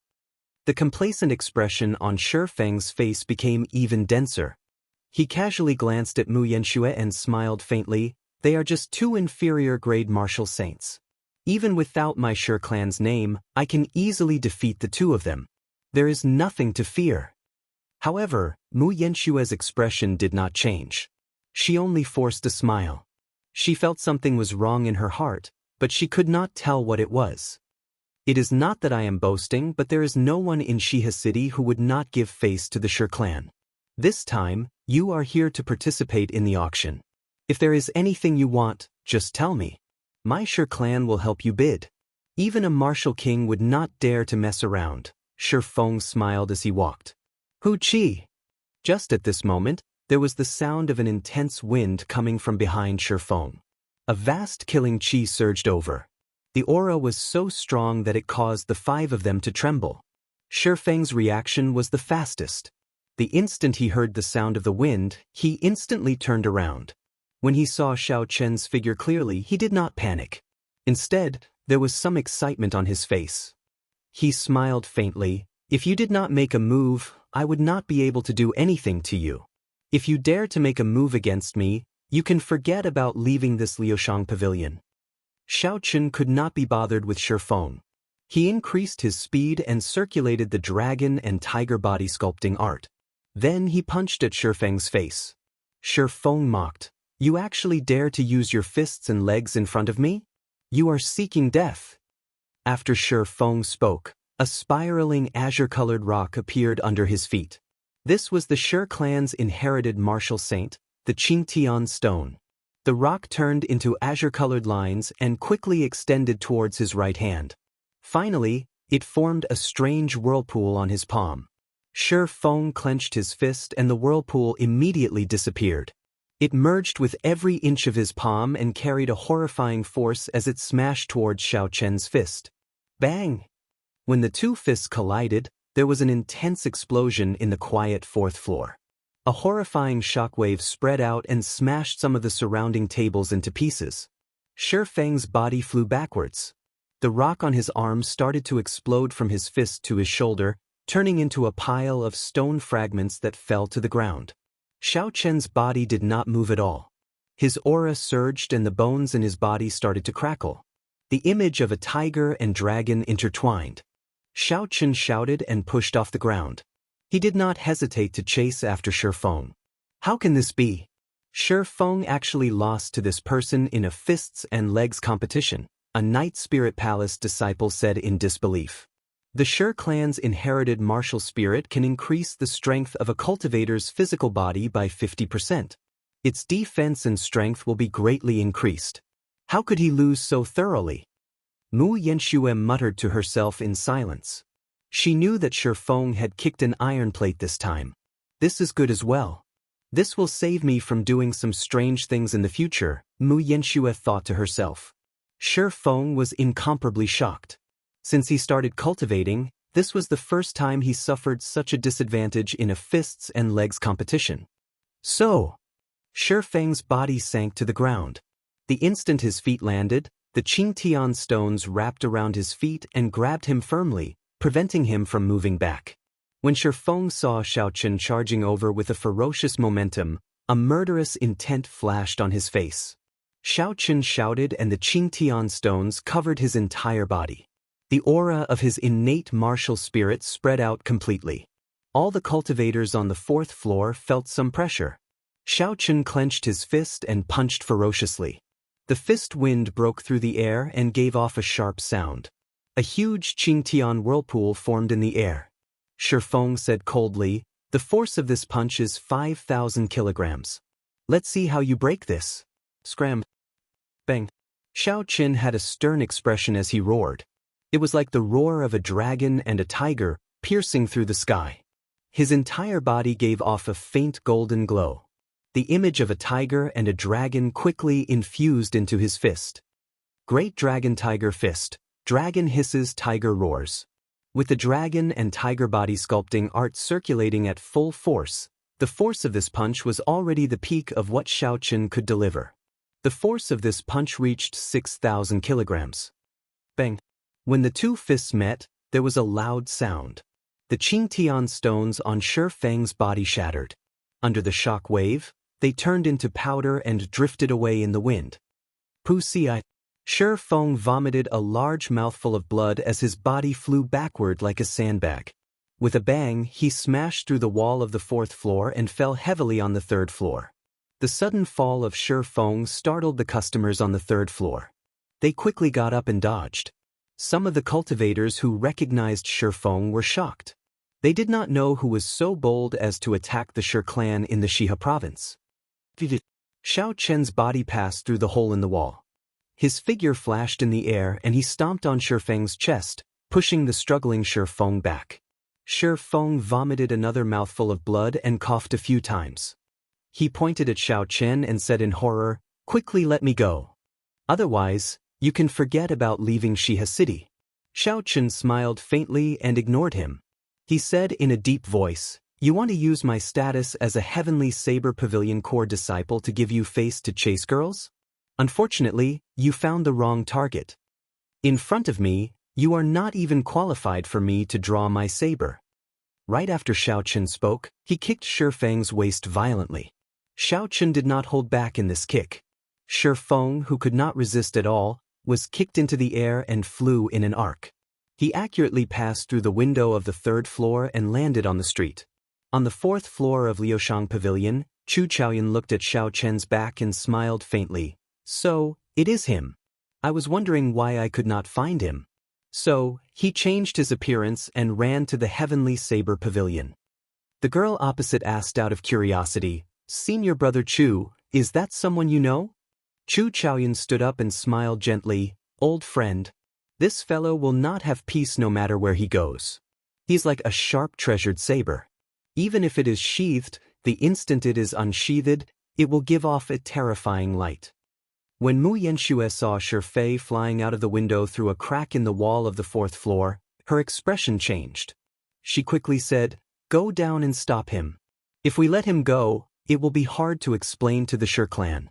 The complacent expression on Shifeng's face became even denser. He casually glanced at Mu Yanxue and smiled faintly. They are just 2 inferior-grade martial saints. Even without my Shi clan's name, I can easily defeat the 2 of them. There is nothing to fear. However, Mu Yanxue's expression did not change. She only forced a smile. She felt something was wrong in her heart, but she could not tell what it was. It is not that I am boasting, but there is no one in Xia City who would not give face to the Shi clan. This time, you are here to participate in the auction. If there is anything you want, just tell me. My Shi clan will help you bid. Even a martial king would not dare to mess around. Shifeng smiled as he walked. Hu Qi. Just at this moment, there was the sound of an intense wind coming from behind Shifeng. A vast killing qi surged over. The aura was so strong that it caused the 5 of them to tremble. Shifeng's reaction was the fastest. The instant he heard the sound of the wind, he instantly turned around. When he saw Xiaochen's figure clearly, he did not panic. Instead, there was some excitement on his face. He smiled faintly. If you did not make a move, I would not be able to do anything to you. If you dare to make a move against me, you can forget about leaving this Liushang pavilion. Xiaochen could not be bothered with Shifeng. He increased his speed and circulated the dragon and tiger body sculpting art. Then he punched at Shifeng's face. Shifeng mocked. You actually dare to use your fists and legs in front of me? You are seeking death. After Shi Feng spoke, a spiraling azure-colored rock appeared under his feet. This was the Shi clan's inherited martial saint, the Qingtian stone. The rock turned into azure-colored lines and quickly extended towards his right hand. Finally, it formed a strange whirlpool on his palm. Shi Feng clenched his fist and the whirlpool immediately disappeared. It merged with every inch of his palm and carried a horrifying force as it smashed towards Xiao Chen's fist. Bang! When the two fists collided, there was an intense explosion in the quiet fourth floor. A horrifying shockwave spread out and smashed some of the surrounding tables into pieces. Shi Feng's body flew backwards. The rock on his arm started to explode from his fist to his shoulder, turning into a pile of stone fragments that fell to the ground. Xiao Chen's body did not move at all. His aura surged and the bones in his body started to crackle. The image of a tiger and dragon intertwined. Xiao Chen shouted and pushed off the ground. He did not hesitate to chase after Shi Feng. How can this be? Shi Feng actually lost to this person in a fists and legs competition, a Night Spirit Palace disciple said in disbelief. The Shi clan's inherited martial spirit can increase the strength of a cultivator's physical body by 50%. Its defense and strength will be greatly increased. How could he lose so thoroughly? Mu Yanxue muttered to herself in silence. She knew that Shi Feng had kicked an iron plate this time. This is good as well. This will save me from doing some strange things in the future, Mu Yanxue thought to herself. Shi Feng was incomparably shocked. Since he started cultivating, this was the first time he suffered such a disadvantage in a fists and legs competition. So, Shi Feng's body sank to the ground. The instant his feet landed, the Qingtian stones wrapped around his feet and grabbed him firmly, preventing him from moving back. When Shi Feng saw Xiao Chen charging over with a ferocious momentum, a murderous intent flashed on his face. Xiao Chen shouted and the Qingtian stones covered his entire body. The aura of his innate martial spirit spread out completely. All the cultivators on the fourth floor felt some pressure. Xiao Chen clenched his fist and punched ferociously. The fist wind broke through the air and gave off a sharp sound. A huge Qingtian whirlpool formed in the air. Shi Feng said coldly, "The force of this punch is 5,000 kilograms. Let's see how you break this." Scram. Bang. Xiao Chen had a stern expression as he roared. It was like the roar of a dragon and a tiger, piercing through the sky. His entire body gave off a faint golden glow. The image of a tiger and a dragon quickly infused into his fist. Great Dragon Tiger Fist. Dragon hisses, tiger roars. With the dragon and tiger body sculpting art circulating at full force, the force of this punch was already the peak of what Xiao Chen could deliver. The force of this punch reached 6,000 kilograms. Bang! When the two fists met, there was a loud sound. The Qingtian stones on Shi Feng's body shattered. Under the shock wave, they turned into powder and drifted away in the wind. Pussy. Shi Feng vomited a large mouthful of blood as his body flew backward like a sandbag. With a bang, he smashed through the wall of the fourth floor and fell heavily on the third floor. The sudden fall of Shi Feng startled the customers on the third floor. They quickly got up and dodged. Some of the cultivators who recognized Shi Feng were shocked. They did not know who was so bold as to attack the Shi clan in the Shihe province. Xiao Chen's body passed through the hole in the wall. His figure flashed in the air and he stomped on Shi Feng's chest, pushing the struggling Shi Feng back. Shi Feng vomited another mouthful of blood and coughed a few times. He pointed at Xiao Chen and said in horror, "Quickly let me go. Otherwise, you can forget about leaving Shihe City." Xiao Chen smiled faintly and ignored him. He said in a deep voice, "You want to use my status as a Heavenly Saber Pavilion Corps disciple to give you face to chase girls? Unfortunately, you found the wrong target. In front of me, you are not even qualified for me to draw my saber." Right after Xiao Chen spoke, he kicked Shi Feng's waist violently. Xiao Chen did not hold back in this kick. Shi Feng, who could not resist at all, was kicked into the air and flew in an arc. He accurately passed through the window of the third floor and landed on the street. On the fourth floor of Liushang Pavilion, Chu Chaoyun looked at Xiao Chen's back and smiled faintly. So, it is him. I was wondering why I could not find him. So, he changed his appearance and ran to the Heavenly Saber Pavilion. The girl opposite asked out of curiosity, Senior Brother Chu, is that someone you know? Chu Chaoyun stood up and smiled gently, Old friend. This fellow will not have peace no matter where he goes. He's like a sharp treasured saber. Even if it is sheathed, the instant it is unsheathed, it will give off a terrifying light. When Mu Yanxue saw Shifei flying out of the window through a crack in the wall of the 4th floor, her expression changed. She quickly said, Go down and stop him. If we let him go, it will be hard to explain to the Shi clan.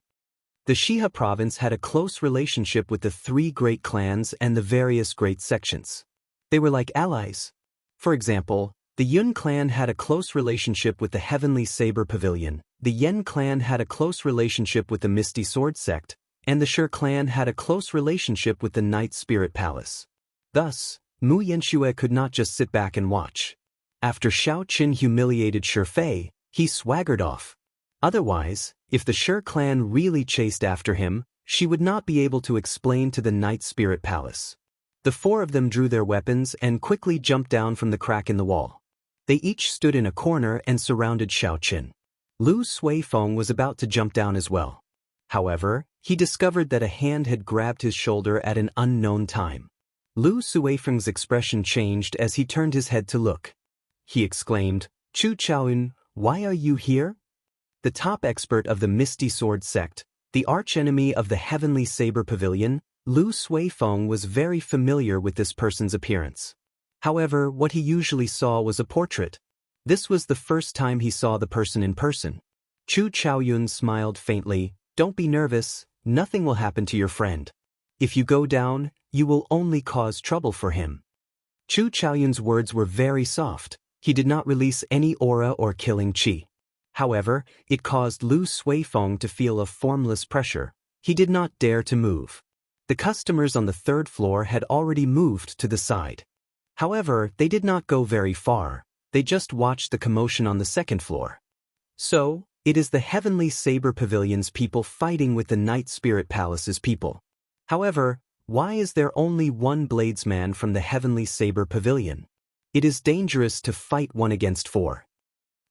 The Shiha province had a close relationship with the 3 great clans and the various great sections. They were like allies. For example, the Yun clan had a close relationship with the Heavenly Saber Pavilion, the Yen clan had a close relationship with the Misty Sword sect, and the Shi clan had a close relationship with the Night Spirit Palace. Thus, Mu Yanxue could not just sit back and watch. After Xiao Qin humiliated Shifei, he swaggered off. Otherwise, if the Shi clan really chased after him, she would not be able to explain to the Night Spirit Palace. The 4 of them drew their weapons and quickly jumped down from the crack in the wall. They each stood in a corner and surrounded Xiao Qin. Lu Suifeng was about to jump down as well. However, he discovered that a hand had grabbed his shoulder at an unknown time. Lu Suifeng's expression changed as he turned his head to look. He exclaimed, Chu Chaoyun, why are you here? The top expert of the Misty Sword sect, the archenemy of the Heavenly Saber Pavilion, Lu Suifeng was very familiar with this person's appearance. However, what he usually saw was a portrait. This was the first time he saw the person in person. Chu Chaoyun smiled faintly, Don't be nervous, nothing will happen to your friend. If you go down, you will only cause trouble for him. Chu Chaoyun's words were very soft. He did not release any aura or killing qi. However, it caused Lu Suifeng to feel a formless pressure. He did not dare to move. The customers on the 3rd floor had already moved to the side. However, they did not go very far. They just watched the commotion on the 2nd floor. So, it is the Heavenly Saber Pavilion's people fighting with the Night Spirit Palace's people. However, why is there only one bladesman from the Heavenly Saber Pavilion? It is dangerous to fight 1 against 4.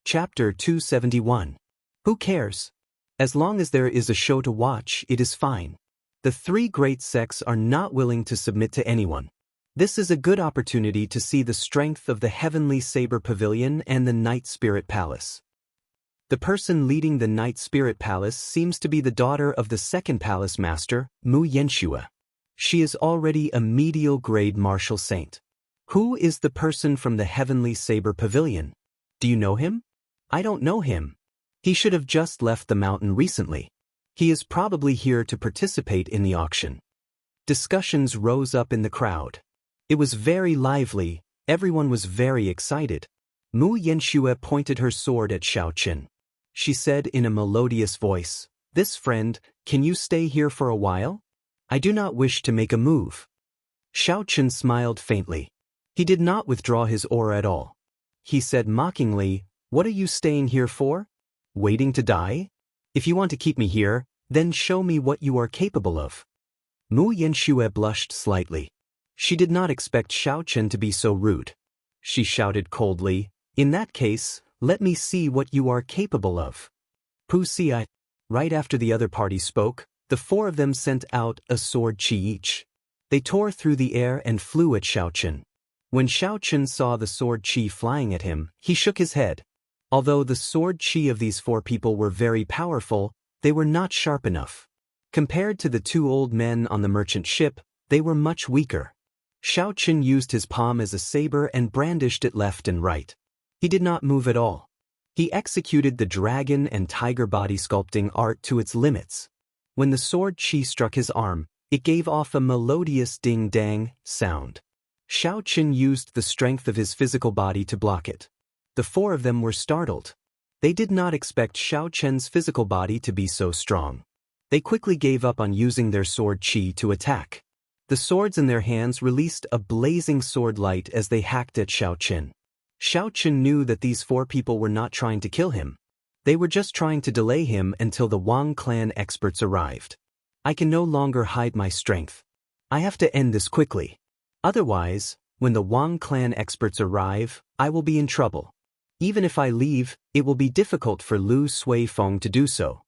Chapter 271. Who cares? As long as there is a show to watch, it is fine. The 3 great sects are not willing to submit to anyone. This is a good opportunity to see the strength of the Heavenly Saber Pavilion and the Night Spirit Palace. The person leading the Night Spirit Palace seems to be the daughter of the 2nd Palace Master, Mu Yanxue. She is already a medial grade martial saint. Who is the person from the Heavenly Saber Pavilion? Do you know him? I don't know him. He should have just left the mountain recently. He is probably here to participate in the auction. Discussions rose up in the crowd. It was very lively, everyone was very excited. Mu Yanxue pointed her sword at Xiao Qin. She said in a melodious voice, This friend, can you stay here for a while? I do not wish to make a move. Xiao Qin smiled faintly. He did not withdraw his aura at all. He said mockingly, What are you staying here for? Waiting to die? If you want to keep me here, then show me what you are capable of. Mu Yanxue blushed slightly. She did not expect Xiao Qin to be so rude. She shouted coldly, In that case, let me see what you are capable of. Puxia. Right after the other party spoke, the 4 of them sent out a sword qi each. They tore through the air and flew at Xiao Qin. When Xiao Qin saw the sword qi flying at him, he shook his head. Although the sword qi of these 4 people were very powerful, they were not sharp enough. Compared to the 2 old men on the merchant ship, they were much weaker. Xiao Qin used his palm as a saber and brandished it left and right. He did not move at all. He executed the dragon and tiger body sculpting art to its limits. When the sword qi struck his arm, it gave off a melodious ding-dang sound. Xiao Qin used the strength of his physical body to block it. The 4 of them were startled. They did not expect Xiao Qin's physical body to be so strong. They quickly gave up on using their sword qi to attack. The swords in their hands released a blazing sword light as they hacked at Xiao Qin. Xiao Qin knew that these 4 people were not trying to kill him. They were just trying to delay him until the Wang clan experts arrived. I can no longer hide my strength. I have to end this quickly. Otherwise, when the Wang clan experts arrive, I will be in trouble. Even if I leave, it will be difficult for Lu Suifeng to do so.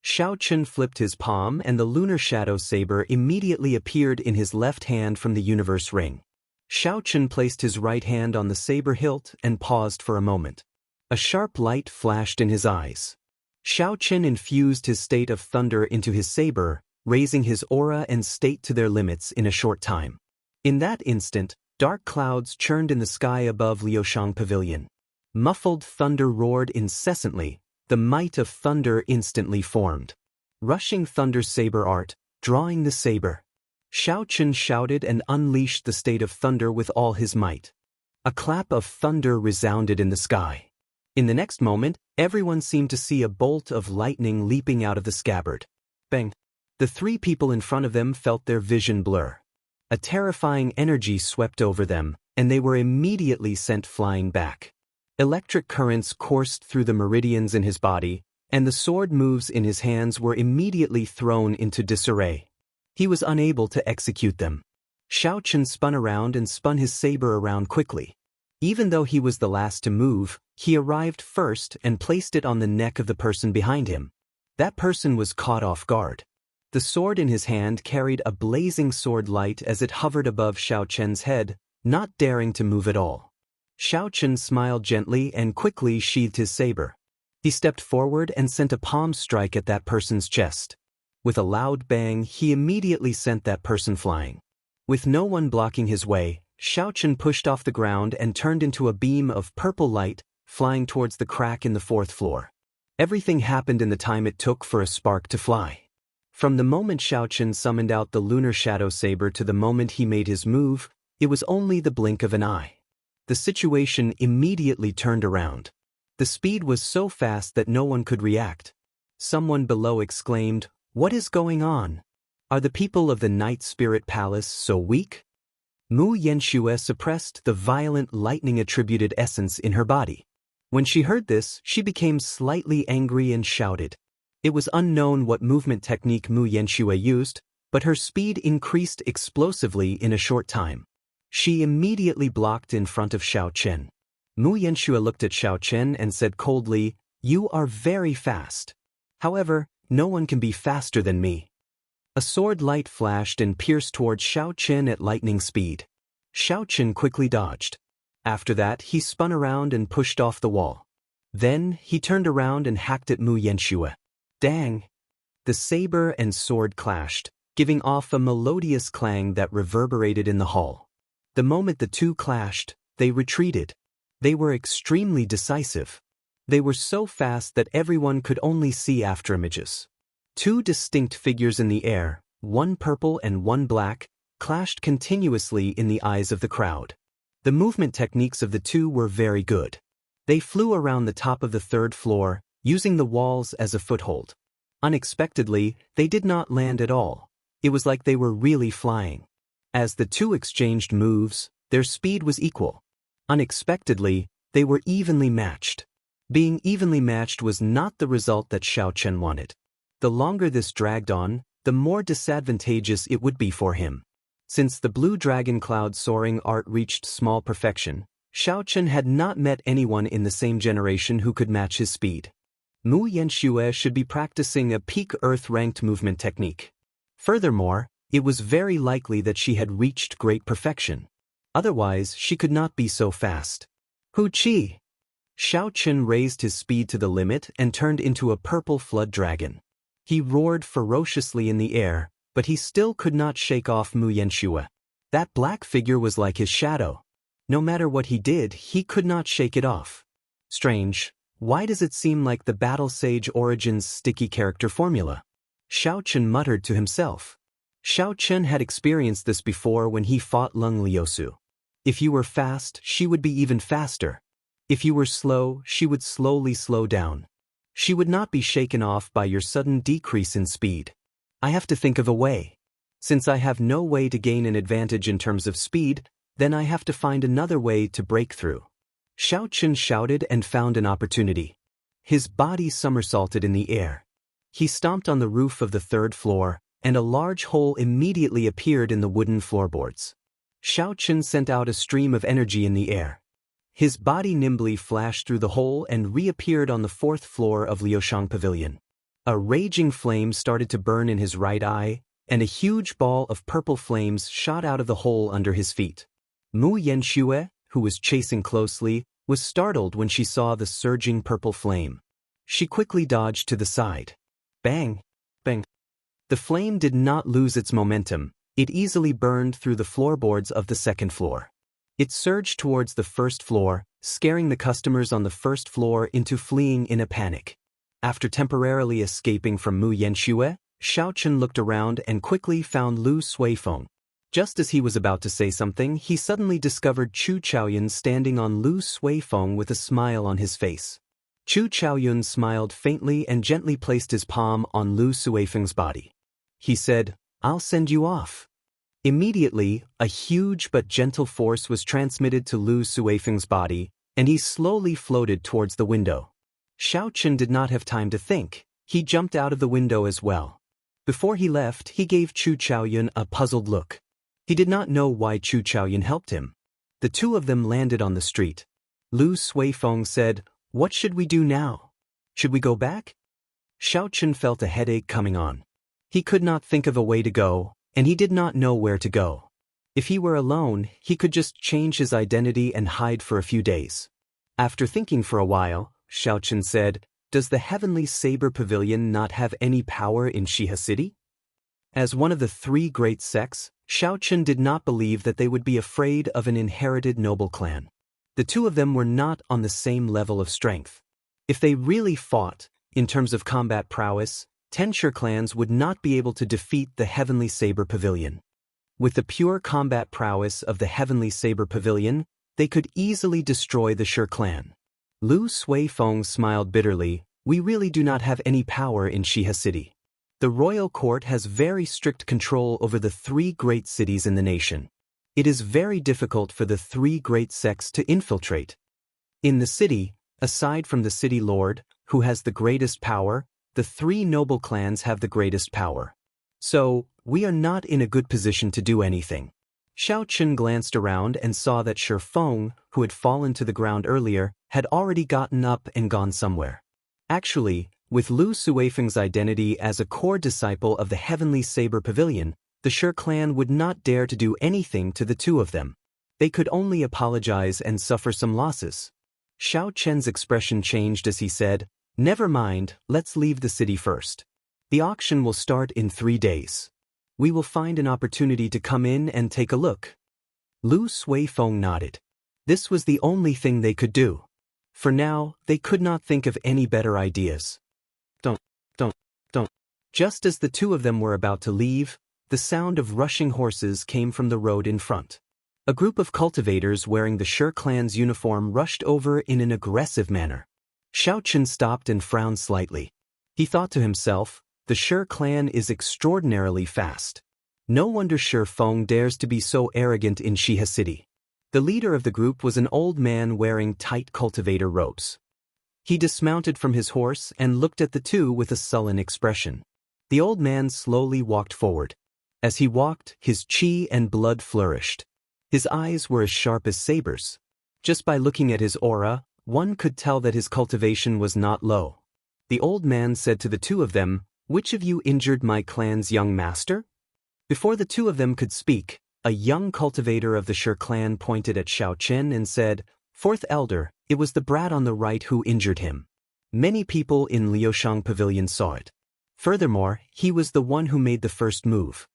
Xiao Chen flipped his palm and the lunar shadow saber immediately appeared in his left hand from the universe ring. Xiao Chen placed his right hand on the saber hilt and paused for a moment. A sharp light flashed in his eyes. Xiao Chen infused his state of thunder into his saber, raising his aura and state to their limits in a short time. In that instant, dark clouds churned in the sky above Liushang Pavilion. Muffled thunder roared incessantly, the might of thunder instantly formed. Rushing thunder saber art, drawing the saber. Xiao Chen shouted and unleashed the state of thunder with all his might. A clap of thunder resounded in the sky. In the next moment, everyone seemed to see a bolt of lightning leaping out of the scabbard. Bang! The three people in front of them felt their vision blur. A terrifying energy swept over them, and they were immediately sent flying back. Electric currents coursed through the meridians in his body, and the sword moves in his hands were immediately thrown into disarray. He was unable to execute them. Xiao Chen spun around and spun his saber around quickly. Even though he was the last to move, he arrived first and placed it on the neck of the person behind him. That person was caught off guard. The sword in his hand carried a blazing sword light as it hovered above Xiao Chen's head, not daring to move at all. Xiao Chen smiled gently and quickly sheathed his saber. He stepped forward and sent a palm strike at that person's chest. With a loud bang, he immediately sent that person flying. With no one blocking his way, Xiao Chen pushed off the ground and turned into a beam of purple light, flying towards the crack in the fourth floor. Everything happened in the time it took for a spark to fly. From the moment Xiao Chen summoned out the lunar shadow saber to the moment he made his move, it was only the blink of an eye. The situation immediately turned around. The speed was so fast that no one could react. Someone below exclaimed, "What is going on? Are the people of the Night Spirit Palace so weak?" Mu Yanxue suppressed the violent lightning-attributed essence in her body. When she heard this, she became slightly angry and shouted. It was unknown what movement technique Mu Yanxue used, but her speed increased explosively in a short time. She immediately blocked in front of Xiao Chen. Mu Yanxue looked at Xiao Chen and said coldly, "You are very fast. However, no one can be faster than me." A sword light flashed and pierced towards Xiao Chen at lightning speed. Xiao Chen quickly dodged. After that, he spun around and pushed off the wall. Then, he turned around and hacked at Mu Yanxue. Dang! The saber and sword clashed, giving off a melodious clang that reverberated in the hall. The moment the two clashed, they retreated. They were extremely decisive. They were so fast that everyone could only see afterimages. Two distinct figures in the air, one purple and one black, clashed continuously in the eyes of the crowd. The movement techniques of the two were very good. They flew around the top of the third floor, using the walls as a foothold. Unexpectedly, they did not land at all. It was like they were really flying. As the two exchanged moves, their speed was equal. Unexpectedly, they were evenly matched. Being evenly matched was not the result that Xiao Chen wanted. The longer this dragged on, the more disadvantageous it would be for him. Since the blue dragon cloud soaring art reached small perfection, Xiao Chen had not met anyone in the same generation who could match his speed. Mu Yanxue should be practicing a peak Earth-ranked movement technique. Furthermore, it was very likely that she had reached great perfection. Otherwise, she could not be so fast. Hu Qi! Xiao Chen raised his speed to the limit and turned into a purple flood dragon. He roared ferociously in the air, but he still could not shake off Mu Yanxue. That black figure was like his shadow. No matter what he did, he could not shake it off. Strange, why does it seem like the Battle Sage Origins sticky character formula? Xiao Chen muttered to himself. Xiao Chen had experienced this before when he fought Leng Liusu. If you were fast, she would be even faster. If you were slow, she would slowly slow down. She would not be shaken off by your sudden decrease in speed. I have to think of a way. Since I have no way to gain an advantage in terms of speed, then I have to find another way to break through. Xiao Chen shouted and found an opportunity. His body somersaulted in the air. He stomped on the roof of the third floor, and a large hole immediately appeared in the wooden floorboards. Xiaochen sent out a stream of energy in the air. His body nimbly flashed through the hole and reappeared on the fourth floor of Liushang Pavilion. A raging flame started to burn in his right eye, and a huge ball of purple flames shot out of the hole under his feet. Mu Yanxue, who was chasing closely, was startled when she saw the surging purple flame. She quickly dodged to the side. Bang! Bang! The flame did not lose its momentum. It easily burned through the floorboards of the second floor. It surged towards the first floor, scaring the customers on the first floor into fleeing in a panic. After temporarily escaping from Mu Yanxue, Xiaochen looked around and quickly found Lu Suifeng. Just as he was about to say something, he suddenly discovered Chu Chaoyun standing on Lu Suifeng with a smile on his face. Chu Chaoyun smiled faintly and gently placed his palm on Lu Suifeng's body. He said, "I'll send you off." Immediately, a huge but gentle force was transmitted to Lu Suifeng's body, and he slowly floated towards the window. Xiaochen did not have time to think. He jumped out of the window as well. Before he left, he gave Chu Chaoyun a puzzled look. He did not know why Chu Chaoyun helped him. The two of them landed on the street. Lu Suifeng said, "What should we do now? Should we go back?" Xiaochen felt a headache coming on. He could not think of a way to go, and he did not know where to go. If he were alone, he could just change his identity and hide for a few days. After thinking for a while, Xiaochen said, "Does the Heavenly Saber Pavilion not have any power in Xihe City?" As one of the three great sects, Xiaochen did not believe that they would be afraid of an inherited noble clan. The two of them were not on the same level of strength. If they really fought, in terms of combat prowess, 10 Shi clans would not be able to defeat the Heavenly Saber Pavilion. With the pure combat prowess of the Heavenly Saber Pavilion, they could easily destroy the Shi clan. Lu Suifeng smiled bitterly. "We really do not have any power in Xihe City. The royal court has very strict control over the three great cities in the nation. It is very difficult for the three great sects to infiltrate. In the city, aside from the city lord, who has the greatest power, the three noble clans have the greatest power. So, we are not in a good position to do anything." Xiaochen glanced around and saw that Shi Feng, who had fallen to the ground earlier, had already gotten up and gone somewhere. Actually, with Lu Suifeng's identity as a core disciple of the Heavenly Saber Pavilion, the Shi clan would not dare to do anything to the two of them. They could only apologize and suffer some losses. Xiaochen's expression changed as he said, "Never mind, let's leave the city first. The auction will start in 3 days. We will find an opportunity to come in and take a look." Lu Suifeng nodded. This was the only thing they could do. For now, they could not think of any better ideas. Don't. Just as the two of them were about to leave, the sound of rushing horses came from the road in front. A group of cultivators wearing the Shi clan's uniform rushed over in an aggressive manner. Xiaochen stopped and frowned slightly. He thought to himself, the Shi clan is extraordinarily fast. No wonder Shi Feng dares to be so arrogant in Xihe City. The leader of the group was an old man wearing tight cultivator robes. He dismounted from his horse and looked at the two with a sullen expression. The old man slowly walked forward. As he walked, his qi and blood flourished. His eyes were as sharp as sabers. Just by looking at his aura, one could tell that his cultivation was not low. The old man said to the two of them, "Which of you injured my clan's young master?" Before the two of them could speak, a young cultivator of the Shi clan pointed at Xiaochen and said, "Fourth elder, it was the brat on the right who injured him. Many people in Liushang Pavilion saw it. Furthermore, he was the one who made the first move."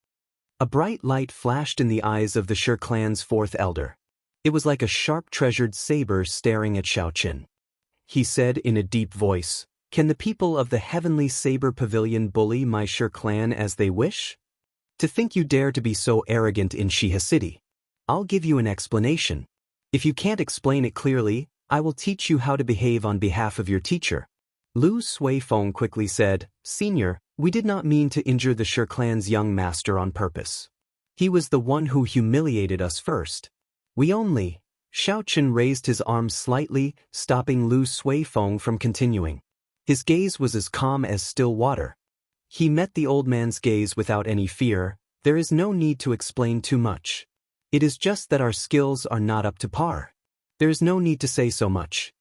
A bright light flashed in the eyes of the Shi clan's fourth elder. It was like a sharp treasured saber staring at Xiaochen. He said in a deep voice, "Can the people of the Heavenly Saber Pavilion bully my Shi clan as they wish? To think you dare to be so arrogant in Xihe City. I'll give you an explanation. If you can't explain it clearly, I will teach you how to behave on behalf of your teacher." Lu Suifeng quickly said, "Senior, we did not mean to injure the Shi clan's young master on purpose. He was the one who humiliated us first. We only..." Xiaochen raised his arm slightly, stopping Lu Suifeng from continuing. His gaze was as calm as still water. He met the old man's gaze without any fear. There is no need to explain too much. It is just that our skills are not up to par. There is no need to say so much.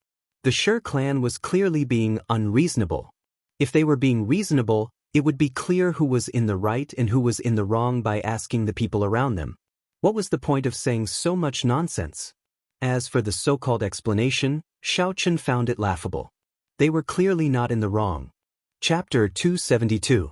The Shi clan was clearly being unreasonable. If they were being reasonable, it would be clear who was in the right and who was in the wrong by asking the people around them. What was the point of saying so much nonsense? As for the so-called explanation, Xianxia found it laughable. They were clearly not in the wrong. Chapter 272.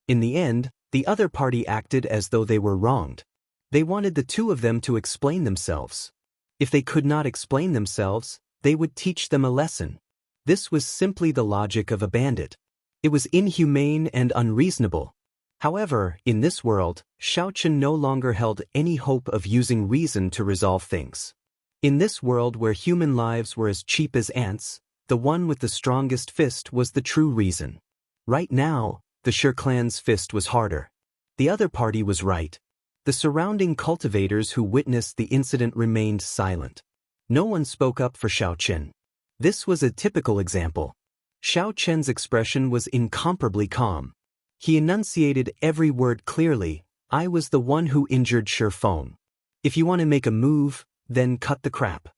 In the end, the other party acted as though they were wronged. They wanted the two of them to explain themselves. If they could not explain themselves, they would teach them a lesson. This was simply the logic of a bandit. It was inhumane and unreasonable. However, in this world, Xianxia no longer held any hope of using reason to resolve things. In this world where human lives were as cheap as ants, the one with the strongest fist was the true reason. Right now, the Shi clan's fist was harder. The other party was right. The surrounding cultivators who witnessed the incident remained silent. No one spoke up for Xianxia. This was a typical example. Xianxia's expression was incomparably calm. He enunciated every word clearly. I was the one who injured Shi Feng. If you want to make a move, then cut the crap.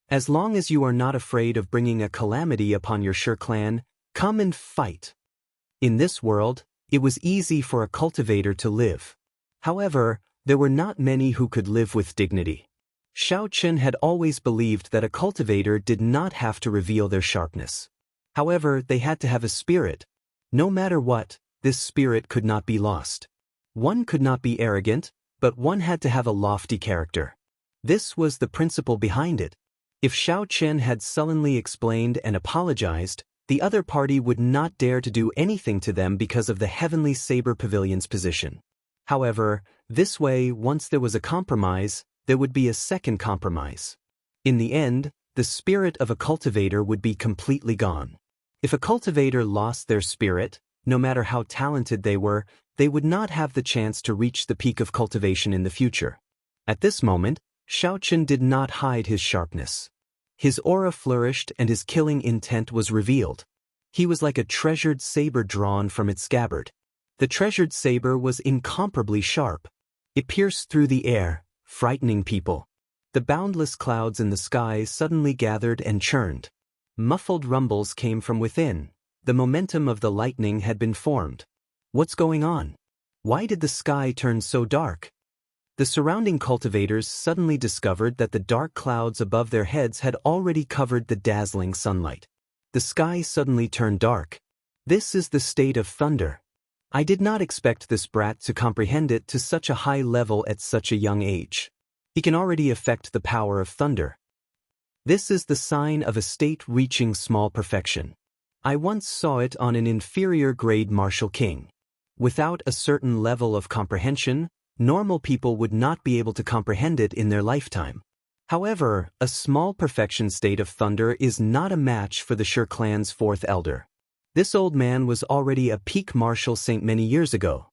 As long as you are not afraid of bringing a calamity upon your Shi clan, come and fight. In this world, it was easy for a cultivator to live. However, there were not many who could live with dignity. Xianxia had always believed that a cultivator did not have to reveal their sharpness. However, they had to have a spirit. No matter what, this spirit could not be lost. One could not be arrogant, but one had to have a lofty character. This was the principle behind it. If Xianxia had sullenly explained and apologized, the other party would not dare to do anything to them because of the Heavenly Saber Pavilion's position. However, this way, once there was a compromise, there would be a second compromise. In the end, the spirit of a cultivator would be completely gone. If a cultivator lost their spirit, no matter how talented they would not have the chance to reach the peak of cultivation in the future. At this moment, Xianxia did not hide his sharpness. His aura flourished and his killing intent was revealed. He was like a treasured saber drawn from its scabbard. The treasured saber was incomparably sharp. It pierced through the air, frightening people. The boundless clouds in the sky suddenly gathered and churned. Muffled rumbles came from within. The momentum of the lightning had been formed. What's going on? Why did the sky turn so dark? The surrounding cultivators suddenly discovered that the dark clouds above their heads had already covered the dazzling sunlight. The sky suddenly turned dark. This is the state of thunder. I did not expect this brat to comprehend it to such a high level at such a young age. He can already affect the power of thunder. This is the sign of a state reaching small perfection. I once saw it on an inferior grade martial king. Without a certain level of comprehension, normal people would not be able to comprehend it in their lifetime. However, a small perfection state of thunder is not a match for the Shi clan's fourth elder. This old man was already a peak martial saint many years ago.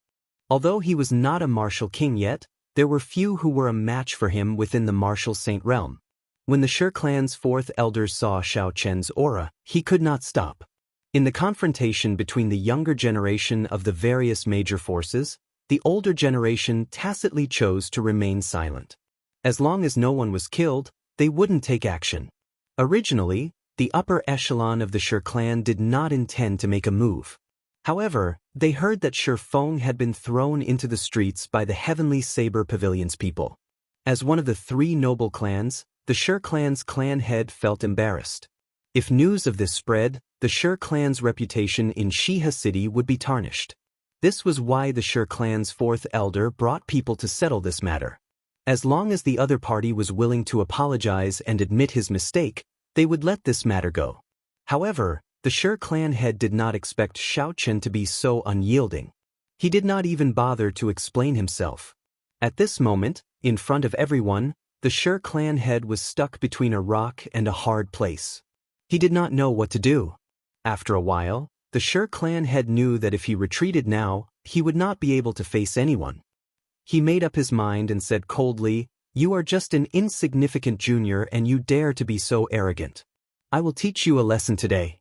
Although he was not a martial king yet, there were few who were a match for him within the martial saint realm. When the Shi clan's fourth elder saw Xianxia's aura, he could not stop. In the confrontation between the younger generation of the various major forces, the older generation tacitly chose to remain silent. As long as no one was killed, they wouldn't take action. Originally, the upper echelon of the Shi clan did not intend to make a move. However, they heard that Shi Feng had been thrown into the streets by the Heavenly Saber Pavilion's people. As one of the three noble clans, the Shi clan's clan head felt embarrassed. If news of this spread, the Shi clan's reputation in Xiha City would be tarnished. This was why the Shi clan's fourth elder brought people to settle this matter. As long as the other party was willing to apologize and admit his mistake, they would let this matter go. However, the Shi clan head did not expect Xianxia to be so unyielding. He did not even bother to explain himself. At this moment, in front of everyone, the Shi clan head was stuck between a rock and a hard place. He did not know what to do. After a while, the Shi clan head knew that if he retreated now, he would not be able to face anyone. He made up his mind and said coldly, "You are just an insignificant junior and you dare to be so arrogant. I will teach you a lesson today."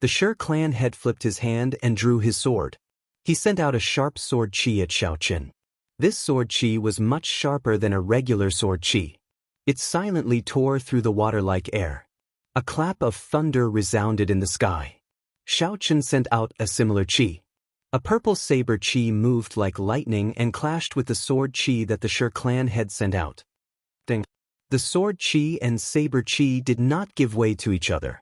The Shi clan head flipped his hand and drew his sword. He sent out a sharp sword chi at Xiaochen. This sword chi was much sharper than a regular sword chi. It silently tore through the water-like air. A clap of thunder resounded in the sky. Xiaochen sent out a similar chi. A purple saber chi moved like lightning and clashed with the sword chi that the Shi clan had sent out. Ding. The sword chi and saber chi did not give way to each other.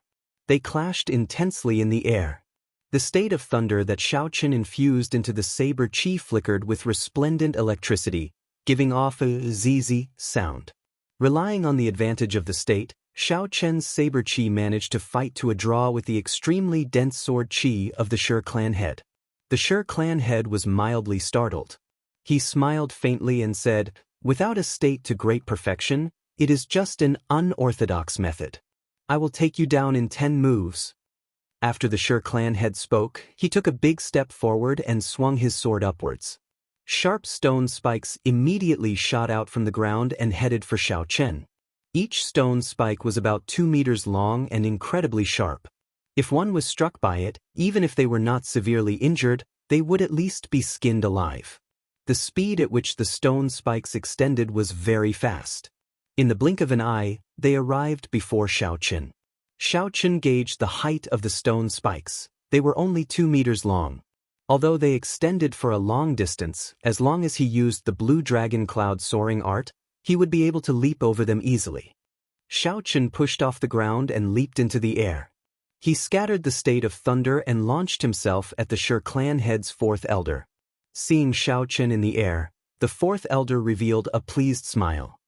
They clashed intensely in the air. The state of thunder that Xiaochen infused into the saber chi flickered with resplendent electricity, giving off a zzz sound. Relying on the advantage of the state, Xiaochen's saber chi managed to fight to a draw with the extremely dense sword chi of the Shi clan head. The Shi clan head was mildly startled. He smiled faintly and said, "Without a state to great perfection, it is just an unorthodox method. I will take you down in 10 moves." After the Shi clan head spoke, he took a big step forward and swung his sword upwards. Sharp stone spikes immediately shot out from the ground and headed for Xiaochen. Each stone spike was about 2 meters long and incredibly sharp. If one was struck by it, even if they were not severely injured, they would at least be skinned alive. The speed at which the stone spikes extended was very fast. In the blink of an eye, they arrived before Xiaochen. Xiaochen gauged the height of the stone spikes. They were only 2 meters long. Although they extended for a long distance, as long as he used the blue dragon cloud soaring art, he would be able to leap over them easily. Xiaochen pushed off the ground and leaped into the air. He scattered the state of thunder and launched himself at the Shi clan head's fourth elder. Seeing Xiaochen in the air, the fourth elder revealed a pleased smile.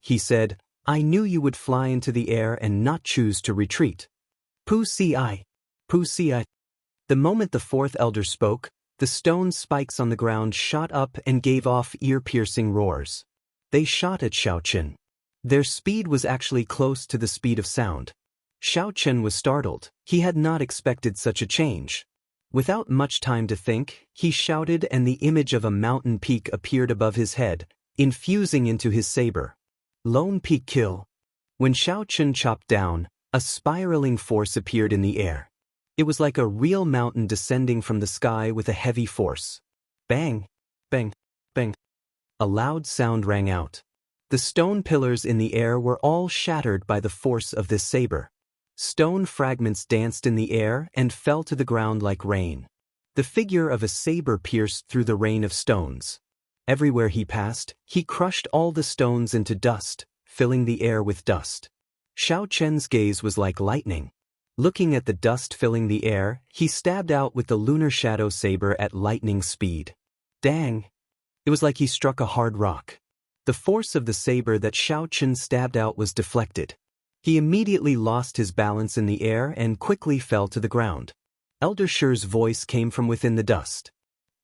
He said, "I knew you would fly into the air and not choose to retreat. Pu si. Pu si." The moment the fourth elder spoke, the stone spikes on the ground shot up and gave off ear-piercing roars. They shot at Xiaochen. Their speed was actually close to the speed of sound. Xiaochen was startled. He had not expected such a change. Without much time to think, he shouted and the image of a mountain peak appeared above his head, infusing into his saber. Lone Peak Kill. When Xiaochen chopped down, a spiraling force appeared in the air. It was like a real mountain descending from the sky with a heavy force. Bang! Bang! Bang! A loud sound rang out. The stone pillars in the air were all shattered by the force of this saber. Stone fragments danced in the air and fell to the ground like rain. The figure of a saber pierced through the rain of stones. Everywhere he passed, he crushed all the stones into dust, filling the air with dust. Xiaochen's gaze was like lightning. Looking at the dust filling the air, he stabbed out with the lunar shadow saber at lightning speed. Dang! It was like he struck a hard rock. The force of the saber that Xiaochen stabbed out was deflected. He immediately lost his balance in the air and quickly fell to the ground. Elder Shi's voice came from within the dust.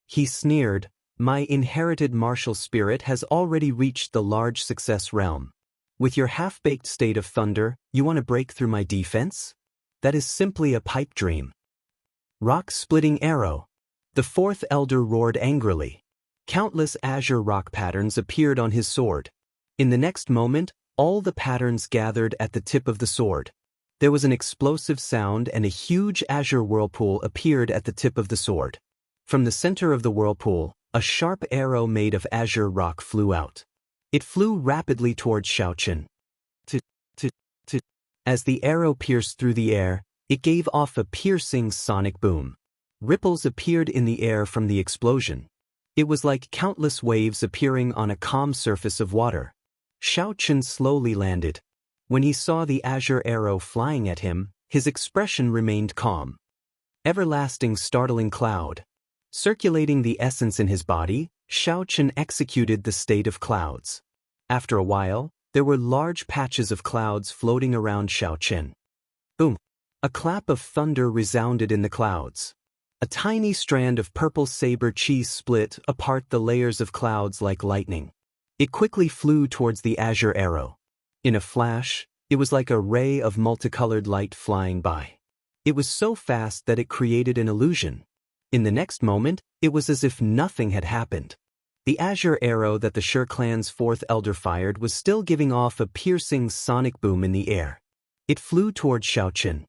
He sneered, "My inherited martial spirit has already reached the large success realm. With your half-baked state of thunder, you want to break through my defense? That is simply a pipe dream." Rock-splitting arrow. The fourth elder roared angrily. Countless azure rock patterns appeared on his sword. In the next moment, all the patterns gathered at the tip of the sword. There was an explosive sound and a huge azure whirlpool appeared at the tip of the sword. From the center of the whirlpool, a sharp arrow made of azure rock flew out. It flew rapidly towards Xiaochen. As the arrow pierced through the air, it gave off a piercing sonic boom. Ripples appeared in the air from the explosion. It was like countless waves appearing on a calm surface of water. Xiaochen slowly landed. When he saw the azure arrow flying at him, his expression remained calm. Everlasting startling cloud. Circulating the essence in his body, Xiaochen executed the state of clouds. After a while, there were large patches of clouds floating around Xiaochen. Boom! A clap of thunder resounded in the clouds. A tiny strand of purple saber chi split apart the layers of clouds like lightning. It quickly flew towards the azure arrow. In a flash, it was like a ray of multicolored light flying by. It was so fast that it created an illusion. In the next moment, it was as if nothing had happened. The azure arrow that the Shi clan's fourth elder fired was still giving off a piercing sonic boom in the air. It flew towards Xiaochen.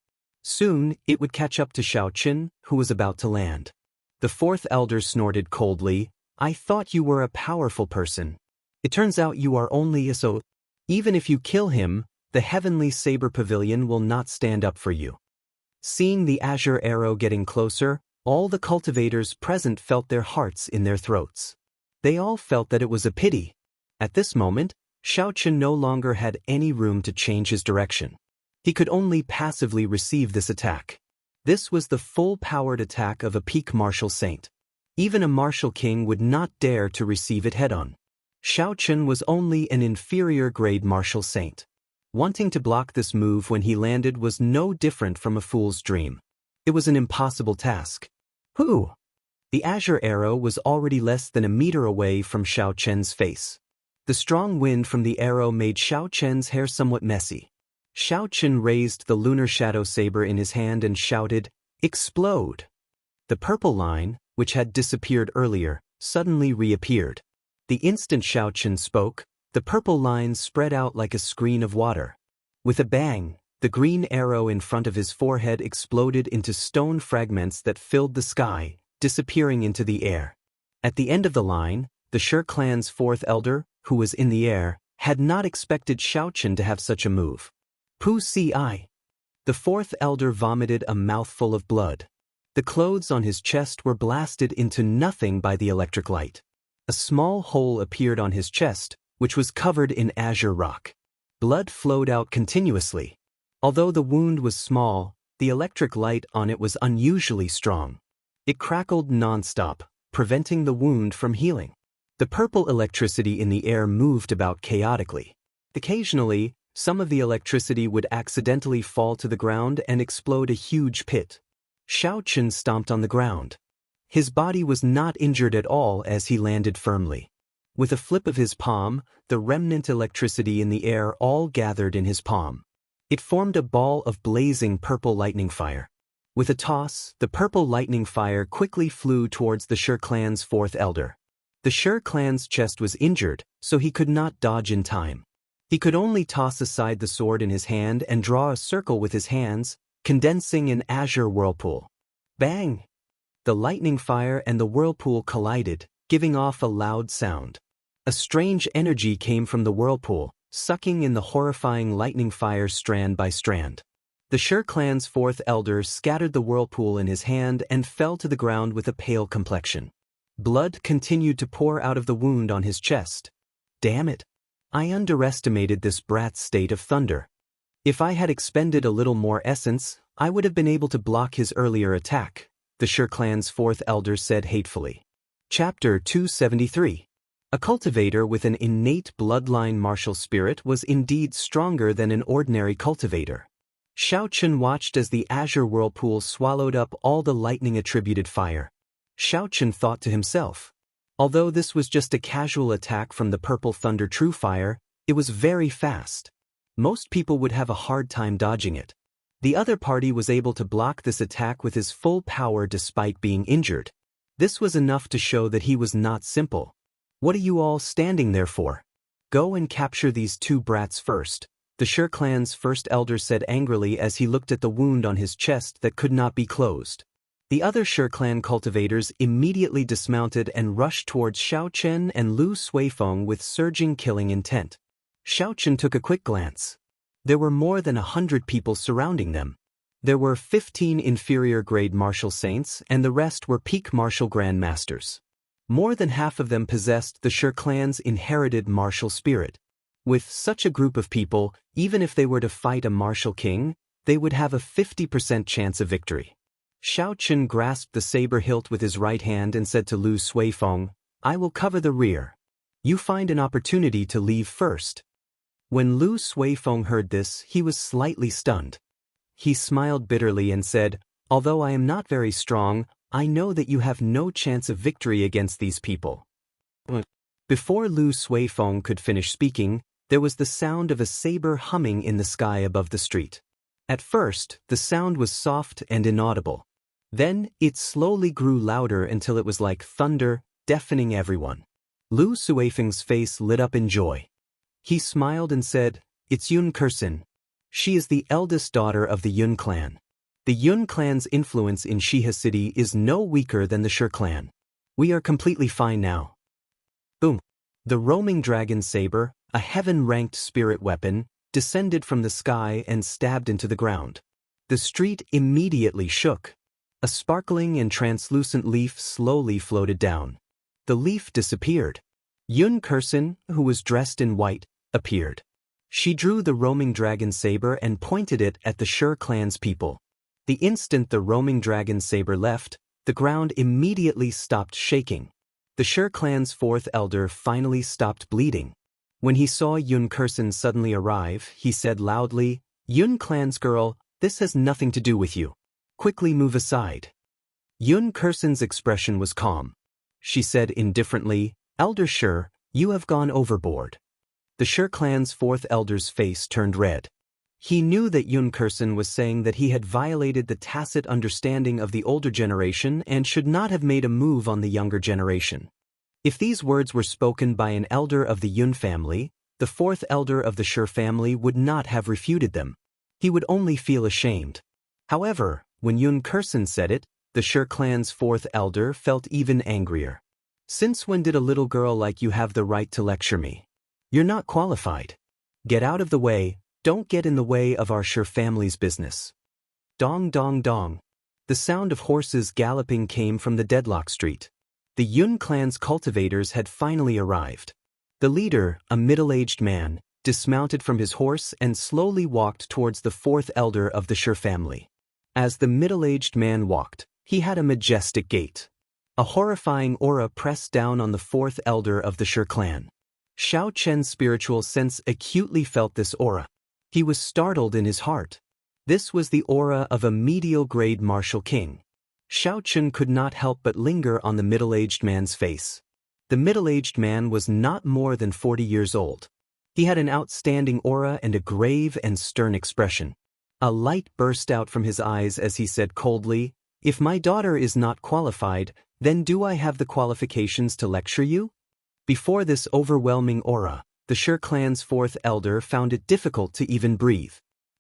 Soon, it would catch up to Xiaoqin, who was about to land. The fourth elder snorted coldly, "I thought you were a powerful person. It turns out you are only a so. Even if you kill him, the heavenly saber pavilion will not stand up for you." Seeing the azure arrow getting closer, all the cultivators present felt their hearts in their throats. They all felt that it was a pity. At this moment, Xiaoqin no longer had any room to change his direction. He could only passively receive this attack. This was the full-powered attack of a peak martial saint. Even a martial king would not dare to receive it head-on. Xiaoqin was only an inferior-grade martial saint. Wanting to block this move when he landed was no different from a fool's dream. It was an impossible task. Who? The azure arrow was already less than a meter away from Xiaoqian's face. The strong wind from the arrow made Xiaoqian's hair somewhat messy. Xiaoqin raised the lunar shadow saber in his hand and shouted, "Explode!" The purple line, which had disappeared earlier, suddenly reappeared. The instant Xiaoqin spoke, the purple line spread out like a screen of water. With a bang, the green arrow in front of his forehead exploded into stone fragments that filled the sky, disappearing into the air. At the end of the line, the Shi clan's fourth elder, who was in the air, had not expected Xiaoqin to have such a move. Pu Si. The fourth elder vomited a mouthful of blood. The clothes on his chest were blasted into nothing by the electric light. A small hole appeared on his chest, which was covered in azure rock. Blood flowed out continuously. Although the wound was small, the electric light on it was unusually strong. It crackled non-stop, preventing the wound from healing. The purple electricity in the air moved about chaotically. Occasionally, some of the electricity would accidentally fall to the ground and explode a huge pit. Xiaoqin stomped on the ground. His body was not injured at all as he landed firmly. With a flip of his palm, the remnant electricity in the air all gathered in his palm. It formed a ball of blazing purple lightning fire. With a toss, the purple lightning fire quickly flew towards the Shi clan's fourth elder. The Shi clan's chest was injured, so he could not dodge in time. He could only toss aside the sword in his hand and draw a circle with his hands, condensing an azure whirlpool. Bang! The lightning fire and the whirlpool collided, giving off a loud sound. A strange energy came from the whirlpool, sucking in the horrifying lightning fire strand by strand. The Shi clan's fourth elder scattered the whirlpool in his hand and fell to the ground with a pale complexion. Blood continued to pour out of the wound on his chest. Damn it! I underestimated this brat's state of thunder. If I had expended a little more essence, I would have been able to block his earlier attack, the Shi clan's fourth elder said hatefully. Chapter 273. A cultivator with an innate bloodline martial spirit was indeed stronger than an ordinary cultivator. Xiaoqin watched as the azure whirlpool swallowed up all the lightning-attributed fire. Xiaoqin thought to himself, although this was just a casual attack from the purple thunder true fire, it was very fast. Most people would have a hard time dodging it. The other party was able to block this attack with his full power despite being injured. This was enough to show that he was not simple. What are you all standing there for? Go and capture these two brats first, the Shi clan's first elder said angrily as he looked at the wound on his chest that could not be closed. The other Shi clan cultivators immediately dismounted and rushed towards Xiaoqin and Lu Suifeng with surging killing intent. Xiaoqin took a quick glance. There were more than 100 people surrounding them. There were 15 inferior-grade martial saints and the rest were peak martial grandmasters. More than half of them possessed the Shi clan's inherited martial spirit. With such a group of people, even if they were to fight a martial king, they would have a 50% chance of victory. Xiaoqin grasped the saber hilt with his right hand and said to Lu Suifeng, "I will cover the rear. You find an opportunity to leave first." When Lu Suifeng heard this, he was slightly stunned. He smiled bitterly and said, "Although I am not very strong, I know that you have no chance of victory against these people." Before Lu Suifeng could finish speaking, there was the sound of a saber humming in the sky above the street. At first, the sound was soft and inaudible. Then, it slowly grew louder until it was like thunder, deafening everyone. Lu Suifeng's face lit up in joy. He smiled and said, "It's Yun Kursin. She is the eldest daughter of the Yun clan. The Yun clan's influence in Shiha City is no weaker than the Shi clan. We are completely fine now. Boom. The roaming dragon saber, a heaven-ranked spirit weapon, descended from the sky and stabbed into the ground. The street immediately shook. A sparkling and translucent leaf slowly floated down. The leaf disappeared. Yun Kursin, who was dressed in white, appeared. She drew the roaming dragon saber and pointed it at the Shi clan's people. The instant the roaming dragon saber left, the ground immediately stopped shaking. The Shi clan's fourth elder finally stopped bleeding. When he saw Yun Kursin suddenly arrive, he said loudly, "Yun clan's girl, this has nothing to do with you. Quickly move aside." Yun Kursin's expression was calm. She said indifferently, "Elder Shi, you have gone overboard." The Shi clan's fourth elder's face turned red. He knew that Yun Kursin was saying that he had violated the tacit understanding of the older generation and should not have made a move on the younger generation. If these words were spoken by an elder of the Yun family, the fourth elder of the Shi family would not have refuted them. He would only feel ashamed. However, when Yun Kursin said it, the Shi clan's fourth elder felt even angrier. "Since when did a little girl like you have the right to lecture me? You're not qualified. Get out of the way. Don't get in the way of our Shi family's business." Dong dong dong. The sound of horses galloping came from the deadlock street. The Yun clan's cultivators had finally arrived. The leader, a middle-aged man, dismounted from his horse and slowly walked towards the fourth elder of the Shi family. As the middle-aged man walked, he had a majestic gait. A horrifying aura pressed down on the fourth elder of the Shi clan. Xiao Chen's spiritual sense acutely felt this aura. He was startled in his heart. This was the aura of a medial-grade martial king. Xiao Chen could not help but linger on the middle-aged man's face. The middle-aged man was not more than 40 years old. He had an outstanding aura and a grave and stern expression. A light burst out from his eyes as he said coldly, "If my daughter is not qualified, then do I have the qualifications to lecture you?" Before this overwhelming aura, the Shi clan's fourth elder found it difficult to even breathe.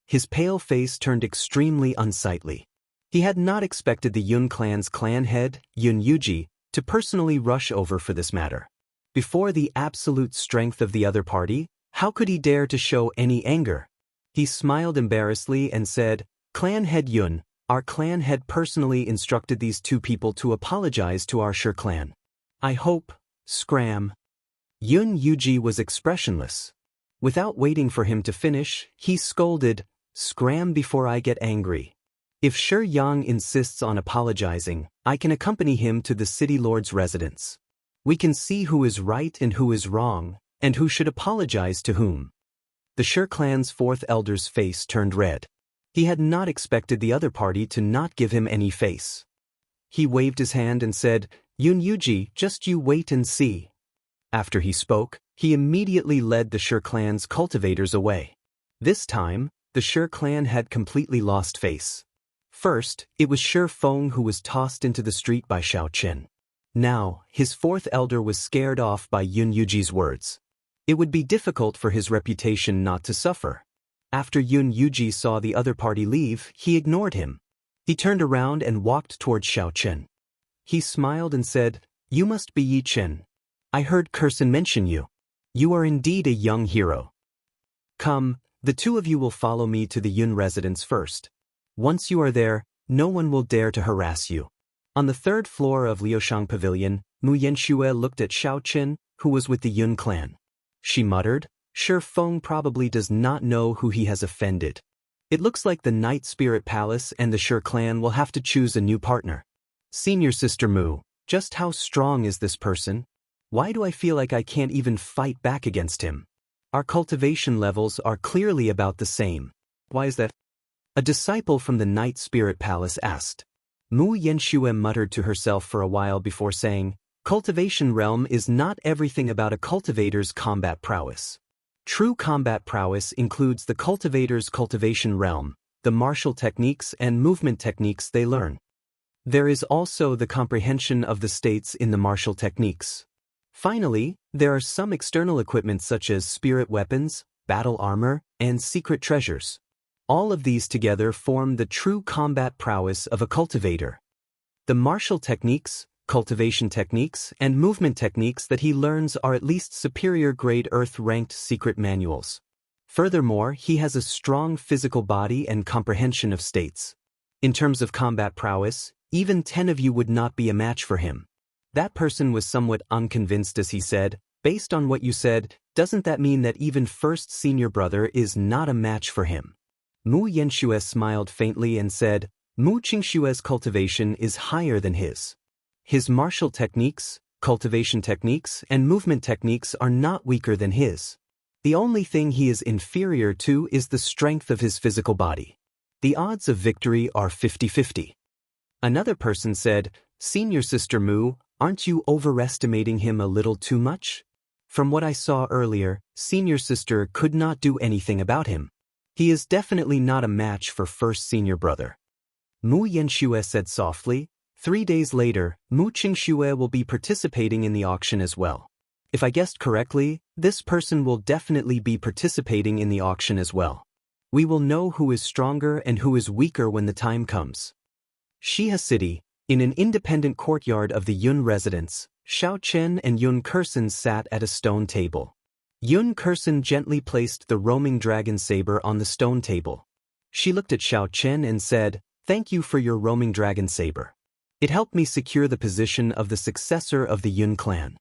His pale face turned extremely unsightly. He had not expected the Yun clan's clan head, Yun Yuji, to personally rush over for this matter. Before the absolute strength of the other party, how could he dare to show any anger? He smiled embarrassedly and said, "Clan head Yun, our clan head personally instructed these two people to apologize to our Shi clan. I hope, scram." Yun Yuji was expressionless. Without waiting for him to finish, he scolded, "Scram before I get angry. If Shi Yang insists on apologizing, I can accompany him to the city lord's residence. We can see who is right and who is wrong, and who should apologize to whom." The Shi clan's fourth elder's face turned red. He had not expected the other party to not give him any face. He waved his hand and said, "Yun Yuji, just you wait and see." After he spoke, he immediately led the Shi clan's cultivators away. This time, the Shi clan had completely lost face. First, it was Shi Feng who was tossed into the street by Xiao Chen. Now, his fourth elder was scared off by Yun Yuji's words. It would be difficult for his reputation not to suffer. After Yun Yuji saw the other party leave, he ignored him. He turned around and walked towards Xiao Chen. He smiled and said, "You must be Yi Chen. I heard Kursin mention you. You are indeed a young hero. Come, the two of you will follow me to the Yun residence first. Once you are there, no one will dare to harass you." On the third floor of Liushang Pavilion, Mu Yanxue looked at Xiao Chen, who was with the Yun clan. She muttered, "Shi Feng probably does not know who he has offended. It looks like the Night Spirit Palace and the Shi clan will have to choose a new partner. Senior Sister Mu, just how strong is this person? Why do I feel like I can't even fight back against him? Our cultivation levels are clearly about the same. Why is that?" A disciple from the Night Spirit Palace asked. Mu Yanxue muttered to herself for a while before saying, "Cultivation realm is not everything about a cultivator's combat prowess. True combat prowess includes the cultivator's cultivation realm, the martial techniques and movement techniques they learn. There is also the comprehension of the states in the martial techniques. Finally, there are some external equipment such as spirit weapons, battle armor, and secret treasures. All of these together form the true combat prowess of a cultivator. The martial techniques, cultivation techniques, and movement techniques that he learns are at least superior-grade Earth-ranked secret manuals. Furthermore, he has a strong physical body and comprehension of states. In terms of combat prowess, even 10 of you would not be a match for him. That person was somewhat unconvinced as he said, "Based on what you said, doesn't that mean that even first senior brother is not a match for him?" Mu Yanxue smiled faintly and said, "Mu Qingshue's cultivation is higher than his. His martial techniques, cultivation techniques, and movement techniques are not weaker than his. The only thing he is inferior to is the strength of his physical body. The odds of victory are 50-50. Another person said, "Senior Sister Mu, aren't you overestimating him a little too much? From what I saw earlier, Senior Sister could not do anything about him. He is definitely not a match for first senior brother." Mu Yanxue said softly, 3 days later, Mu Qingxue will be participating in the auction as well. If I guessed correctly, this person will definitely be participating in the auction as well. We will know who is stronger and who is weaker when the time comes. Xia City, in an independent courtyard of the Yun residence, Xiao Chen and Yun Kersen sat at a stone table. Yun Kersen gently placed the roaming dragon saber on the stone table. She looked at Xiao Chen and said, "Thank you for your roaming dragon saber. It helped me secure the position of the successor of the Yun clan."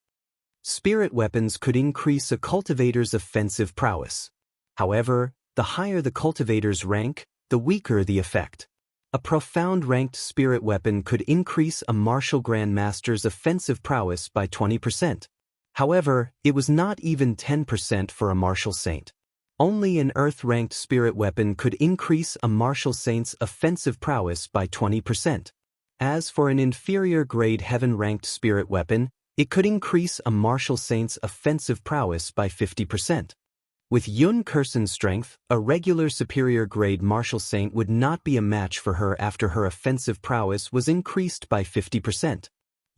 Spirit weapons could increase a cultivator's offensive prowess. However, the higher the cultivator's rank, the weaker the effect. A profound ranked spirit weapon could increase a martial grandmaster's offensive prowess by 20%. However, it was not even 10% for a martial saint. Only an earth-ranked spirit weapon could increase a martial saint's offensive prowess by 20%. As for an inferior-grade heaven-ranked spirit weapon, it could increase a martial saint's offensive prowess by 50%. With Yun Kersen's strength, a regular superior-grade martial saint would not be a match for her after her offensive prowess was increased by 50%.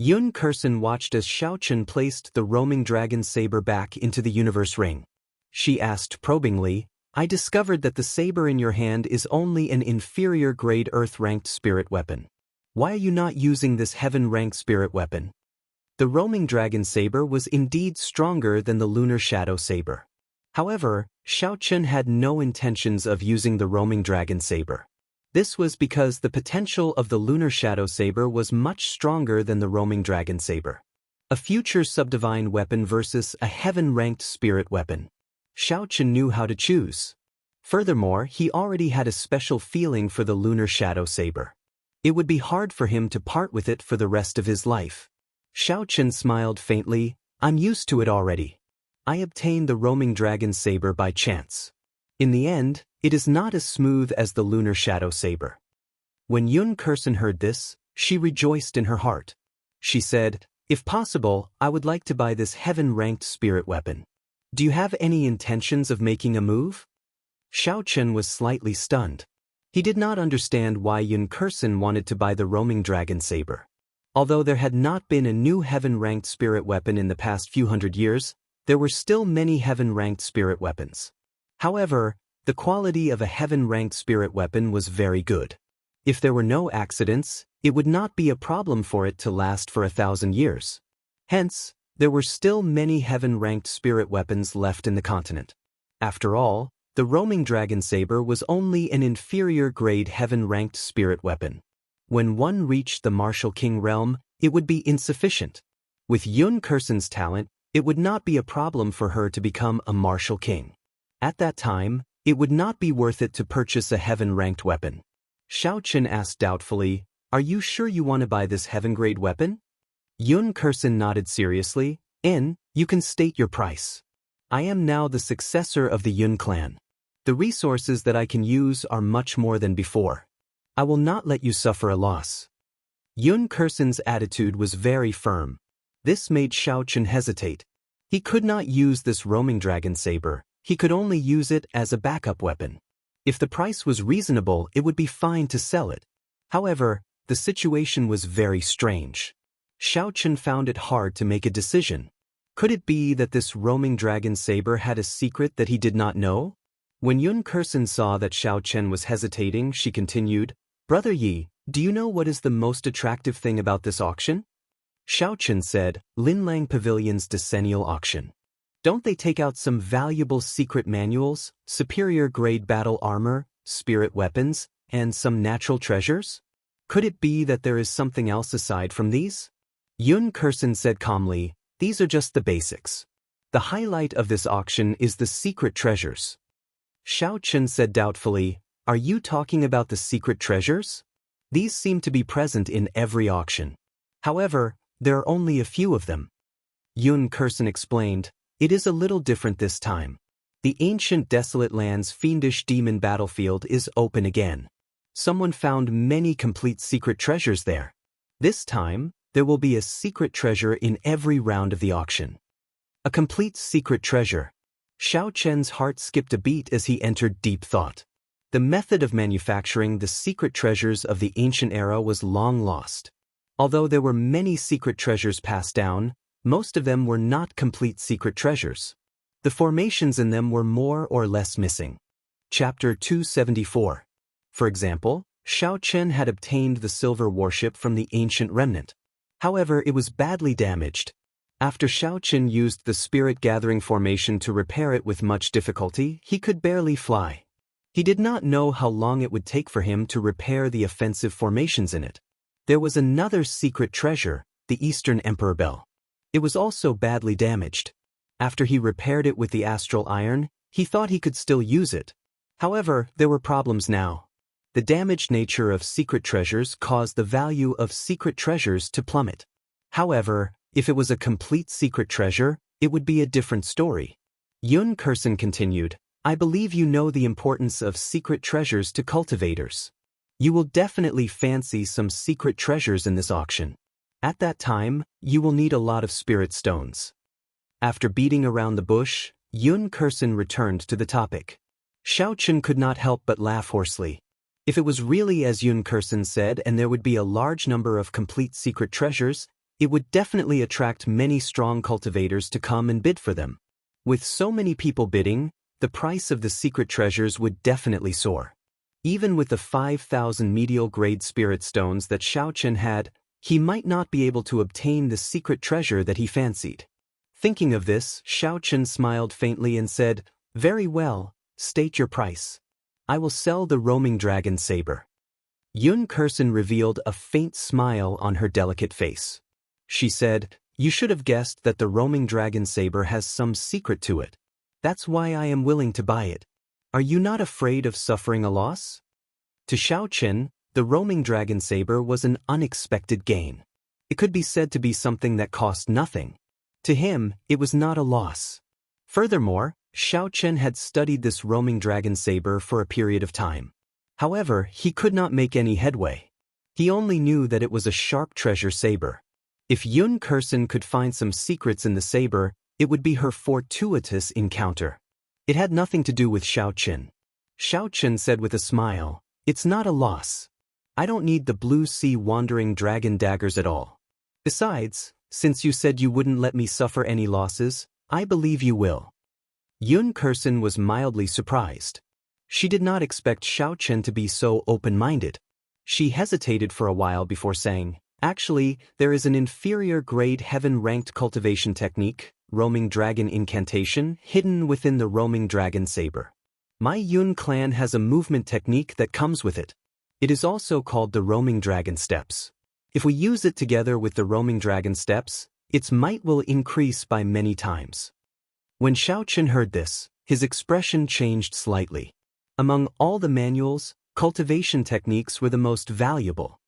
Yun Kersen watched as Xiao Chen placed the roaming dragon saber back into the universe ring. She asked probingly, "I discovered that the saber in your hand is only an inferior-grade earth-ranked spirit weapon. Why are you not using this heaven-ranked spirit weapon?" The roaming dragon saber was indeed stronger than the lunar shadow saber. However, Xiao Chen had no intentions of using the roaming dragon saber. This was because the potential of the lunar shadow saber was much stronger than the roaming dragon saber. A future subdivine weapon versus a heaven-ranked spirit weapon. Xiao Chen knew how to choose. Furthermore, he already had a special feeling for the lunar shadow saber. It would be hard for him to part with it for the rest of his life. Xiao Chen smiled faintly, "I'm used to it already. I obtained the roaming dragon saber by chance. In the end, it is not as smooth as the lunar shadow saber." When Yun Kersen heard this, she rejoiced in her heart. She said, "If possible, I would like to buy this heaven-ranked spirit weapon. Do you have any intentions of making a move?" Xiao Chen was slightly stunned. He did not understand why Yun Kersen wanted to buy the roaming dragon saber. Although there had not been a new heaven-ranked spirit weapon in the past few hundred years, there were still many heaven-ranked spirit weapons. However, the quality of a heaven-ranked spirit weapon was very good. If there were no accidents, it would not be a problem for it to last for 1,000 years. Hence, there were still many heaven-ranked spirit weapons left in the continent. After all, the roaming dragon saber was only an inferior-grade heaven-ranked spirit weapon. When one reached the martial king realm, it would be insufficient. With Yun Kersen's talent, it would not be a problem for her to become a martial king. At that time, it would not be worth it to purchase a heaven-ranked weapon. Xiao Chen asked doubtfully, "Are you sure you want to buy this heaven-grade weapon?" Yun Kersen nodded seriously, "You can state your price. I am now the successor of the Yun clan. The resources that I can use are much more than before. I will not let you suffer a loss." Yun Kersen's attitude was very firm. This made Xiao Chen hesitate. He could not use this roaming dragon saber. He could only use it as a backup weapon. If the price was reasonable, it would be fine to sell it. However, the situation was very strange. Xiao Chen found it hard to make a decision. Could it be that this roaming dragon saber had a secret that he did not know? When Yun Kursen saw that Xiao Chen was hesitating, she continued, "Brother Yi, do you know what is the most attractive thing about this auction?" Xiao Chen said, "Linlang Pavilion's decennial auction. Don't they take out some valuable secret manuals, superior grade battle armor, spirit weapons, and some natural treasures? Could it be that there is something else aside from these?" Yun Kursen said calmly, "These are just the basics. The highlight of this auction is the secret treasures." Xiao Chen said doubtfully, "Are you talking about the secret treasures? These seem to be present in every auction. However, there are only a few of them." Yun Kursen explained, "It is a little different this time. The ancient desolate land's fiendish demon battlefield is open again. Someone found many complete secret treasures there. This time, there will be a secret treasure in every round of the auction." A complete secret treasure. Xiao Chen's heart skipped a beat as he entered deep thought. The method of manufacturing the secret treasures of the ancient era was long lost. Although there were many secret treasures passed down, most of them were not complete secret treasures. The formations in them were more or less missing. Chapter 274. For example, Xiao Chen had obtained the silver warship from the ancient remnant. However, it was badly damaged. After Xiao Chen used the spirit-gathering formation to repair it with much difficulty, he could barely fly. He did not know how long it would take for him to repair the offensive formations in it. There was another secret treasure, the Eastern Emperor Bell. It was also badly damaged. After he repaired it with the astral iron, he thought he could still use it. However, there were problems now. The damaged nature of secret treasures caused the value of secret treasures to plummet. However, if it was a complete secret treasure, it would be a different story. Yun Kursen continued, "I believe you know the importance of secret treasures to cultivators. You will definitely fancy some secret treasures in this auction. At that time, you will need a lot of spirit stones." After beating around the bush, Yun Kursen returned to the topic. Xiao Chen could not help but laugh hoarsely. If it was really as Yun Kursen said and there would be a large number of complete secret treasures, it would definitely attract many strong cultivators to come and bid for them. With so many people bidding, the price of the secret treasures would definitely soar. Even with the 5,000 medial grade spirit stones that Xiao Chen had, he might not be able to obtain the secret treasure that he fancied. Thinking of this, Xiao Chen smiled faintly and said, "Very well, state your price. I will sell the roaming dragon saber." Yun Kursen revealed a faint smile on her delicate face. She said, "You should have guessed that the roaming dragon saber has some secret to it. That's why I am willing to buy it. Are you not afraid of suffering a loss?" To Xiao Chen, the roaming dragon saber was an unexpected gain. It could be said to be something that cost nothing. To him, it was not a loss. Furthermore, Xiao Chen had studied this roaming dragon saber for a period of time. However, he could not make any headway. He only knew that it was a sharp treasure saber. If Yun Kursen could find some secrets in the saber, it would be her fortuitous encounter. It had nothing to do with Xiao Chen. Xiao Chen said with a smile, "It's not a loss. I don't need the blue sea wandering dragon daggers at all. Besides, since you said you wouldn't let me suffer any losses, I believe you will." Yun Kursen was mildly surprised. She did not expect Xiao Chen to be so open-minded. She hesitated for a while before saying, "Actually, there is an inferior grade heaven-ranked cultivation technique, roaming dragon incantation, hidden within the roaming dragon saber. My Yun clan has a movement technique that comes with it. It is also called the roaming dragon steps. If we use it together with the roaming dragon steps, its might will increase by many times." When Xiao Chen heard this, his expression changed slightly. Among all the manuals, cultivation techniques were the most valuable.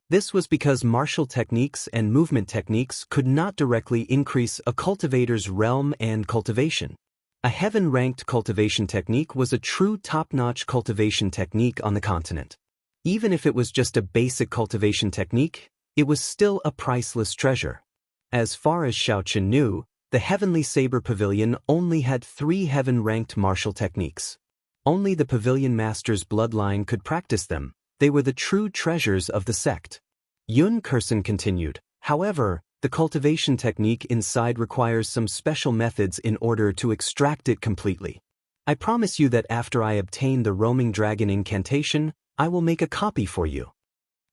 This was because martial techniques and movement techniques could not directly increase a cultivator's realm and cultivation. A heaven-ranked cultivation technique was a true top-notch cultivation technique on the continent. Even if it was just a basic cultivation technique, it was still a priceless treasure. As far as Xiao Chen knew, the Heavenly Saber Pavilion only had 3 heaven-ranked martial techniques. Only the Pavilion Master's bloodline could practice them. They were the true treasures of the sect. Yun Kursen continued, "However, the cultivation technique inside requires some special methods in order to extract it completely. I promise you that after I obtain the roaming dragon incantation, I will make a copy for you.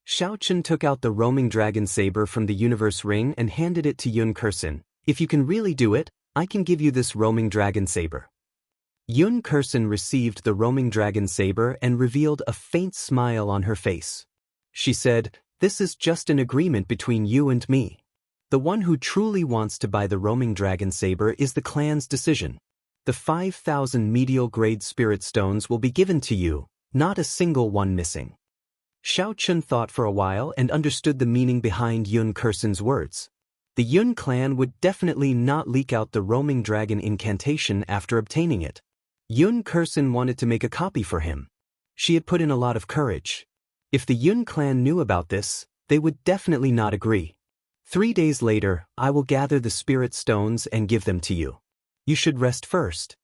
Xiaochen took out the roaming dragon saber from the universe ring and handed it to Yun Kursen. If you can really do it, I can give you this roaming dragon saber. Yun Kursen received the roaming dragon saber and revealed a faint smile on her face. She said, "This is just an agreement between you and me. The one who truly wants to buy the roaming dragon saber is the clan's decision. The 5,000 medial grade spirit stones will be given to you, not a single one missing." Xiaochen thought for a while and understood the meaning behind Yun Kursen's words. The Yun clan would definitely not leak out the roaming dragon incantation after obtaining it. Yun Kursen wanted to make a copy for him. She had put in a lot of courage. If the Yun clan knew about this, they would definitely not agree. 3 days later, I will gather the spirit stones and give them to you. You should rest first.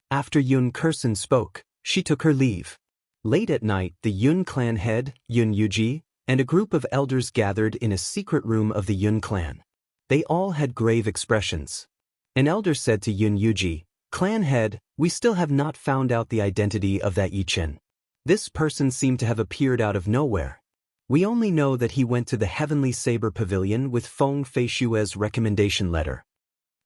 After Yun Kursen spoke, she took her leave. Late at night, the Yun clan head, Yun Yuji, and a group of elders gathered in a secret room of the Yun clan. They all had grave expressions. An elder said to Yun Yuji, "Clan head, we still have not found out the identity of that Yichen. This person seemed to have appeared out of nowhere. We only know that he went to the Heavenly Saber Pavilion with Feng Feishue's recommendation letter."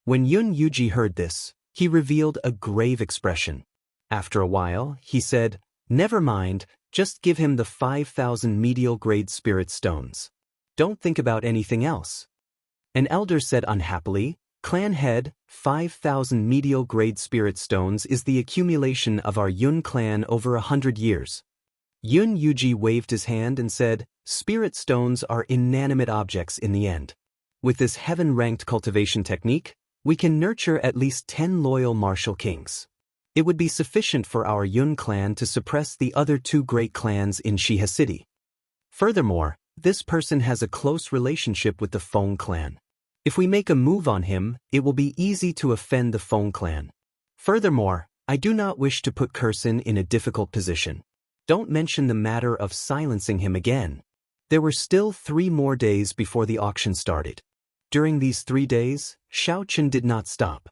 When Yun Yuji heard this, he revealed a grave expression. After a while, he said, "Never mind, just give him the 5,000 medial grade spirit stones. Don't think about anything else." An elder said unhappily, "Clan head, 5,000 medial grade spirit stones is the accumulation of our Yun clan over 100 years. Yun Yuji waved his hand and said, "Spirit stones are inanimate objects in the end. With this heaven-ranked cultivation technique, we can nurture at least 10 loyal martial kings. It would be sufficient for our Yun clan to suppress the other 2 great clans in Shihe City. Furthermore, this person has a close relationship with the Feng clan. If we make a move on him, it will be easy to offend the Feng clan. Furthermore, I do not wish to put Kursen in a difficult position. Don't mention the matter of silencing him again." There were still 3 more days before the auction started. During these 3 days, Xiaochen did not stop.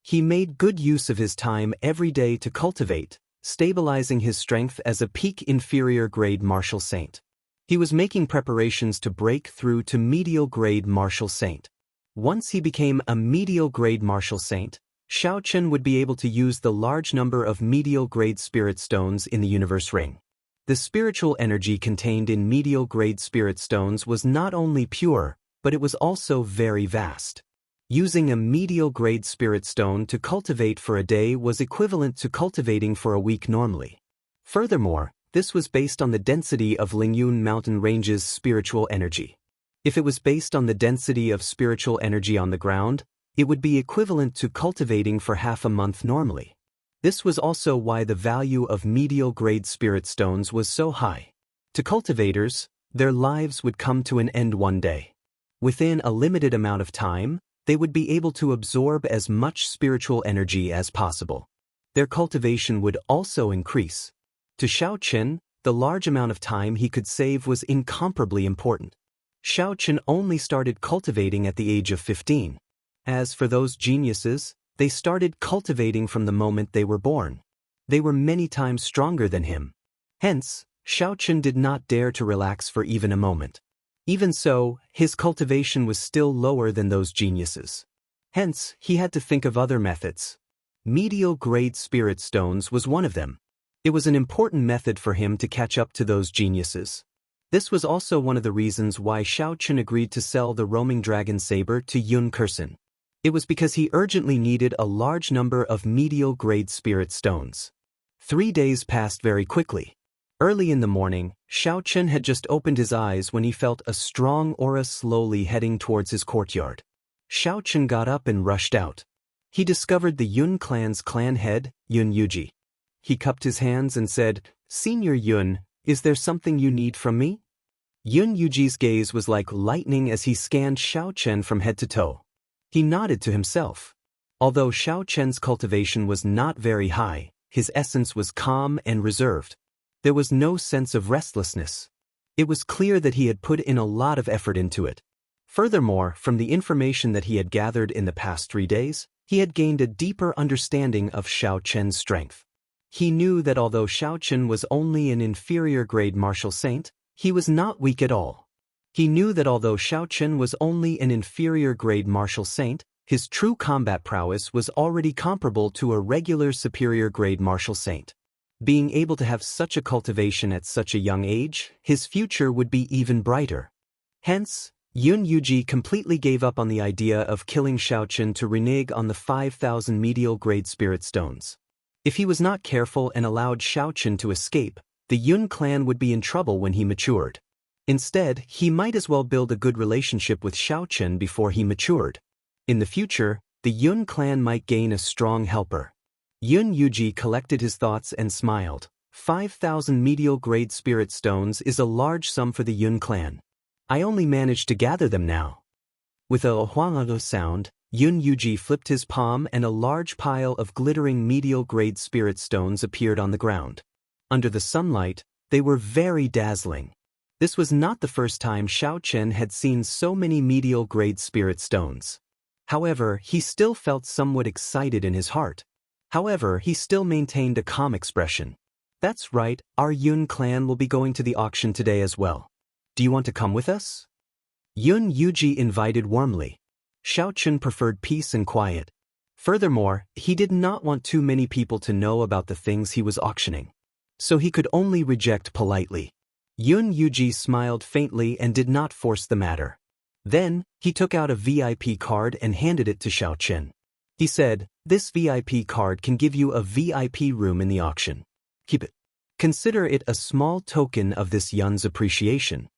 He made good use of his time every day to cultivate, stabilizing his strength as a peak inferior grade martial saint. He was making preparations to break through to medial grade martial saint. Once he became a medial grade martial saint, Xiaochen would be able to use the large number of medial grade spirit stones in the universe ring. The spiritual energy contained in medial grade spirit stones was not only pure, but it was also very vast. Using a medial grade spirit stone to cultivate for a day was equivalent to cultivating for a week normally. Furthermore, this was based on the density of Lingyun mountain range's spiritual energy. If it was based on the density of spiritual energy on the ground, it would be equivalent to cultivating for half a month normally. This was also why the value of medial grade spirit stones was so high. To cultivators, their lives would come to an end one day. Within a limited amount of time, they would be able to absorb as much spiritual energy as possible. Their cultivation would also increase. To Xiaochen, the large amount of time he could save was incomparably important. Xiaochen only started cultivating at the age of 15. As for those geniuses, they started cultivating from the moment they were born. They were many times stronger than him. Hence, Xiaochen did not dare to relax for even a moment. Even so, his cultivation was still lower than those geniuses. Hence, he had to think of other methods. Medial grade spirit stones was one of them. It was an important method for him to catch up to those geniuses. This was also one of the reasons why Xiaochen agreed to sell the roaming dragon saber to Yun Kursen. It was because he urgently needed a large number of medial grade spirit stones. 3 days passed very quickly. Early in the morning, Xiaochen had just opened his eyes when he felt a strong aura slowly heading towards his courtyard. Xiaochen got up and rushed out. He discovered the Yun clan's clan head, Yun Yuji. He cupped his hands and said, "Senior Yun, is there something you need from me?" Yun Yuji's gaze was like lightning as he scanned Xiaochen from head to toe. He nodded to himself. Although Xiaochen's cultivation was not very high, his essence was calm and reserved. There was no sense of restlessness. It was clear that he had put in a lot of effort into it. Furthermore, from the information that he had gathered in the past 3 days, he had gained a deeper understanding of Xiaochen's strength. he knew that although Xiaochen was only an inferior-grade martial saint, he was not weak at all. He knew that although Xiaochen was only an inferior-grade martial saint, his true combat prowess was already comparable to a regular superior-grade martial saint. Being able to have such a cultivation at such a young age, his future would be even brighter. Hence, Yun Yuji completely gave up on the idea of killing Xiaochen to renege on the 5,000 medial-grade spirit stones. If he was not careful and allowed Xiaochen to escape, the Yun clan would be in trouble when he matured. Instead, he might as well build a good relationship with Xiaochen before he matured. In the future, the Yun clan might gain a strong helper. Yun Yuji collected his thoughts and smiled. 5,000 medial-grade spirit stones is a large sum for the Yun clan. I only managed to gather them now. With a huang sound, Yun Yuji flipped his palm and a large pile of glittering medial-grade spirit stones appeared on the ground. Under the sunlight, they were very dazzling. This was not the first time Xiaochen had seen so many medial-grade spirit stones. However, he still felt somewhat excited in his heart. However, he still maintained a calm expression. That's right, our Yun clan will be going to the auction today as well. Do you want to come with us? Yun Yuji invited warmly. Xiaochen preferred peace and quiet. Furthermore, he did not want too many people to know about the things he was auctioning. So he could only reject politely. Yun Yuji smiled faintly and did not force the matter. Then, he took out a VIP card and handed it to Xiaochen. He said, "This VIP card can give you a VIP room in the auction. Keep it. Consider it a small token of this Yun's appreciation."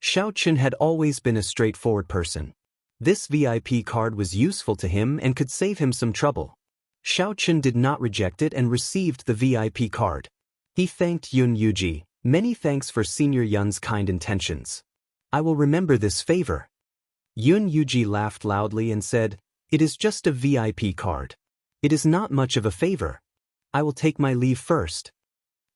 Xiaochen had always been a straightforward person. This VIP card was useful to him and could save him some trouble. Xiaochen did not reject it and received the VIP card. He thanked Yun Yuji. "Many thanks for Senior Yun's kind intentions. I will remember this favor." Yun Yuji laughed loudly and said, "It is just a VIP card. It is not much of a favor. I will take my leave first."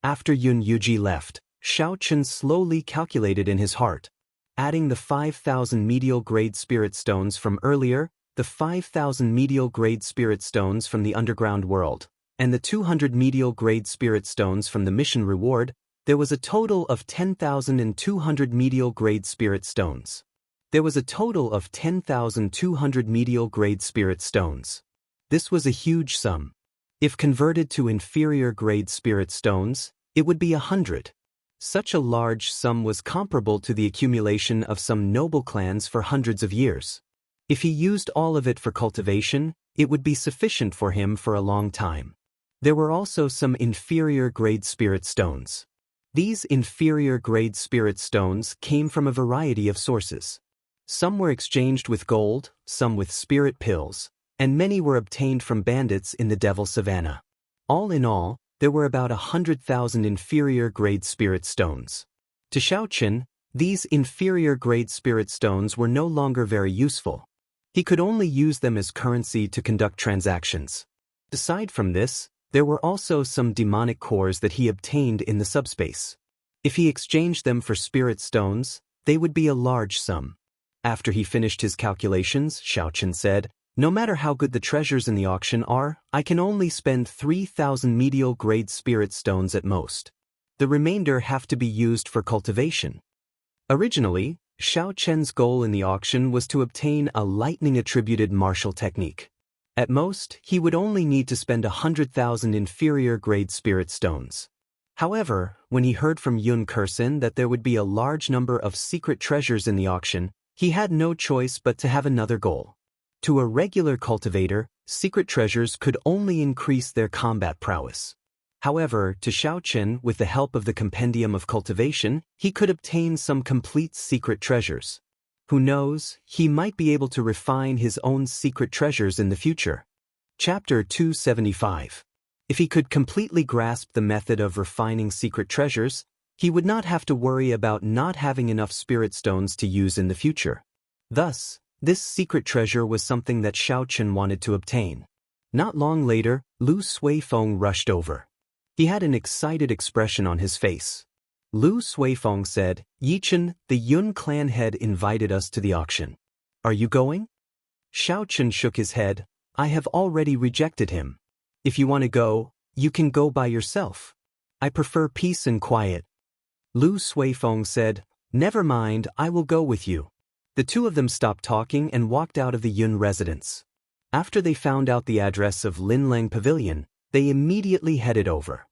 After Yun Yuji left, Xiaochen slowly calculated in his heart. Adding the 5,000 medial-grade spirit stones from earlier, the 5,000 medial-grade spirit stones from the underground world, and the 200 medial-grade spirit stones from the mission reward, there was a total of 10,200 medial-grade spirit stones. There was a total of 10,200 medial-grade spirit stones. This was a huge sum. If converted to inferior-grade spirit stones, it would be 100. Such a large sum was comparable to the accumulation of some noble clans for hundreds of years. If he used all of it for cultivation, it would be sufficient for him for a long time. There were also some inferior-grade spirit stones. These inferior-grade spirit stones came from a variety of sources. Some were exchanged with gold, some with spirit pills, and many were obtained from bandits in the Devil Savannah. All in all, there were about 100,000 inferior-grade spirit stones. To Xiaochen, these inferior-grade spirit stones were no longer very useful. He could only use them as currency to conduct transactions. Aside from this, there were also some demonic cores that he obtained in the subspace. If he exchanged them for spirit stones, they would be a large sum. After he finished his calculations, Xiaochen said, "No matter how good the treasures in the auction are, I can only spend 3,000 medial-grade spirit stones at most. The remainder have to be used for cultivation." Originally, Xiaochen's goal in the auction was to obtain a lightning-attributed martial technique. At most, he would only need to spend 100,000 inferior-grade spirit stones. However, when he heard from Yun Kursin that there would be a large number of secret treasures in the auction, he had no choice but to have another goal. To a regular cultivator, secret treasures could only increase their combat prowess. However, to Xiaochen, with the help of the Compendium of Cultivation, he could obtain some complete secret treasures. Who knows, he might be able to refine his own secret treasures in the future. Chapter 275. If he could completely grasp the method of refining secret treasures, he would not have to worry about not having enough spirit stones to use in the future. Thus, this secret treasure was something that Xiaochen wanted to obtain. Not long later, Lu Suifeng rushed over. He had an excited expression on his face. Lu Suifeng said, "Yichen, the Yun clan head invited us to the auction. Are you going?" Xiaochen shook his head. "I have already rejected him. If you want to go, You can go by yourself. I prefer peace and quiet. Lu Suifeng said, Never mind, I will go with you. The two of them stopped talking and walked out of the Yun residence. After they found out the address of Linlang Pavilion, they immediately headed over.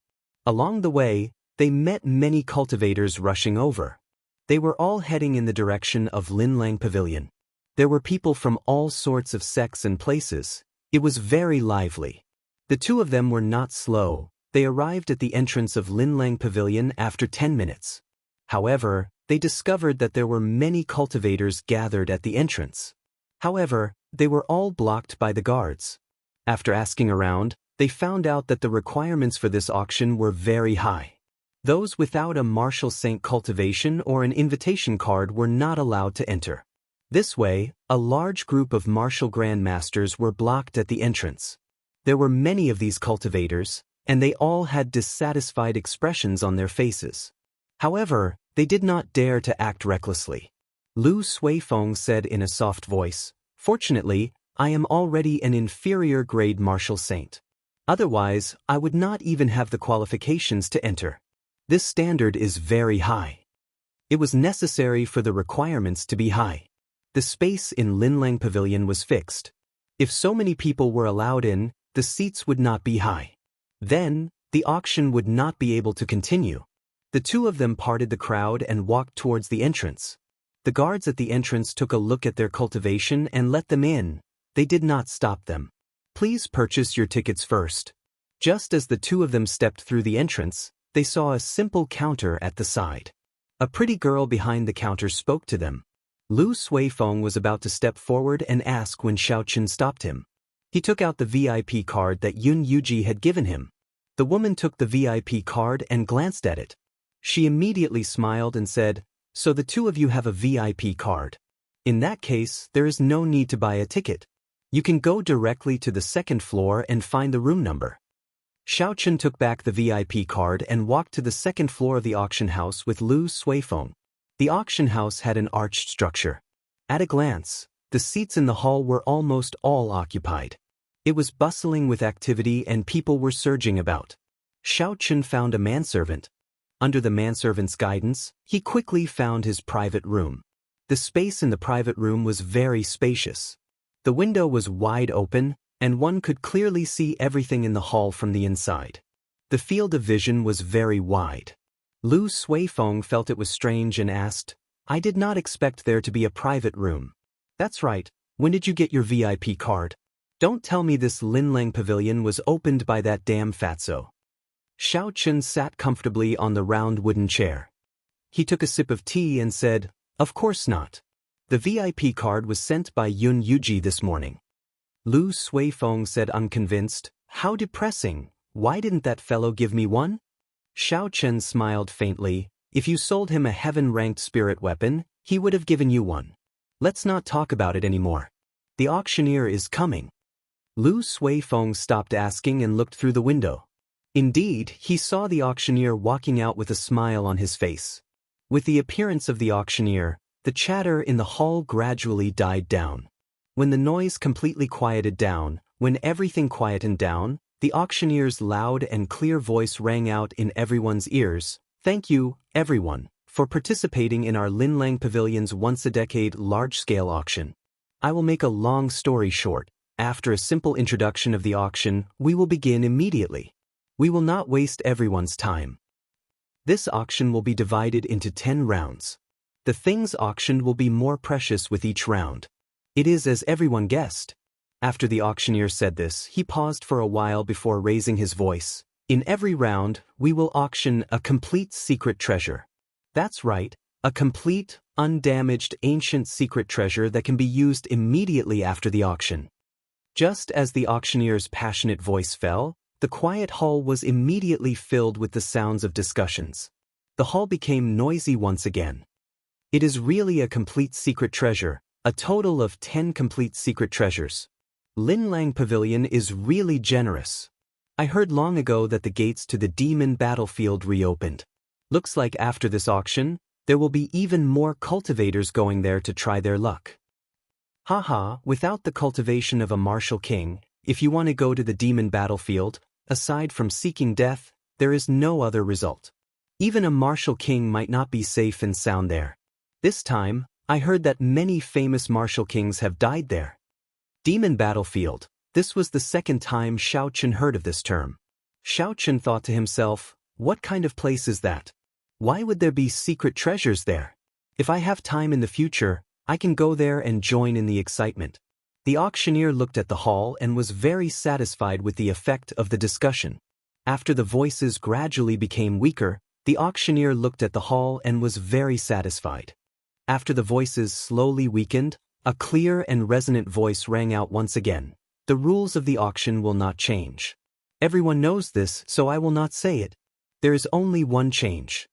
Along the way, they met many cultivators rushing over. They were all heading in the direction of Linlang Pavilion. There were people from all sorts of sects and places. It was very lively. The two of them were not slow. They arrived at the entrance of Linlang Pavilion after 10 minutes. However, they discovered that there were many cultivators gathered at the entrance. However, they were all blocked by the guards. After asking around, they found out that the requirements for this auction were very high. Those without a martial saint cultivation or an invitation card were not allowed to enter. This way, a large group of martial grandmasters were blocked at the entrance. There were many of these cultivators, and they all had dissatisfied expressions on their faces. However, they did not dare to act recklessly. Lu Suifeng said in a soft voice, Fortunately, I am already an inferior grade martial saint. Otherwise, I would not even have the qualifications to enter. This standard is very high. It was necessary for the requirements to be high. The space in Linlang Pavilion was fixed. If so many people were allowed in, the seats would not be high. Then, the auction would not be able to continue. The two of them parted the crowd and walked towards the entrance. The guards at the entrance took a look at their cultivation and let them in. They did not stop them. Please purchase your tickets first. Just as the two of them stepped through the entrance, they saw a simple counter at the side. A pretty girl behind the counter spoke to them. Lu Suifeng was about to step forward and ask when Xiaochen stopped him. He took out the VIP card that Yun Yuji had given him. The woman took the VIP card and glanced at it. She immediately smiled and said, So the two of you have a VIP card. In that case, there is no need to buy a ticket. You can go directly to the second floor and find the room number. Xiaochen took back the VIP card and walked to the second floor of the auction house with Lu Suifeng. The auction house had an arched structure. At a glance, the seats in the hall were almost all occupied. It was bustling with activity and people were surging about. Xiaochen found a manservant. Under the manservant's guidance, he quickly found his private room. The space in the private room was very spacious. The window was wide open, and one could clearly see everything in the hall from the inside. The field of vision was very wide. Lu Suifeng felt it was strange and asked, I did not expect there to be a private room. That's right, when did you get your VIP card? Don't tell me this Linlang Pavilion was opened by that damn fatso. Xiaochen sat comfortably on the round wooden chair. He took a sip of tea and said, Of course not. The VIP card was sent by Yun Yuji this morning. Lu Suifeng said unconvinced, How depressing, why didn't that fellow give me one? Xiaochen smiled faintly, If you sold him a heaven-ranked spirit weapon, he would have given you one. Let's not talk about it anymore. The auctioneer is coming. Lu Suifeng stopped asking and looked through the window. Indeed, he saw the auctioneer walking out with a smile on his face. With the appearance of the auctioneer, the chatter in the hall gradually died down. When the noise completely quieted down, when everything quietened down, the auctioneer's loud and clear voice rang out in everyone's ears. Thank you, everyone, for participating in our Linlang Pavilion's once-a-decade large-scale auction. I will make a long story short. After a simple introduction of the auction, we will begin immediately. We will not waste everyone's time. This auction will be divided into 10 rounds. The things auctioned will be more precious with each round. It is as everyone guessed. After the auctioneer said this, he paused for a while before raising his voice. In every round, we will auction a complete secret treasure. That's right, a complete, undamaged ancient secret treasure that can be used immediately after the auction. Just as the auctioneer's passionate voice fell, the quiet hall was immediately filled with the sounds of discussions. The hall became noisy once again. It is really a complete secret treasure, a total of 10 complete secret treasures. Linlang Pavilion is really generous. I heard long ago that the gates to the demon battlefield reopened. Looks like after this auction, there will be even more cultivators going there to try their luck. Haha, without the cultivation of a martial king, if you want to go to the demon battlefield, Aside from seeking death, there is no other result. Even a martial king might not be safe and sound there. This time, I heard that many famous martial kings have died there. Demon battlefield. This was the second time Xiaochen heard of this term. Xiaochen thought to himself, what kind of place is that? Why would there be secret treasures there? If I have time in the future, I can go there and join in the excitement. The auctioneer looked at the hall and was very satisfied with the effect of the discussion. After the voices gradually became weaker, the auctioneer looked at the hall and was very satisfied. After the voices slowly weakened, a clear and resonant voice rang out once again. The rules of the auction will not change. Everyone knows this, so I will not say it. There is only one change.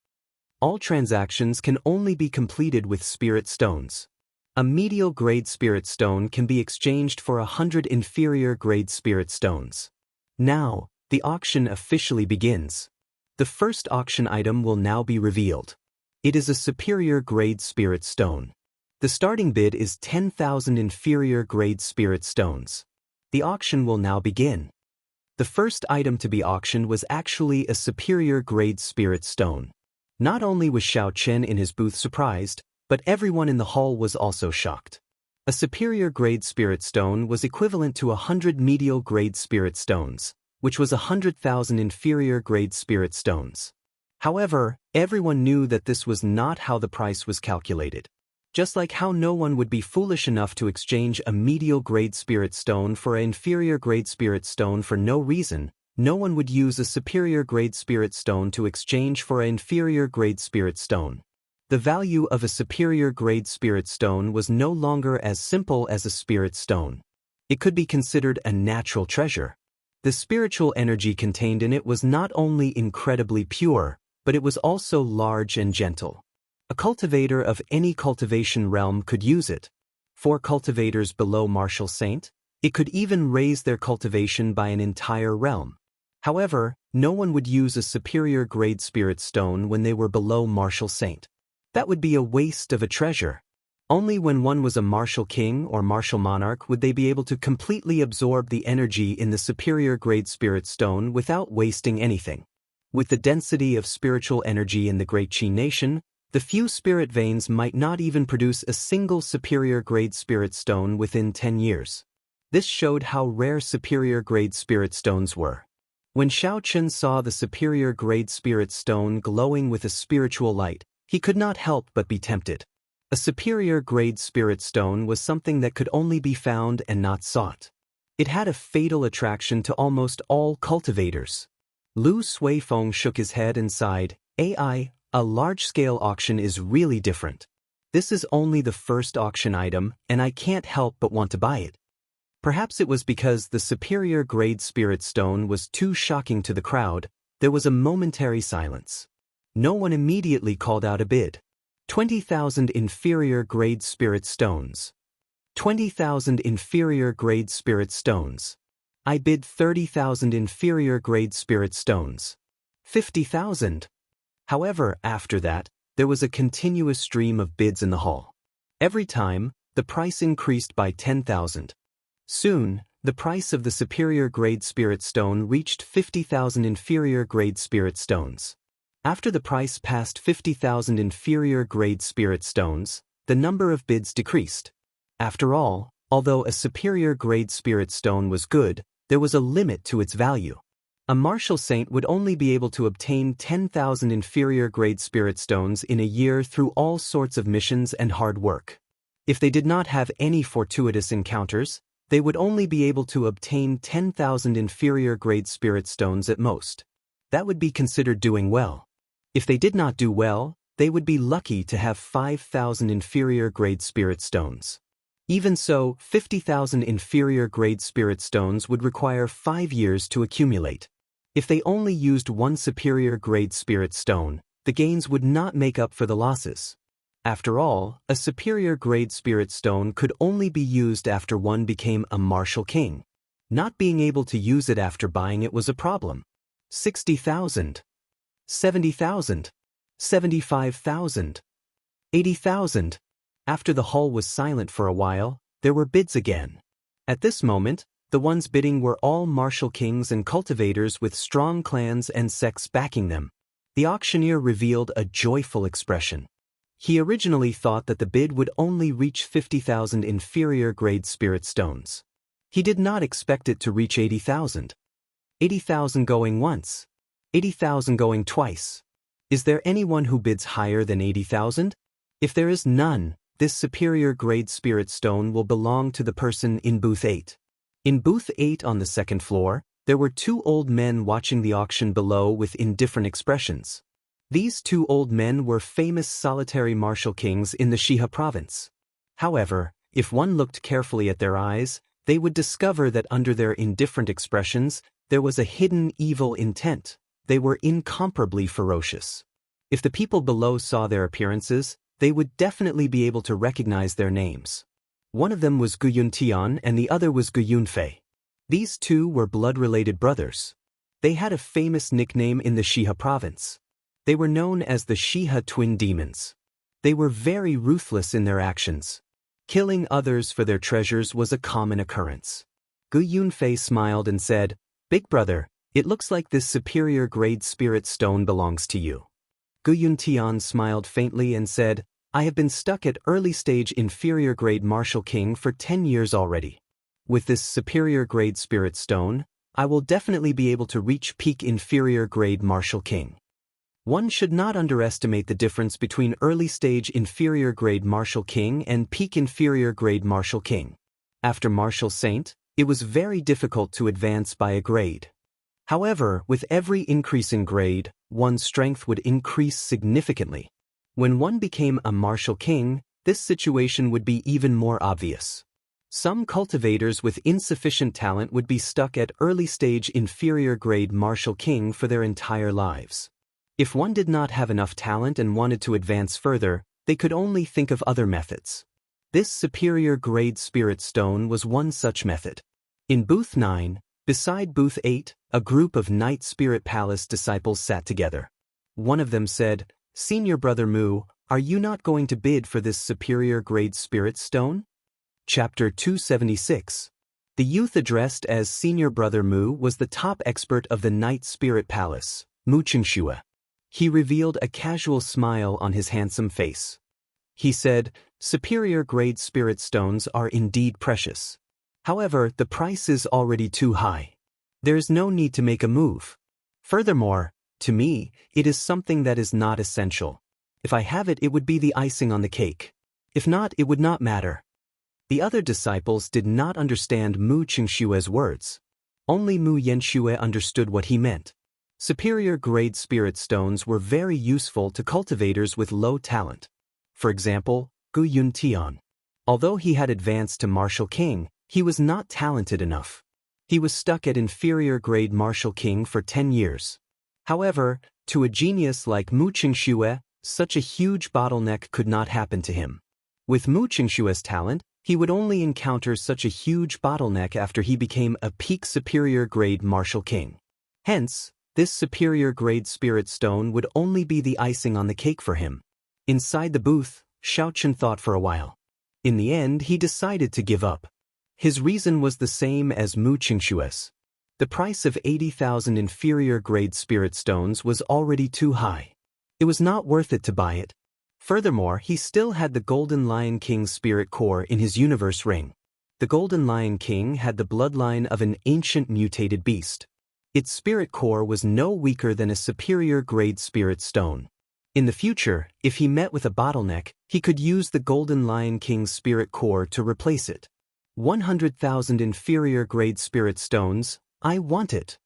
All transactions can only be completed with spirit stones. A medial grade spirit stone can be exchanged for 100 inferior grade spirit stones. Now, the auction officially begins. The first auction item will now be revealed. It is a superior grade spirit stone. The starting bid is 10,000 inferior grade spirit stones. The auction will now begin. The first item to be auctioned was actually a superior grade spirit stone. Not only was Xiaochen in his booth surprised, but everyone in the hall was also shocked. A superior grade spirit stone was equivalent to 100 medial grade spirit stones, which was 100,000 inferior grade spirit stones. However, everyone knew that this was not how the price was calculated. Just like how no one would be foolish enough to exchange a medial grade spirit stone for an inferior grade spirit stone for no reason, no one would use a superior grade spirit stone to exchange for an inferior grade spirit stone. The value of a superior grade spirit stone was no longer as simple as a spirit stone. It could be considered a natural treasure. The spiritual energy contained in it was not only incredibly pure, but it was also large and gentle. A cultivator of any cultivation realm could use it. For cultivators below martial saint, it could even raise their cultivation by an entire realm. However, no one would use a superior grade spirit stone when they were below martial saint. That would be a waste of a treasure. Only when one was a martial king or martial monarch would they be able to completely absorb the energy in the superior grade spirit stone without wasting anything. With the density of spiritual energy in the Great Qi nation, the few spirit veins might not even produce a single superior grade spirit stone within 10 years. This showed how rare superior grade spirit stones were. When Xiaochen saw the superior grade spirit stone glowing with a spiritual light, he could not help but be tempted. A superior grade spirit stone was something that could only be found and not sought. It had a fatal attraction to almost all cultivators. Lu Suifeng shook his head and sighed, a large-scale auction is really different. This is only the first auction item, and I can't help but want to buy it. Perhaps it was because the superior grade spirit stone was too shocking to the crowd. There was a momentary silence. No one immediately called out a bid. 20,000 inferior grade spirit stones. 20,000 inferior grade spirit stones. I bid 30,000 inferior grade spirit stones. 50,000. However, after that, there was a continuous stream of bids in the hall. Every time, the price increased by 10,000. Soon, the price of the superior grade spirit stone reached 50,000 inferior grade spirit stones. After the price passed 50,000 inferior grade spirit stones, the number of bids decreased. After all, although a superior grade spirit stone was good, there was a limit to its value. A martial saint would only be able to obtain 10,000 inferior grade spirit stones in a year through all sorts of missions and hard work. If they did not have any fortuitous encounters, they would only be able to obtain 10,000 inferior grade spirit stones at most. That would be considered doing well. If they did not do well, they would be lucky to have 5,000 inferior grade spirit stones. Even so, 50,000 inferior grade spirit stones would require 5 years to accumulate. If they only used one superior grade spirit stone, the gains would not make up for the losses. After all, a superior grade spirit stone could only be used after one became a martial king. Not being able to use it after buying it was a problem. 60,000. 70,000. 75,000. 80,000. After the hall was silent for a while, there were bids again. At this moment, The ones bidding were all martial kings and cultivators with strong clans and sects backing them. The auctioneer revealed a joyful expression. He originally thought that the bid would only reach 50,000 inferior-grade spirit stones. He did not expect it to reach 80,000. 80,000 going once. 80,000 going twice. Is there anyone who bids higher than 80,000? If there is none, this superior-grade spirit stone will belong to the person in booth 8. In booth 8 on the second floor, there were two old men watching the auction below with indifferent expressions. These two old men were famous solitary martial kings in the Xianxia province. However, if one looked carefully at their eyes, they would discover that under their indifferent expressions, there was a hidden evil intent. They were incomparably ferocious. If the people below saw their appearances, they would definitely be able to recognize their names. One of them was Guyun Tian and the other was Guyun Fei. These two were blood-related brothers. They had a famous nickname in the Xianxia province. They were known as the Xianxia twin demons. They were very ruthless in their actions. Killing others for their treasures was a common occurrence. Guyun Fei smiled and said, "Big brother, it looks like this superior-grade spirit stone belongs to you." Guyun Tian smiled faintly and said, "I have been stuck at early-stage inferior-grade martial king for 10 years already. With this superior-grade spirit stone, I will definitely be able to reach peak inferior-grade martial king." One should not underestimate the difference between early-stage inferior-grade martial king and peak inferior-grade martial king. After martial saint, it was very difficult to advance by a grade. However, with every increase in grade, one's strength would increase significantly. When one became a martial king, this situation would be even more obvious. Some cultivators with insufficient talent would be stuck at early-stage inferior-grade martial king for their entire lives. If one did not have enough talent and wanted to advance further, they could only think of other methods. This superior-grade spirit stone was one such method. In booth 9, beside booth 8, a group of Night Spirit Palace disciples sat together. One of them said, "Senior Brother Mu, are you not going to bid for this superior-grade spirit stone?" Chapter 276. The youth addressed as Senior Brother Mu was the top expert of the Night Spirit Palace, Xianxia. He revealed a casual smile on his handsome face. He said, "Superior-grade spirit stones are indeed precious. However, the price is already too high. There is no need to make a move. Furthermore, to me, it is something that is not essential. If I have it, it would be the icing on the cake. If not, it would not matter." The other disciples did not understand Mu Qingshue's words. Only Mu Yanxue understood what he meant. Superior-grade spirit stones were very useful to cultivators with low talent. For example, Guyun Tian. Although he had advanced to martial king, he was not talented enough. He was stuck at inferior-grade martial king for 10 years. However, to a genius like Mu Qingsue, such a huge bottleneck could not happen to him. With Mu Qingshue's talent, he would only encounter such a huge bottleneck after he became a peak superior-grade martial king. Hence, this superior-grade spirit stone would only be the icing on the cake for him. Inside the booth, Xiaochen thought for a while. In the end, he decided to give up. His reason was the same as Mu Qingshue's. The price of 80,000 inferior-grade spirit stones was already too high. It was not worth it to buy it. Furthermore, he still had the Golden Lion King's spirit core in his universe ring. The Golden Lion King had the bloodline of an ancient mutated beast. Its spirit core was no weaker than a superior-grade spirit stone. In the future, if he met with a bottleneck, he could use the Golden Lion King's spirit core to replace it. 100,000 inferior-grade spirit stones, I want it.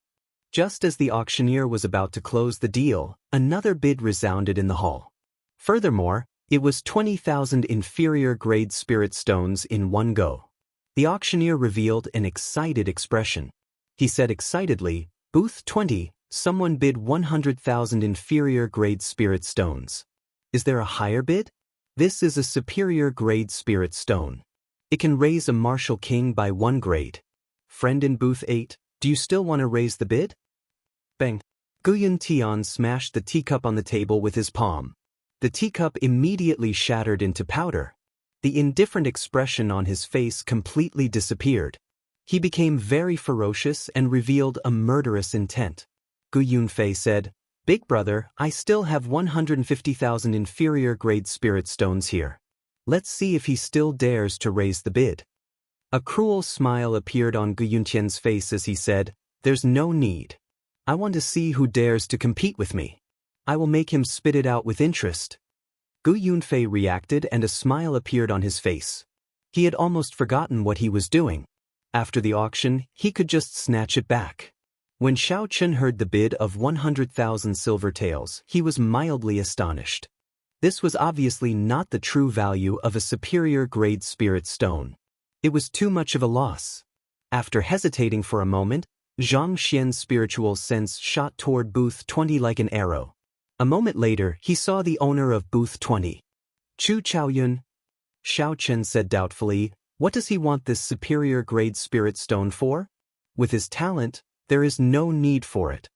Just as the auctioneer was about to close the deal, another bid resounded in the hall. Furthermore, it was 20,000 inferior-grade spirit stones in one go. The auctioneer revealed an excited expression. He said excitedly, "Booth 20, someone bid 100,000 inferior-grade spirit stones. Is there a higher bid? This is a superior-grade spirit stone. It can raise a martial king by 1 grade. Friend in booth 8, do you still want to raise the bid?" Bang! Guyun Tian smashed the teacup on the table with his palm. The teacup immediately shattered into powder. The indifferent expression on his face completely disappeared. He became very ferocious and revealed a murderous intent. Gu Yunfei said, "Big brother, I still have 150,000 inferior-grade spirit stones here. Let's see if he still dares to raise the bid." A cruel smile appeared on Gu Yuntian's face as he said, "There's no need. I want to see who dares to compete with me. I will make him spit it out with interest." Gu Yunfei reacted and a smile appeared on his face. He had almost forgotten what he was doing. After the auction, he could just snatch it back. When Xiao Chen heard the bid of 100,000 silver taels, he was mildly astonished. This was obviously not the true value of a superior-grade spirit stone. It was too much of a loss. After hesitating for a moment, Zhang Xian's spiritual sense shot toward booth 20 like an arrow. A moment later, he saw the owner of booth 20. "Chu Chaoyun," Xiao Chen said doubtfully, "what does he want this superior-grade spirit stone for? With his talent, there is no need for it."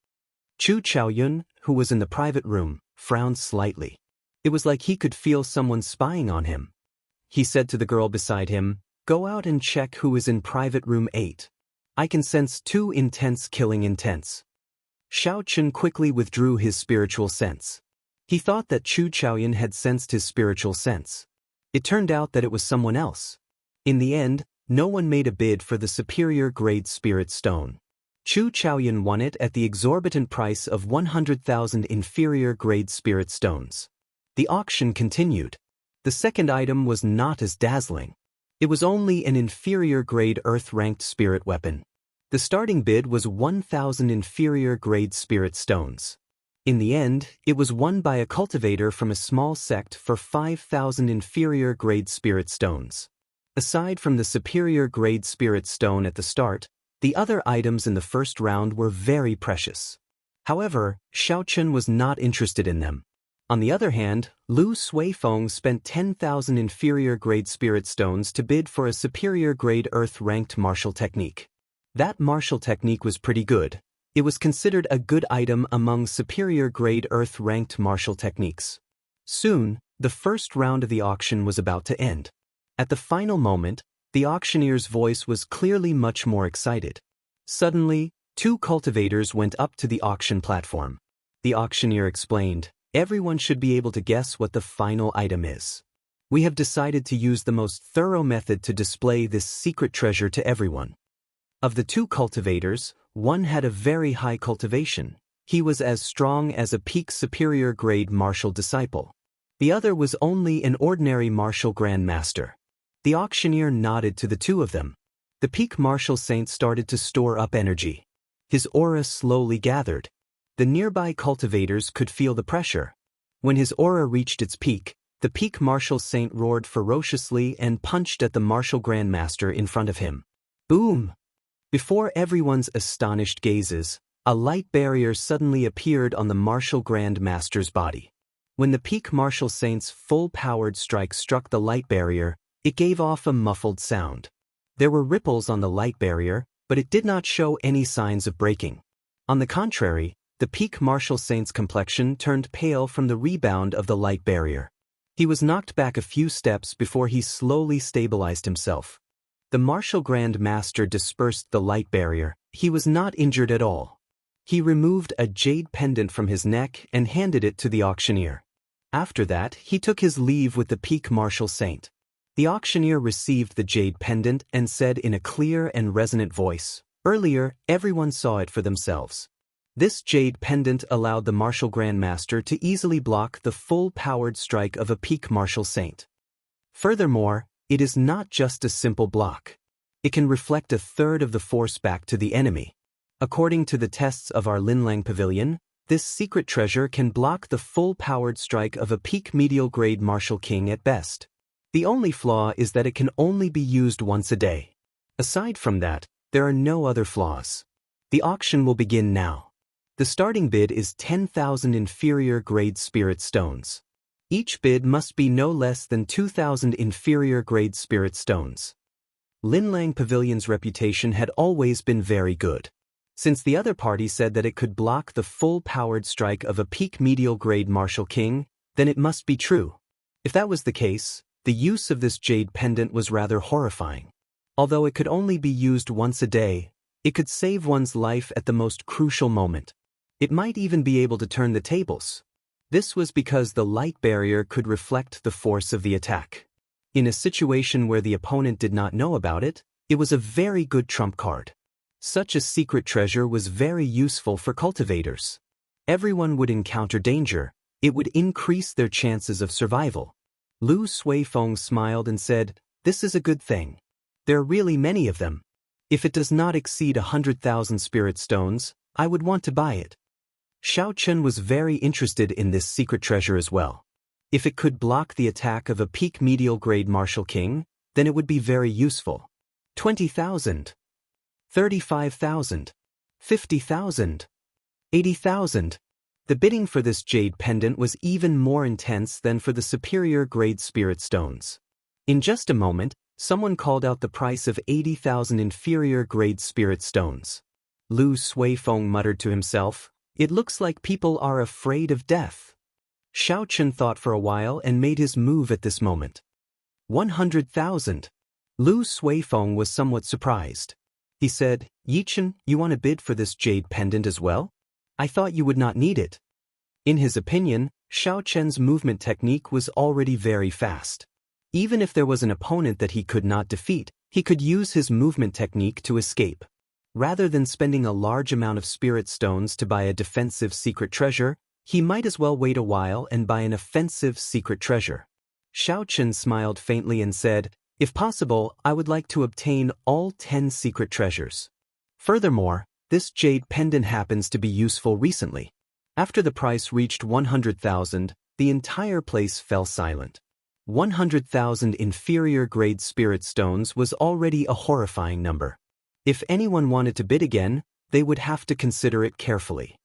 Chu Chaoyun, who was in the private room, frowned slightly. It was like he could feel someone spying on him. He said to the girl beside him, "Go out and check who is in private room 8. I can sense 2 intense killing intents." Xiao Chen quickly withdrew his spiritual sense. He thought that Chu Chaoyun had sensed his spiritual sense. It turned out that it was someone else. In the end, no one made a bid for the superior-grade spirit stone. Chu Chaoyun won it at the exorbitant price of 100,000 inferior-grade spirit stones. The auction continued. The second item was not as dazzling. It was only an inferior-grade earth-ranked spirit weapon. The starting bid was 1,000 inferior-grade spirit stones. In the end, it was won by a cultivator from a small sect for 5,000 inferior-grade spirit stones. Aside from the superior-grade spirit stone at the start, the other items in the first round were very precious. However, Xiao Chen was not interested in them. On the other hand, Lu Suifeng spent 10,000 inferior-grade spirit stones to bid for a superior-grade earth-ranked martial technique. That martial technique was pretty good. It was considered a good item among superior-grade earth-ranked martial techniques. Soon, the first round of the auction was about to end. At the final moment, the auctioneer's voice was clearly much more excited. Suddenly, 2 cultivators went up to the auction platform. The auctioneer explained, "Everyone should be able to guess what the final item is. We have decided to use the most thorough method to display this secret treasure to everyone." Of the 2 cultivators, one had a very high cultivation. He was as strong as a peak superior-grade martial disciple. The other was only an ordinary martial grandmaster. The auctioneer nodded to the 2 of them. The peak martial saint started to store up energy. His aura slowly gathered. The nearby cultivators could feel the pressure. When his aura reached its peak, the peak martial saint roared ferociously and punched at the martial grandmaster in front of him. Boom! Before everyone's astonished gazes, a light barrier suddenly appeared on the martial grandmaster's body. When the peak martial saint's full-powered strike struck the light barrier, it gave off a muffled sound. There were ripples on the light barrier, but it did not show any signs of breaking. On the contrary, the peak martial saint's complexion turned pale from the rebound of the light barrier. He was knocked back a few steps before he slowly stabilized himself. The martial grand master dispersed the light barrier. He was not injured at all. He removed a jade pendant from his neck and handed it to the auctioneer. After that, he took his leave with the peak martial saint. The auctioneer received the jade pendant and said in a clear and resonant voice, "Earlier, everyone saw it for themselves." This jade pendant allowed the martial grandmaster to easily block the full-powered strike of a peak martial saint. Furthermore, it is not just a simple block. It can reflect a third of the force back to the enemy. According to the tests of our Linlang Pavilion, this secret treasure can block the full-powered strike of a peak medial-grade martial king at best. The only flaw is that it can only be used once a day. Aside from that, there are no other flaws. The auction will begin now. The starting bid is 10,000 inferior-grade spirit stones. Each bid must be no less than 2,000 inferior-grade spirit stones. Linlang Pavilion's reputation had always been very good. Since the other party said that it could block the full-powered strike of a peak medial-grade martial king, then it must be true. If that was the case, the use of this jade pendant was rather horrifying. Although it could only be used once a day, it could save one's life at the most crucial moment. It might even be able to turn the tables. This was because the light barrier could reflect the force of the attack. In a situation where the opponent did not know about it, it was a very good trump card. Such a secret treasure was very useful for cultivators. Everyone would encounter danger. It would increase their chances of survival. Lu Suifeng smiled and said, "This is a good thing. There are really many of them. If it does not exceed 100,000 spirit stones, I would want to buy it." Xiao Chen was very interested in this secret treasure as well. If it could block the attack of a peak medial grade martial king, then it would be very useful. 20,000. 35,000. 50,000. 80,000. The bidding for this jade pendant was even more intense than for the superior grade spirit stones. In just a moment, someone called out the price of 80,000 inferior grade spirit stones. Lu Suifeng muttered to himself, "It looks like people are afraid of death." Xiao Chen thought for a while and made his move at this moment. 100,000. Lu Suifeng was somewhat surprised. He said, "Yichen, you want to bid for this jade pendant as well? I thought you would not need it." In his opinion, Xiao Chen's movement technique was already very fast. Even if there was an opponent that he could not defeat, he could use his movement technique to escape. Rather than spending a large amount of spirit stones to buy a defensive secret treasure, he might as well wait a while and buy an offensive secret treasure. Xiao Chen smiled faintly and said, "If possible, I would like to obtain all 10 secret treasures. Furthermore, this jade pendant happens to be useful recently." After the price reached 100,000, the entire place fell silent. 100,000 inferior grade spirit stones was already a horrifying number. If anyone wanted to bid again, they would have to consider it carefully.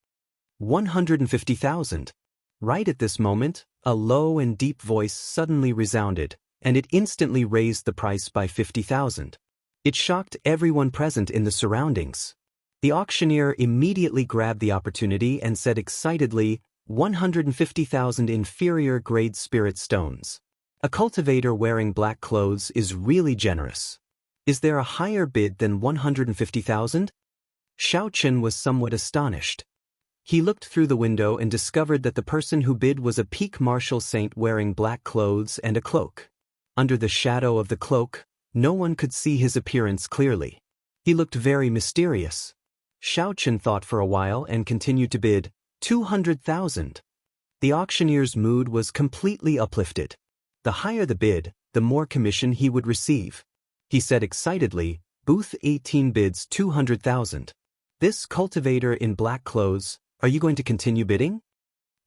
150,000. Right at this moment, a low and deep voice suddenly resounded, and it instantly raised the price by 50,000. It shocked everyone present in the surroundings. The auctioneer immediately grabbed the opportunity and said excitedly, 150,000 inferior grade spirit stones. A cultivator wearing black clothes is really generous. Is there a higher bid than 150,000? Xiao Chen was somewhat astonished. He looked through the window and discovered that the person who bid was a peak martial saint wearing black clothes and a cloak. Under the shadow of the cloak, no one could see his appearance clearly. He looked very mysterious. Xiao Chen thought for a while and continued to bid, 200,000. The auctioneer's mood was completely uplifted. The higher the bid, the more commission he would receive. He said excitedly, "Booth 18 bids 200,000. This cultivator in black clothes, are you going to continue bidding?"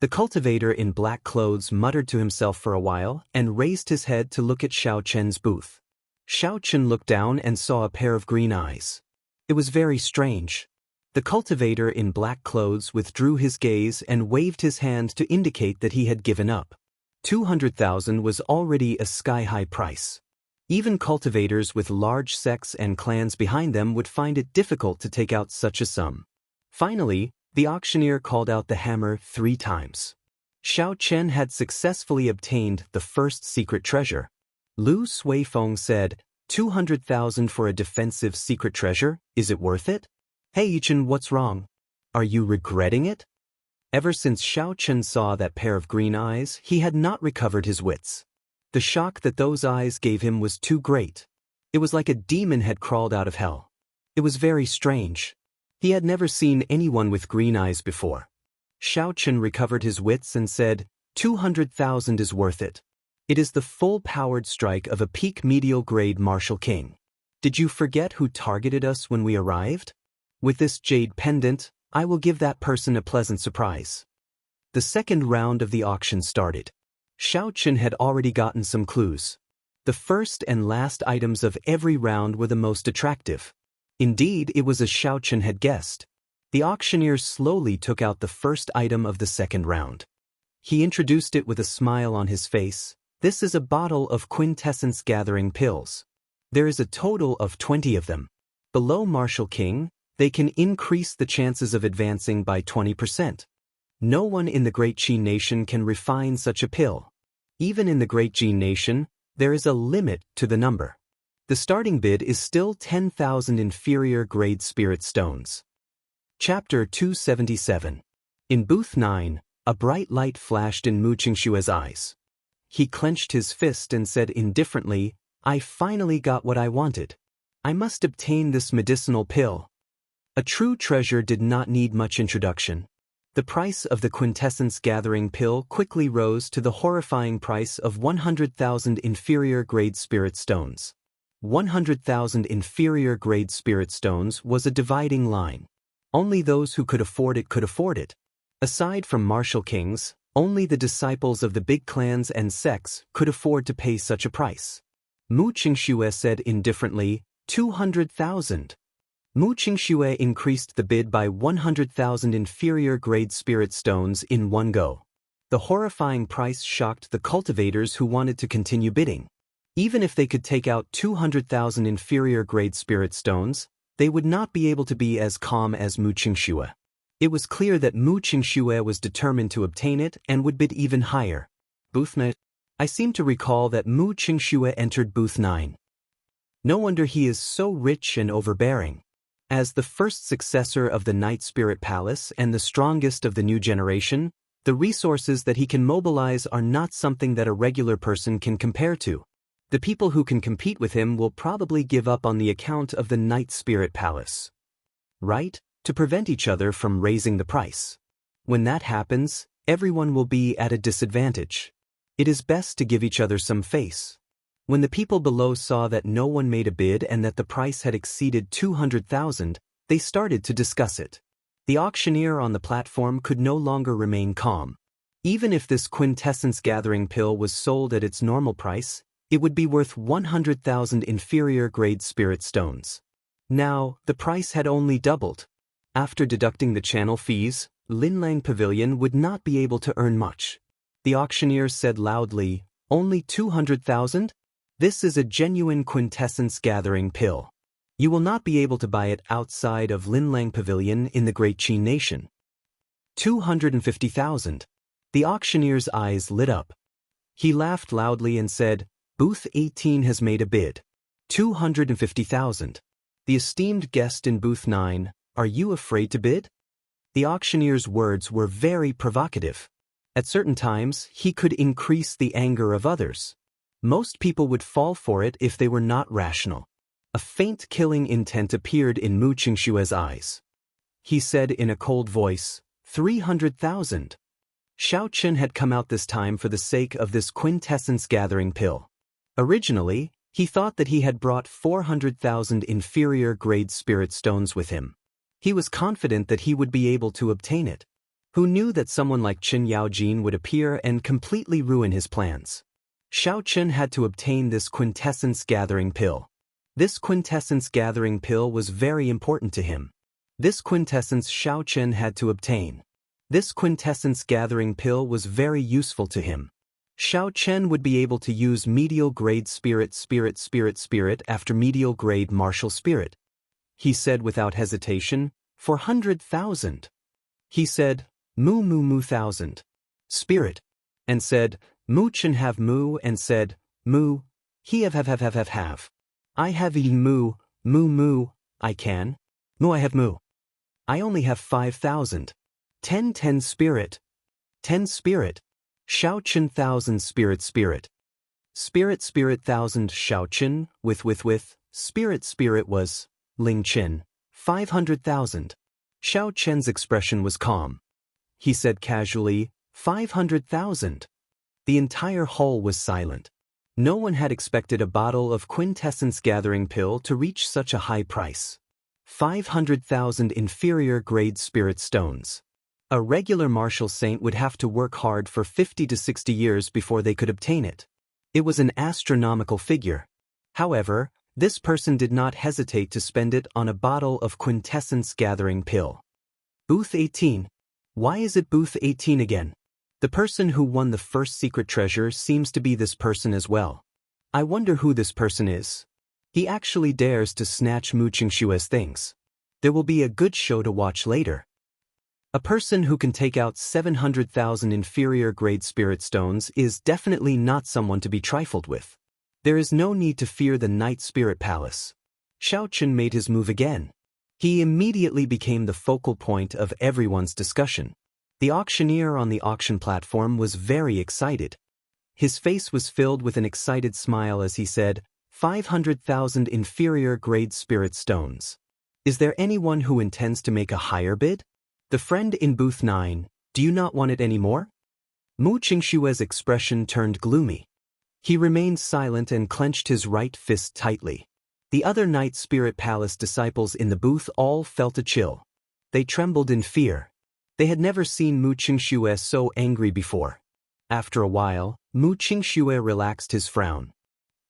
The cultivator in black clothes muttered to himself for a while and raised his head to look at Xiao Chen's booth. Xiao Chen looked down and saw a pair of green eyes. It was very strange. The cultivator in black clothes withdrew his gaze and waved his hand to indicate that he had given up. 200,000 was already a sky-high price. Even cultivators with large sects and clans behind them would find it difficult to take out such a sum. Finally, the auctioneer called out the hammer 3 times. Xiao Chen had successfully obtained the first secret treasure. Lu Suifeng said, 200,000 for a defensive secret treasure, is it worth it? Hey Yichen, what's wrong? Are you regretting it? Ever since Xiao Chen saw that pair of green eyes, he had not recovered his wits. The shock that those eyes gave him was too great. It was like a demon had crawled out of hell. It was very strange. He had never seen anyone with green eyes before. Xiao Chen recovered his wits and said, 200,000 is worth it. It is the full-powered strike of a peak medial grade martial king. Did you forget who targeted us when we arrived? With this jade pendant, I will give that person a pleasant surprise. The second round of the auction started. Xiao Chen had already gotten some clues. The first and last items of every round were the most attractive. Indeed, it was as Xiao Chen had guessed. The auctioneer slowly took out the first item of the second round. He introduced it with a smile on his face. This is a bottle of quintessence gathering pills. There is a total of 20 of them. Below Martial King, they can increase the chances of advancing by 20%. No one in the Great Qi Nation can refine such a pill. Even in the Great Qi Nation, there is a limit to the number. The starting bid is still 10,000 inferior grade spirit stones. Chapter 277. In booth 9, a bright light flashed in Mu Qingshue's eyes. He clenched his fist and said indifferently, "I finally got what I wanted. I must obtain this medicinal pill." A true treasure did not need much introduction. The price of the quintessence gathering pill quickly rose to the horrifying price of 100,000 inferior grade spirit stones. 100,000 inferior grade spirit stones was a dividing line. Only those who could afford it could afford it. Aside from martial kings, only the disciples of the big clans and sects could afford to pay such a price. Mu Qingxue said indifferently, 200,000. Mu Qingxue increased the bid by 100,000 inferior grade spirit stones in one go. The horrifying price shocked the cultivators who wanted to continue bidding. Even if they could take out 200,000 inferior grade spirit stones, they would not be able to be as calm as Mu Qingxue. It was clear that Mu Qingxue was determined to obtain it and would bid even higher. Booth 9. I seem to recall that Mu Qingxue entered booth 9. No wonder he is so rich and overbearing. As the first successor of the Night Spirit Palace and the strongest of the new generation, the resources that he can mobilize are not something that a regular person can compare to. The people who can compete with him will probably give up on the account of the Night Spirit Palace. Right? To prevent each other from raising the price. When that happens, everyone will be at a disadvantage. It is best to give each other some face. When the people below saw that no one made a bid and that the price had exceeded 200,000, they started to discuss it. The auctioneer on the platform could no longer remain calm. Even if this quintessence gathering pill was sold at its normal price, it would be worth 100,000 inferior grade spirit stones. Now, the price had only doubled. After deducting the channel fees, Linlang Pavilion would not be able to earn much. The auctioneer said loudly, "Only 200,000? This is a genuine quintessence gathering pill. You will not be able to buy it outside of Linlang Pavilion in the Great Qin Nation." 250,000. The auctioneer's eyes lit up. He laughed loudly and said, "Booth 18 has made a bid. 250,000. The esteemed guest in booth 9, are you afraid to bid?" The auctioneer's words were very provocative. At certain times, he could increase the anger of others. Most people would fall for it if they were not rational. A faint killing intent appeared in Mu Qingshue's eyes. He said in a cold voice, 300,000. Xiao Chen had come out this time for the sake of this quintessence gathering pill. Originally, he thought that he had brought 400,000 inferior grade spirit stones with him. He was confident that he would be able to obtain it. Who knew that someone like Qin Yaojin would appear and completely ruin his plans? Xiao Chen had to obtain this quintessence gathering pill. This quintessence gathering pill was very important to him. This quintessence Xiao Chen had to obtain. This quintessence gathering pill was very useful to him. Xiao Chen would be able to use medial grade spirit after medial grade martial spirit. He said without hesitation, 400,000. He said, mu thousand. Spirit. And said, Mu Chen have mu and said, mu, he have. I have mu, I can. Mu I have mu. I only have 5,000. 10 spirit. 10 spirit. Xiao Chen 1,000 spirit. Spirit 1,000 Xiao Chen, with, spirit was, Ling Chen, 500,000. Xiao Chen's expression was calm. He said casually, 500,000. The entire hall was silent. No one had expected a bottle of quintessence gathering pill to reach such a high price. 500,000 inferior grade spirit stones. A regular martial saint would have to work hard for 50 to 60 years before they could obtain it. It was an astronomical figure. However, this person did not hesitate to spend it on a bottle of quintessence gathering pill. Booth 18. Why is it booth 18 again? The person who won the first secret treasure seems to be this person as well. I wonder who this person is. He actually dares to snatch Mu Qingshue's things. There will be a good show to watch later. A person who can take out 700,000 inferior grade spirit stones is definitely not someone to be trifled with. There is no need to fear the Night Spirit Palace. Xiaochen made his move again. He immediately became the focal point of everyone's discussion. The auctioneer on the auction platform was very excited. His face was filled with an excited smile as he said, 500,000 inferior grade spirit stones. Is there anyone who intends to make a higher bid? The friend in booth 9, do you not want it anymore? Mu Qingshue's expression turned gloomy. He remained silent and clenched his right fist tightly. The other Night Spirit Palace disciples in the booth all felt a chill. They trembled in fear. They had never seen Mu Qingxue so angry before. After a while, Mu Qingxue relaxed his frown.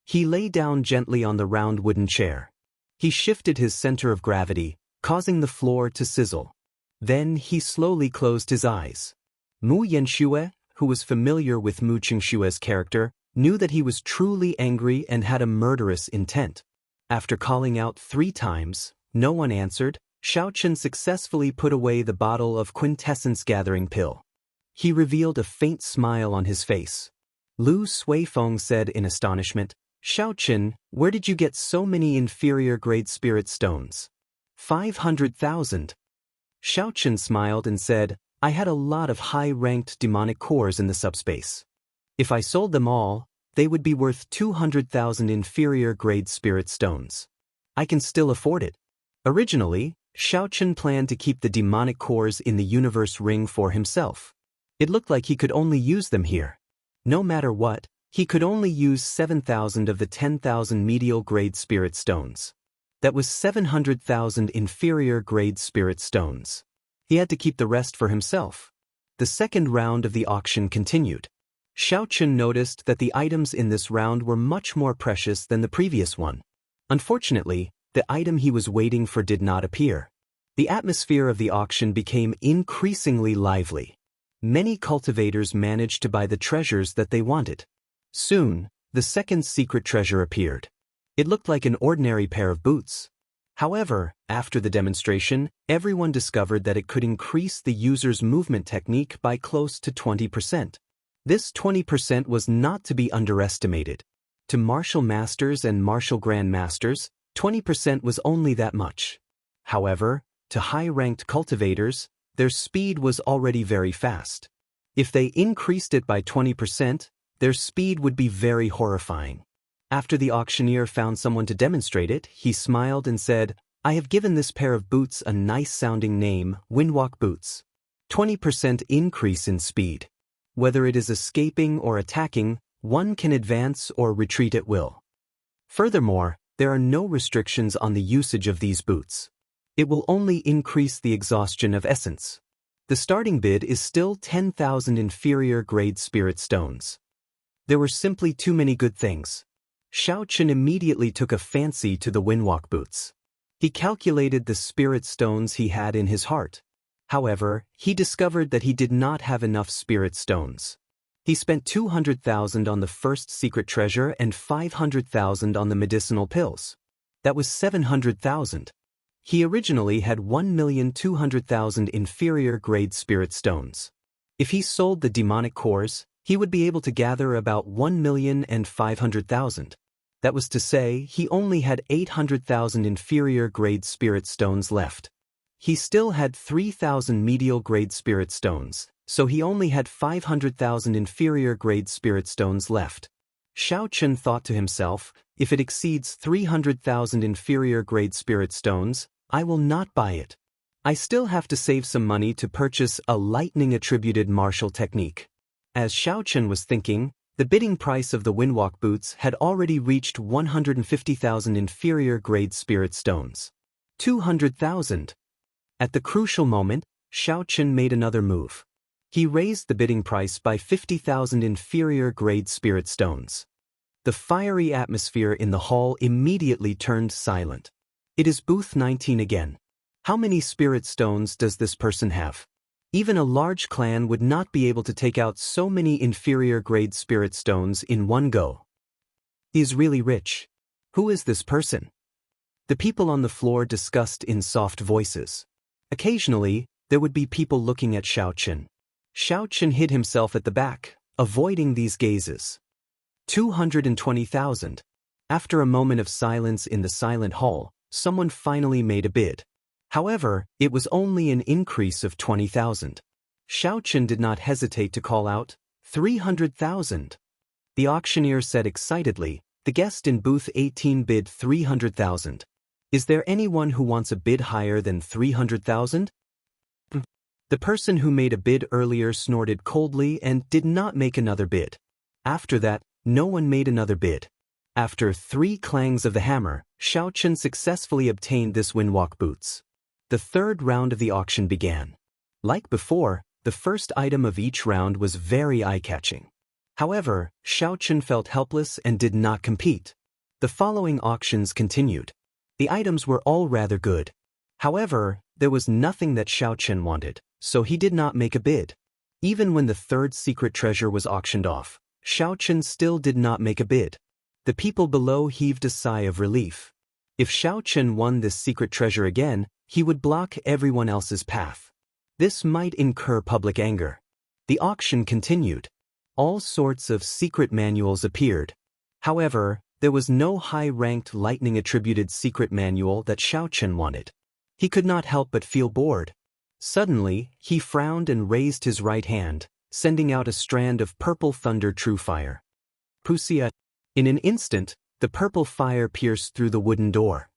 He lay down gently on the round wooden chair. He shifted his center of gravity, causing the floor to sizzle. Then he slowly closed his eyes. Mu Yanxue, who was familiar with Mu Qingshue's character, knew that he was truly angry and had a murderous intent. After calling out 3 times, no one answered, Xiaochen successfully put away the bottle of quintessence gathering pill. He revealed a faint smile on his face. Lu Suifeng said in astonishment, Xiaochen, where did you get so many inferior grade spirit stones? 500,000. Xiaochen smiled and said, I had a lot of high-ranked demonic cores in the subspace. If I sold them all, they would be worth 200,000 inferior grade spirit stones. I can still afford it. Originally, Xiaochen planned to keep the demonic cores in the universe ring for himself. It looked like he could only use them here. No matter what, he could only use 7,000 of the 10,000 medial grade spirit stones. That was 700,000 inferior grade spirit stones. He had to keep the rest for himself. The second round of the auction continued. Xiaochen noticed that the items in this round were much more precious than the previous one. Unfortunately, the item he was waiting for did not appear. The atmosphere of the auction became increasingly lively. Many cultivators managed to buy the treasures that they wanted. Soon, the second secret treasure appeared. It looked like an ordinary pair of boots. However, after the demonstration, everyone discovered that it could increase the user's movement technique by close to 20%. This 20% was not to be underestimated. To martial masters and martial grandmasters, 20% was only that much. However, to high-ranked cultivators, their speed was already very fast. If they increased it by 20%, their speed would be very horrifying. After the auctioneer found someone to demonstrate it, he smiled and said, I have given this pair of boots a nice-sounding name, Windwalk Boots. 20% increase in speed. Whether it is escaping or attacking, one can advance or retreat at will. Furthermore, there are no restrictions on the usage of these boots. It will only increase the exhaustion of essence. The starting bid is still 10,000 inferior grade spirit stones. There were simply too many good things. Xiaochen immediately took a fancy to the Windwalk boots. He calculated the spirit stones he had in his heart. However, he discovered that he did not have enough spirit stones. He spent 200,000 on the first secret treasure and 500,000 on the medicinal pills. That was 700,000. He originally had 1,200,000 inferior grade spirit stones. If he sold the demonic cores, he would be able to gather about 1,500,000. That was to say, he only had 800,000 inferior grade spirit stones left. He still had 3,000 medial grade spirit stones, so he only had 500,000 inferior grade spirit stones left. Xiaochen thought to himself, if it exceeds 300,000 inferior grade spirit stones, I will not buy it. I still have to save some money to purchase a lightning-attributed martial technique. As Xiaochen was thinking, the bidding price of the Windwalk boots had already reached 150,000 inferior grade spirit stones. 200,000. At the crucial moment, Xiaochen made another move. He raised the bidding price by 50,000 inferior grade spirit stones. The fiery atmosphere in the hall immediately turned silent. It is booth 19 again. How many spirit stones does this person have? Even a large clan would not be able to take out so many inferior grade spirit stones in one go. He is really rich. Who is this person? The people on the floor discussed in soft voices. Occasionally, there would be people looking at Xiaochen. Xiaochen hid himself at the back, avoiding these gazes. 220,000. After a moment of silence in the silent hall, someone finally made a bid. However, it was only an increase of 20,000. Xiaochen did not hesitate to call out, 300,000. The auctioneer said excitedly, the guest in booth 18 bid 300,000. Is there anyone who wants a bid higher than 300,000? The person who made a bid earlier snorted coldly and did not make another bid. After that, no one made another bid. After 3 clangs of the hammer, Xiaochen successfully obtained this windwalk boots. The third round of the auction began. Like before, the first item of each round was very eye-catching. However, Xiaochen felt helpless and did not compete. The following auctions continued. The items were all rather good. However, there was nothing that Xiaochen wanted, so he did not make a bid. Even when the third secret treasure was auctioned off, Xiaochen still did not make a bid. The people below heaved a sigh of relief. If Xiaochen won this secret treasure again, he would block everyone else's path. This might incur public anger. The auction continued. All sorts of secret manuals appeared. However, there was no high-ranked lightning-attributed secret manual that Xiaochen wanted. He could not help but feel bored. Suddenly, he frowned and raised his right hand, sending out a strand of purple thunder true fire. Wuxia. In an instant, the purple fire pierced through the wooden door.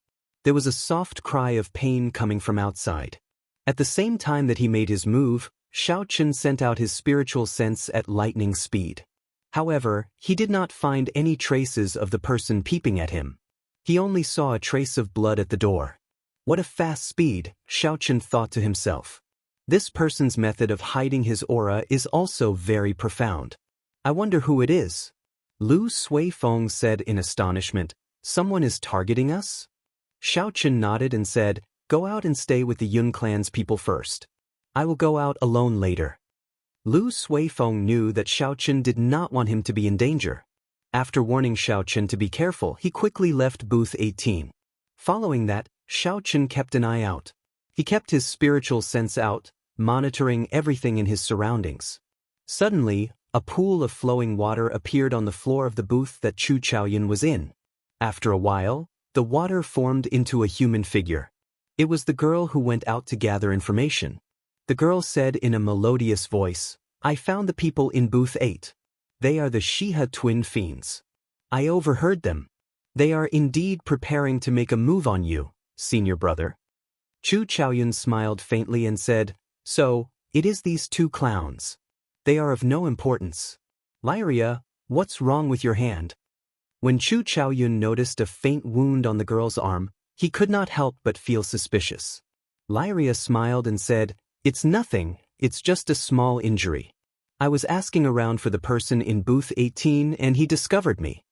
There was a soft cry of pain coming from outside. At the same time that he made his move, Xiaochen sent out his spiritual sense at lightning speed. However, he did not find any traces of the person peeping at him. He only saw a trace of blood at the door. What a fast speed, Xiaochen thought to himself. This person's method of hiding his aura is also very profound. I wonder who it is. Lu Suifeng said in astonishment, someone is targeting us? Xiaochen nodded and said, go out and stay with the Yun clan's people first. I will go out alone later. Lu Suifeng knew that Xiaochen did not want him to be in danger. After warning Xiaochen to be careful, he quickly left booth 18. Following that, Xiaochen kept an eye out. He kept his spiritual sense out, monitoring everything in his surroundings. Suddenly, a pool of flowing water appeared on the floor of the booth that Chu Chaoyun was in. After a while, the water formed into a human figure. It was the girl who went out to gather information. The girl said in a melodious voice, I found the people in booth 8. They are the Shiha twin fiends. I overheard them. They are indeed preparing to make a move on you, senior brother. Chu Chaoyun smiled faintly and said, so, it is these 2 clowns. They are of no importance. Lyria, what's wrong with your hand? When Chu Chaoyun noticed a faint wound on the girl's arm, he could not help but feel suspicious. Lyria smiled and said, it's nothing, it's just a small injury. I was asking around for the person in booth 18 and he discovered me.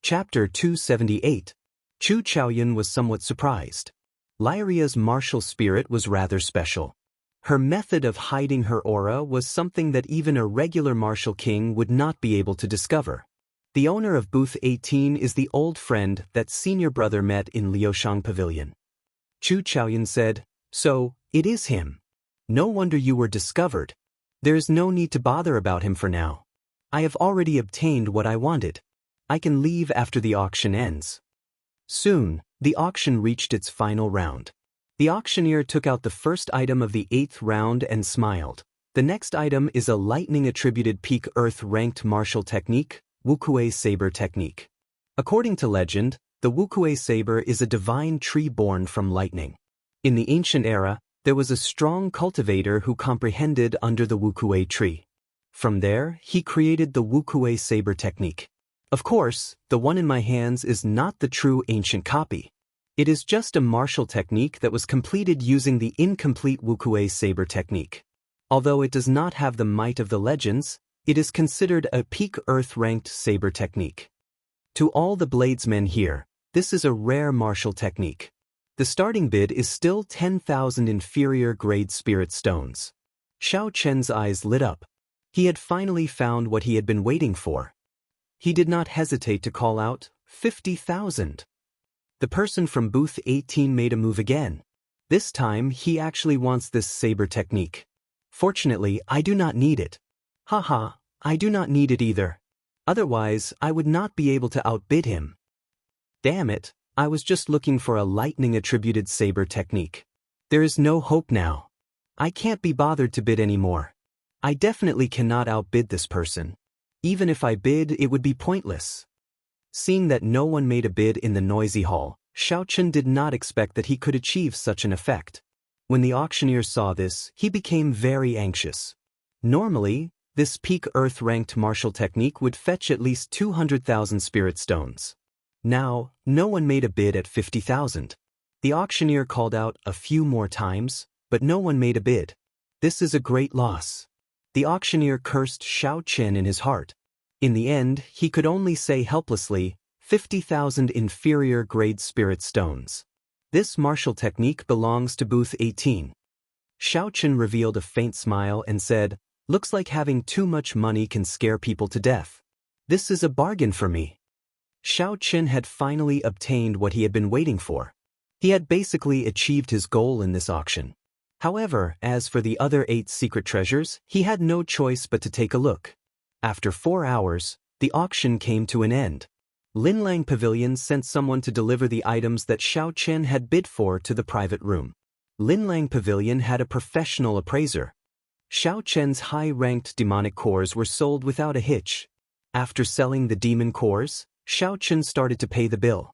Chapter 278. Chu Chaoyun was somewhat surprised. Lyria's martial spirit was rather special. Her method of hiding her aura was something that even a regular martial king would not be able to discover. The owner of booth 18 is the old friend that senior brother met in Liushang Pavilion. Chu Chaoyun said, so, it is him. No wonder you were discovered. There is no need to bother about him for now. I have already obtained what I wanted. I can leave after the auction ends. Soon, the auction reached its final round. The auctioneer took out the first item of the 8th round and smiled. The next item is a lightning-attributed peak earth-ranked martial technique, Wuxia saber technique. According to legend, the Wuxia saber is a divine tree born from lightning. In the ancient era, there was a strong cultivator who comprehended under the Wuxia tree. From there, he created the Wuxia saber technique. Of course, the one in my hands is not the true ancient copy. It is just a martial technique that was completed using the incomplete Wuxia saber technique. Although it does not have the might of the legends, it is considered a peak earth-ranked saber technique. To all the bladesmen here, this is a rare martial technique. The starting bid is still 10,000 inferior grade spirit stones. Xiaochen's eyes lit up. He had finally found what he had been waiting for. He did not hesitate to call out, 50,000. The person from booth 18 made a move again. This time, he actually wants this saber technique. Fortunately, I do not need it. Haha, I do not need it either. Otherwise, I would not be able to outbid him. Damn it, I was just looking for a lightning-attributed saber technique. There is no hope now. I can't be bothered to bid anymore. I definitely cannot outbid this person. Even if I bid, it would be pointless. Seeing that no one made a bid in the noisy hall, Xiaochen did not expect that he could achieve such an effect. When the auctioneer saw this, he became very anxious. Normally, this peak Earth-ranked martial technique would fetch at least 200,000 spirit stones. Now, no one made a bid at 50,000. The auctioneer called out a few more times, but no one made a bid. This is a great loss. The auctioneer cursed Xiaochen in his heart. In the end, he could only say helplessly, 50,000 inferior grade spirit stones. This martial technique belongs to booth 18. Xiaochen revealed a faint smile and said, "Looks like having too much money can scare people to death. This is a bargain for me." Xiaochen had finally obtained what he had been waiting for. He had basically achieved his goal in this auction. However, as for the other 8 secret treasures, he had no choice but to take a look. After 4 hours, the auction came to an end. Linlang Pavilion sent someone to deliver the items that Xiaochen had bid for to the private room. Linlang Pavilion had a professional appraiser. Xiaochen's high-ranked demonic cores were sold without a hitch. After selling the demon cores, Xiaochen started to pay the bill.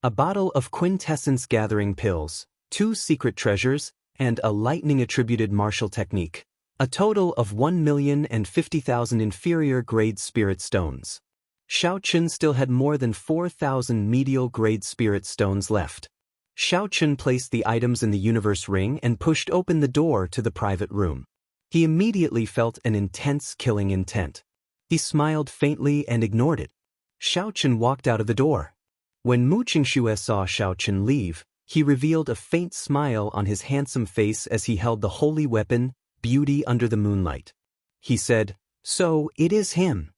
A bottle of quintessence gathering pills, 2 secret treasures, and a lightning-attributed martial technique. A total of 1,050,000 inferior grade spirit stones. Xiaochen still had more than 4,000 medial grade spirit stones left. Xiaochen placed the items in the universe ring and pushed open the door to the private room. He immediately felt an intense killing intent. He smiled faintly and ignored it. Xiaochen walked out of the door. When Mu Qingxue saw Xiaochen leave, he revealed a faint smile on his handsome face as he held the holy weapon, Beauty Under the Moonlight. He said, "So, it is him."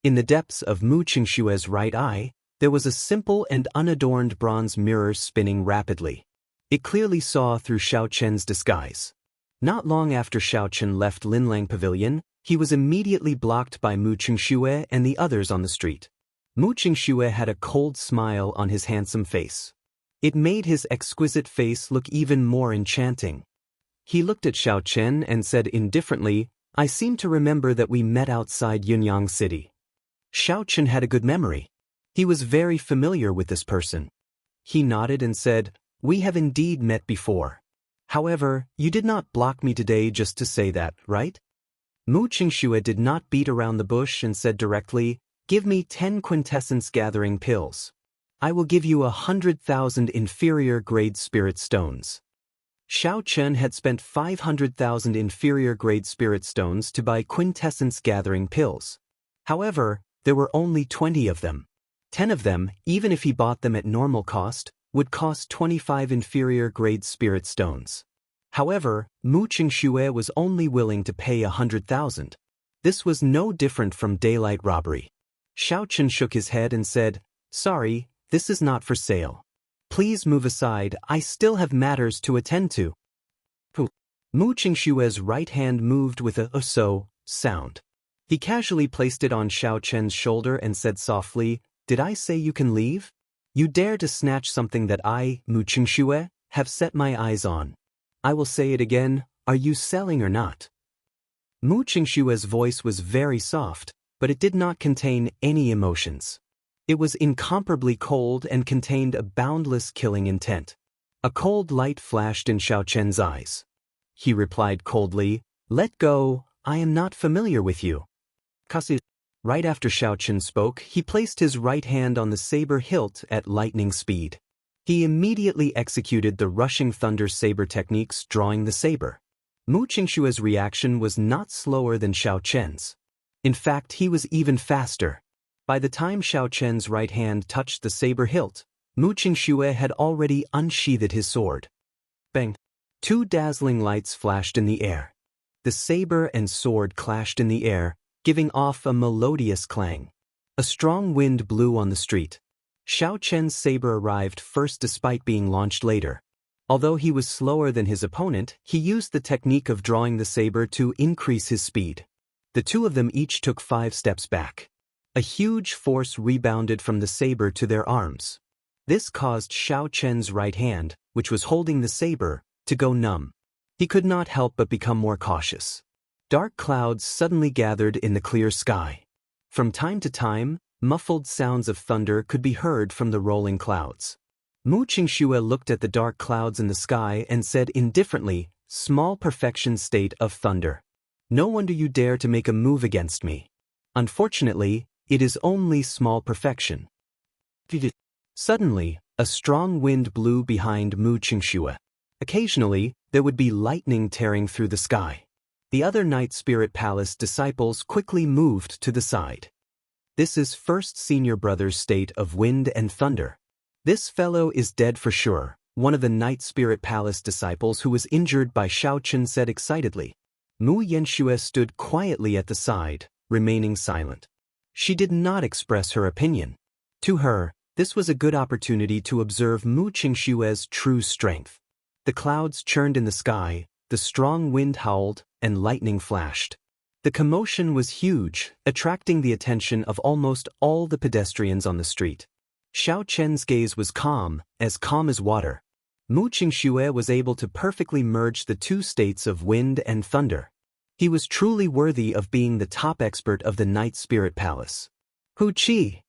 In the depths of Mu Qingxue's right eye, there was a simple and unadorned bronze mirror spinning rapidly. It clearly saw through Xiaochen's disguise. Not long after Xiaochen left Linlang Pavilion, he was immediately blocked by Mu Qingxue and the others on the street. Mu Qingxue had a cold smile on his handsome face. It made his exquisite face look even more enchanting. He looked at Xiaochen and said indifferently, "I seem to remember that we met outside Yunyang City." Xiaochen had a good memory. He was very familiar with this person. He nodded and said, "We have indeed met before. However, you did not block me today just to say that, right?" Mu Qingxue did not beat around the bush and said directly, "Give me 10 quintessence gathering pills. I will give you 100,000 inferior grade spirit stones." Xiaochen had spent 500,000 inferior grade spirit stones to buy quintessence gathering pills. However, there were only 20 of them. 10 of them, even if he bought them at normal cost, would cost 25 inferior grade spirit stones. However, Mu Qingxue was only willing to pay 100,000. This was no different from daylight robbery. Xiaochen shook his head and said, "Sorry, this is not for sale. Please move aside, I still have matters to attend to." Mu Qingxue's right hand moved with a so sound. He casually placed it on Xiaochen's shoulder and said softly, "Did I say you can leave? You dare to snatch something that I, Mu Qingxue, have set my eyes on. I will say it again, are you selling or not?" Mu Qingxue's voice was very soft, but it did not contain any emotions. It was incomparably cold and contained a boundless killing intent. A cold light flashed in Xiaochen's eyes. He replied coldly, "Let go, I am not familiar with you." Right after Xiaochen spoke, he placed his right hand on the saber hilt at lightning speed. He immediately executed the rushing thunder saber techniques, drawing the saber. Mu Qingxue's reaction was not slower than Xiaochen's. In fact, he was even faster. By the time Xiaochen's right hand touched the saber hilt, Mu Qingxue had already unsheathed his sword. Bang! 2 dazzling lights flashed in the air. The saber and sword clashed in the air, giving off a melodious clang. A strong wind blew on the street. Xiaochen's saber arrived first despite being launched later. Although he was slower than his opponent, he used the technique of drawing the saber to increase his speed. The two of them each took 5 steps back. A huge force rebounded from the saber to their arms. This caused Xiao Chen's right hand, which was holding the saber, to go numb. He could not help but become more cautious. Dark clouds suddenly gathered in the clear sky. From time to time, muffled sounds of thunder could be heard from the rolling clouds. Mu Qingxue looked at the dark clouds in the sky and said indifferently, "Small perfection state of thunder. No wonder you dare to make a move against me. Unfortunately, it is only small perfection." Suddenly, a strong wind blew behind Mu Qingxue. Occasionally, there would be lightning tearing through the sky. The other Night Spirit Palace disciples quickly moved to the side. "This is first senior brother's state of wind and thunder. This fellow is dead for sure," one of the Night Spirit Palace disciples who was injured by Xiao Chen said excitedly. Mu Yanxue stood quietly at the side, remaining silent. She did not express her opinion. To her, this was a good opportunity to observe Mu Qingxue's true strength. The clouds churned in the sky, the strong wind howled, and lightning flashed. The commotion was huge, attracting the attention of almost all the pedestrians on the street. Xiao Chen's gaze was calm as water. Mu Qingxue was able to perfectly merge the two states of wind and thunder. He was truly worthy of being the top expert of the Night Spirit Palace. Hu Qi!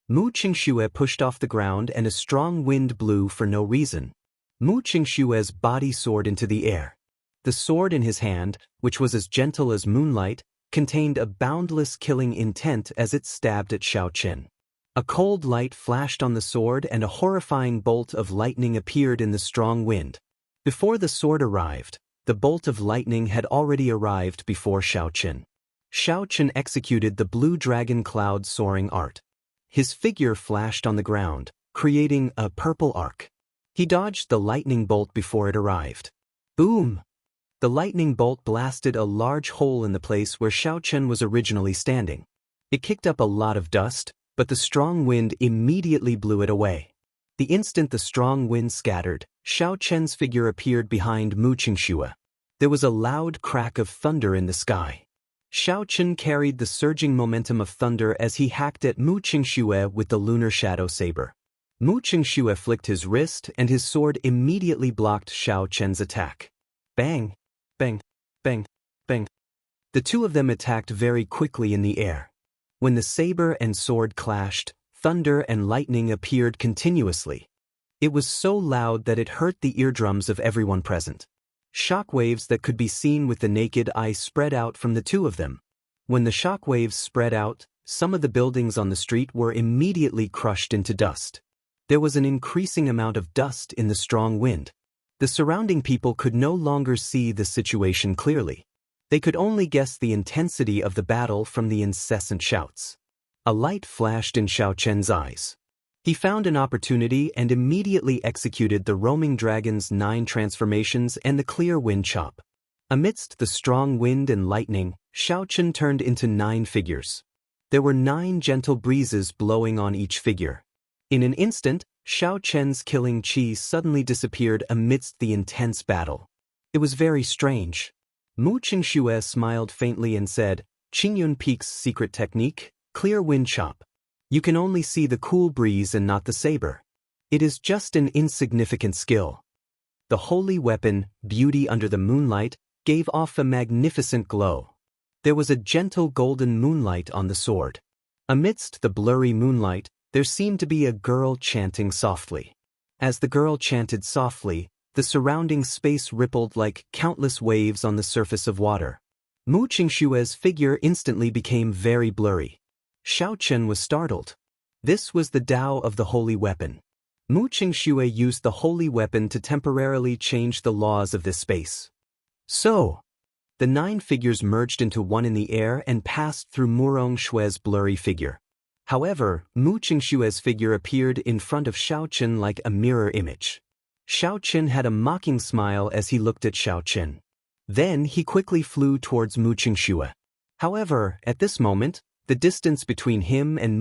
Mu Qingxue pushed off the ground and a strong wind blew for no reason. Mu Qingxue's body soared into the air. The sword in his hand, which was as gentle as moonlight, contained a boundless killing intent as it stabbed at Xiao Chen. A cold light flashed on the sword and a horrifying bolt of lightning appeared in the strong wind. Before the sword arrived, the bolt of lightning had already arrived before Xiao Chen. Xiao Chen executed the blue dragon cloud soaring art. His figure flashed on the ground, creating a purple arc. He dodged the lightning bolt before it arrived. Boom! The lightning bolt blasted a large hole in the place where Xiao Chen was originally standing. It kicked up a lot of dust, but the strong wind immediately blew it away. The instant the strong wind scattered, Xiao Chen's figure appeared behind Mu Qingxue. There was a loud crack of thunder in the sky. Xiao Chen carried the surging momentum of thunder as he hacked at Mu Qingxue with the lunar shadow saber. Mu Qingxue flicked his wrist and his sword immediately blocked Xiao Chen's attack. Bang! Bang! Bang! Bang! The two of them attacked very quickly in the air. When the saber and sword clashed, thunder and lightning appeared continuously. It was so loud that it hurt the eardrums of everyone present. Shockwaves that could be seen with the naked eye spread out from the two of them. When the shockwaves spread out, some of the buildings on the street were immediately crushed into dust. There was an increasing amount of dust in the strong wind. The surrounding people could no longer see the situation clearly. They could only guess the intensity of the battle from the incessant shouts. A light flashed in Xiao Chen's eyes. He found an opportunity and immediately executed the roaming dragon's 9 transformations and the clear wind chop. Amidst the strong wind and lightning, Xiao Chen turned into 9 figures. There were 9 gentle breezes blowing on each figure. In an instant, Xiao Chen's killing chi suddenly disappeared amidst the intense battle. It was very strange. Mu Qingxue smiled faintly and said, "Qingyun Peak's secret technique, clear wind chop. You can only see the cool breeze and not the saber. It is just an insignificant skill." The holy weapon, beauty under the moonlight, gave off a magnificent glow. There was a gentle golden moonlight on the sword. Amidst the blurry moonlight, there seemed to be a girl chanting softly. As the girl chanted softly, the surrounding space rippled like countless waves on the surface of water. Mu Qingxue's figure instantly became very blurry. Xiao Chen was startled. This was the Tao of the holy weapon. Mu Qingxue used the holy weapon to temporarily change the laws of this space. So, the 9 figures merged into one in the air and passed through Murong Shue's blurry figure. However, Mu Qingxue's figure appeared in front of Xiao Chen like a mirror image. Xiao Chen had a mocking smile as he looked at Xiao Chen. Then he quickly flew towards Mu Qingxue. However, at this moment, the distance between him and